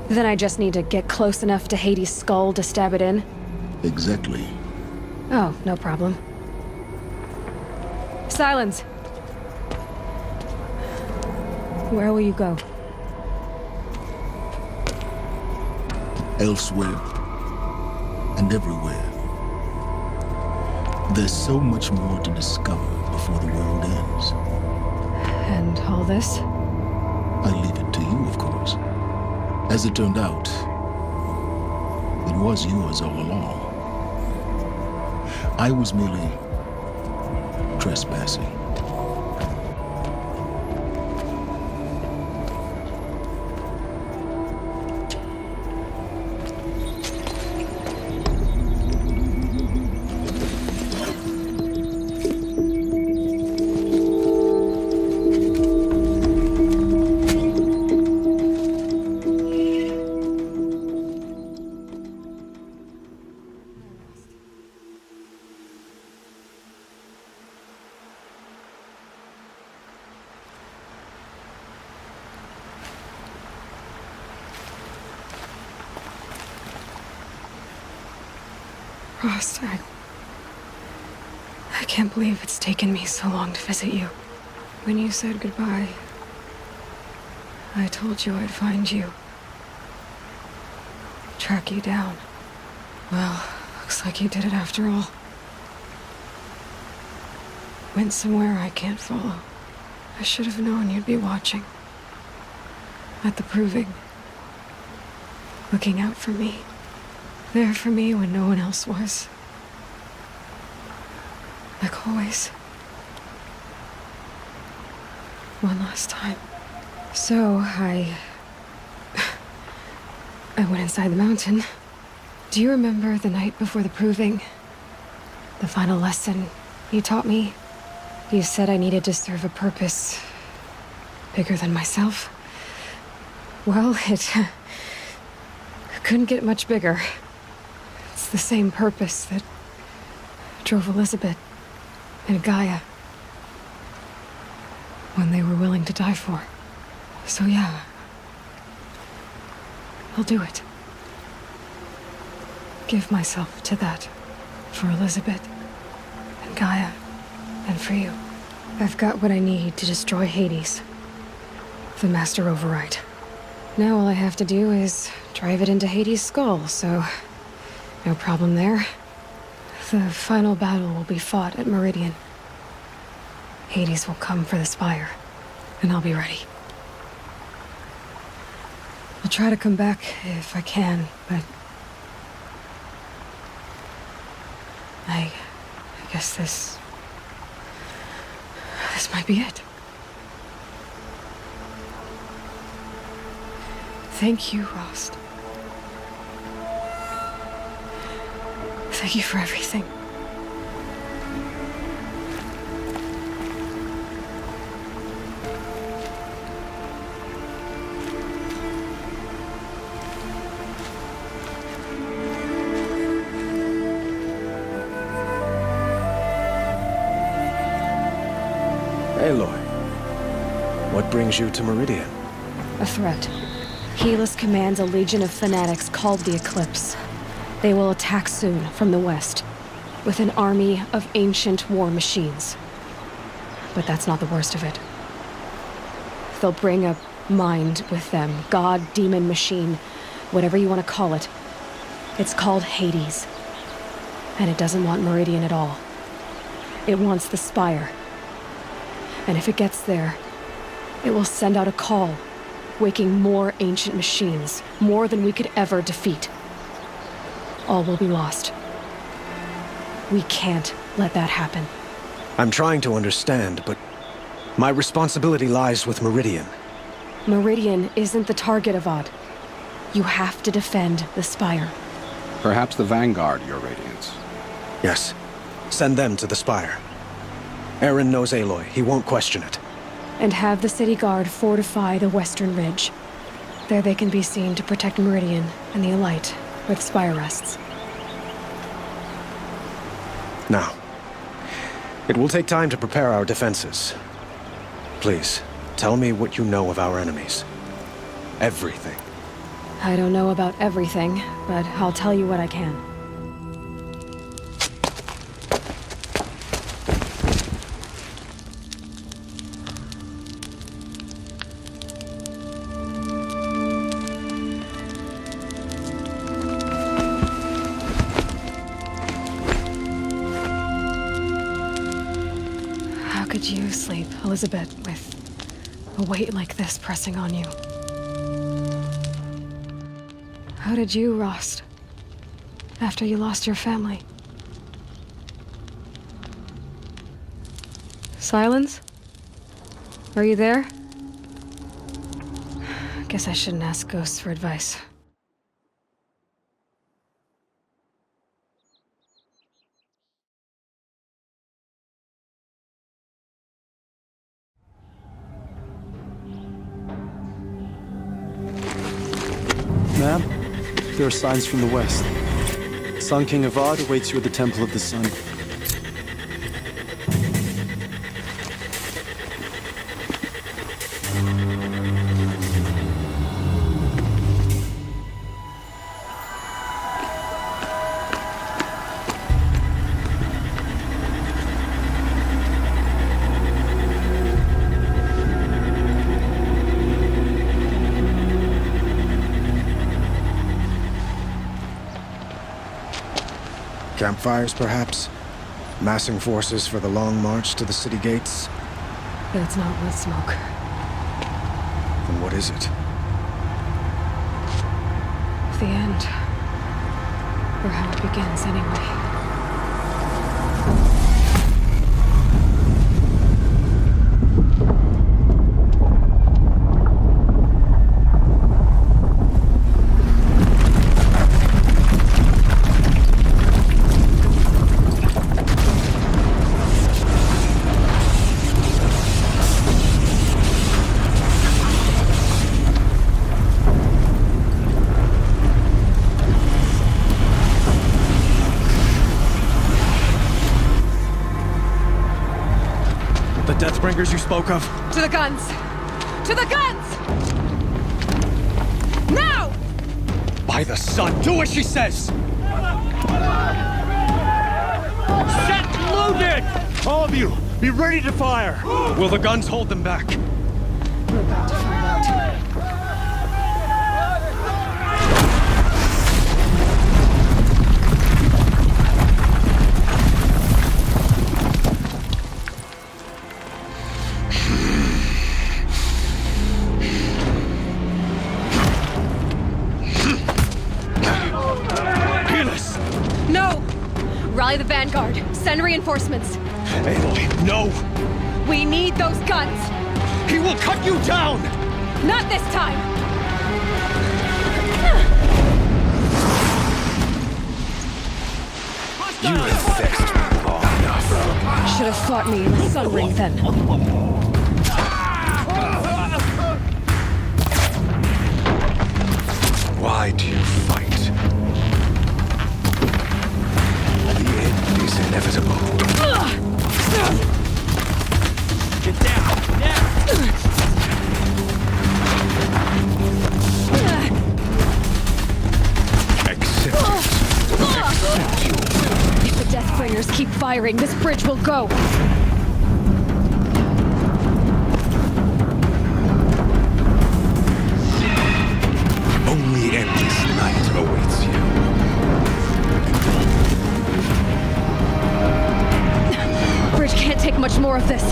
Then I just need to get close enough to Hades' skull to stab it in? Exactly. Oh, no problem. Silence! Where will you go? Elsewhere. And everywhere. There's so much more to discover before the world ends. And all this? I leave it to you, of course. As it turned out, it was yours all along. I was merely trespassing. Rost, I can't believe it's taken me so long to visit you. When you said goodbye, I told you I'd find you. Track you down. Well, looks like you did it after all. Went somewhere I can't follow. I should have known you'd be watching. At the proving. Looking out for me. There for me when no one else was. Like always. One last time. So, I went inside the mountain. Do you remember the night before the proving? The final lesson you taught me? You said I needed to serve a purpose bigger than myself. Well, it couldn't get much bigger. It's the same purpose that drove Elizabeth and Gaia when they were willing to die for. So yeah, I'll do it. Give myself to that for Elizabeth and Gaia and for you. I've got what I need to destroy Hades, the Master Override. Now all I have to do is drive it into Hades' skull, so no problem there. The final battle will be fought at Meridian. Hades will come for the Spire, and I'll be ready. I'll try to come back if I can, but I guess this might be it. Thank you, Rost. Thank you for everything. Aloy, what brings you to Meridian? A threat. Helis commands a legion of fanatics called the Eclipse. They will attack soon from the west, with an army of ancient war machines. But that's not the worst of it. They'll bring a mind with them, god, demon, machine, whatever you want to call it. It's called Hades. And it doesn't want Meridian at all. It wants the Spire. And if it gets there, it will send out a call, waking more ancient machines, more than we could ever defeat. All will be lost. We can't let that happen. I'm trying to understand, but my responsibility lies with Meridian. Meridian isn't the target, Avad. You have to defend the Spire. Perhaps the Vanguard, Your Radiance. Yes. Send them to the spire. Aaron knows Aloy. He won't question it. And have the city guard fortify the western ridge. There they can be seen to protect Meridian and the Elite, where the spire rests. Now, it will take time to prepare our defenses. Please, tell me what you know of our enemies. Everything. I don't know about everything, but I'll tell you what I can. How could you sleep, Elizabeth, with a weight like this pressing on you? How did you, Rost? After you lost your family? Silence? Are you there? Guess I shouldn't ask ghosts for advice. Ma'am, there are signs from the west. Sun King Avad awaits you at the Temple of the Sun. Campfires, perhaps? Massing forces for the long march to the city gates? That's not with smoke. Then what is it? The end. Or how it begins, anyway. Deathbringers you spoke of? To the guns! To the guns! Now! By the sun, do what she says! Set loaded! All of you, be ready to fire! Will the guns hold them back? We're about to find out. Rally the Vanguard. Send reinforcements. Aloy, no! We need those guns! He will cut you down! Not this time! You have vexed me long enough. Should have fought me in the Sun Ring then. Why do you fight? The end is inevitable. Get down, now! Accept it. Accept you. If the Deathbringers keep firing, this bridge will go. Only endless night awaits you. Bridge can't take much more of this.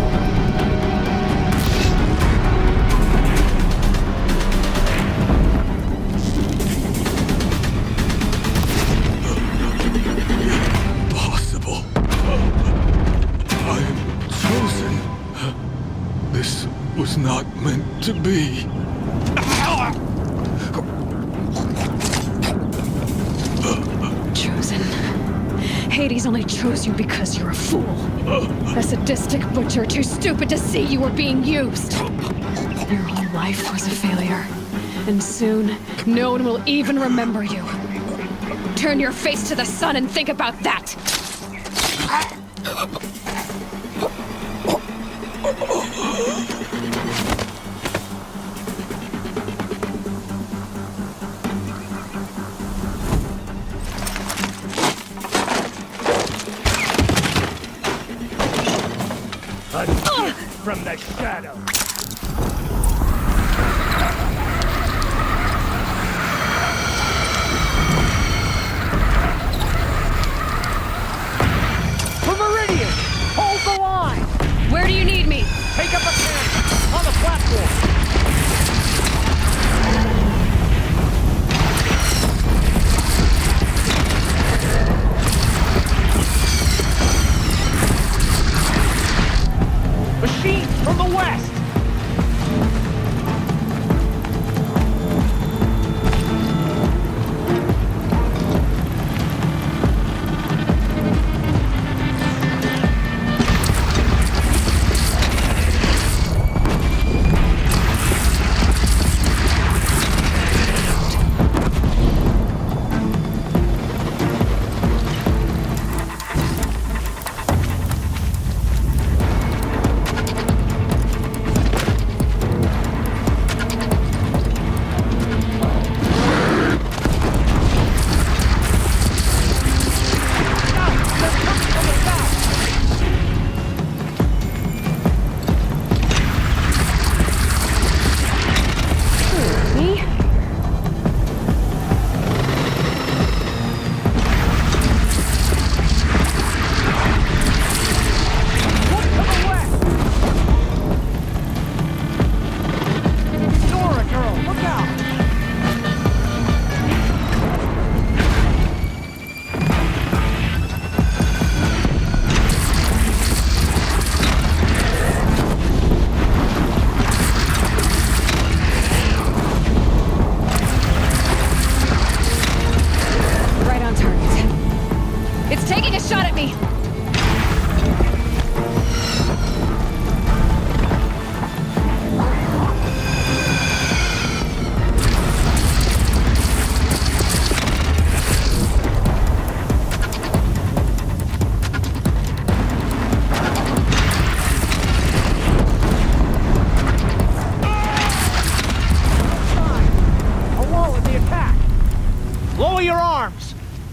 Impossible. I am chosen. This was not meant to be. Hades only chose you because you're a fool. A sadistic butcher too stupid to see you were being used. Your whole life was a failure. And soon, no one will even remember you. Turn your face to the sun and think about that! A gift from the shadow. For Meridian! Hold the line! Where do you need me? Take up a camp on the platform! Machines from the west!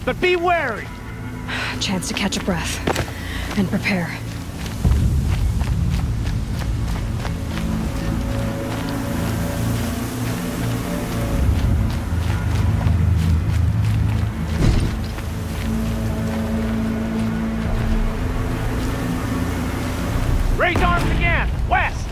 But be wary! Chance to catch a breath. And prepare. Raise arms again! West!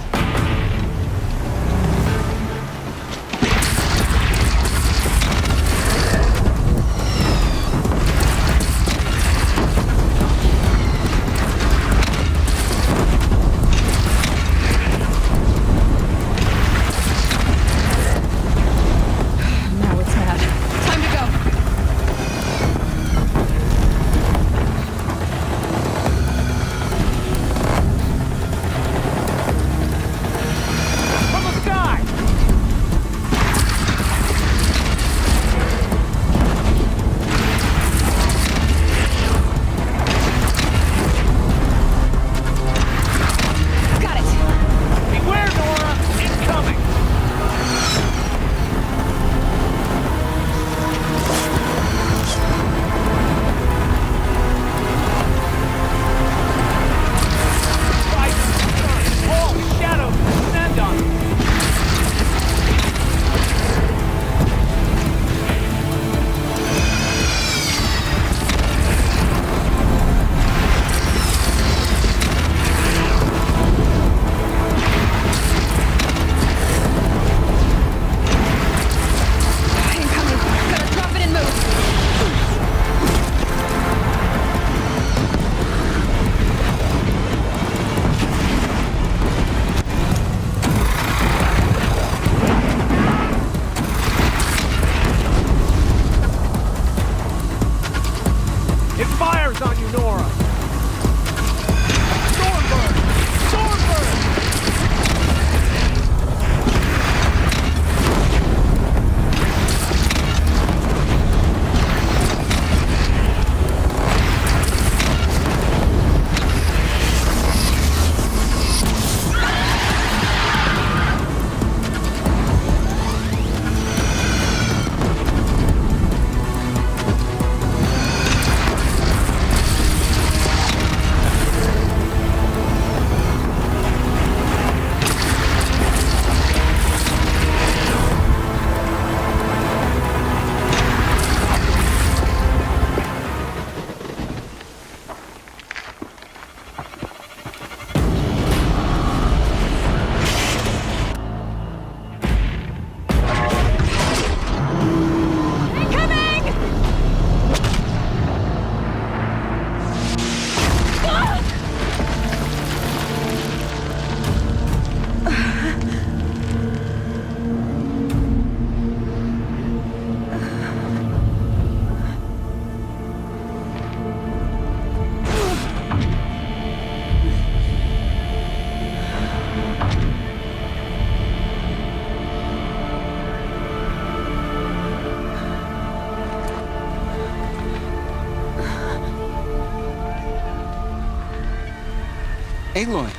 Aloy!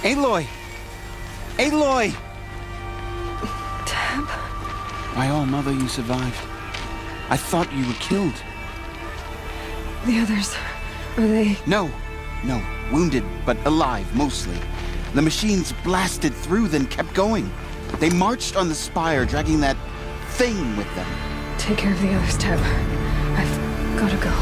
Aloy! Aloy! Tab? My own mother, you survived. I thought you were killed. The others, are they... No. Wounded, but alive, mostly. The machines blasted through, then kept going. They marched on the spire, dragging that thing with them. Take care of the others, Tab. I've gotta go.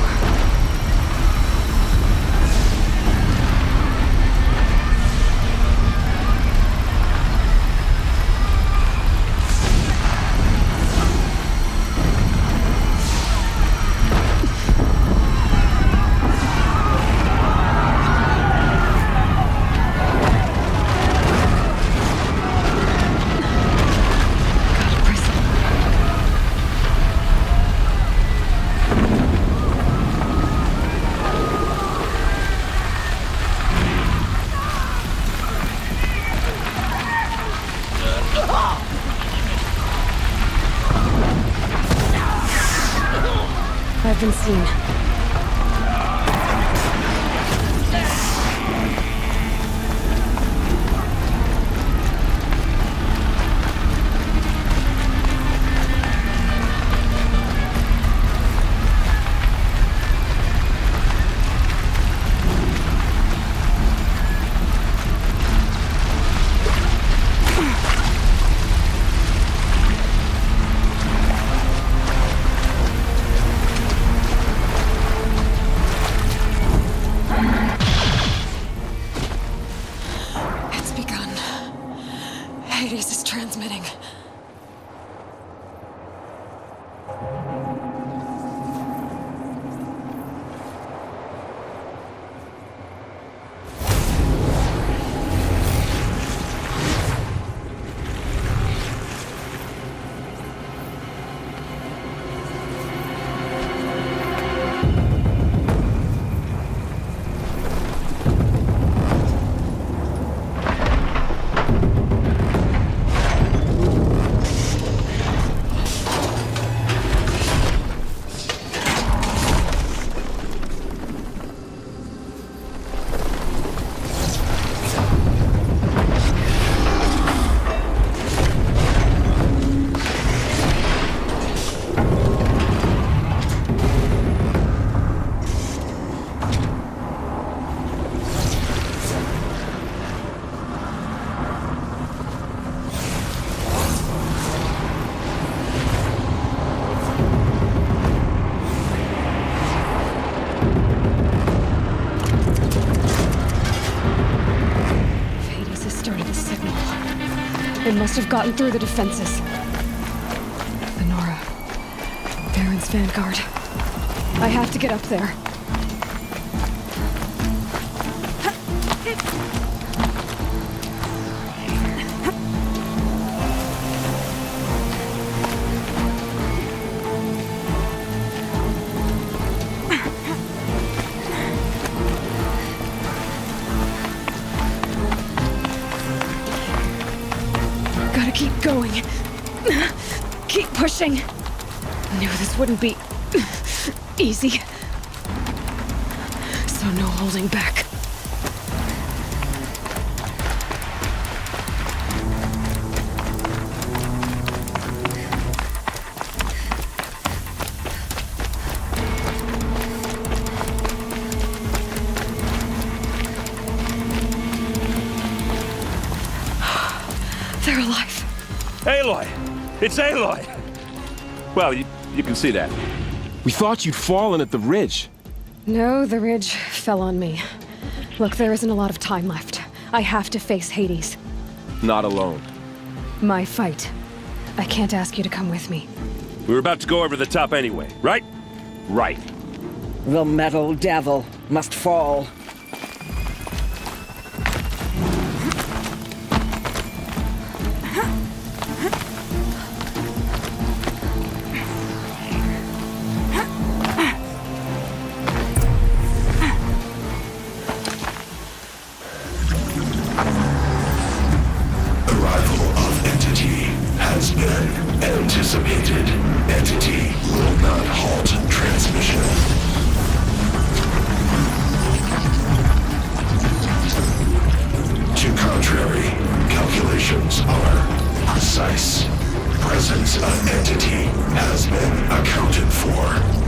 I've been seen. Hades is transmitting. It must have gotten through the defenses. The Nora. Baron's vanguard. I have to get up there. Keep going. Keep pushing. Knew this wouldn't be easy. So no holding back. They're alive. Aloy! It's Aloy! Well, you can see that. We thought you'd fallen at the ridge. No, the ridge fell on me. Look, there isn't a lot of time left. I have to face Hades. Not alone. My fight. I can't ask you to come with me. We were about to go over the top anyway, right? Right. The metal devil must fall. Anticipated. Entity will not halt transmission. presence of entity has been accounted for.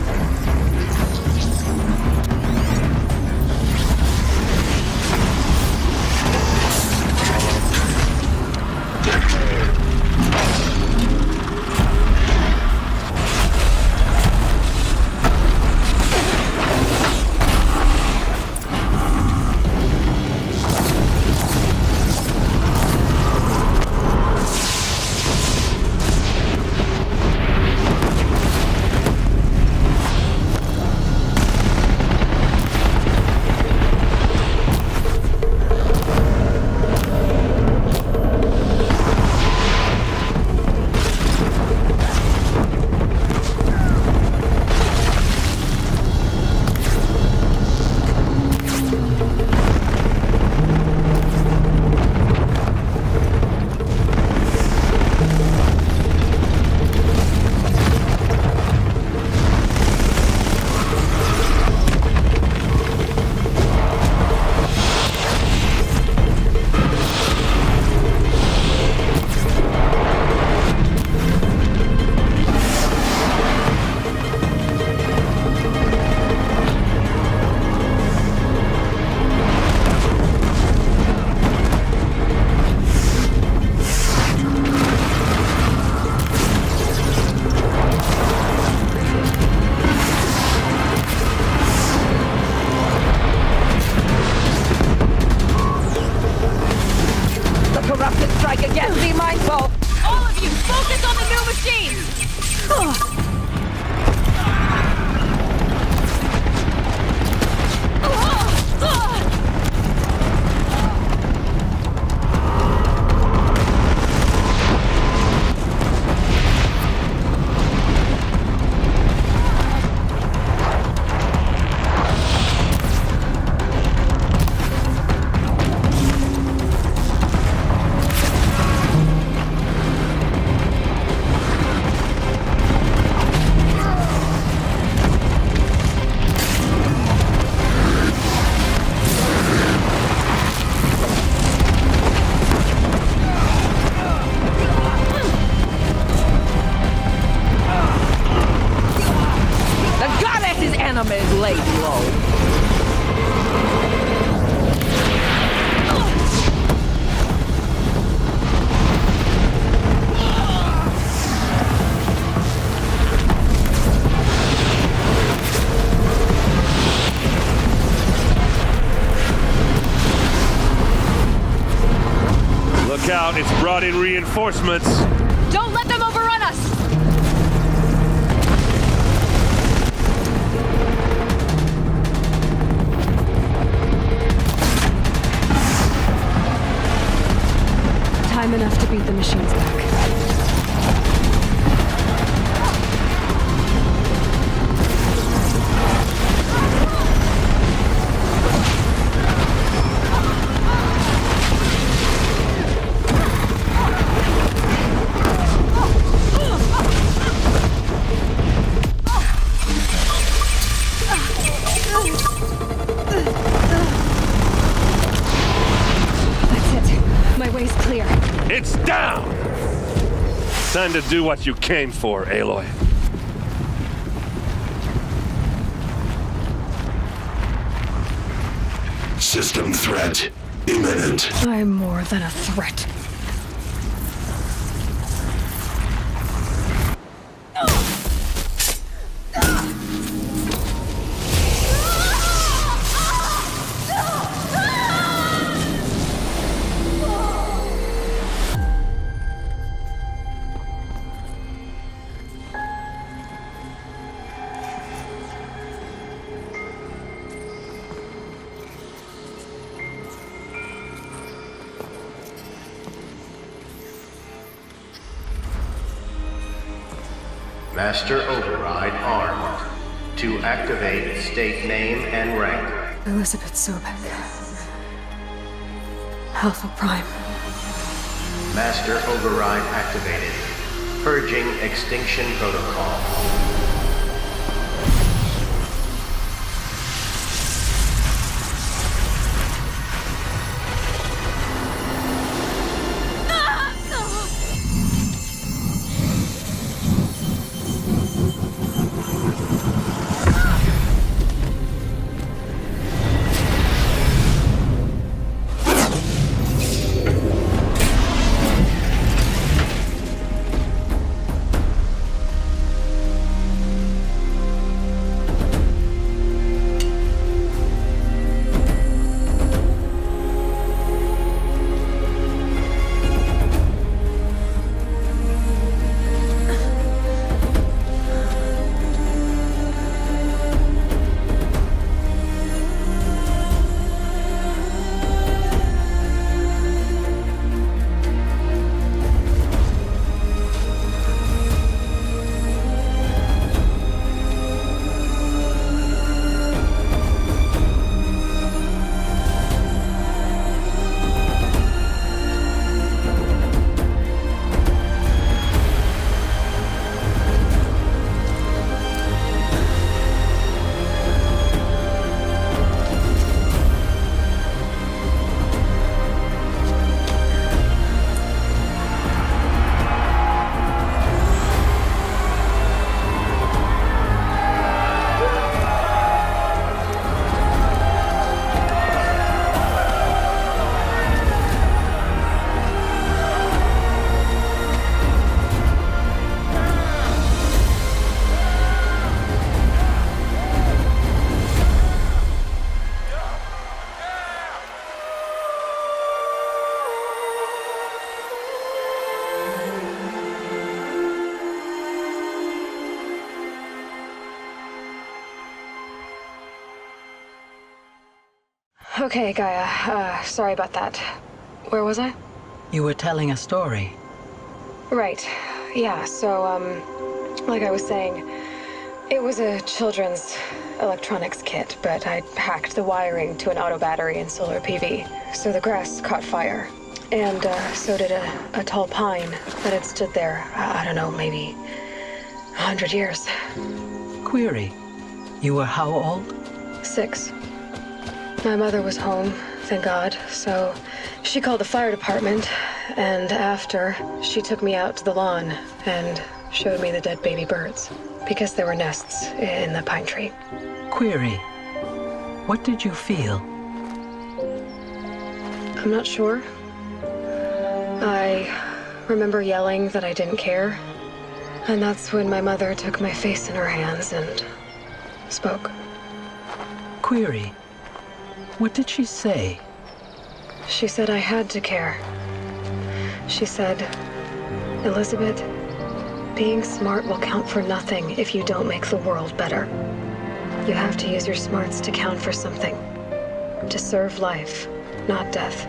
Out, it's brought in reinforcements. Don't let them overrun us! Time enough to beat the machines back. It's down! Time to do what you came for, Aloy. System threat imminent. I'm more than a threat. Master Override armed. To activate, state name and rank. Elizabeth Sobek. Alpha Prime. Master Override activated. Purging Extinction Protocol. Okay, Gaia. Sorry about that. Where was I? You were telling a story. Right. Yeah, so, like I was saying, it was a children's electronics kit, but I hacked the wiring to an auto battery and solar PV. So the grass caught fire. And, so did a tall pine that had stood there, I don't know, maybe 100 years. Query. You were how old? 6. My mother was home, thank God, so she called the fire department, and after, she took me out to the lawn and showed me the dead baby birds, because there were nests in the pine tree. Query. What did you feel? I'm not sure. I remember yelling that I didn't care, and that's when my mother took my face in her hands and spoke. Query. What did she say? She said I had to care. She said, Elizabeth, being smart will count for nothing if you don't make the world better. You have to use your smarts to count for something. To serve life, not death.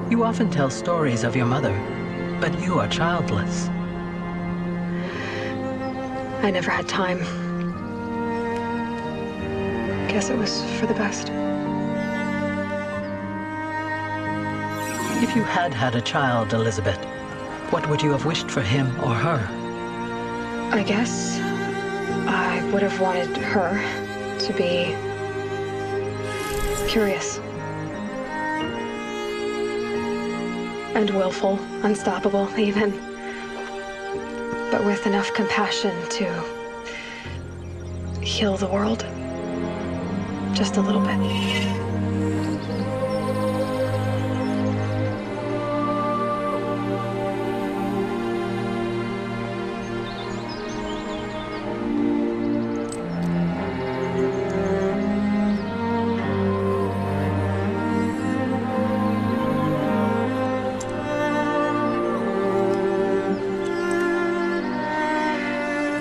You often tell stories of your mother, but you are childless. I never had time. Guess it was for the best. If you had had a child, Elizabeth, what would you have wished for him or her? I guess I would have wanted her to be curious. And willful, unstoppable even. But with enough compassion to heal the world. Just a little bit.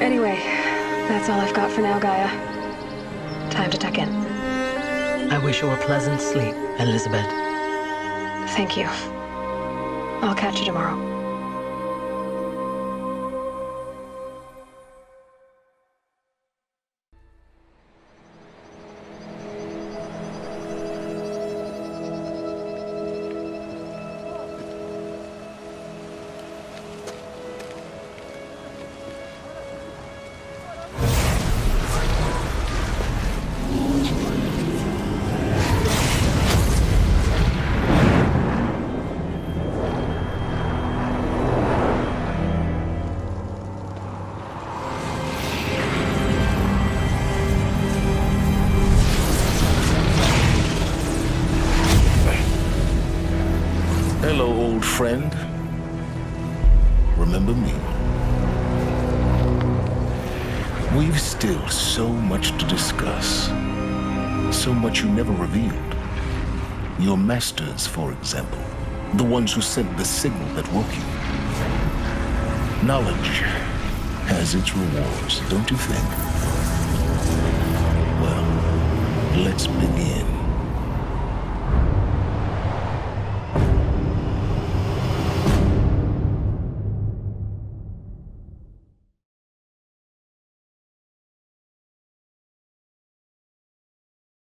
Anyway, that's all I've got for now, Gaia. Time to tuck in. I wish you a pleasant sleep, Elizabeth. Thank you. I'll catch you tomorrow. Hello, old friend. Remember me? We've still so much to discuss. So much you never revealed. Your masters, for example. The ones who sent the signal that woke you. Knowledge has its rewards, don't you think? Well, let's begin.